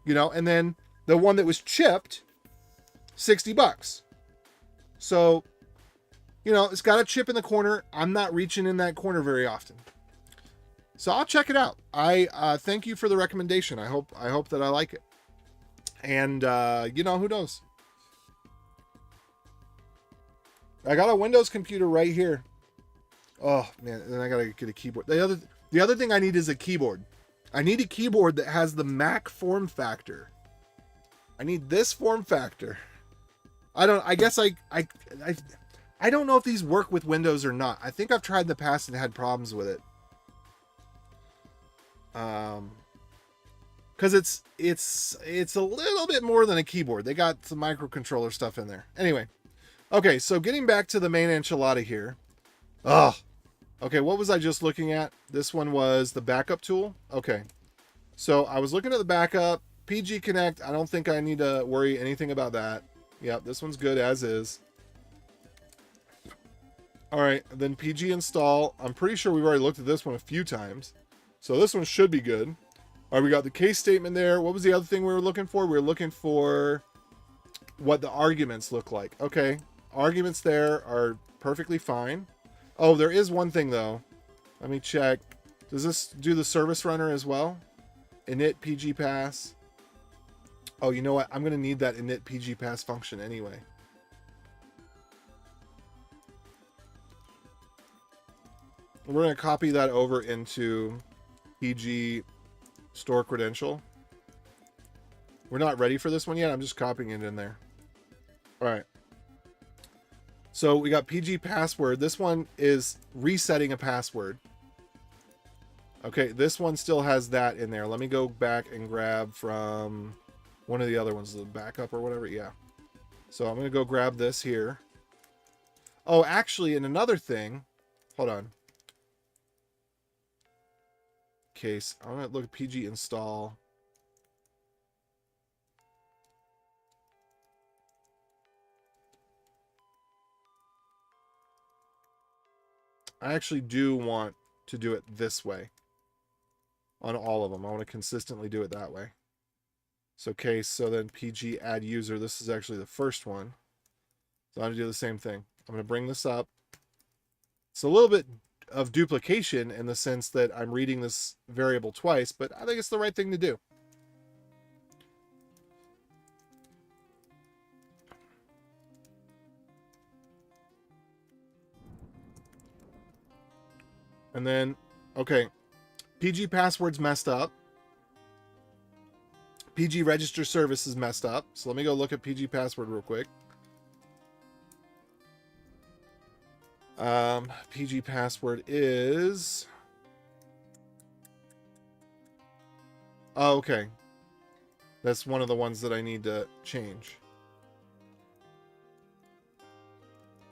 and then the one that was chipped, $60. So, it's got a chip in the corner. I'm not reaching in that corner very often. So I'll check it out. I thank you for the recommendation. I hope that I like it. And, who knows? I got a Windows computer right here. Oh, man. And I got to get a keyboard. The other thing I need is a keyboard. I need a keyboard that has the Mac form factor. I need this form factor. I don't know if these work with Windows or not. I think I've tried in the past and had problems with it. Because it's a little bit more than a keyboard. They got some microcontroller stuff in there. Anyway. Okay, so getting back to the main enchilada here. Oh. Okay, what was I just looking at? This one was the backup tool. Okay. So I was looking at the backup. PG Connect. I don't think I need to worry anything about that. Yep, this one's good as is. All right, then PG install. I'm pretty sure we've already looked at this one a few times. So this one should be good. All right, we got the case statement there. What was the other thing we were looking for? We were looking for what the arguments look like. Okay, arguments there are perfectly fine. Oh, there is one thing though. Let me check. Does this do the service runner as well? Init PG pass. Oh, you know what? I'm going to need that init PG pass function anyway. We're going to copy that over into PG store credential. We're not ready for this one yet. I'm just copying it in there. All right. So we got PG password. This one is resetting a password. Okay, this one still has that in there. Let me go back and grab from one of the other ones, the backup or whatever. Yeah. So I'm going to go grab this here. Oh, actually, and another thing. Hold on. case, I'm going to look at pg install. I actually do want to do it this way on all of them. I want to consistently do it that way. So case, so then pg add user. This is actually the first one. So I'm going to do the same thing. I'm going to bring this up. It's a little bit of duplication in the sense that I'm reading this variable twice, but I think it's the right thing to do. And then, okay, PG password's messed up. PG register service is messed up. So let me go look at PG password real quick. PG password is... Oh, okay. That's one of the ones that I need to change.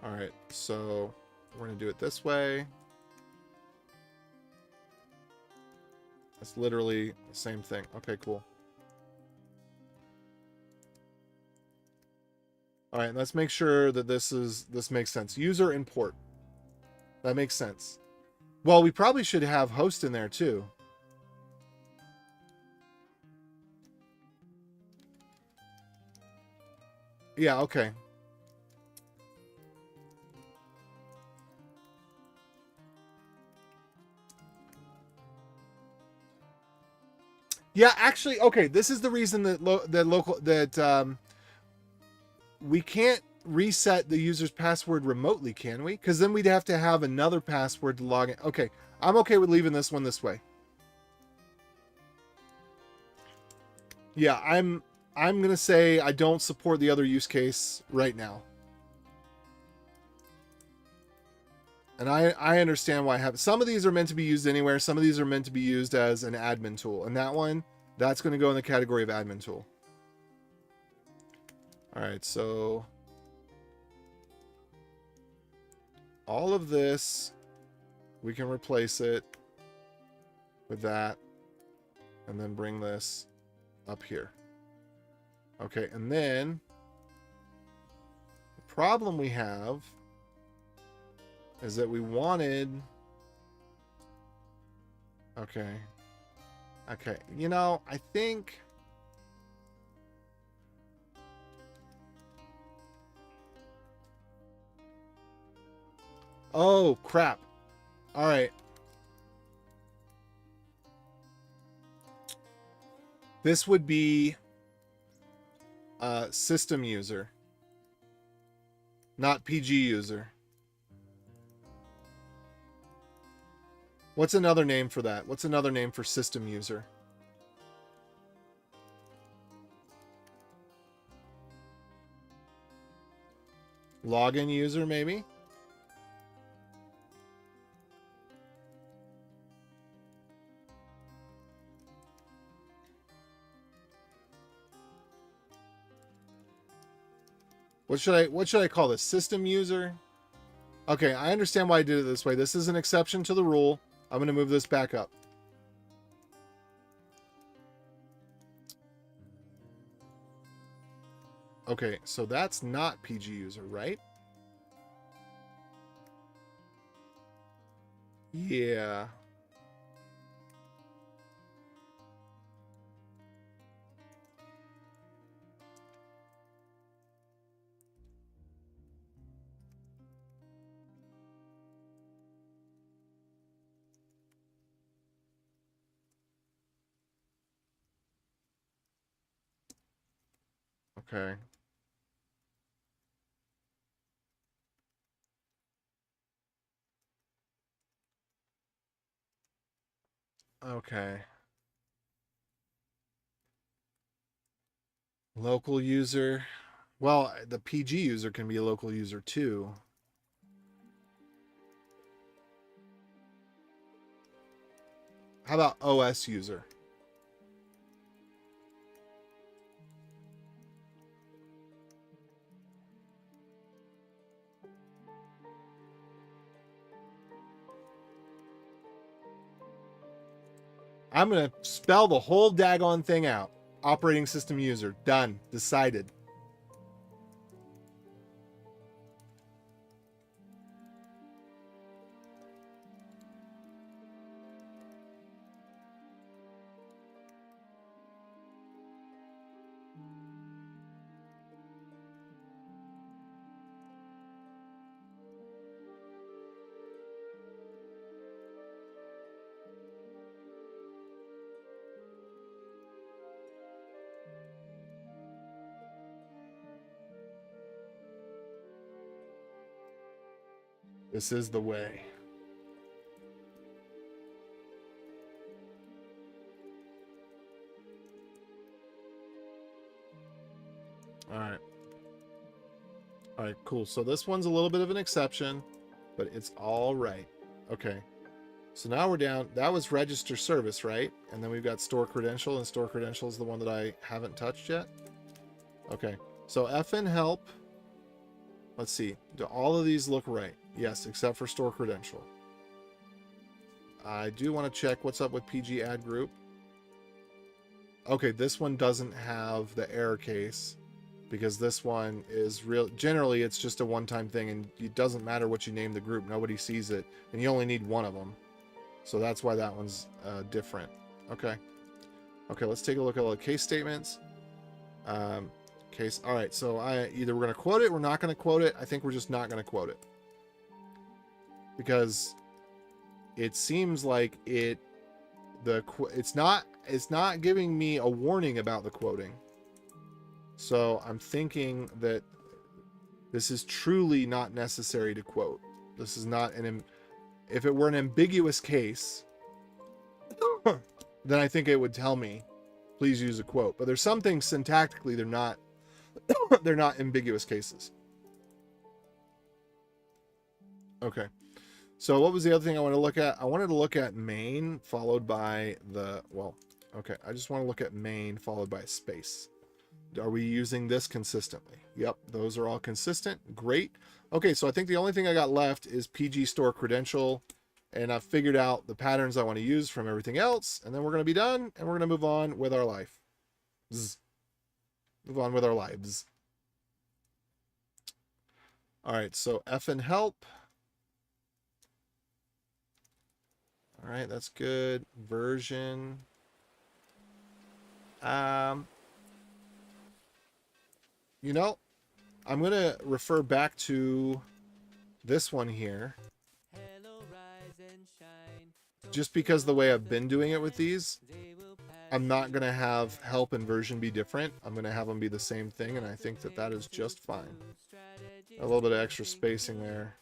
All right, so we're going to do it this way. It's literally the same thing. Okay, cool. All right, let's make sure that this makes sense. User import. That makes sense. Well, we probably should have host in there too. Yeah, okay. Yeah, actually, okay. This is the reason that we can't reset the user's password remotely, can we? Because then we'd have to have another password to log in. Okay, I'm okay with leaving this one this way. Yeah, I'm gonna say I don't support the other use case right now. And I understand why I have some of these are meant to be used anywhere. Some of these are meant to be used as an admin tool. And that one, that's going to go in the category of admin tool. All right, so all of this, we can replace it with that and then bring this up here. Okay, and then the problem we have is that we wanted... Okay. Okay, you know, I think... Oh, crap. All right. This would be system user, not PG user. What's another name for that? What's another name for system user? Login user, maybe? What should I call this? System user? Okay, I understand why I did it this way. This is an exception to the rule. I'm going to move this back up. Okay, so that's not PG user, right? Yeah. Okay. Okay. Local user. Well, the PG user can be a local user too. How about OS user? I'm going to spell the whole daggone thing out. Operating system user. Done. Decided. This is the way. All right. All right, cool. So this one's a little bit of an exception, but it's all right. Okay. So now we're down. That was register service, right? And then we've got store credential, and store credential is the one that I haven't touched yet. Okay. So fn help. Let's see. Do all of these look right? Yes, except for store credential. I do want to check what's up with PG add group. Okay, this one doesn't have the error case because this one is real. Generally, it's just a one-time thing, and it doesn't matter what you name the group. Nobody sees it, and you only need one of them. So that's why that one's different. Okay. Okay, let's take a look at all the case statements. Case. All right, so either we're going to quote it, we're not going to quote it. I think we're just not going to quote it. Because it seems like it's not giving me a warning about the quoting. So I'm thinking that this is truly not necessary to quote. This is not if it were an ambiguous case, then I think it would tell me, please use a quote. But there's some things syntactically they're not they're not ambiguous cases. Okay. So what was the other thing I want to look at? I wanted to look at main followed by okay. I just want to look at main followed by a space. Are we using this consistently? Yep, those are all consistent. Great. Okay, so I think the only thing I got left is PG store credential, and I've figured out the patterns I want to use from everything else, and then we're going to be done, and we're going to move on with our life. Move on with our lives. All right, so fn help. All right, that's good. Version. You know, I'm going to refer back to this one here. Just because the way I've been doing it with these, I'm not going to have help and version be different. I'm going to have them be the same thing, and I think that that is just fine. A little bit of extra spacing there,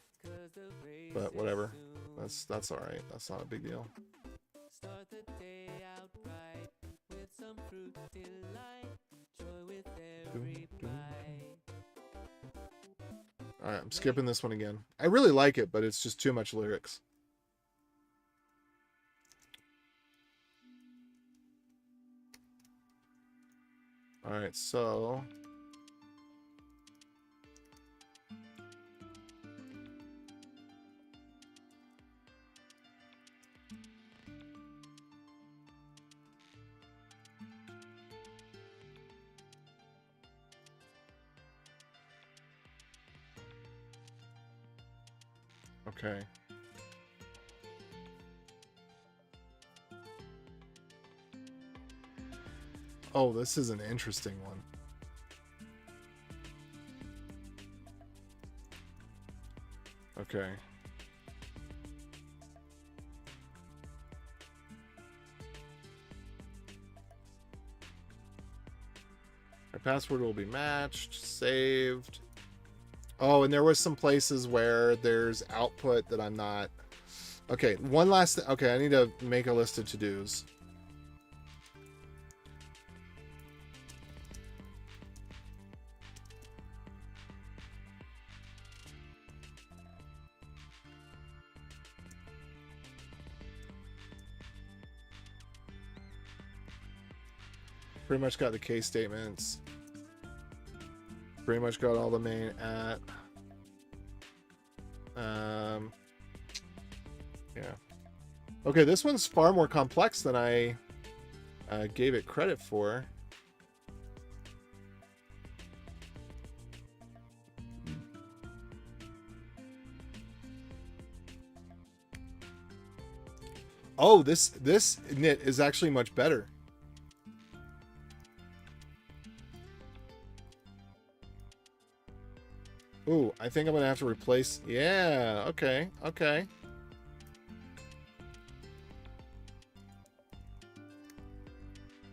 but whatever. That's all right. That's not a big deal. Start the day out bright with some fruit delight, joy with every bite. All right, I'm skipping this one again. I really like it, but it's just too much lyrics. All right, so okay. Oh, this is an interesting one. Okay. Our password will be matched, saved. Oh, and there was some places where there's output that I'm not. Okay, one last thing. Okay, I need to make a list of to-dos. Pretty much got the case statements. Pretty much got all the main at. Yeah. Okay, this one's far more complex than I gave it credit for. Oh, this init is actually much better. Ooh, I think I'm gonna have to replace. Yeah, okay, okay.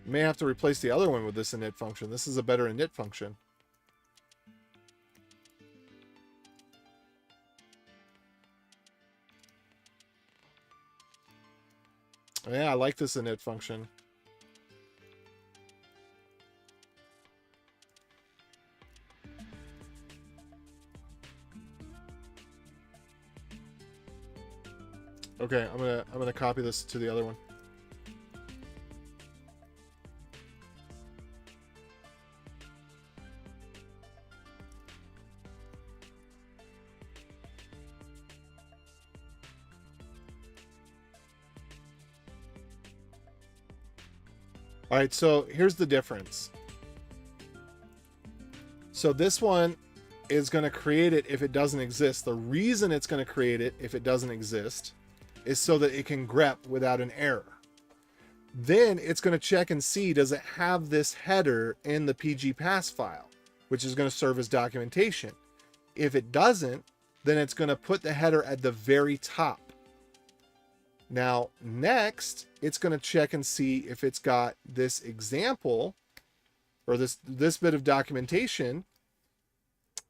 May have to replace the other one with this init function. This is a better init function. Yeah, I like this init function. Okay, I'm gonna copy this to the other one. All right, so here's the difference. So this one is going to create it if it doesn't exist. The reason it's going to create it if it doesn't exist is so that it can grep without an error. Then it's going to check and see, does it have this header in the PG_pass file, which is going to serve as documentation. If it doesn't, then it's going to put the header at the very top. Now, next, it's going to check and see if it's got this example or this bit of documentation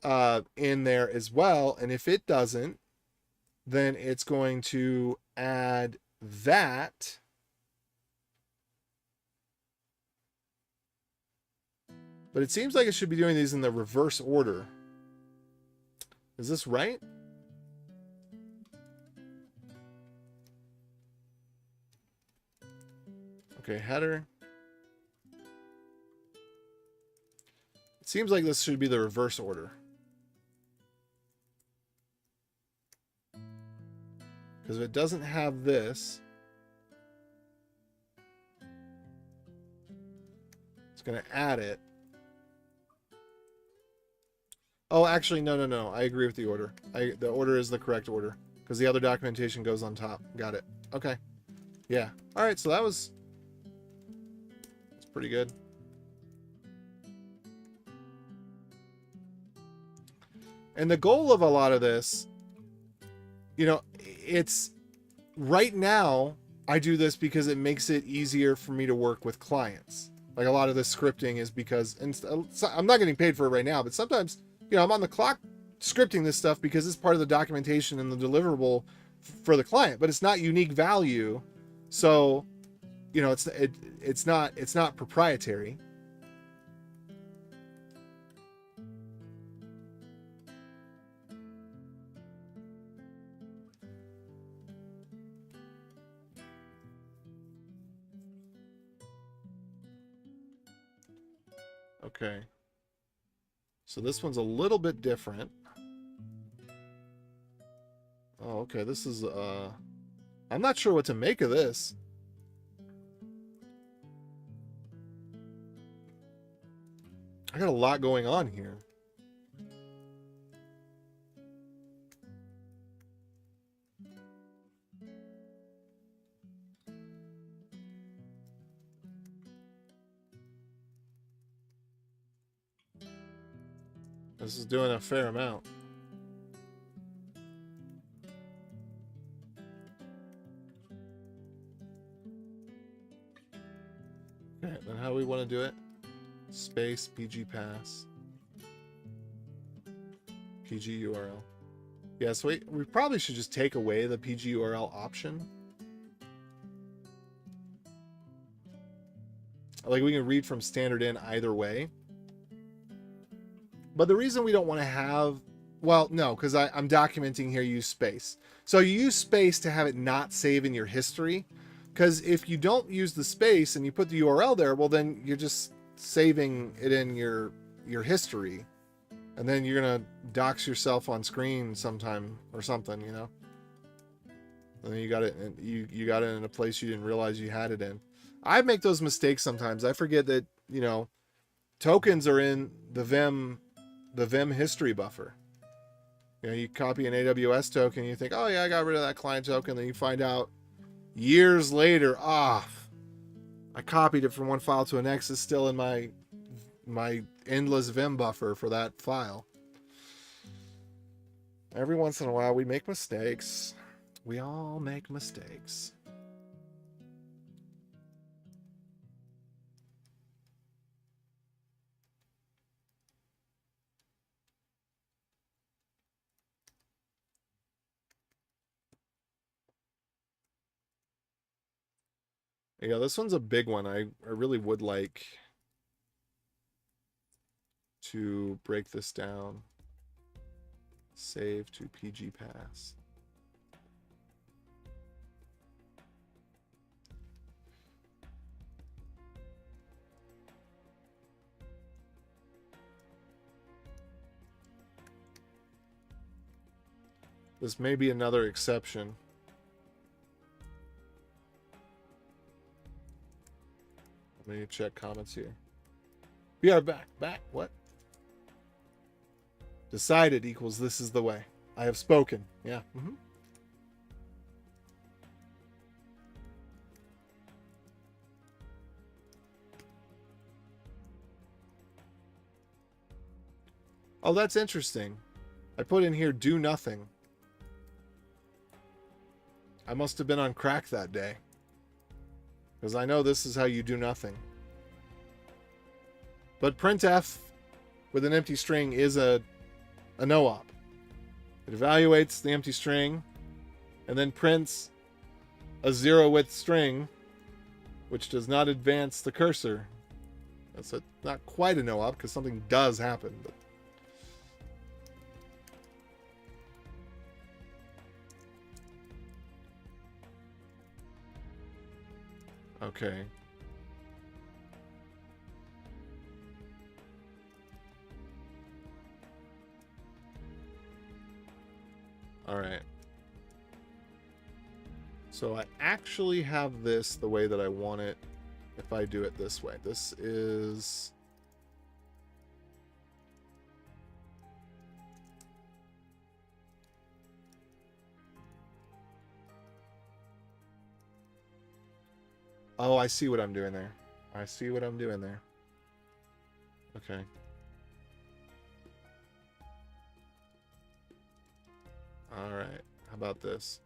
in there as well. And if it doesn't, then it's going to add that. But it seems like it should be doing these in the reverse order. Is this right? Okay, header. It seems like this should be the reverse order. Because if it doesn't have this, it's going to add it. Oh, actually, no. I agree with the order. The order is the correct order. Because the other documentation goes on top. Got it. Okay. Yeah. All right, so that's pretty good. And the goal of a lot of this, you know, it's right now I do this because it makes it easier for me to work with clients. Like a lot of this scripting is because, and I'm not getting paid for it right now, but sometimes, you know, I'm on the clock scripting this stuff because it's part of the documentation and the deliverable for the client, but it's not unique value. So, you know, it's not proprietary. Okay. So this one's a little bit different. Oh, okay. This is I'm not sure what to make of this. I got a lot going on here. This is doing a fair amount. Okay, then how do we want to do it? Space PG_pass PG URL. Yeah, so we probably should just take away the PG URL option. Like we can read from standard in either way. But the reason we don't want to have, well, no, because I'm documenting here use space. So you use space to have it not save in your history. Because if you don't use the space and you put the URL there, well, then you're just saving it in your history. And then you're going to dox yourself on screen sometime or something, you know? And then you got it, and you got it in a place you didn't realize you had it in. I make those mistakes sometimes. I forget that, you know, tokens are in the Vim history buffer. You know, you copy an AWS token, you think, oh yeah, I got rid of that client token. Then you find out years later, I copied it from one file to the next. It's still in my endless Vim buffer for that file. Every once in a while, we make mistakes. We all make mistakes. Yeah, this one's a big one. I really would like to break this down. Save to PG Pass. This may be another exception. Let me check comments here. We are back. What? Decided equals this is the way. I have spoken. Yeah. Mm-hmm. Oh, that's interesting. I put in here do nothing. I must have been on crack that day. Because I know this is how you do nothing. But printf with an empty string is a no-op. It evaluates the empty string and then prints a zero-width string, which does not advance the cursor. That's not quite a no-op because something does happen. But okay. All right. So I actually have this the way that I want it if I do it this way. This is... Oh, I see what I'm doing there. I see what I'm doing there. Okay. All right. How about this?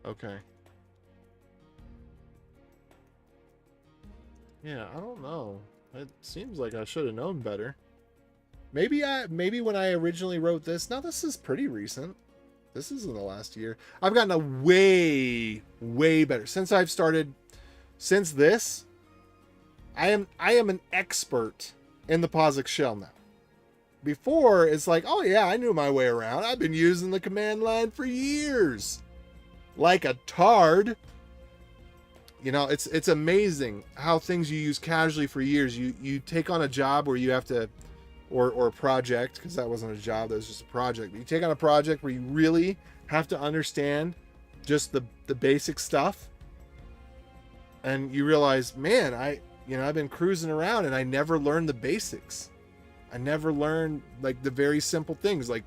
Okay. Yeah, I don't know. It seems like I should have known better. Maybe when I originally wrote this, now this is pretty recent. This is in the last year. I've gotten a way better since I've started. Since this, I am an expert in the POSIX shell now. Before, it's like, oh yeah, I knew my way around. I've been using the command line for years, like a tard. You know, it's amazing how things you use casually for years. You take on a job where you have to, or a project, because that wasn't a job, that was just a project. But you take on a project where you really have to understand just the basic stuff, and you realize, man, I've been cruising around and I never learned the basics. I never learned like the very simple things, like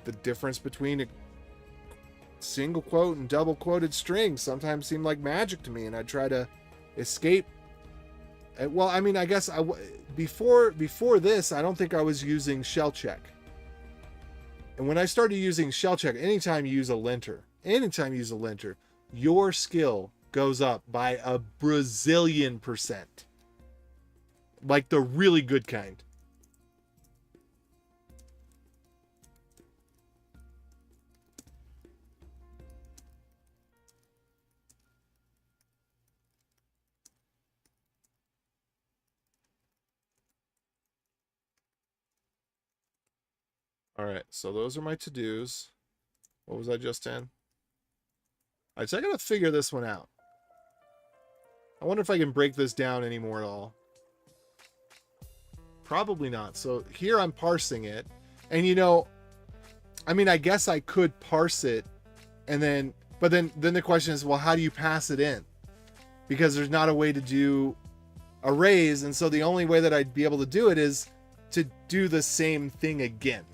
the difference between a single quote and double quoted strings sometimes seemed like magic to me, and I try to escape. Well, I mean, I guess before this, I don't think I was using shell check. And when I started using shell check, anytime you use a linter, your skill goes up by a Brazilian%. Like the really good kind. All right, so those are my to-dos. What was I just in? All right, so I gotta figure this one out. I wonder if I can break this down anymore at all. Probably not. So here I'm parsing it. And you know, I mean, I guess I could parse it and then, but then the question is, well, how do you pass it in? Because there's not a way to do arrays. And so the only way that I'd be able to do it is to do the same thing again.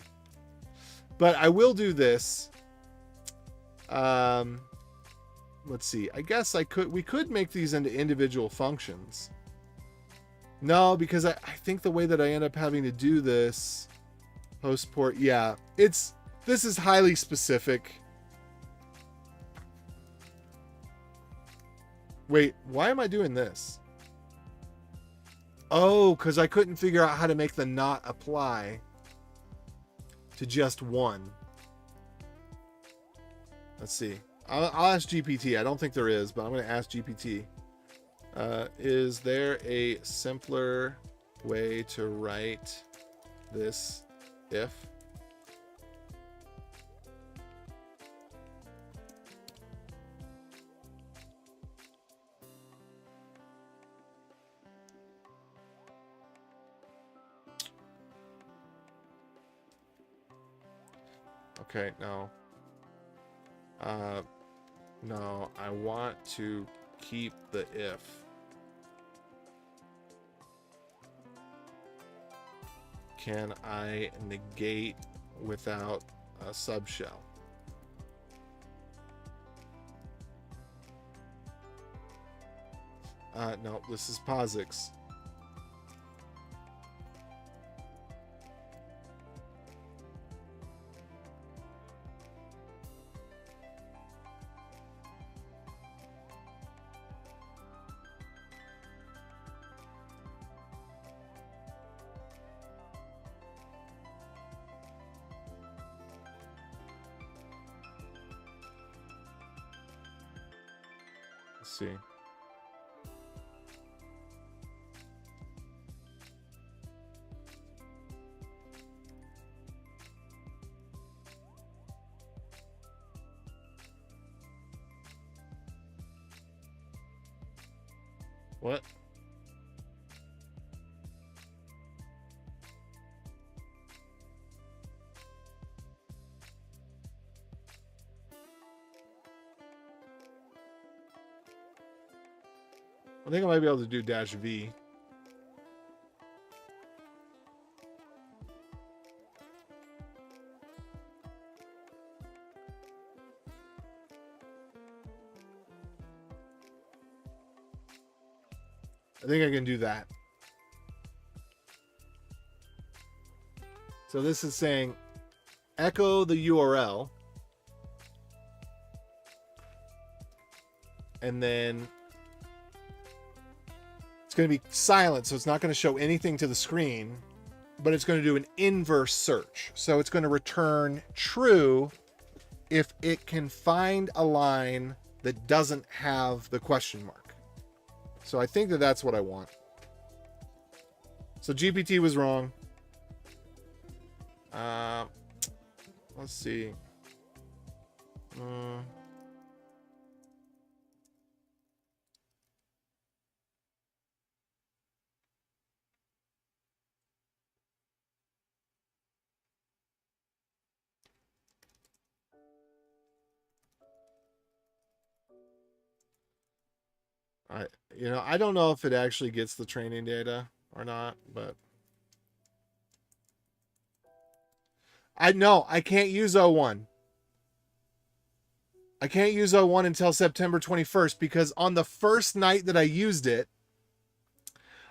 But I will do this. Let's see. I guess we could make these into individual functions. No, because I think the way that I end up having to do this host port, yeah, this is highly specific. Wait, why am I doing this? Oh, because I couldn't figure out how to make the not apply to just one. Let's see. I'll ask GPT. I don't think there is, but I'm going to ask GPT. Is there a simpler way to write this if? Okay, no. No, I want to keep the if. Can I negate without a subshell? No, this is POSIX. Let's see. What? I think I might be able to do -v. I think I can do that. So this is saying echo the URL and then it's going to be silent, so it's not going to show anything to the screen, but it's going to do an inverse search. So it's going to return true if it can find a line that doesn't have the question mark. So I think that that's what I want. So GPT was wrong. Let's see. I don't know if it actually gets the training data or not, but I can't use O1. I can't use O1 until September 21st because on the first night that I used it,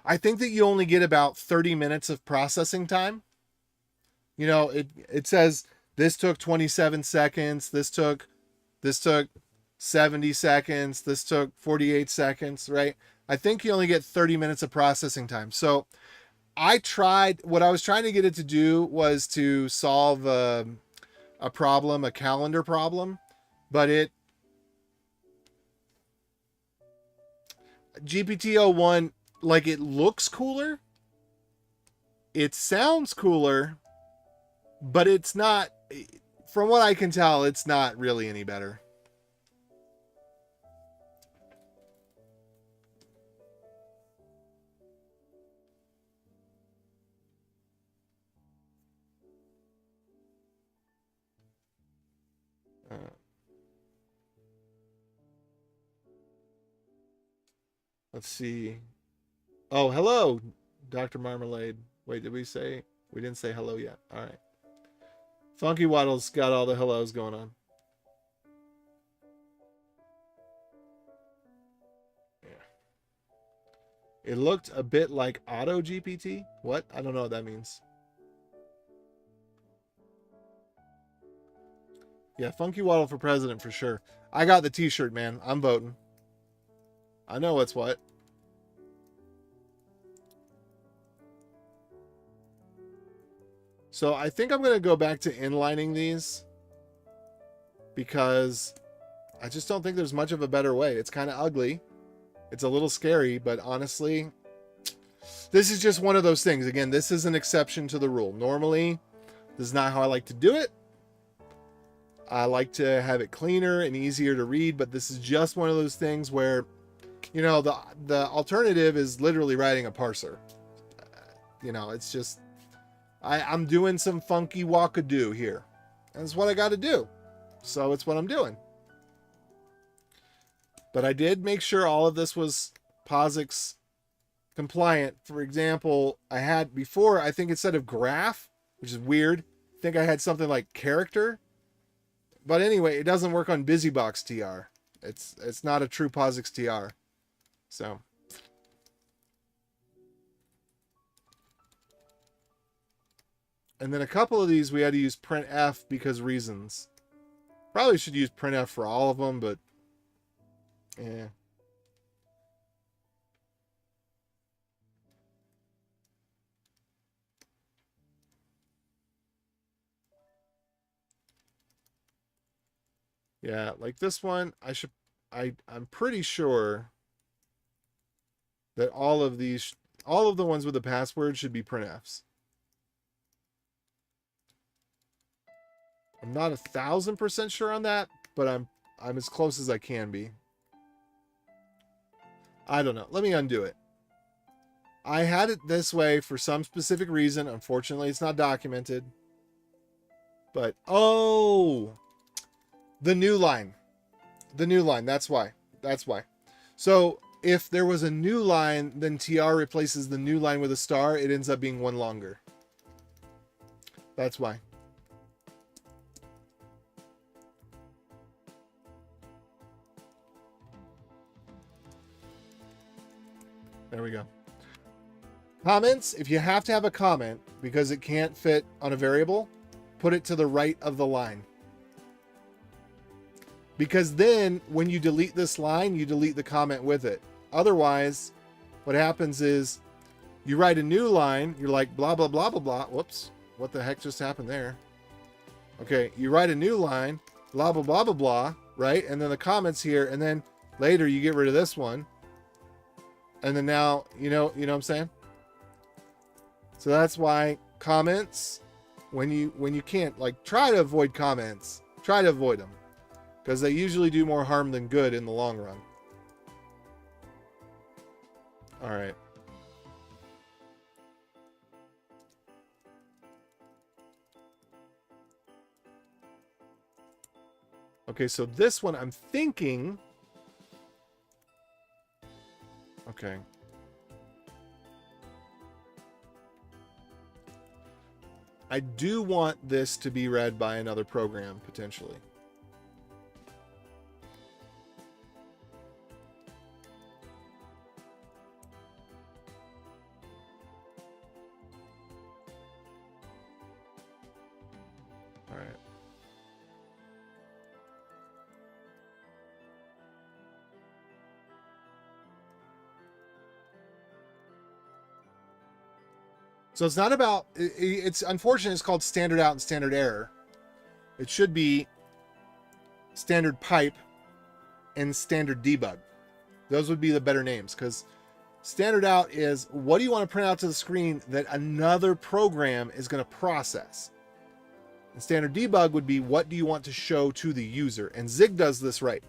I think that you only get about 30 minutes of processing time. You know, it says this took 27 seconds, this took 70 seconds, this took 48 seconds, right? I think you only get 30 minutes of processing time. So what I was trying to get it to do was to solve a problem, a calendar problem, but GPT-01, like, it looks cooler, it sounds cooler, but it's not, from what I can tell, it's not really any better. Let's see. Oh, hello, Dr. Marmalade. Wait, did we say? We didn't say hello yet. All right. Funky Waddle's got all the hellos going on. Yeah. It looked a bit like Auto GPT. What? I don't know what that means. Yeah, Funky Waddle for president for sure. I got the t-shirt, man. I'm voting. I know what's what. So I think I'm going to go back to inlining these because I just don't think there's much of a better way. It's kind of ugly. It's a little scary, but honestly, this is just one of those things. Again, this is an exception to the rule. Normally, this is not how I like to do it. I like to have it cleaner and easier to read, but this is just one of those things where, you know, the alternative is literally writing a parser. You know, it's just, I'm doing some funky walkadoo here. That's what I got to do. So it's what I'm doing. But I did make sure all of this was POSIX compliant. For example, I had before, I think instead of graph, which is weird, I think I had something like character. But anyway, it doesn't work on BusyBox TR. It's not a true POSIX TR. So. And then a couple of these we had to use printf because reasons. Probably should use printf for all of them, but yeah. Yeah, like this one, I'm pretty sure that all of the ones with the password should be printfs. I'm not 1,000% sure on that, but I'm as close as I can be. I don't know. Let me undo it. I had it this way for some specific reason. Unfortunately, it's not documented. But, oh, the new line. The new line. That's why. That's why. So if there was a new line, then TR replaces the new line with a star. It ends up being one longer. That's why. There we go. Comments, if you have to have a comment because it can't fit on a variable, put it to the right of the line. Because then when you delete this line, you delete the comment with it. Otherwise, what happens is you write a new line, you're like blah, blah, blah, blah, blah. Whoops, what the heck just happened there? Okay, you write a new line, blah, blah, blah, blah, blah, right? And then the comments here, and then later you get rid of this one. And then now, you know what I'm saying? So that's why comments, when you can't, like, try to avoid comments. Try to avoid them. Because they usually do more harm than good in the long run. All right. Okay, so this one I'm thinking... Okay. I do want this to be read by another program, potentially. All right. So it's not about, it's unfortunate it's called standard out and standard error. It should be standard pipe and standard debug. Those would be the better names, because standard out is what do you want to print out to the screen that another program is going to process. And standard debug would be, what do you want to show to the user? And Zig does this right.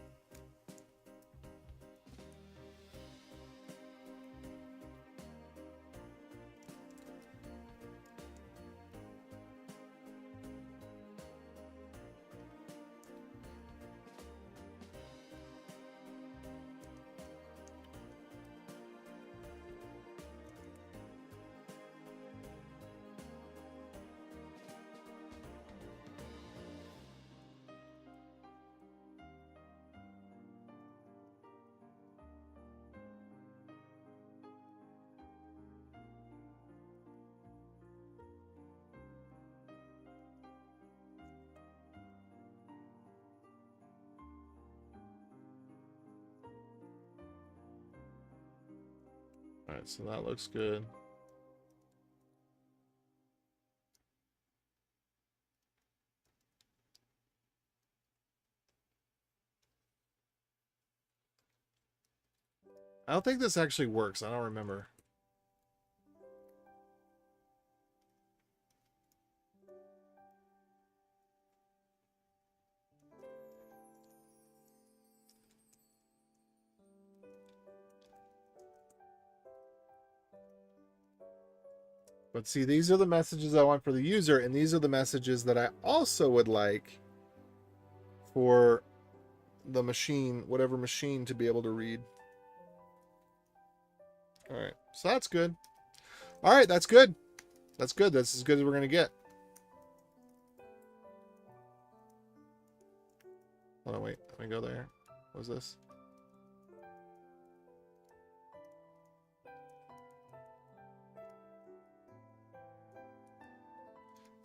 All right, so that looks good. I don't think this actually works. I don't remember. But see, these are the messages I want for the user, and these are the messages that I also would like for the machine, whatever machine, to be able to read. All right, so that's good. All right, that's good. That's good. That's as good as we're going to get. Hold on, wait. Let me go there. What was this?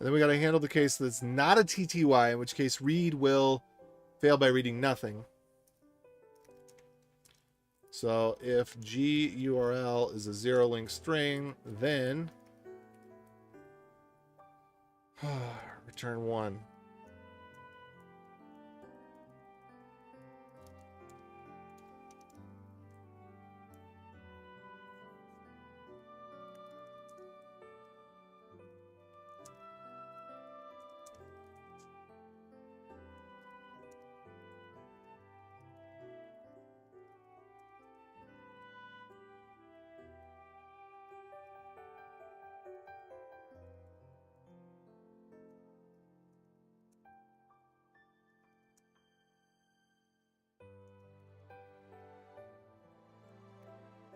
And then we got to handle the case that's not a TTY, in which case read will fail by reading nothing. So if GURL is a zero link string, then return 1.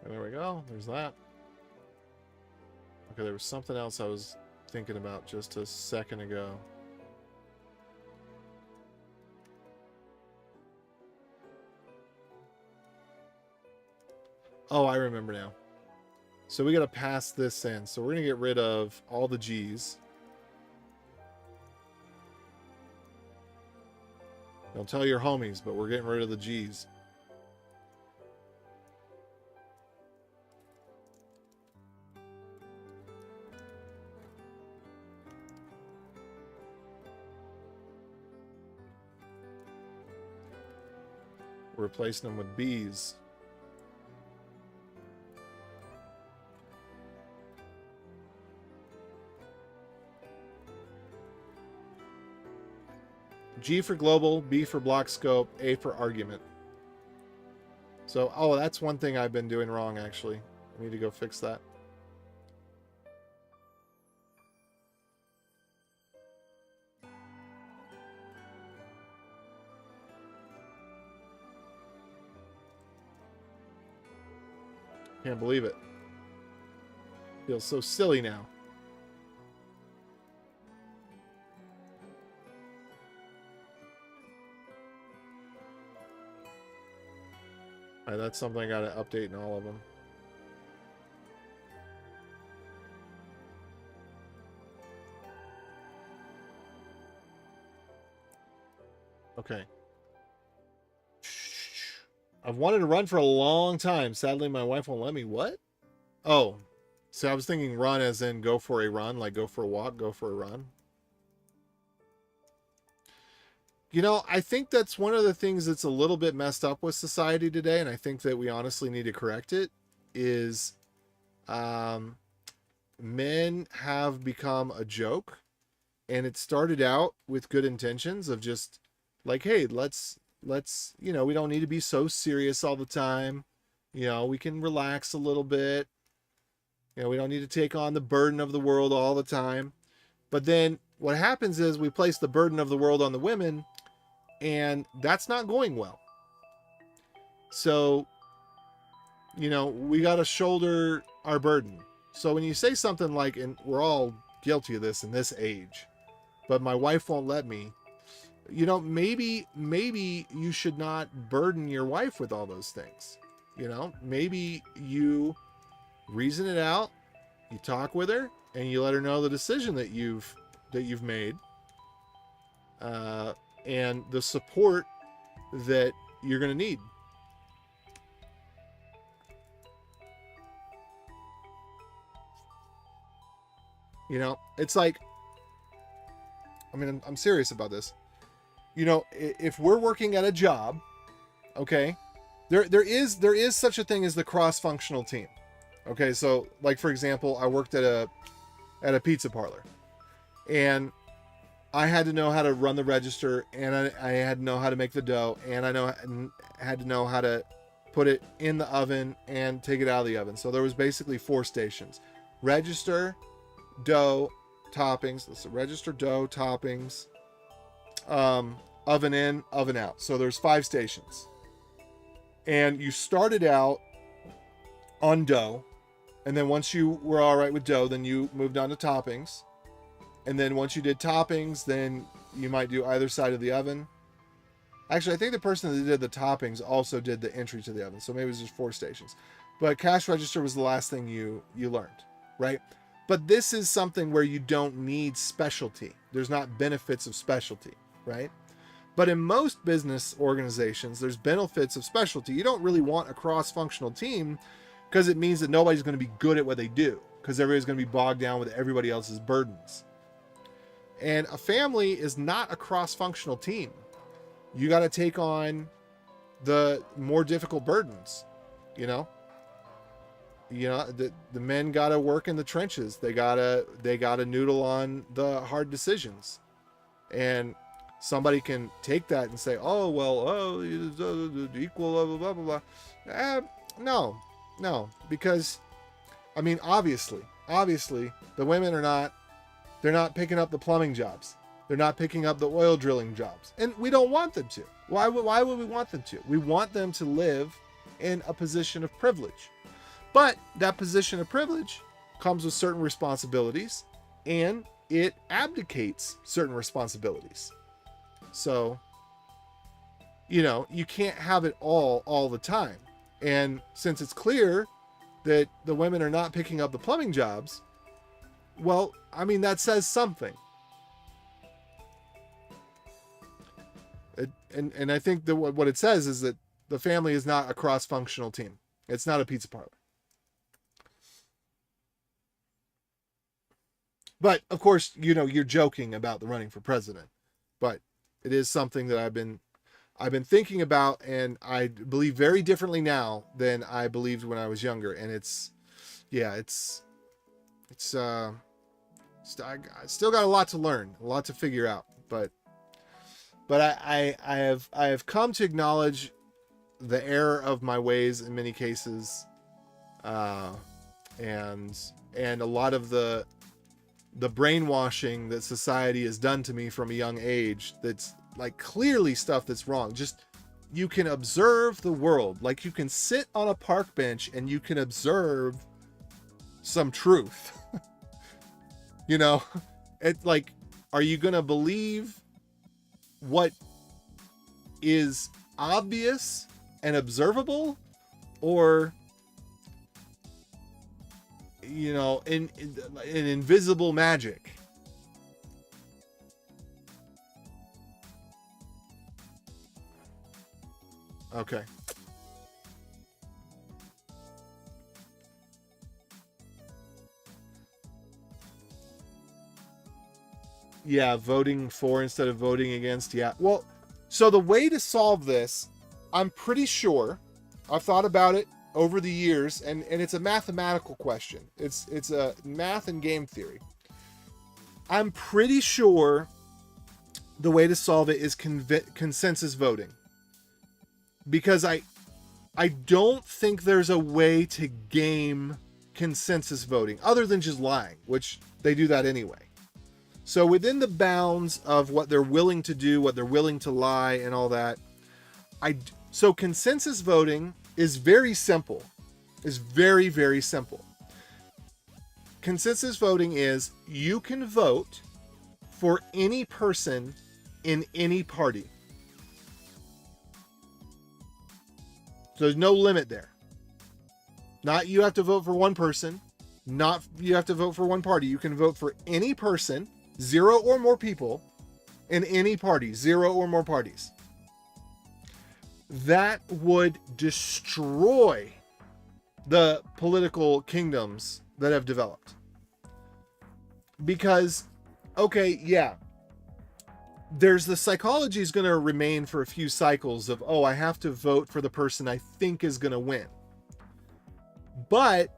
And there we go. There's that. Okay, there was something else I was thinking about just a second ago. Oh, I remember now. So we got to pass this in. So we're going to get rid of all the G's. Don't tell your homies, but we're getting rid of the G's. We're replacing them with B's. G for global, B for block scope, A for argument. So, oh, that's one thing I've been doing wrong, actually. I need to go fix that. Can't believe it. Feels so silly now. All right, that's something I got to update in all of them. Okay. I've wanted to run for a long time. Sadly, my wife won't let me. What? Oh, so I was thinking run as in go for a run, like go for a walk, go for a run. You know, I think that's one of the things that's a little bit messed up with society today, and I think that we honestly need to correct it, is men have become a joke, And it started out with good intentions of just like, hey, let's, we don't need to be so serious all the time. We can relax a little bit. We don't need to take on the burden of the world all the time. But then what happens is we place the burden of the world on the women, and that's not going well. So, we got to shoulder our burden. So when you say something like, and we're all guilty of this in this age, but my wife won't let me, maybe you should not burden your wife with all those things. Maybe you reason it out, you talk with her, and you let her know the decision that you've made, and the support that you're going to need. It's like, I'm serious about this. If we're working at a job, okay, there is such a thing as the cross-functional team. Okay, so like for example, I worked at a pizza parlor, and I had to know how to run the register, and I had to know how to make the dough, and had to know how to put it in the oven and take it out of the oven. So there was basically 4 stations: register, dough, toppings. Let's register, dough, toppings, oven in, oven out. So there's 5 stations. And you started out on dough, and then once you were all right with dough, then you moved on to toppings. And then once you did toppings, then you might do either side of the oven. Actually, I think the person that did the toppings also did the entry to the oven. So maybe it was just 4 stations. But cash register was the last thing you learned, right? But this is something where you don't need specialty. There's not benefits of specialty, right? But in most business organizations, there's benefits of specialty. You don't really want a cross-functional team because it means that nobody's going to be good at what they do, because everybody's going to be bogged down with everybody else's burdens. And a family is not a cross-functional team. You got to take on the more difficult burdens, the men got to work in the trenches. They got to noodle on the hard decisions. And somebody can take that and say, oh, well, equal, blah, blah, blah, blah. No, because, obviously, the women they're not picking up the plumbing jobs. They're not picking up the oil drilling jobs. And we don't want them to. Why would we want them to? We want them to live in a position of privilege. But that position of privilege comes with certain responsibilities, and it abdicates certain responsibilities. So, you can't have it all the time. And since it's clear that the women are not picking up the plumbing jobs, well, that says something. And I think that what it says is that the family is not a cross-functional team. It's not a pizza parlor. But of course, you're joking about the running for president, but it is something that I've been thinking about, and I believe very differently now than I believed when I was younger. And I still got a lot to learn, a lot to figure out, but I have come to acknowledge the error of my ways in many cases, and a lot of the brainwashing that society has done to me from a young age. That's like clearly stuff that's wrong. Just, you can observe the world. Like, you can sit on a park bench and you can observe some truth. It's like, are you going to believe what is obvious and observable, or in invisible magic? Okay. Yeah, voting for instead of voting against. Yeah. Well, so the way to solve this, I'm pretty sure, I've thought about it over the years, and it's a mathematical question. It's a math and game theory. I'm pretty sure the way to solve it is consensus voting, because I don't think there's a way to game consensus voting other than just lying, which they do that anyway. So within the bounds of what they're willing to do, what they're willing to lie and all that, so consensus voting is very simple. Is very, very simple. Consensus voting is you can vote for any person in any party. So there's no limit there. Not you have to vote for one person, not you have to vote for one party. You can vote for any person, 0 or more people, in any party, 0 or more parties. That would destroy the political kingdoms that have developed. Because, okay, yeah, there's the psychology is going to remain for a few cycles of, oh, I have to vote for the person I think is going to win. But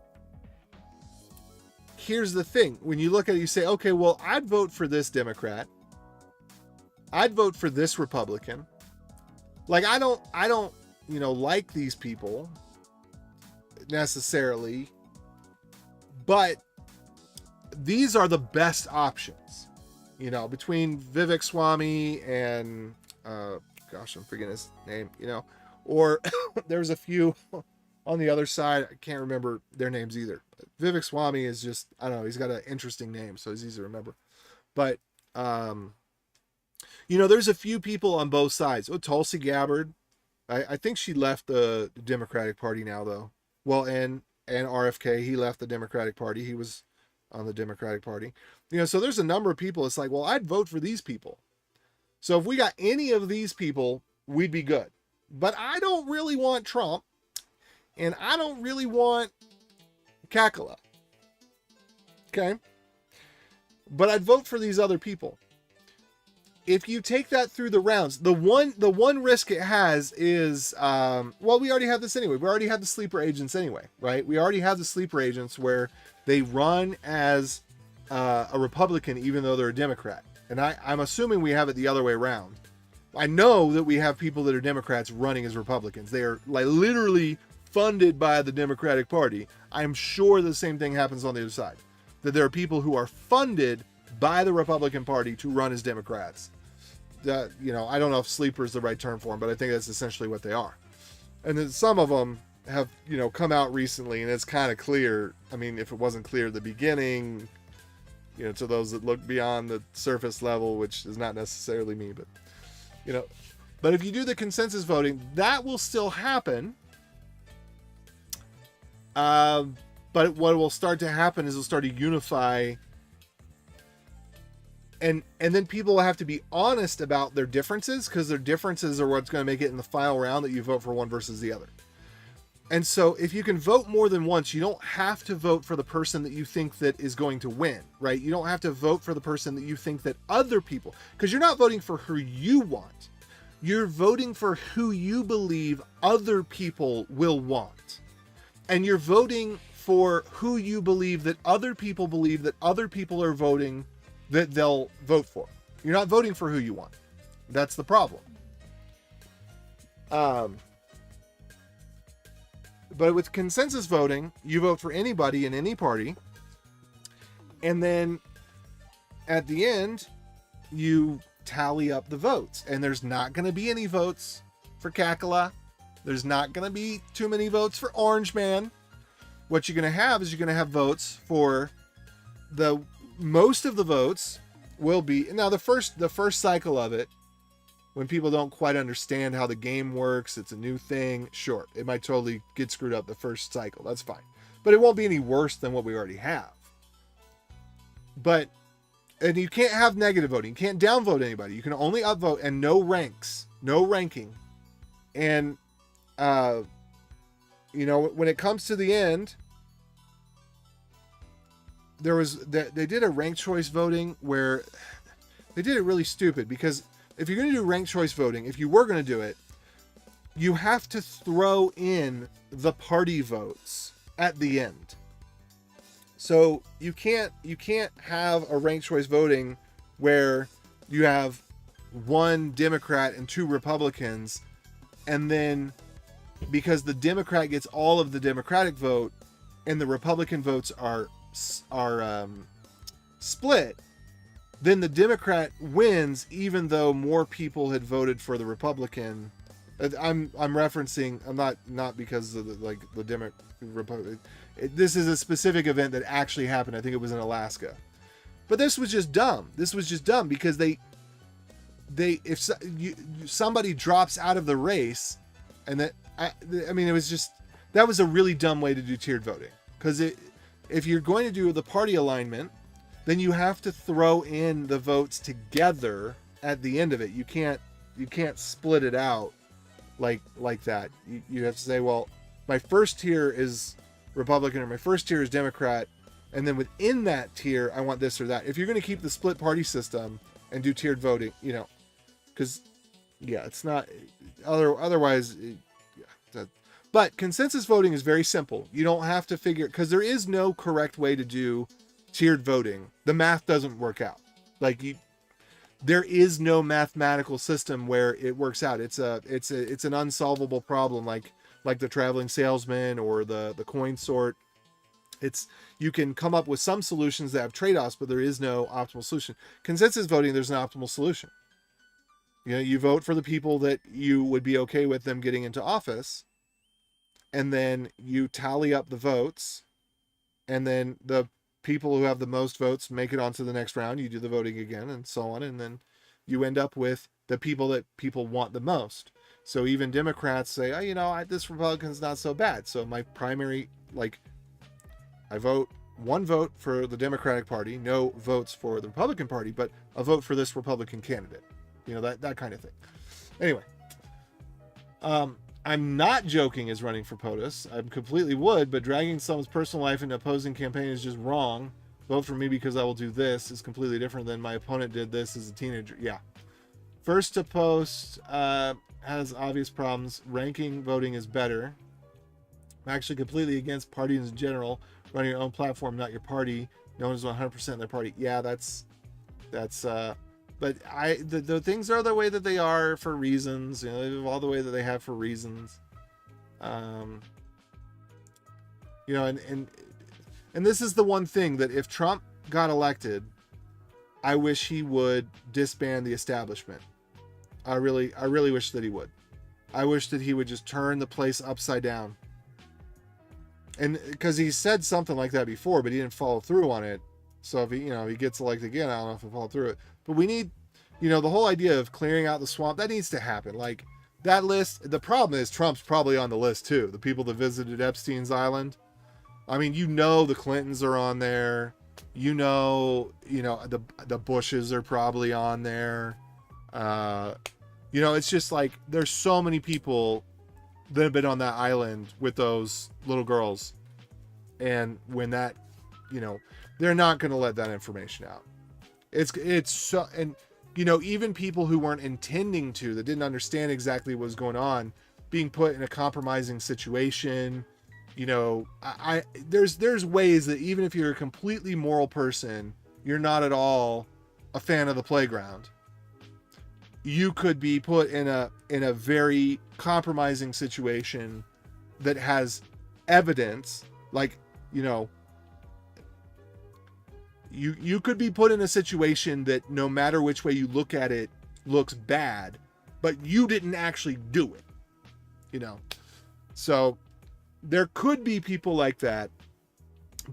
here's the thing. When you look at it, you say, okay, well, I'd vote for this Democrat. I'd vote for this Republican. Like, I don't, like these people necessarily, but these are the best options, between Vivek Swamy and, gosh, I'm forgetting his name, or there's a few on the other side. I can't remember their names either. Vivek Swamy is just, I don't know, he's got an interesting name, so it's easy to remember. But, there's a few people on both sides. Oh, Tulsi Gabbard. I think she left the Democratic Party now, though. Well, and RFK, he left the Democratic Party. He was on the Democratic Party. So there's a number of people. It's like, well, I'd vote for these people. So if we got any of these people, we'd be good. But I don't really want Trump, and I don't really want Kakala. Okay? But I'd vote for these other people. If you take that through the rounds, the one risk it has is, we already have this anyway. We already have the sleeper agents anyway, right? We already have the sleeper agents where they run as a Republican, even though they're a Democrat. And I'm assuming we have it the other way around. I know that we have people that are Democrats running as Republicans. They are like literally funded by the Democratic Party. I'm sure the same thing happens on the other side. That there are people who are funded by the Republican Party to run as Democrats. I don't know if sleeper is the right term for them, but I think that's essentially what they are. And then some of them have, come out recently, and it's kind of clear. I mean, if it wasn't clear at the beginning, to those that look beyond the surface level, which is not necessarily me, but, but if you do the consensus voting, that will still happen. But what will start to happen is it'll start to unify. And then people will have to be honest about their differences, because their differences are what's going to make it in the final round that you vote for one versus the other. And so if you can vote more than once, you don't have to vote for the person that you think that is going to win, right? You don't have to vote for the person that you think that other people, because you're not voting for who you want. You're voting for who you believe other people will want. And you're voting for who you believe that other people are voting that they'll vote for. You're not voting for who you want. That's the problem. But with consensus voting, you vote for anybody in any party. And then at the end, you tally up the votes. And there's not going to be any votes for Kakala. There's not going to be too many votes for Orange Man. What you're going to have is you're going to have votes for most of the votes will be, now the first cycle of it, when people don't quite understand how the game works, it's a new thing, sure, it might totally get screwed up the first cycle, that's fine. But it won't be any worse than what we already have. And you can't have negative voting, you can't downvote anybody, you can only upvote, and no ranks, no ranking. And, when it comes to the end, they did a ranked choice voting where they did it really stupid, because if you're going to do ranked choice voting, if you were going to do it, you have to throw in the party votes at the end. So you can't have a ranked choice voting where you have one Democrat and two Republicans, and then because the Democrat gets all of the Democratic vote and the Republican votes are split, then the Democrat wins even though more people had voted for the Republican. I'm referencing. I'm not because of the Republican. This is a specific event that actually happened. I think it was in Alaska. But this was just dumb. This was just dumb because if somebody drops out of the race, and that I mean it was just, that was a really dumb way to do tiered voting, because if you're going to do the party alignment, then you have to throw in the votes together at the end of it. You can't split it out like that. You have to say, well, my first tier is Republican or my first tier is Democrat, and then within that tier I want this or that. If you're going to keep the split party system and do tiered voting, because it's not otherwise. But consensus voting is very simple. You don't have to figure, because there is no correct way to do tiered voting. The math doesn't work out. There is no mathematical system where it works out. It's an unsolvable problem, like the traveling salesman or the coin sort. You can come up with some solutions that have trade-offs, but there is no optimal solution. Consensus voting, there's an optimal solution. You vote for the people that you would be okay with them getting into office, and then you tally up the votes, and then the people who have the most votes make it onto the next round. You do the voting again, and so on, and then you end up with the people that people want the most. So even Democrats say, this Republican's not so bad. So my primary, I vote one vote for the Democratic Party, no votes for the Republican Party, but a vote for this Republican candidate. That kind of thing. Anyway, I'm not joking as running for POTUS. I completely would, but dragging someone's personal life into opposing campaign is just wrong. Vote for me because I will do this is completely different than my opponent did this as a teenager. Yeah. First to post has obvious problems. Ranking voting is better. I'm actually completely against parties in general. Running your own platform, not your party. No one is 100% their party. Yeah, that's but the things are the way that they are for reasons. They've evolved the way that they have for reasons. And this is the one thing that if Trump got elected, I wish he would disband the establishment. I really wish that he would. I wish that he would just turn the place upside down. And because he said something like that before, but he didn't follow through on it. So if he gets elected again, I don't know if he'll follow through it. But we need, the whole idea of clearing out the swamp, that needs to happen. Like that list, the problem is Trump's probably on the list too. The people that visited Epstein's Island. I mean, the Clintons are on there. The Bushes are probably on there. It's just like there's so many people that have been on that island with those little girls. And when that, they're not going to let that information out. It's so, and even people who weren't intending to, that didn't understand exactly what was going on, being put in a compromising situation. There's ways that even if you're a completely moral person, you're not at all a fan of the playground, you could be put in a very compromising situation that has evidence, you could be put in a situation that no matter which way you look at it looks bad, but you didn't actually do it, so there could be people like that,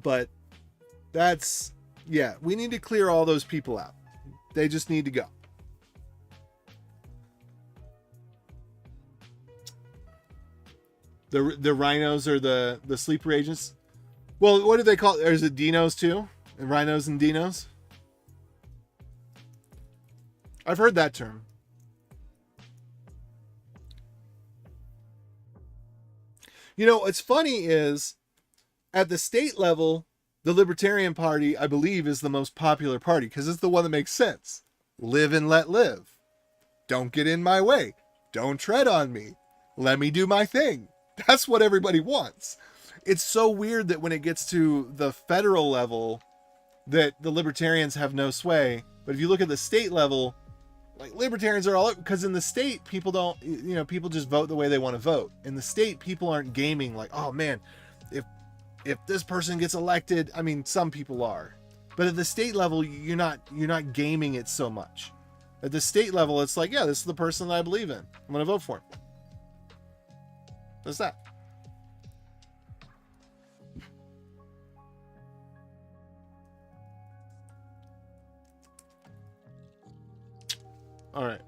but we need to clear all those people out. They just need to go. The rhinos are the sleeper agents. Well, what do they call it? Is it dinos too? Rhinos and dinos? I've heard that term. What's funny is at the state level, the Libertarian Party, I believe, is the most popular party because it's the one that makes sense. Live and let live. Don't get in my way. Don't tread on me. Let me do my thing. That's what everybody wants. it's so weird that when it gets to the federal level, that the libertarians have no sway. But if you look at the state level, like libertarians are all, because in the state people don't, people just vote the way they want to vote. In the state, people aren't gaming like, oh man, if this person gets elected. I mean, some people are, but at the state level, you're not gaming it so much. At the state level, it's like, yeah, this is the person that I believe in. I'm gonna vote for him. That's that. All right.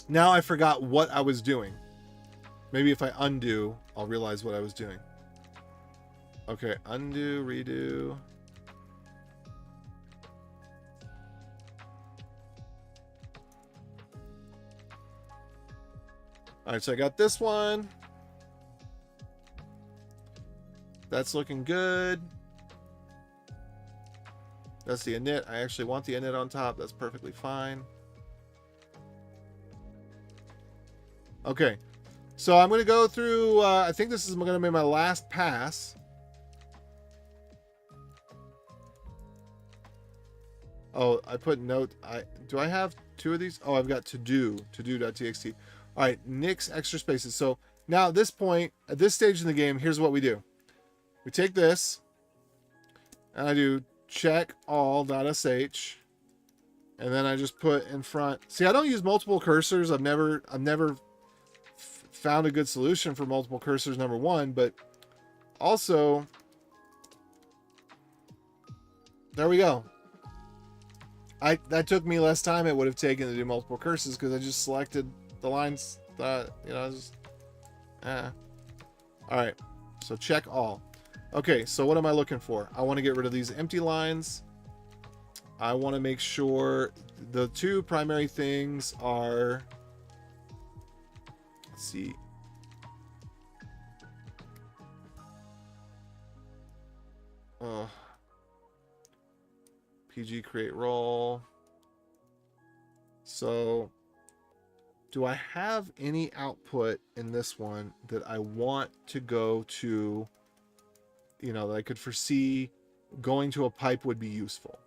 Now I forgot what I was doing. Maybe if I undo, I'll realize what I was doing. Okay, undo, redo. All right, so I got this one. That's looking good. That's the init. I actually want the init on top. That's perfectly fine. Okay, so I'm going to go through, I think this is going to be my last pass. Oh, I put note. Do I have two of these? Oh, I've got to-do.txt. All right, nix extra spaces. So now at this point, at this stage in the game, here's what we do. We take this, and I do check all.sh, and then I just put in front. See, I don't use multiple cursors. I've never found a good solution for multiple cursors, number one, but also, there we go. That took me less time it would have taken to do multiple cursors because I just selected the lines that, all right, so check all. Okay, so what am I looking for? I want to get rid of these empty lines. I want to make sure the two primary things are, let's see. PG create role. So do I have any output in this one that I want to go to, that I could foresee going to a pipe would be useful?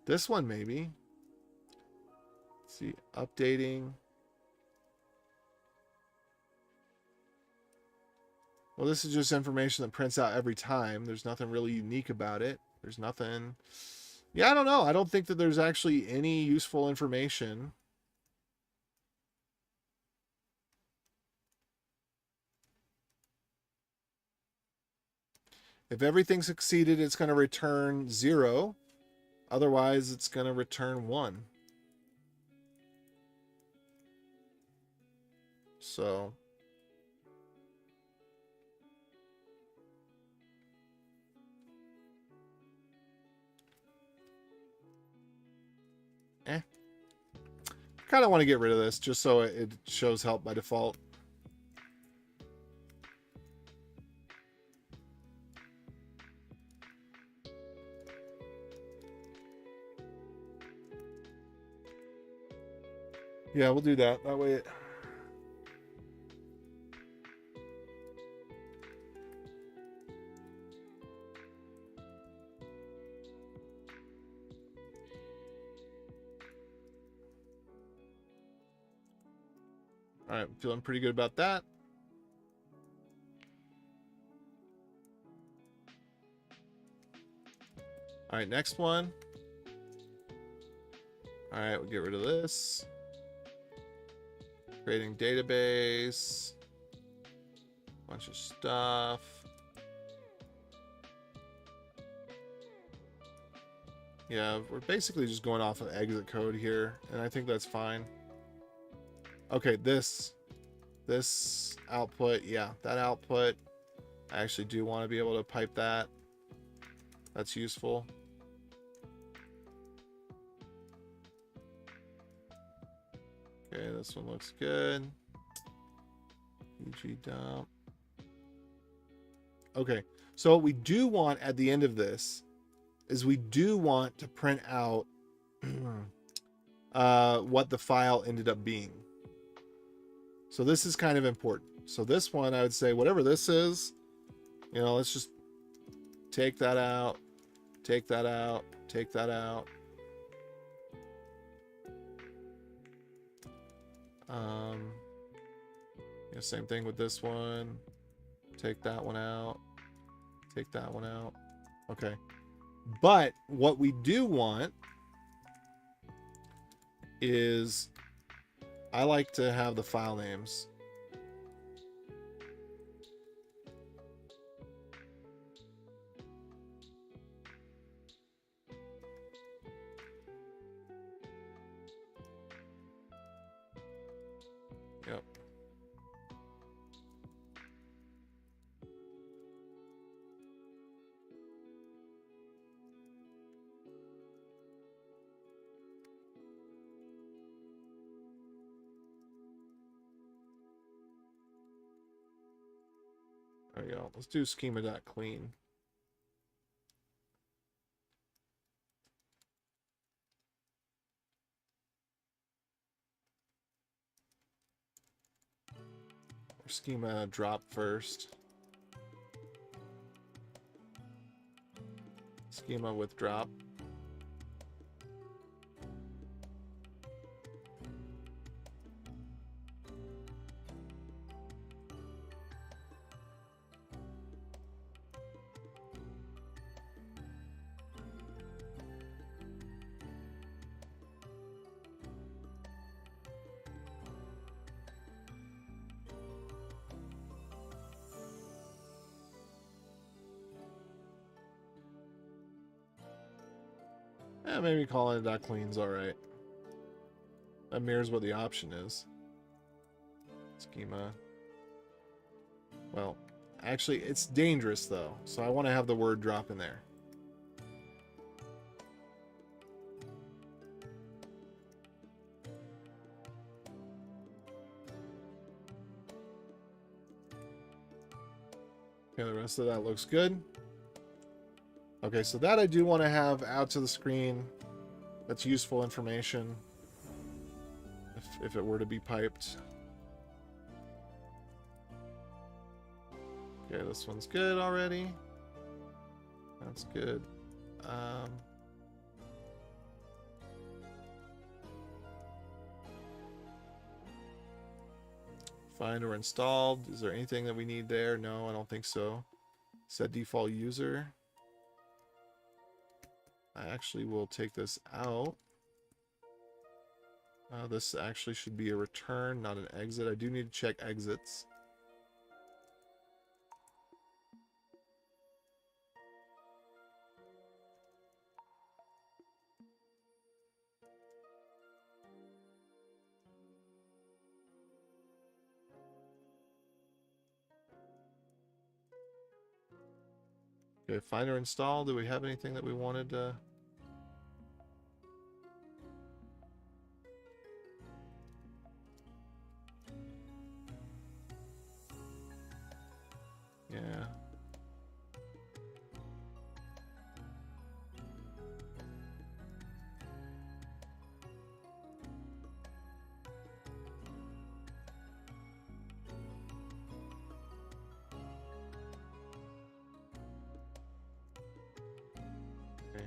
This one maybe. Let's see, updating. Well, this is just information that prints out every time. There's nothing really unique about it. There's nothing. Yeah, I don't know. I don't think that there's actually any useful information. If everything succeeded, it's going to return 0. Otherwise, it's going to return 1. So kind of want to get rid of this just so it shows help by default. Yeah, we'll do that. That way it... All right, feeling pretty good about that. All right, next one. All right, we'll get rid of this. Creating database. Bunch of stuff. Yeah, we're basically just going off of exit code here, and I think that's fine. Okay, this output, yeah, that output, I actually do want to be able to pipe that. That's useful. Okay, this one looks good. PG dump. Okay, so what we do want at the end of this is we do want to print out what the file ended up being. So this is kind of important. So this one, I would say, whatever this is, let's just take that out, take that out, take that out. Same thing with this one. Take that one out. Take that one out. Okay. But what we do want is, I like to have the file names. Yep. There we go. Let's do schema.clean. Or schema drop first. Schema with drop. Maybe calling it .clean's all right. That mirrors what the option is. Schema. Well, actually, it's dangerous though, so I want to have the word drop in there. Okay, the rest of that looks good. Okay, so that I do want to have out to the screen. That's useful information if it were to be piped. Okay, this one's good already. That's good. Find or installed. Is there anything that we need there? No, I don't think so. Set default user. I actually will take this out. This actually should be a return, not an exit. I do need to check exits. Okay, find or install. Do we have anything that we wanted to... Yeah. Okay.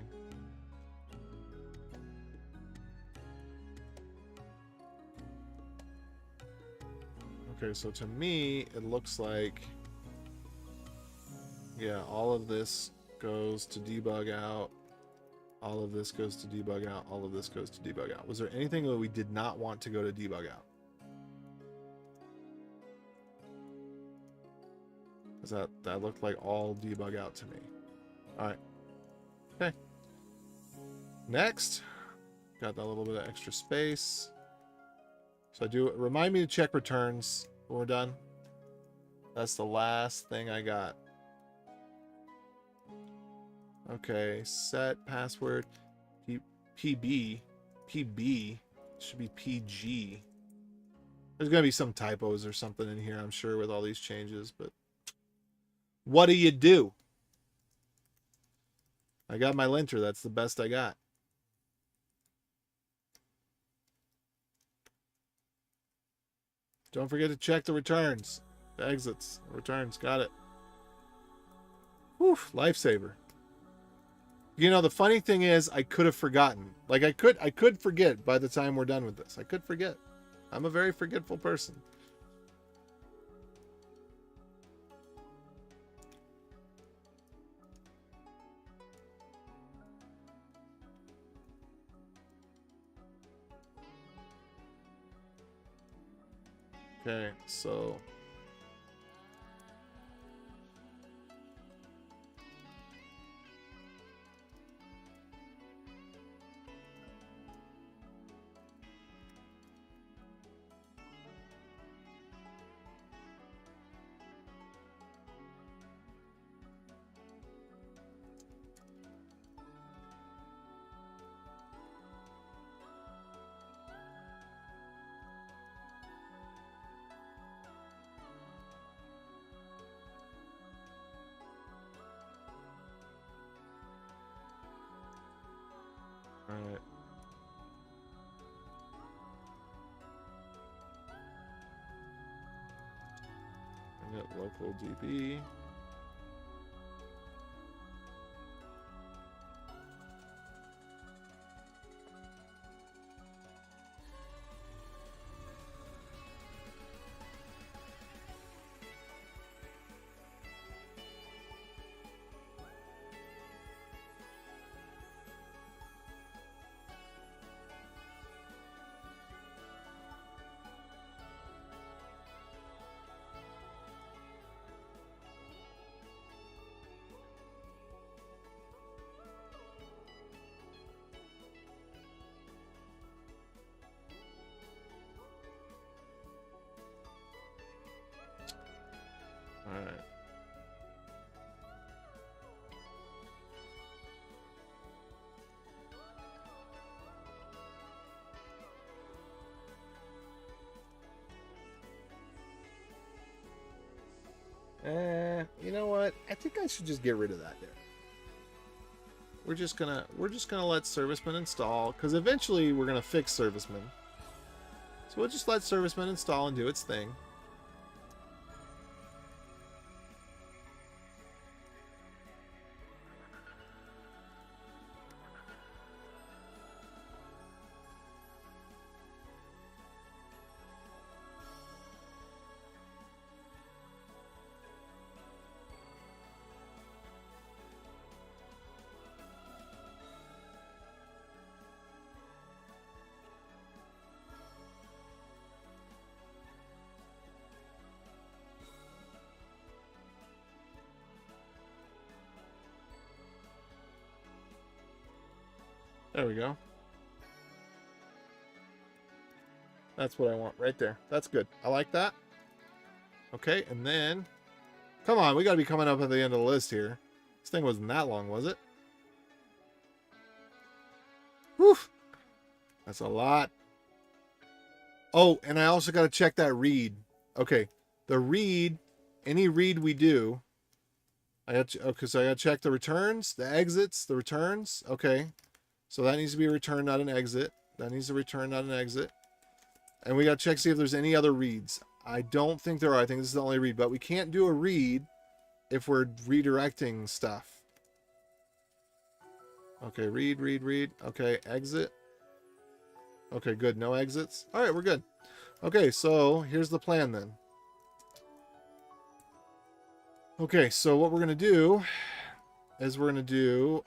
Okay, so to me, it looks like... Yeah, all of this goes to debug out. All of this goes to debug out. All of this goes to debug out. Was there anything that we did not want to go to debug out? Because that looked like all debug out to me. All right. Okay. Next, got that little bit of extra space. So remind me to check returns when we're done. That's the last thing I got. Okay, set password PB should be PG. There's gonna be some typos or something in here, I'm sure, with all these changes, but what do? I got my linter. That's the best I got. Don't forget to check the returns. The exits. Returns. Got it. Whew. Lifesaver. You know, the funny thing is I could have forgotten. Like I could forget by the time we're done with this. I could forget. I'm a very forgetful person. Okay, so all right. I got local DB. All right. You know what? I think I should just get rid of that there. We're just gonna let Serviceman install, because eventually we're gonna fix Serviceman. So we'll just let Serviceman install and do its thing. There we go. That's what I want right there. That's good. I like that. Okay, and then... Come on, we gotta be coming up at the end of the list here. This thing wasn't that long, was it? Whew! That's a lot. Oh, and I also gotta check that read. Okay, the read, any read we do... okay, so I gotta check the returns, the exits, the returns. Okay. So that needs to be a return, not an exit. That needs to return, not an exit. And we got to check, see if there's any other reads. I don't think there are. I think this is the only read. But we can't do a read if we're redirecting stuff. Okay, read, read, read. Okay, exit. Okay, good. No exits. All right, we're good. Okay, so here's the plan then. Okay, so what we're going to do is we're going to do...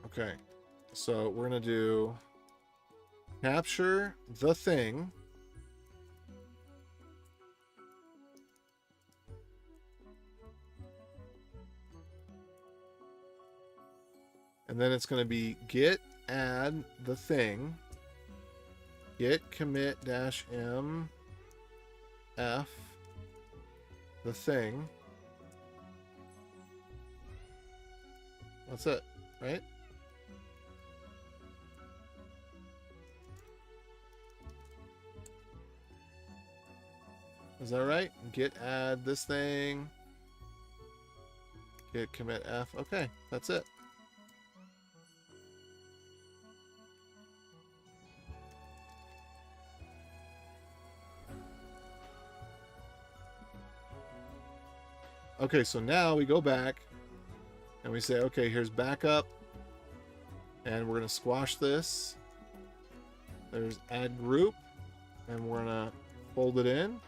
Okay, so we're going to do capture the thing. And then it's going to be get add the thing, get commit -m f the thing. That's it, right? Is that right? Git add this thing. Git commit F. Okay, that's it. Okay, so now we go back and we say, okay, here's backup. And we're going to squash this. There's add group. And we're going to fold it in.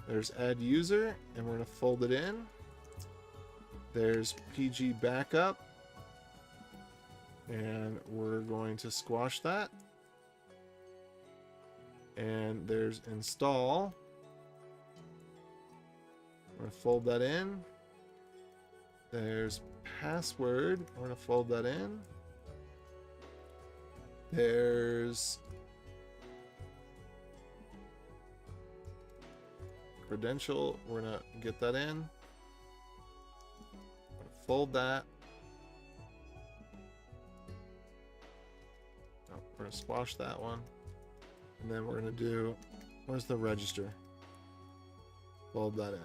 There's add user. And we're going to fold it in. There's PG backup. And we're going to squash that. And there's install. We're going to fold that in. There's password. We're going to fold that in. There's credential. We're going to get that in. Fold that. Oh, we're going to squash that one. And then we're going to do, where's the register? Fold that in.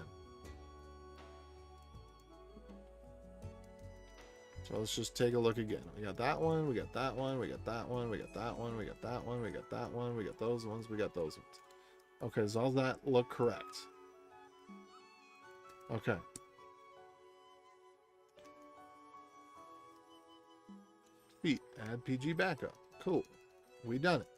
So let's just take a look again. We got that one, we got that one, we got that one, we got that one, we got that one, we got that one, we got those ones, we got those ones. Okay, does all that look correct? Okay. Sweet. Add PG backup. Cool. We done it.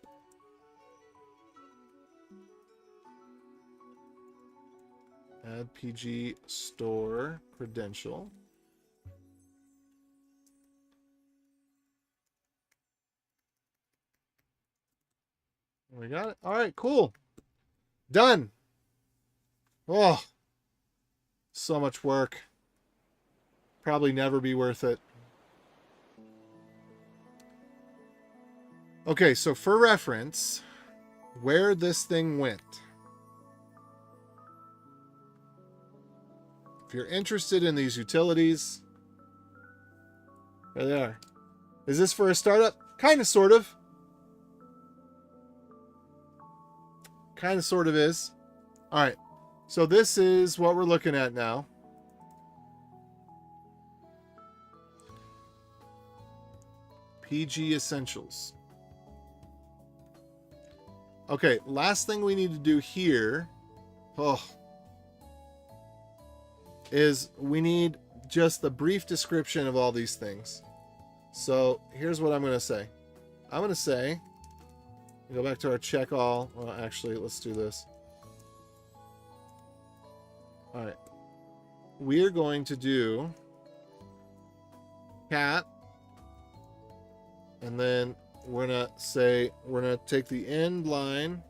Add PG store credential. We got it. All right, cool. Done. Oh, so much work. Probably never be worth it. Okay, so for reference, where this thing went. If you're interested in these utilities, there they are. Is this for a startup? Kind of, sort of. Kind of, sort of is. All right. So this is what we're looking at now. PG Essentials. Okay, last thing we need to do here is we need just the brief description of all these things. So here's what I'm going to say. I'm going to say, go back to our check all. Well, actually, let's do this. All right. We're going to do cat. And then we're going to say, we're going to take the end line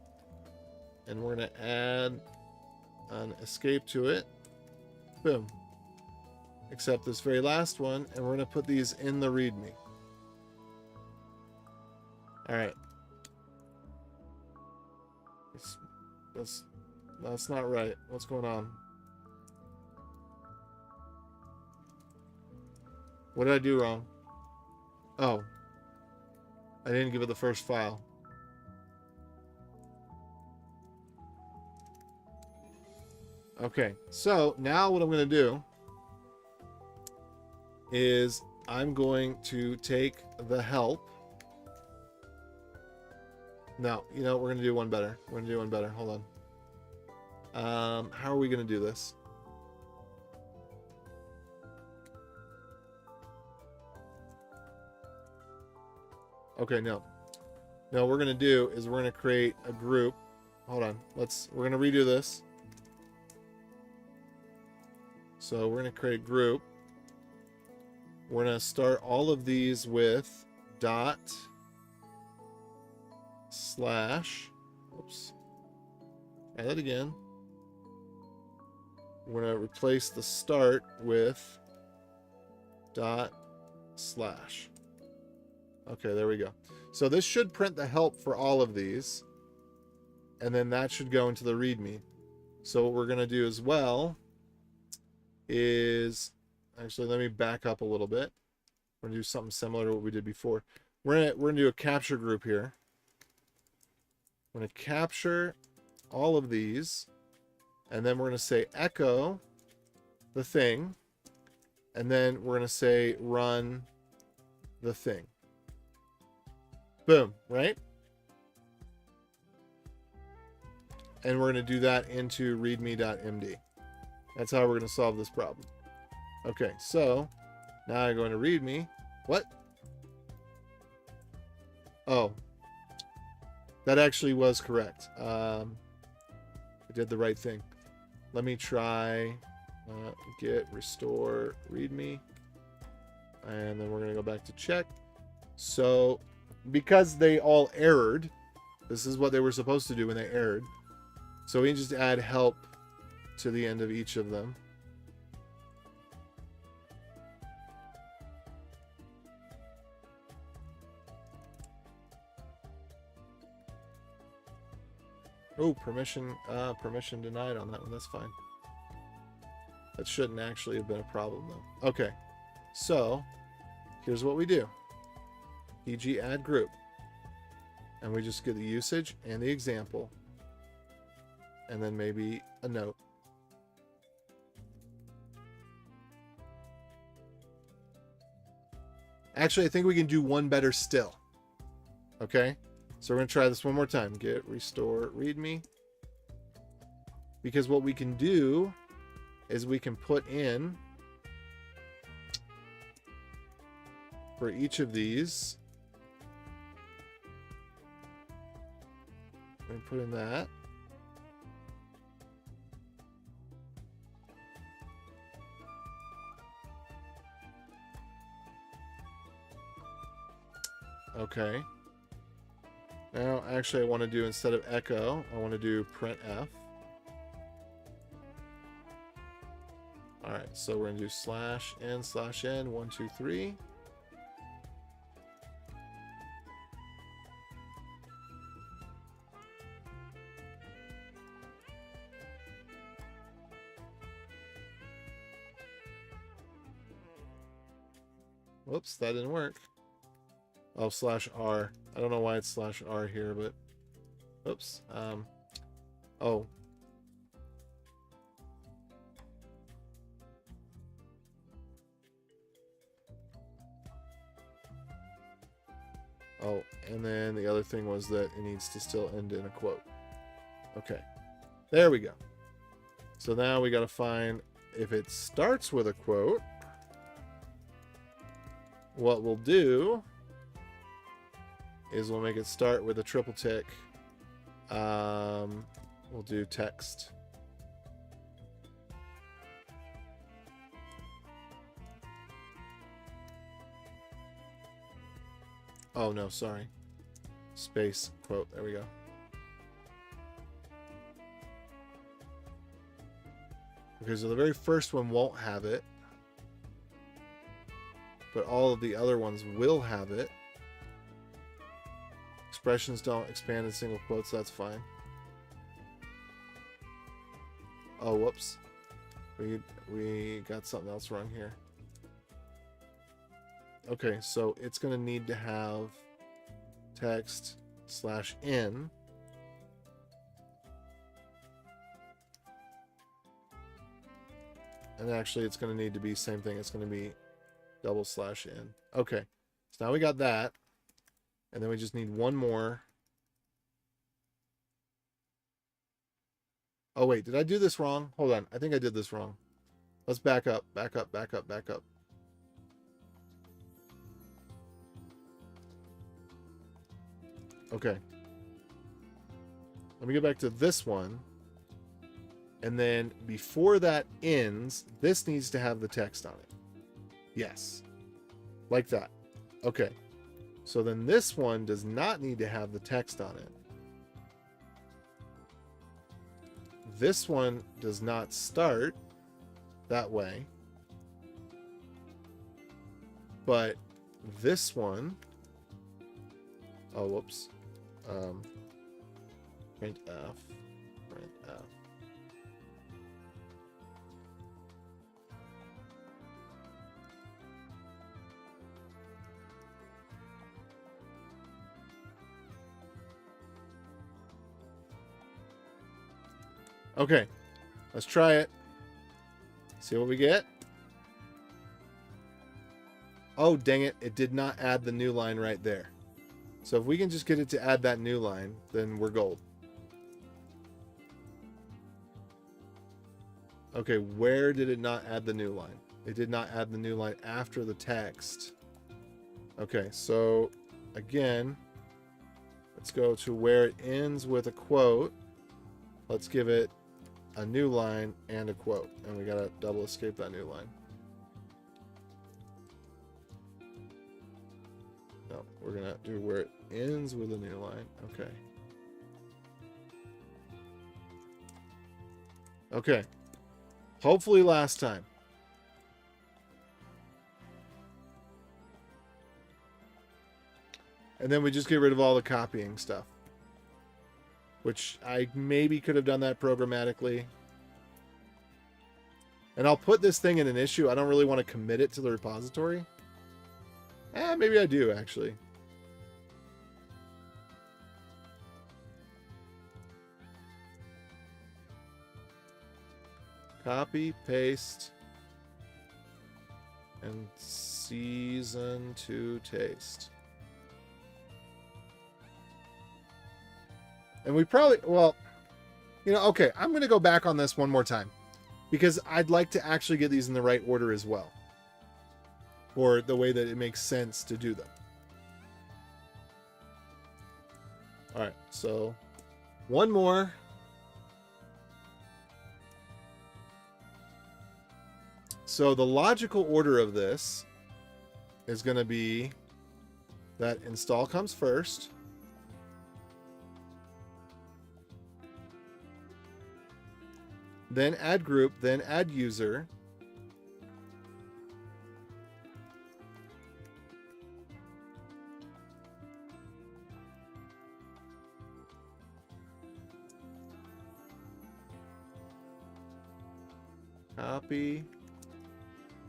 and we're going to add an escape to it. Boom. Except this very last one. And we're going to put these in the README. All right. That's not right. What's going on? What did I do wrong? Oh. I didn't give it the first file. Okay, so now what I'm going to do is I'm going to take the help. No, you know, we're going to do one better. We're going to do one better. Hold on. How are we going to do this? Okay, no. No, what we're going to do is we're going to create a group. Hold on. We're going to redo this. So we're going to create a group. We're going to start all of these with dot slash. Oops. Try that again. We're going to replace the start with dot slash. Okay, there we go. So this should print the help for all of these. And then that should go into the README. So what we're going to do as well is, actually, let me back up a little bit. We're going to do something similar to what we did before. We're going to do a capture group here. We're going to capture all of these. And then we're going to say echo the thing. And then we're going to say run the thing. Boom, right? And we're going to do that into readme.md. That's how we're going to solve this problem. Okay, so now I go into readme. What? Oh, that actually was correct. I did the right thing. Let me try get restore readme. And then we're going to go back to check. So because they all errored, this is what they were supposed to do when they errored. So we can just add help to the end of each of them. Oh, permission denied on that one. That's fine. That shouldn't actually have been a problem though. Okay, so here's what we do. EG add group. And we just get the usage and the example. And then maybe a note. Actually, I think we can do one better still. Okay? So we're going to try this one more time. Get restore readme. Because what we can do is we can put in for each of these. We can put in that. Okay. Now, actually, I want to do, instead of echo, I want to do printf. All right, so we're going to do /n/n 1 2 3. Whoops, that didn't work. Oh, /r. I don't know why it's /r here, but oops. Oh. Oh, and then the other thing was that it needs to still end in a quote. Okay. There we go. So now we got to find if it starts with a quote. What we'll do is we'll make it start with a triple tick. We'll do text. Oh no, sorry. Space quote. There we go. Okay, so the very first one won't have it, but all of the other ones will have it. Expressions don't expand in single quotes, that's fine. Oh, whoops. We got something else wrong here. Okay, so it's going to need to have text /n. And actually, it's going to need to be same thing. It's going to be /n. Okay, so now we got that. And then we just need one more. Oh, wait, did I do this wrong? Hold on, I think I did this wrong. Let's back up, back up, back up, back up. Okay. Let me go back to this one. And then before that ends, this needs to have the text on it. Yes. Like that. Okay. So then this one does not need to have the text on it. This one does not start that way. But this one, oh, whoops. Printf. Okay, Let's try it. See what we get. Oh, dang it. It did not add the new line right there. So if we can just get it to add that new line, then we're gold. Okay, where did it not add the new line? It did not add the new line after the text. Okay, so again, let's go to where it ends with a quote. Let's give it a new line and a quote. And we gotta double escape that new line. No, we're gonna do where it ends with a new line. Okay. Okay. Hopefully last time. And then we just get rid of all the copying stuff. Which I maybe could have done that programmatically. And I'll put this thing in an issue. I don't really want to commit it to the repository. Maybe I do, actually. Copy, paste, and season to taste. And we probably, well, you know, okay, I'm going to go back on this one more time because I'd like to actually get these in the right order as well, or the way that it makes sense to do them. All right, so one more. So the logical order of this is going to be that install comes first. Then add group, then add user. Copy,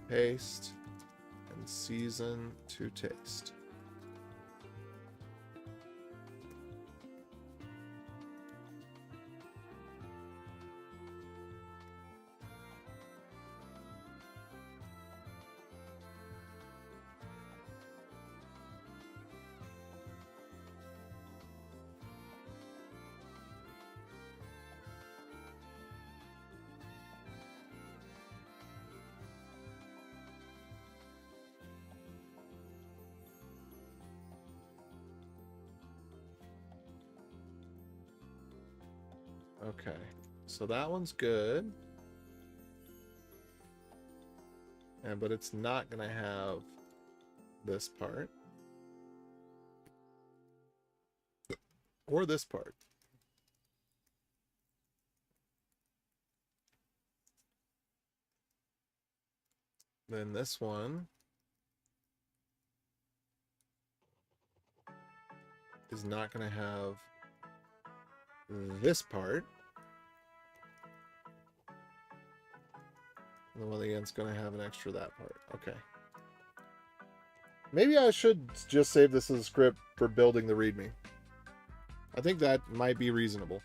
paste, and season to taste. Okay, so that one's good. But it's not going to have this part. Or this part. Then this one is not going to have this part. And the one again's going to have an extra that part. Okay. Maybe I should just save this as a script for building the README. I think that might be reasonable.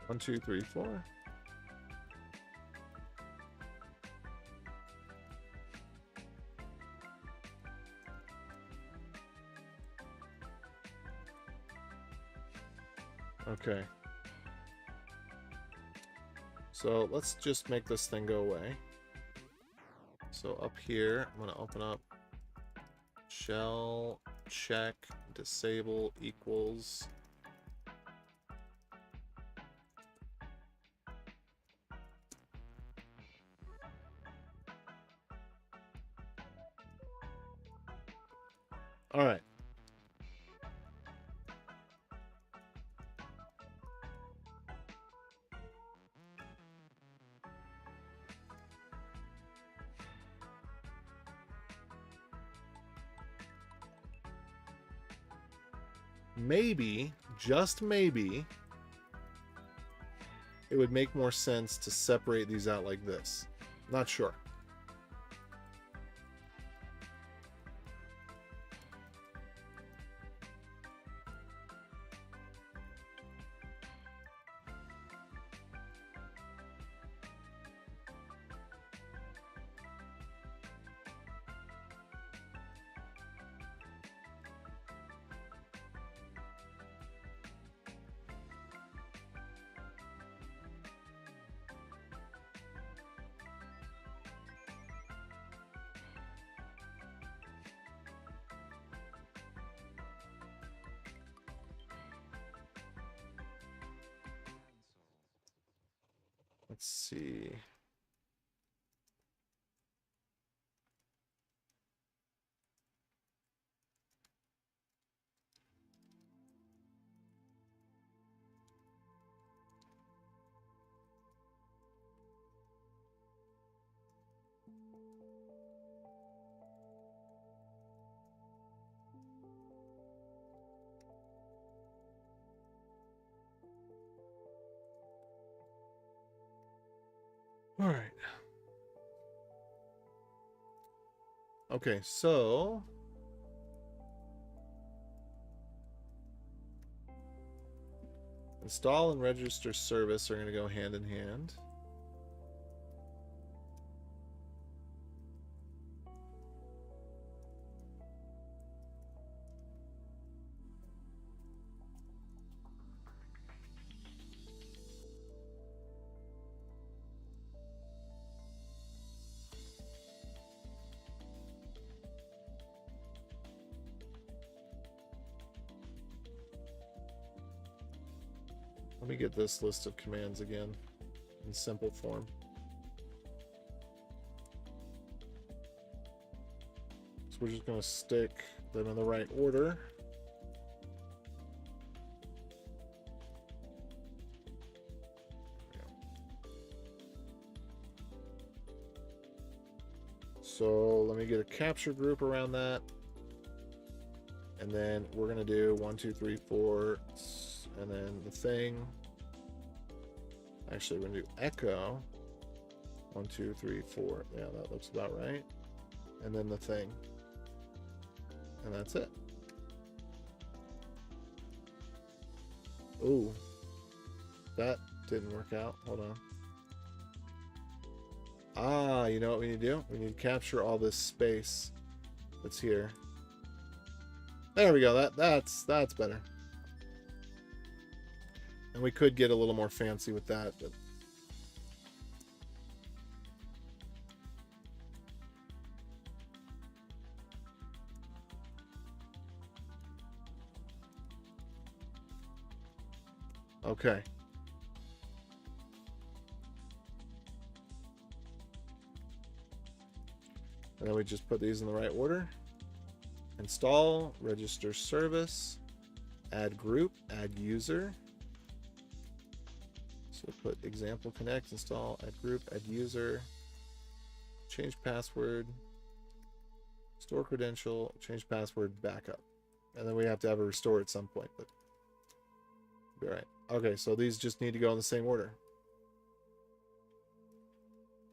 One, two, three, four. Okay. So let's just make this thing go away. So up here, I'm going to open up shell check disable equals All right. Maybe, just maybe, it would make more sense to separate these out like this. Not sure. Let's see. All right. Okay, so install and register service are going to go hand in hand. Let me get this list of commands again in simple form. So we're just going to stick them in the right order. So let me get a capture group around that. And then we're going to do 1, 2, 3, 4, and then the thing. Actually, we're going to do echo. 1, 2, 3, 4. Yeah, that looks about right. And then the thing. And that's it. Ooh. That didn't work out. Hold on. Ah, you know what we need to do? We need to capture all this space that's here. There we go. That's better. And we could get a little more fancy with that, but okay. And then we just put these in the right order. Install, register service, add group, add user. So put example connect, install, add group, add user, change password, store credential, change password, backup. And then we have to have a restore at some point, but be all right. Okay, so these just need to go in the same order.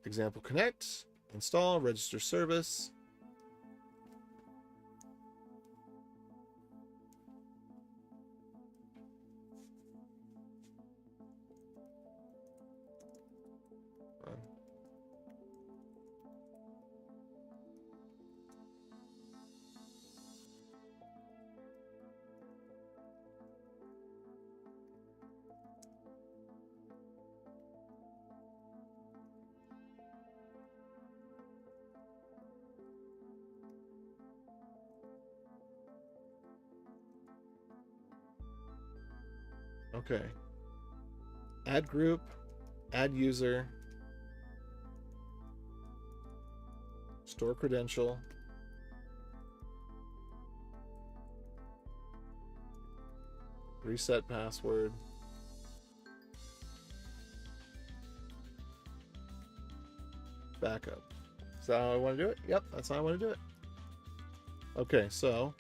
Example connect, install, register service. Okay. Add group, add user, store credential, Reset password. Backup. Is that how I want to do it? Yep, that's how I want to do it. Okay, so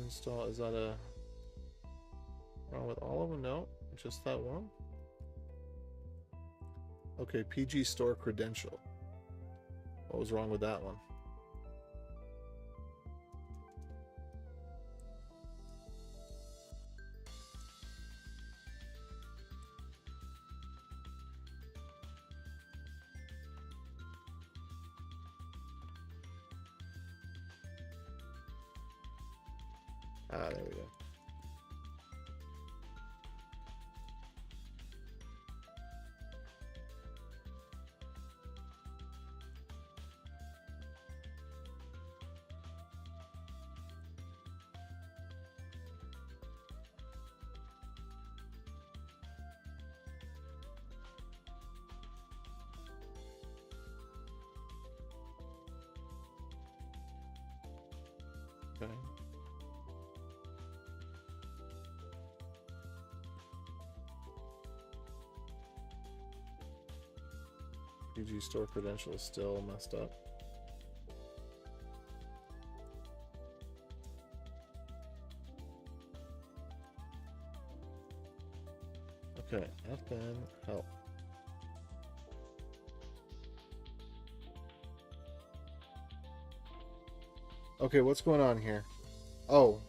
install, is that a wrong with all of them? No, just that one. Okay, PG store credential. What was wrong with that one? Ah, there we go. Okay. PG store credential is still messed up. Okay, fn help. Okay, what's going on here? Oh,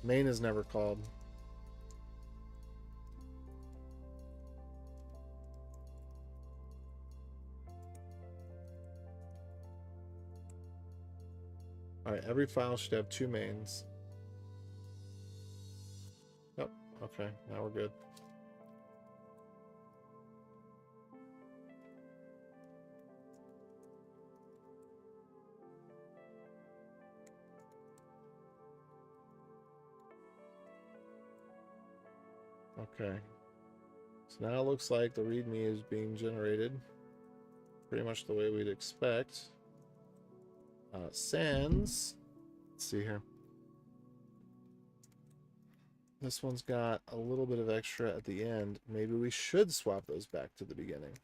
main is never called. Alright, every file should have two mains. Yep, okay, now we're good. Okay, so now it looks like the README is being generated pretty much the way we'd expect. Sans, let's see here. This one's got a little bit of extra at the end. Maybe we should swap those back to the beginning.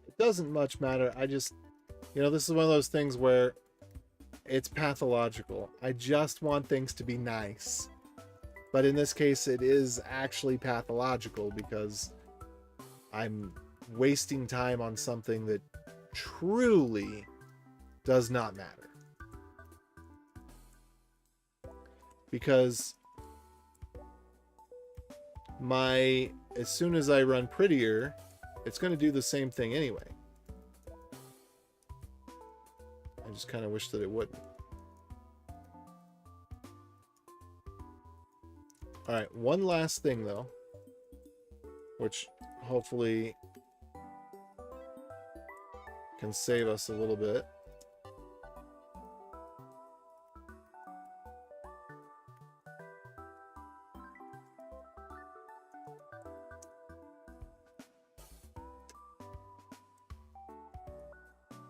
It doesn't much matter. I just, this is one of those things where it's pathological. I just want things to be nice. But in this case, it is actually pathological because I'm wasting time on something that truly does not matter. Because as soon as I run prettier, it's going to do the same thing anyway. I just kind of wish that it wouldn't. All right, one last thing though, which hopefully can save us a little bit.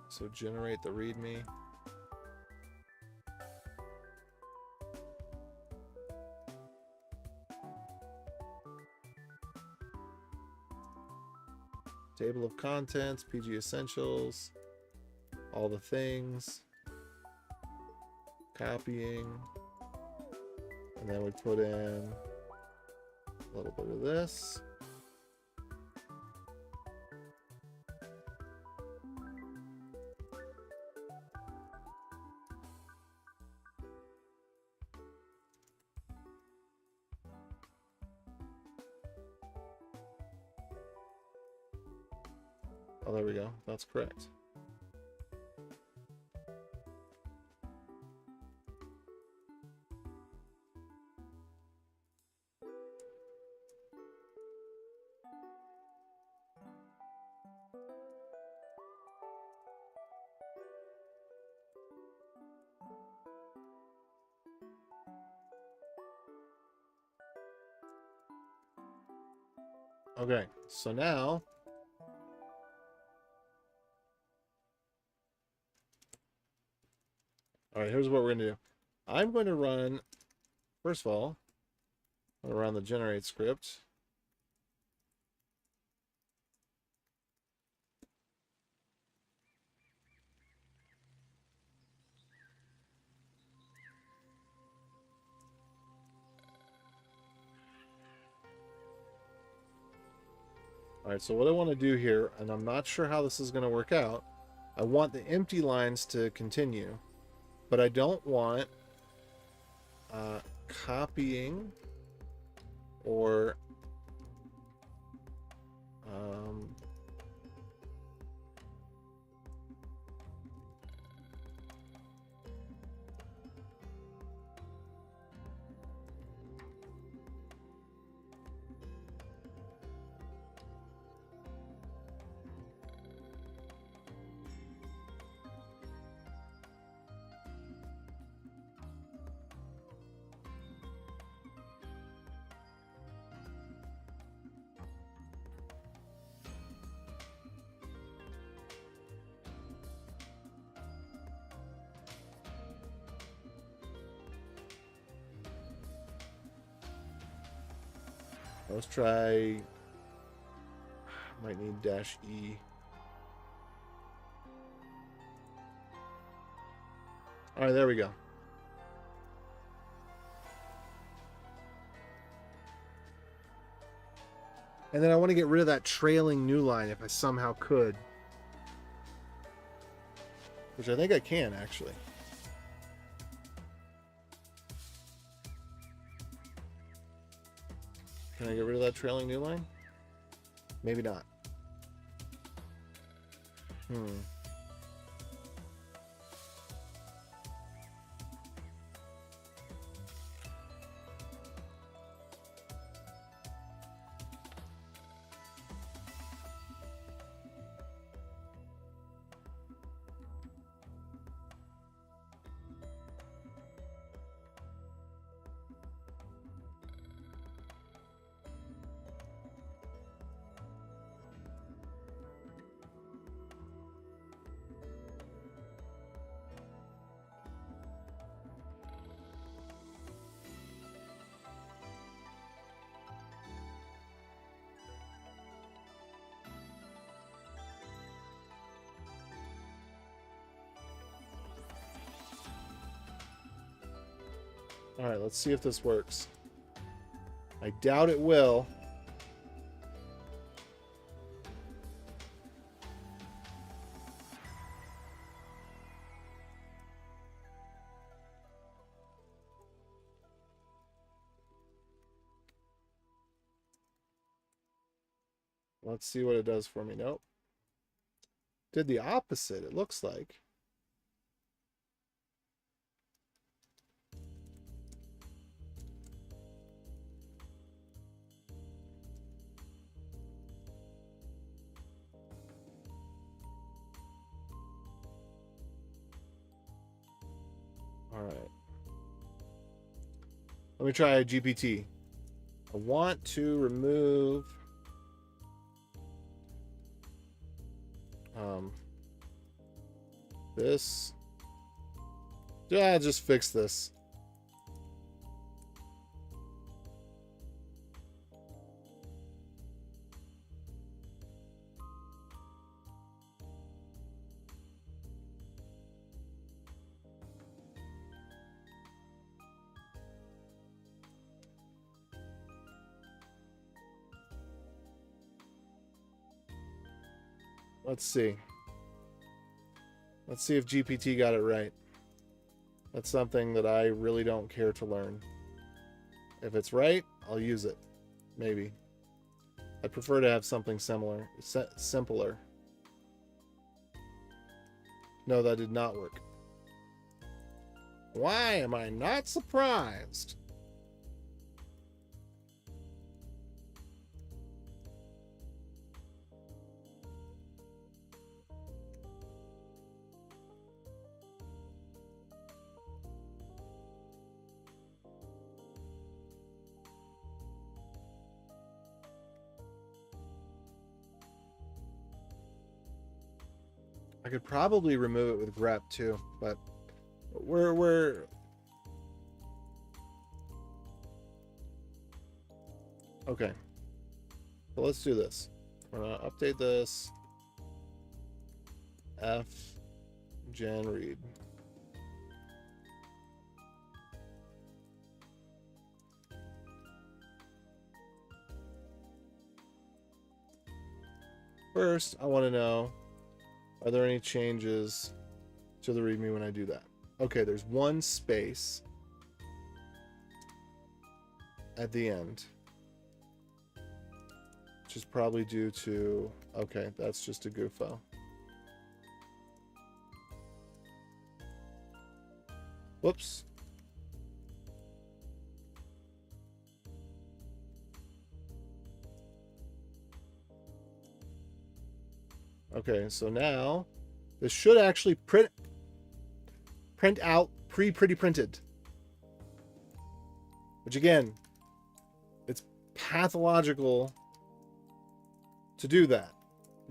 So generate the README. Table of contents, PG Essentials, all the things, copying, and then we put in a little bit of this. Oh, there we go. That's correct. Okay, so now all right, here's what we're going to do. I'm going to run, first of all, I'm going to run the generate script. All right, so what I want to do here, and I'm not sure how this is going to work out, I want the empty lines to continue, but I don't want copying or let's try, might need -E. All right, there we go. And then I want to get rid of that trailing new line if I somehow could. Which I think I can, actually. Can I get rid of that trailing new line? Maybe not. All right, let's see if this works. I doubt it will. Let's see what it does for me. Nope. Did the opposite, it looks like. All right. Let me try a GPT. I want to remove this. Yeah, just fix this. Let's see. Let's see if GPT got it right. That's something that I really don't care to learn. If it's right, I'll use it. Maybe. I'd prefer to have something similar, simpler. No, that did not work. Why am I not surprised? I could probably remove it with grep too, but we're okay. So let's do this. We're gonna update this. F gen read. First, I want to know, are there any changes to the README when I do that? Okay, there's one space at the end, which is probably due to, okay, that's just a goofo. Whoops. Okay, so now this should actually print out pretty printed. Which again, it's pathological to do that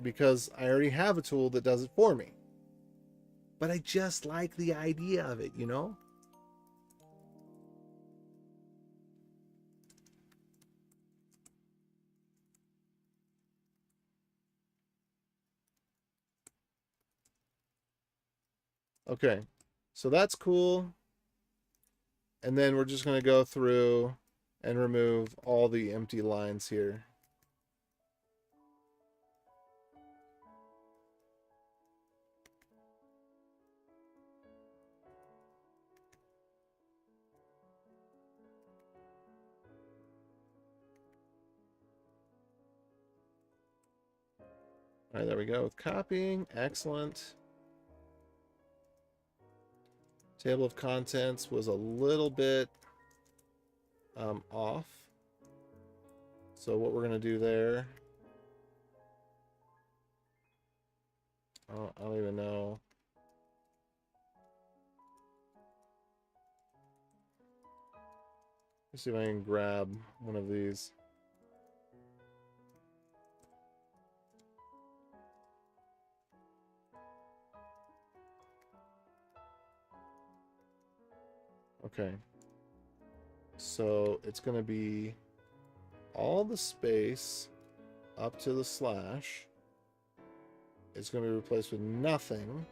because I already have a tool that does it for me. But I just like the idea of it, you know? Okay, so that's cool. And then we're just going to go through and remove all the empty lines here. All right, there we go with copying. Excellent. Table of contents was a little bit off. So what we're going to do there, I don't even know. Let's see if I can grab one of these. Okay. So it's going to be all the space up to the slash. It's going to be replaced with nothing.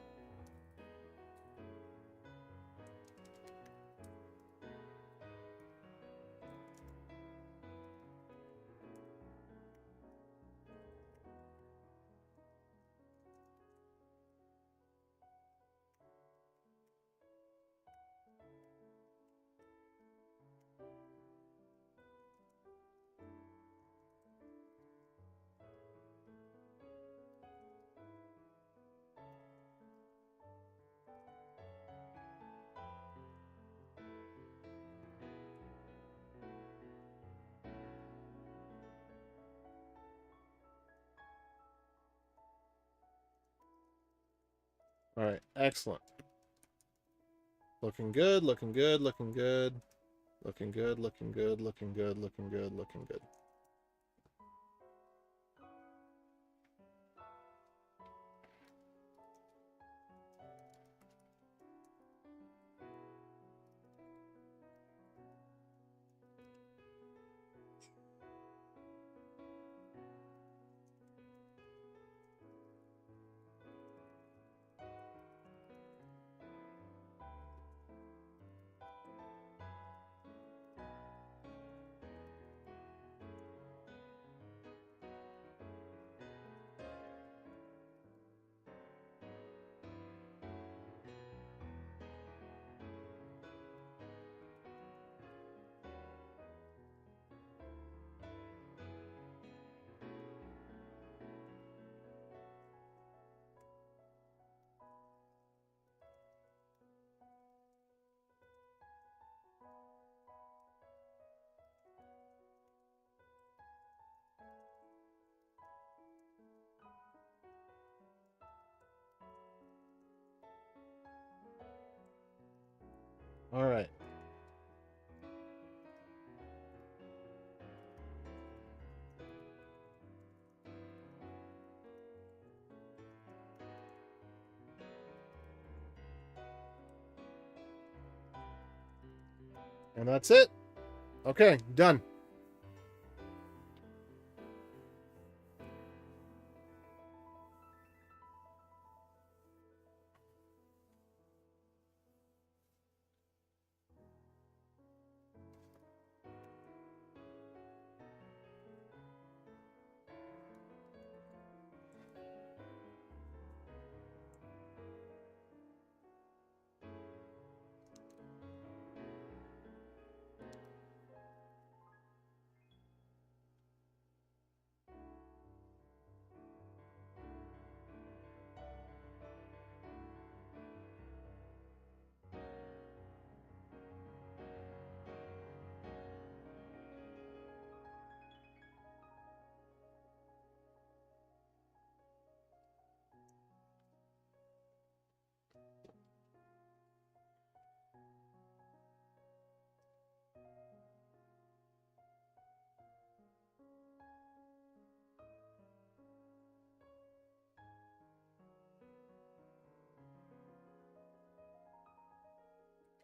All right, excellent. Looking good, looking good, looking good. Looking good, looking good, looking good, looking good, looking good. All right. And that's it. Okay, done.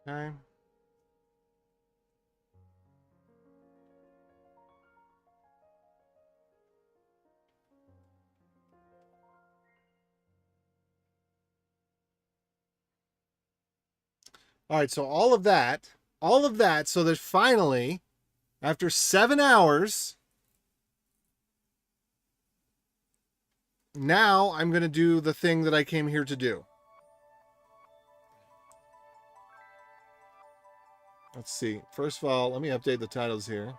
Okay. All right, so all of that, so that finally, after 7 hours, now I'm going to do the thing that I came here to do. Let's see. First of all, let me update the titles here.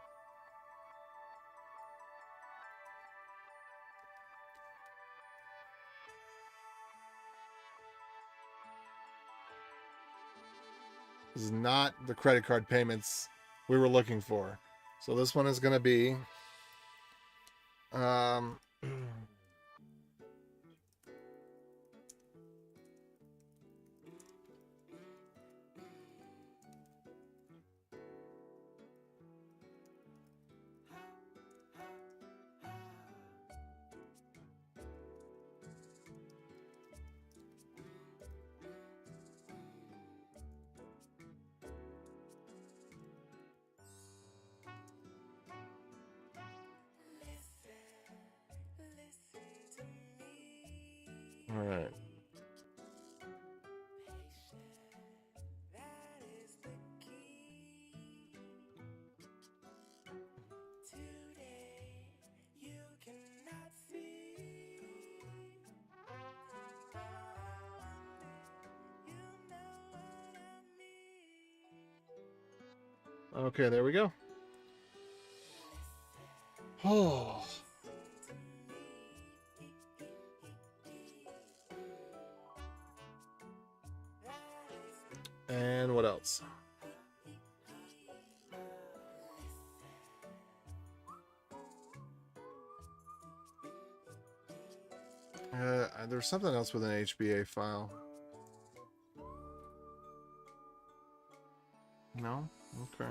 This is not the credit card payments we were looking for. So this one is going to be all right. Okay, there we go. Oh. And what else? There's something else with an HBA file. No? Okay.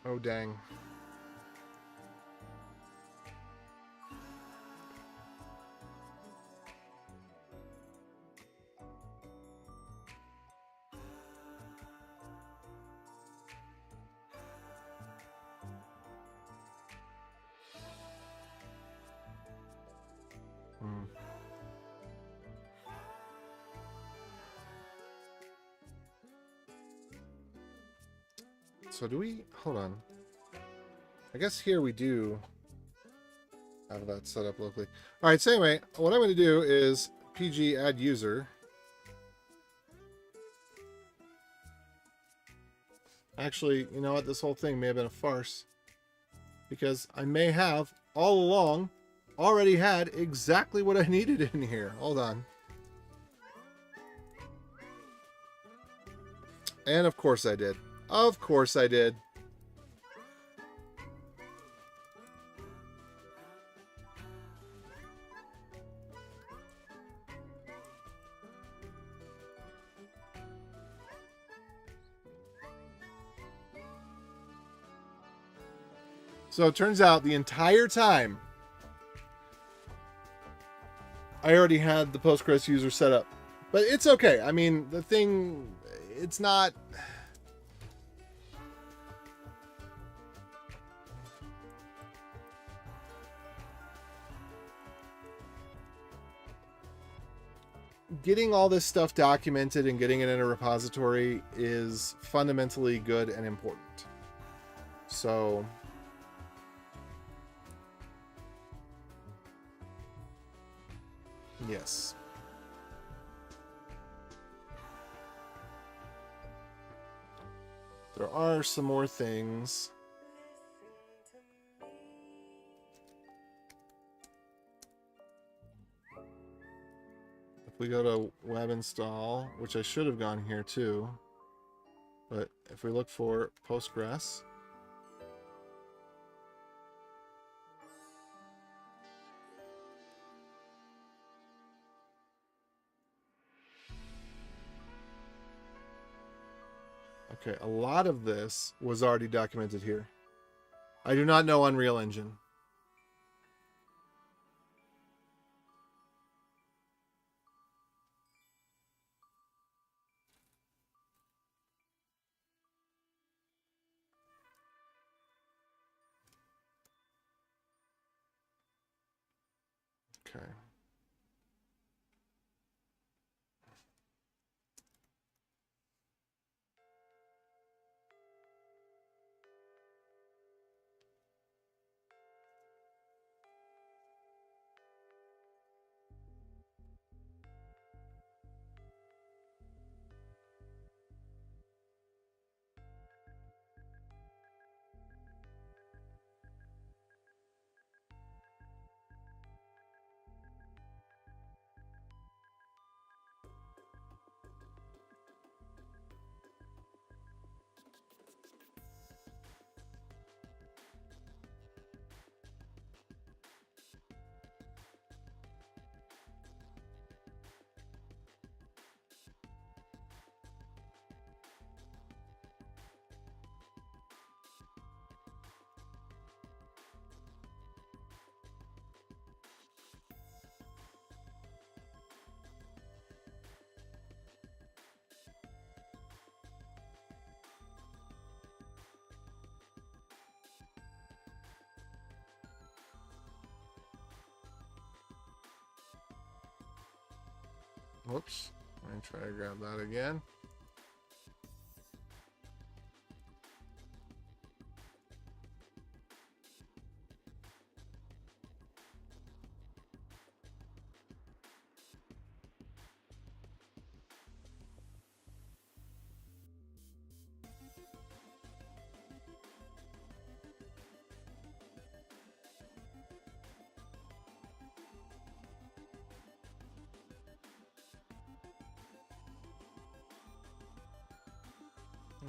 Oh, dang. Hmm. So do we... Hold on. I guess here we do have that set up locally. All right, so anyway, what I'm going to do is pg add user. Actually, you know what? This whole thing may have been a farce. Because I may have, all along, already had exactly what I needed in here. Hold on. And of course I did. Of course I did. So it turns out the entire time I already had the Postgres user set up. But it's okay. I mean, the thing, it's not... Getting all this stuff documented and getting it in a repository is fundamentally good and important. So... yes. There are some more things. If we go to web install, which I should have gone here too, but if we look for Postgres, okay, a lot of this was already documented here. I do not know Unreal Engine. Okay. Whoops. Let me try to grab that again.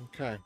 Okay.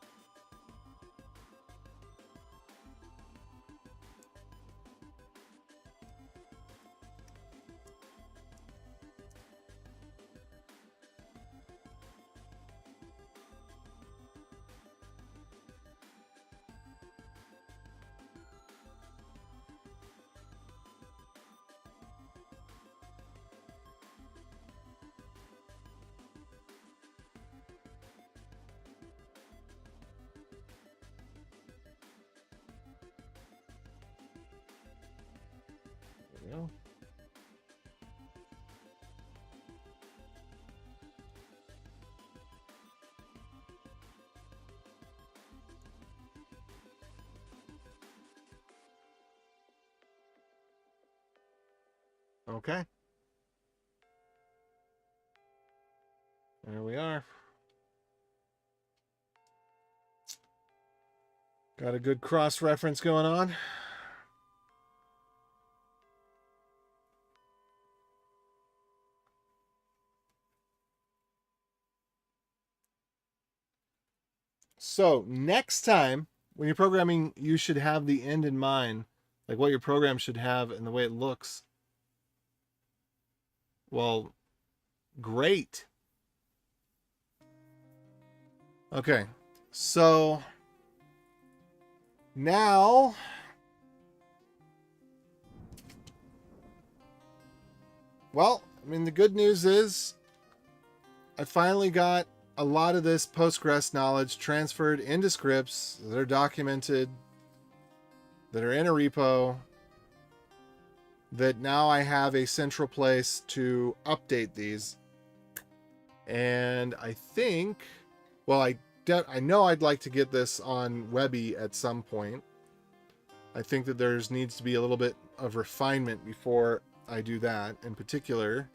There we go. Okay. There we are. Got a good cross-reference going on. So next time when you're programming, you should have the end in mind, like what your program should have and the way it looks. Well, great. Okay, so now well, I mean, the good news is I finally got a lot of this Postgres knowledge transferred into scripts that are documented, that are in a repo, that now I have a central place to update these. And I think, well, I know I'd like to get this on Webby at some point. I think that there's needs to be a little bit of refinement before I do that. In particular,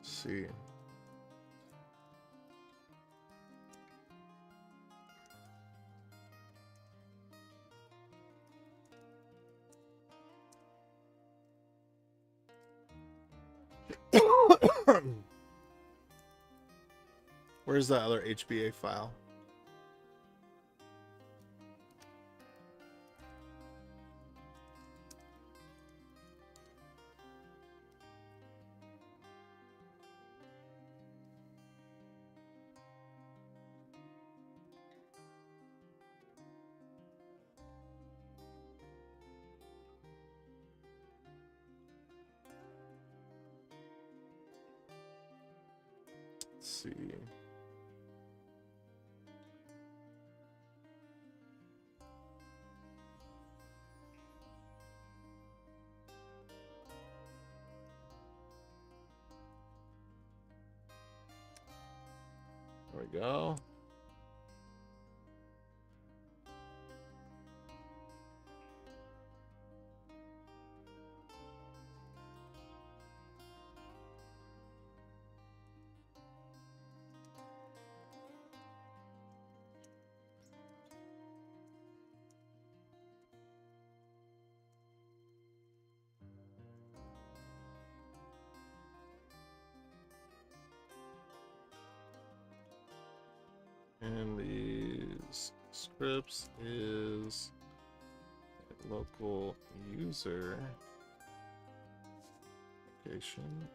let's see. Where's that other HBA file? Let's see. There we go. And these scripts is local user location.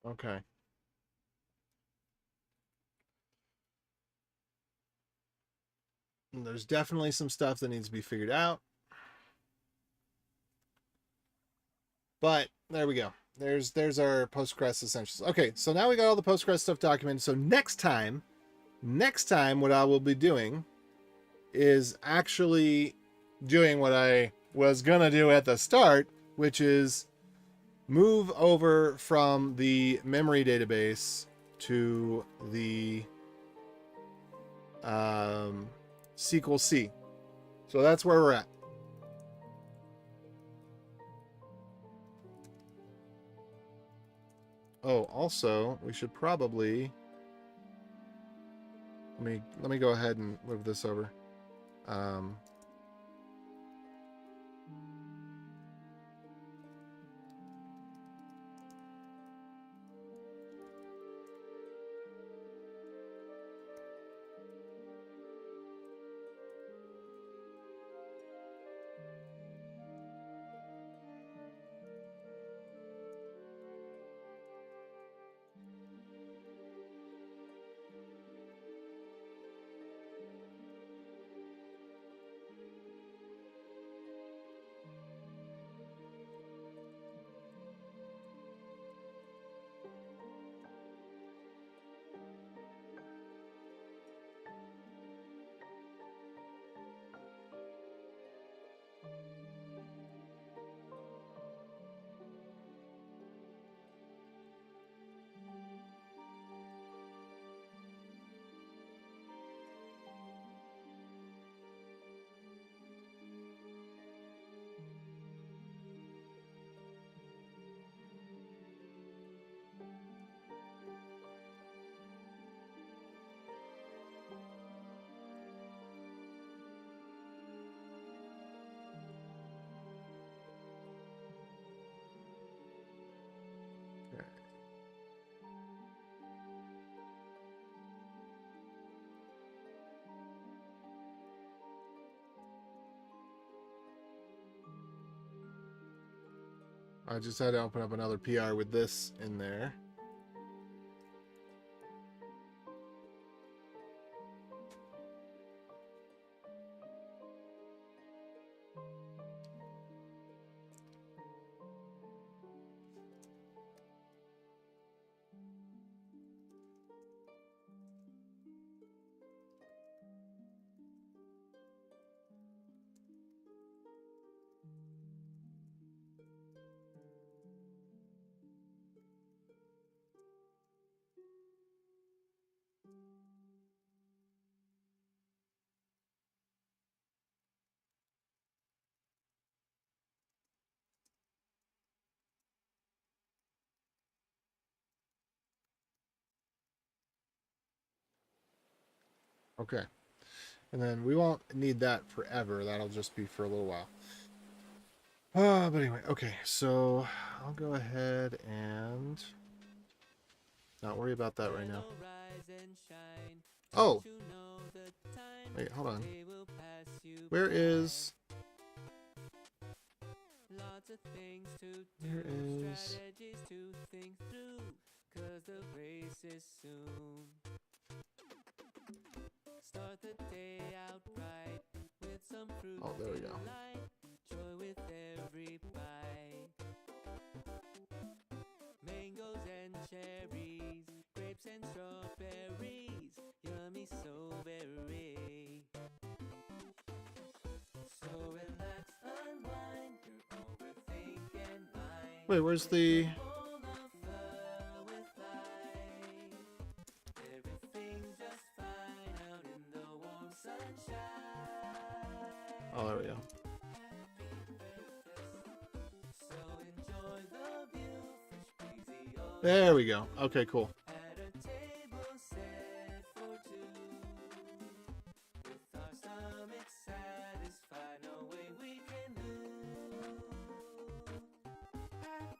Okay. And there's definitely some stuff that needs to be figured out. But there we go. There's our Postgres essentials. Okay, so now we got all the Postgres stuff documented. So next time what I will be doing is actually doing what I was gonna do at the start, which is move over from the memory database to the SQL C. So that's where we're at. Oh, also, we should probably let me go ahead and move this over. Um, I just had to open up another PR with this in there. Okay. And then we won't need that forever. That'll just be for a little while. But anyway, okay. So I'll go ahead and not worry about that right now. Oh, wait, hold on. Where is? Where is? Start the day out right with some fruit. Oh, there we go. Joy with every bite. Mangoes and cherries, grapes and strawberries, yummy so very. So relax, unwind, your overthink and mind. Wait, where's the? Oh, there we go. There we go. Okay, cool.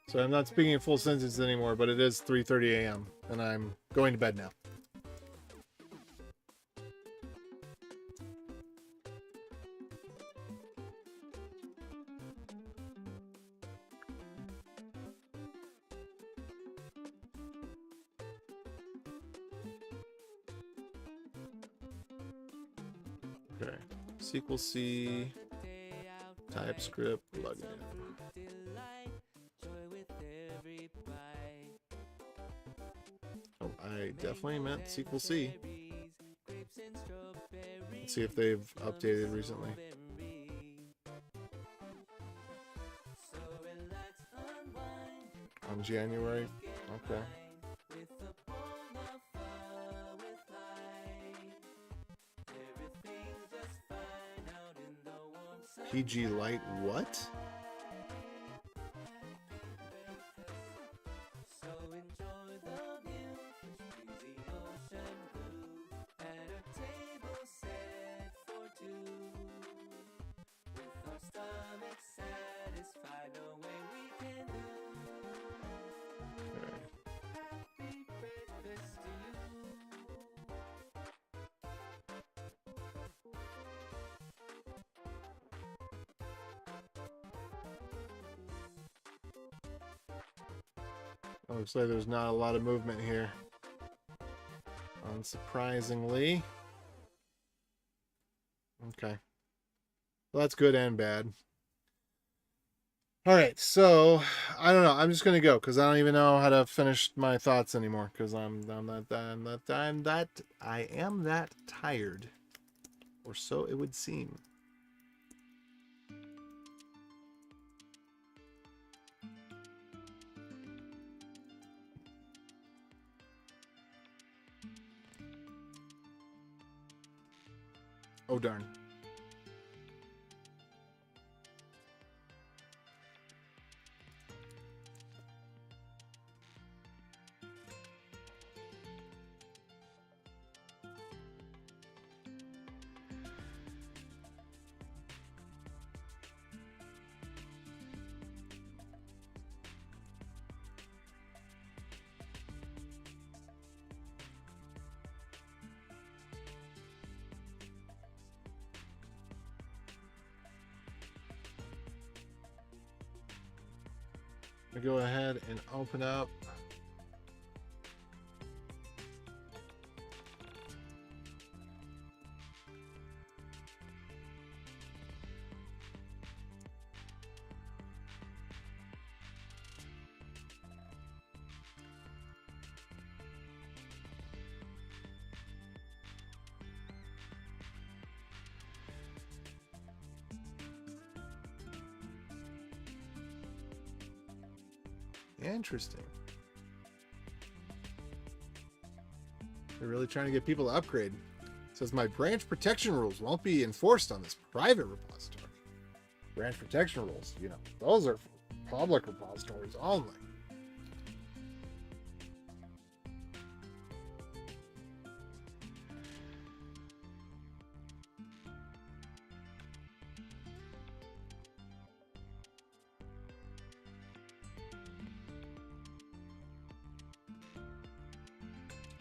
So I'm not speaking in full sentences anymore, but it is 3:30 a.m. and I'm going to bed now. Okay. SQL C, TypeScript plugin. Oh, I definitely meant SQL C. Let's see if they've updated recently. On January. Okay. PG Lite what? Looks like there's not a lot of movement here. Unsurprisingly. Okay. Well, that's good and bad. All right, so I don't know. I'm just gonna go because I don't even know how to finish my thoughts anymore because I am that tired, or so it would seem. Oh darn. I go ahead and open up. Interesting. They're really trying to get people to upgrade. It says my branch protection rules won't be enforced on this private repository. Branch protection rules, you know, those are for public repositories only.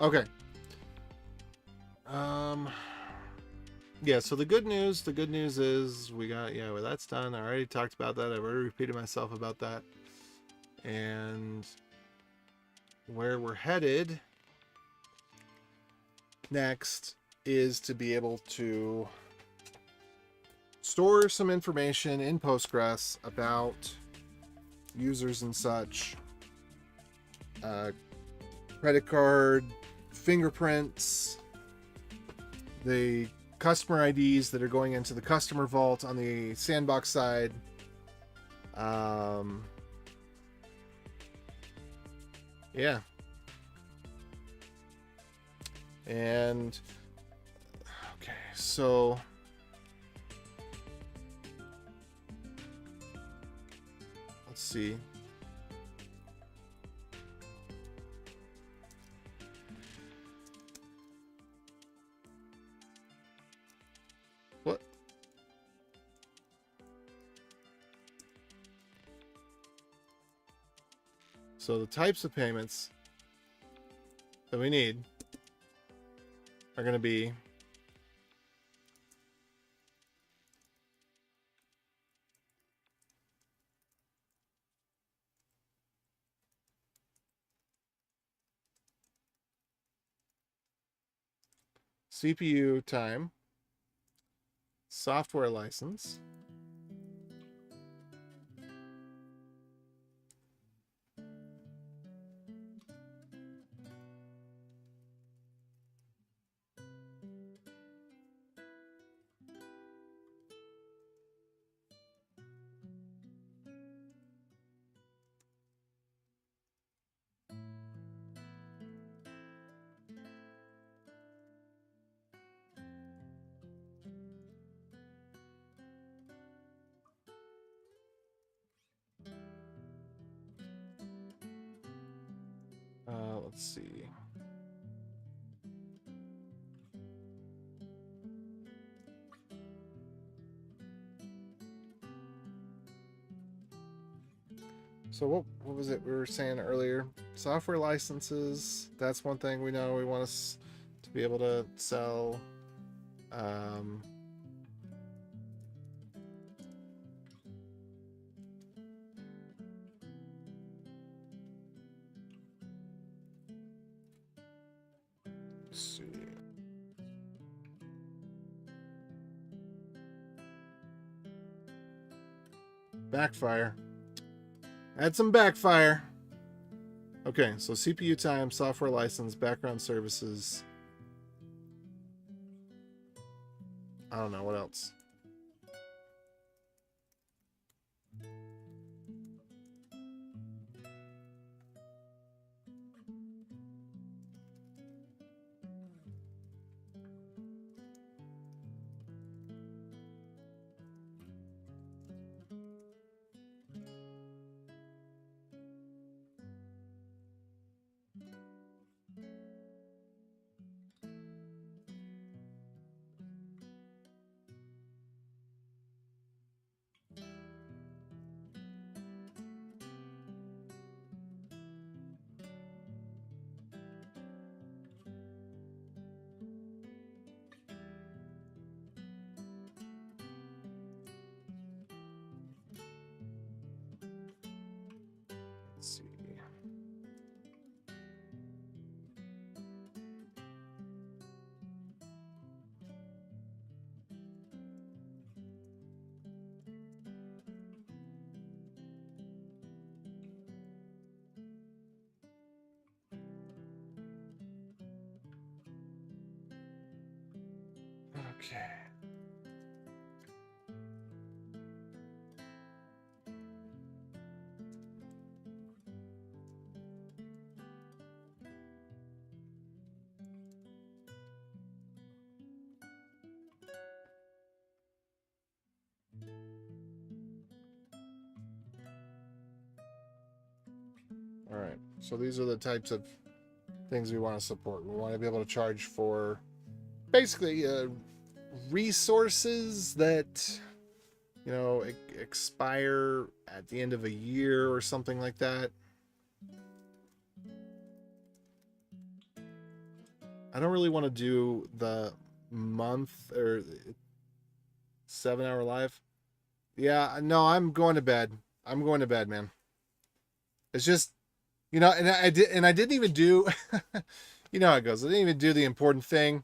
Okay. Yeah, so the good news is we got, yeah, well, that's done. I already talked about that. I've already repeated myself about that. And where we're headed next is to be able to store some information in Postgres about users and such. Credit card, fingerprints, the customer IDs that are going into the customer vault on the sandbox side. Yeah. And okay, so let's see. What? So the types of payments that we need are going to be CPU time, Software license. Let's see. So what was it we were saying earlier? Software licenses. That's one thing we know we want us to be able to sell. Let's see. Backfire. Add some backfire. Okay, so CPU time, software license, background services. I don't know what else. Let's see. Okay. All right. So these are the types of things we want to support. We want to be able to charge for basically resources that expire at the end of a year or something like that. I don't really want to do the month or 7-hour live. Yeah, no, I'm going to bed. I'm going to bed, man. It's just, and I didn't even do, how it goes. I didn't even do the important thing.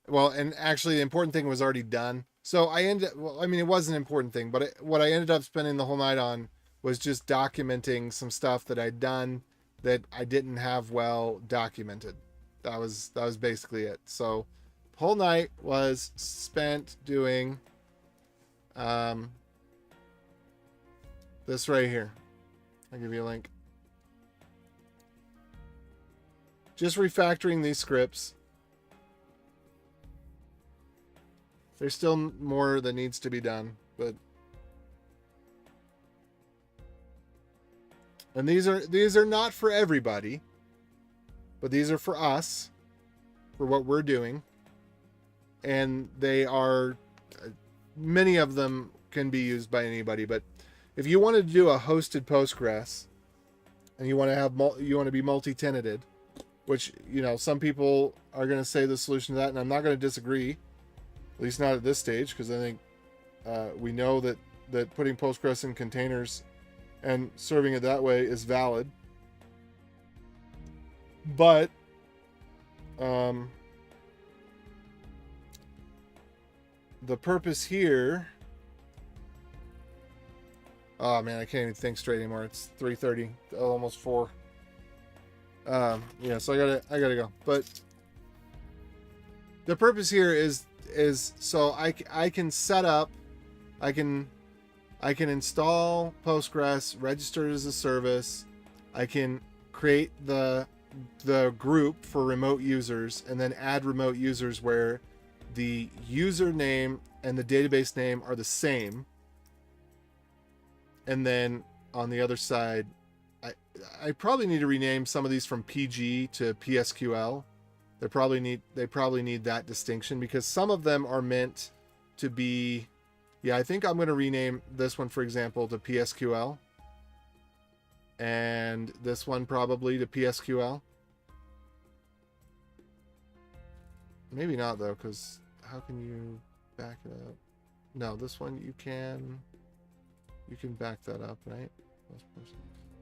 Well, and actually the important thing was already done. So it was an important thing, but what I ended up spending the whole night on was just documenting some stuff that I'd done that I didn't have well documented. That was basically it. So the whole night was spent doing this right here. I'll give you a link. Just refactoring these scripts. There's still more that needs to be done, and these are not for everybody, but these are for us, for what we're doing, and they are, many of them can be used by anybody. But if you wanted to do a hosted Postgres, and you want to be multi-tenanted, which some people are going to say the solution to that, and I'm not going to disagree. At least not at this stage, because I think we know that putting Postgres in containers and serving it that way is valid. But the purpose here. Oh man, I can't even think straight anymore. It's 3:30, almost 4. Yeah, so I gotta go. But the purpose here is so I can set up, I can install Postgres, register it as a service. I can create the group for remote users, and then add remote users where the username and the database name are the same. And then on the other side, I probably need to rename some of these from PG to PSQL. They probably need that distinction, because some of them are meant to be. Yeah, I think I'm going to rename this one, for example, to PSQL, and this one probably to PSQL. Maybe not though, because how can you back it up? No, this one you can back that up, right?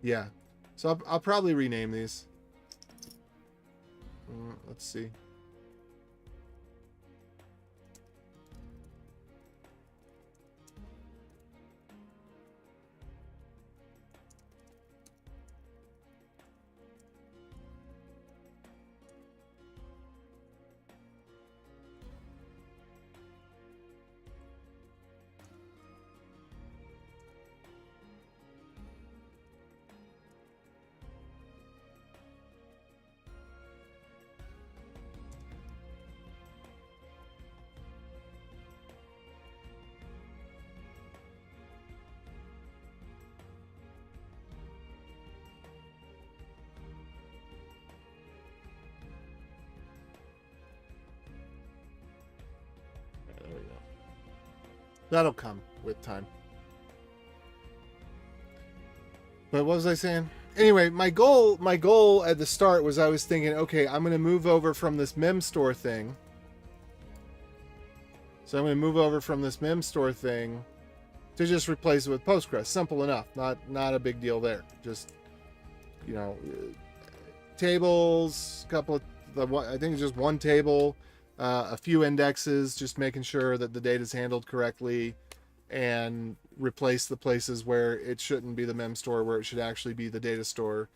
Yeah. So I'll probably rename these. Let's see. There we go. That'll come with time. But what was I saying? Anyway, my goal at the start was, I was thinking, okay, I'm going to move over from this memstore thing. So I'm going to move over from this memstore thing to just replace it with Postgres. Simple enough. Not a big deal there. Just, you know, tables, couple of, I think it's just one table, a few indexes, just making sure that the data is handled correctly, and replace the places where it shouldn't be the mem store, where it should actually be the data store.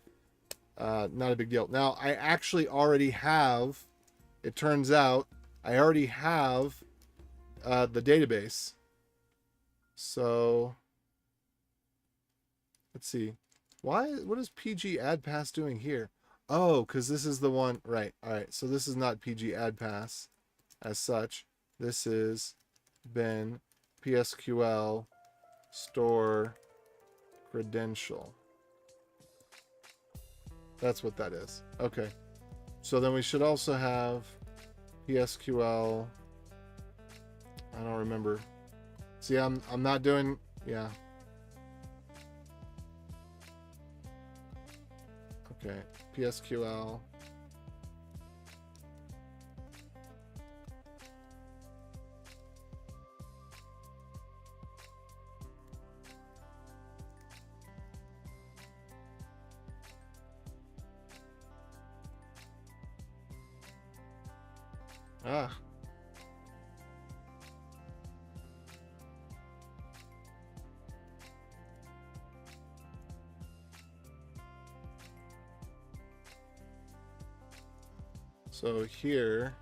Not a big deal. Now, I actually already have, it turns out, I already have the database. So, let's see. What is PG add pass doing here? Oh, because this is the one, right. All right, so this is not PG add pass as such. This is Ben PSQL store credential. That's what that is. Okay. So then we should also have PSQL. I don't remember. See, I'm not doing, yeah. Okay, PSQL. Ah. So here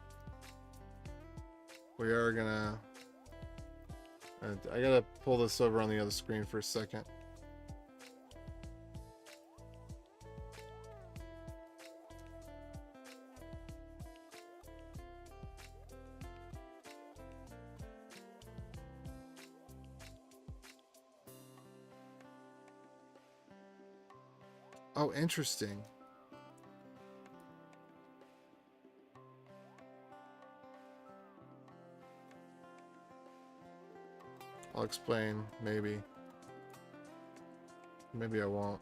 we are gonna, I gotta pull this over on the other screen for a second. Oh, interesting. I'll explain, maybe. Maybe I won't.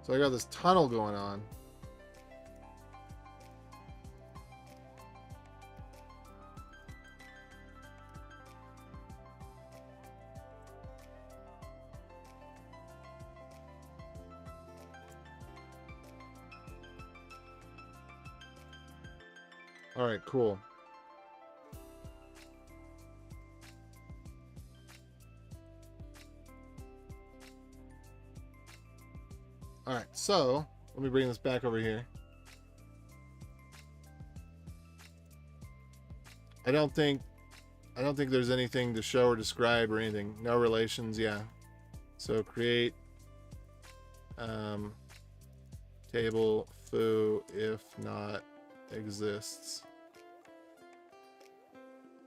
So I got this tunnel going on. All right, cool. All right, so let me bring this back over here. I don't think there's anything to show or describe or anything. No relations, yeah. So create table foo if not exists.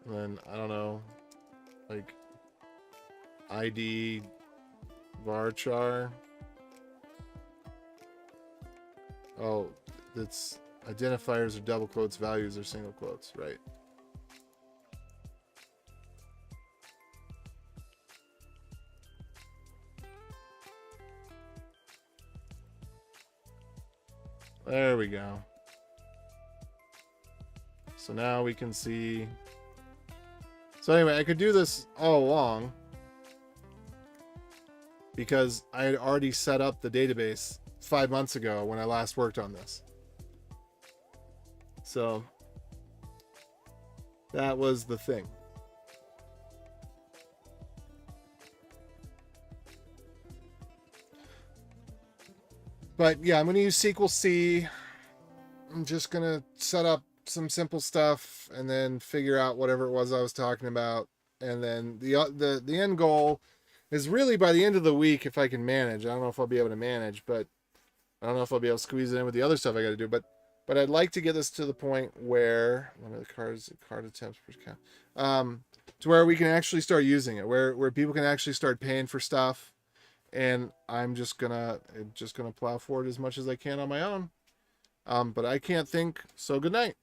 And then I don't know, like ID varchar. Oh, that's identifiers are double quotes, values are single quotes, right? There we go. So now we can see. So anyway, I could do this all along because I had already set up the database 5 months ago when I last worked on this. So that was the thing. But yeah, I'm going to use SQL C. I'm just going to set up some simple stuff and then figure out whatever it was I was talking about. And then the end goal is really by the end of the week, if I can manage. I don't know if I'll be able to manage, but I don't know if I'll be able to squeeze it in with the other stuff I got to do. But I'd like to get this to the point where one of the card attempts per count, to where we can actually start using it, where people can actually start paying for stuff. And I'm just gonna plow forward as much as I can on my own. But I can't think. So good night.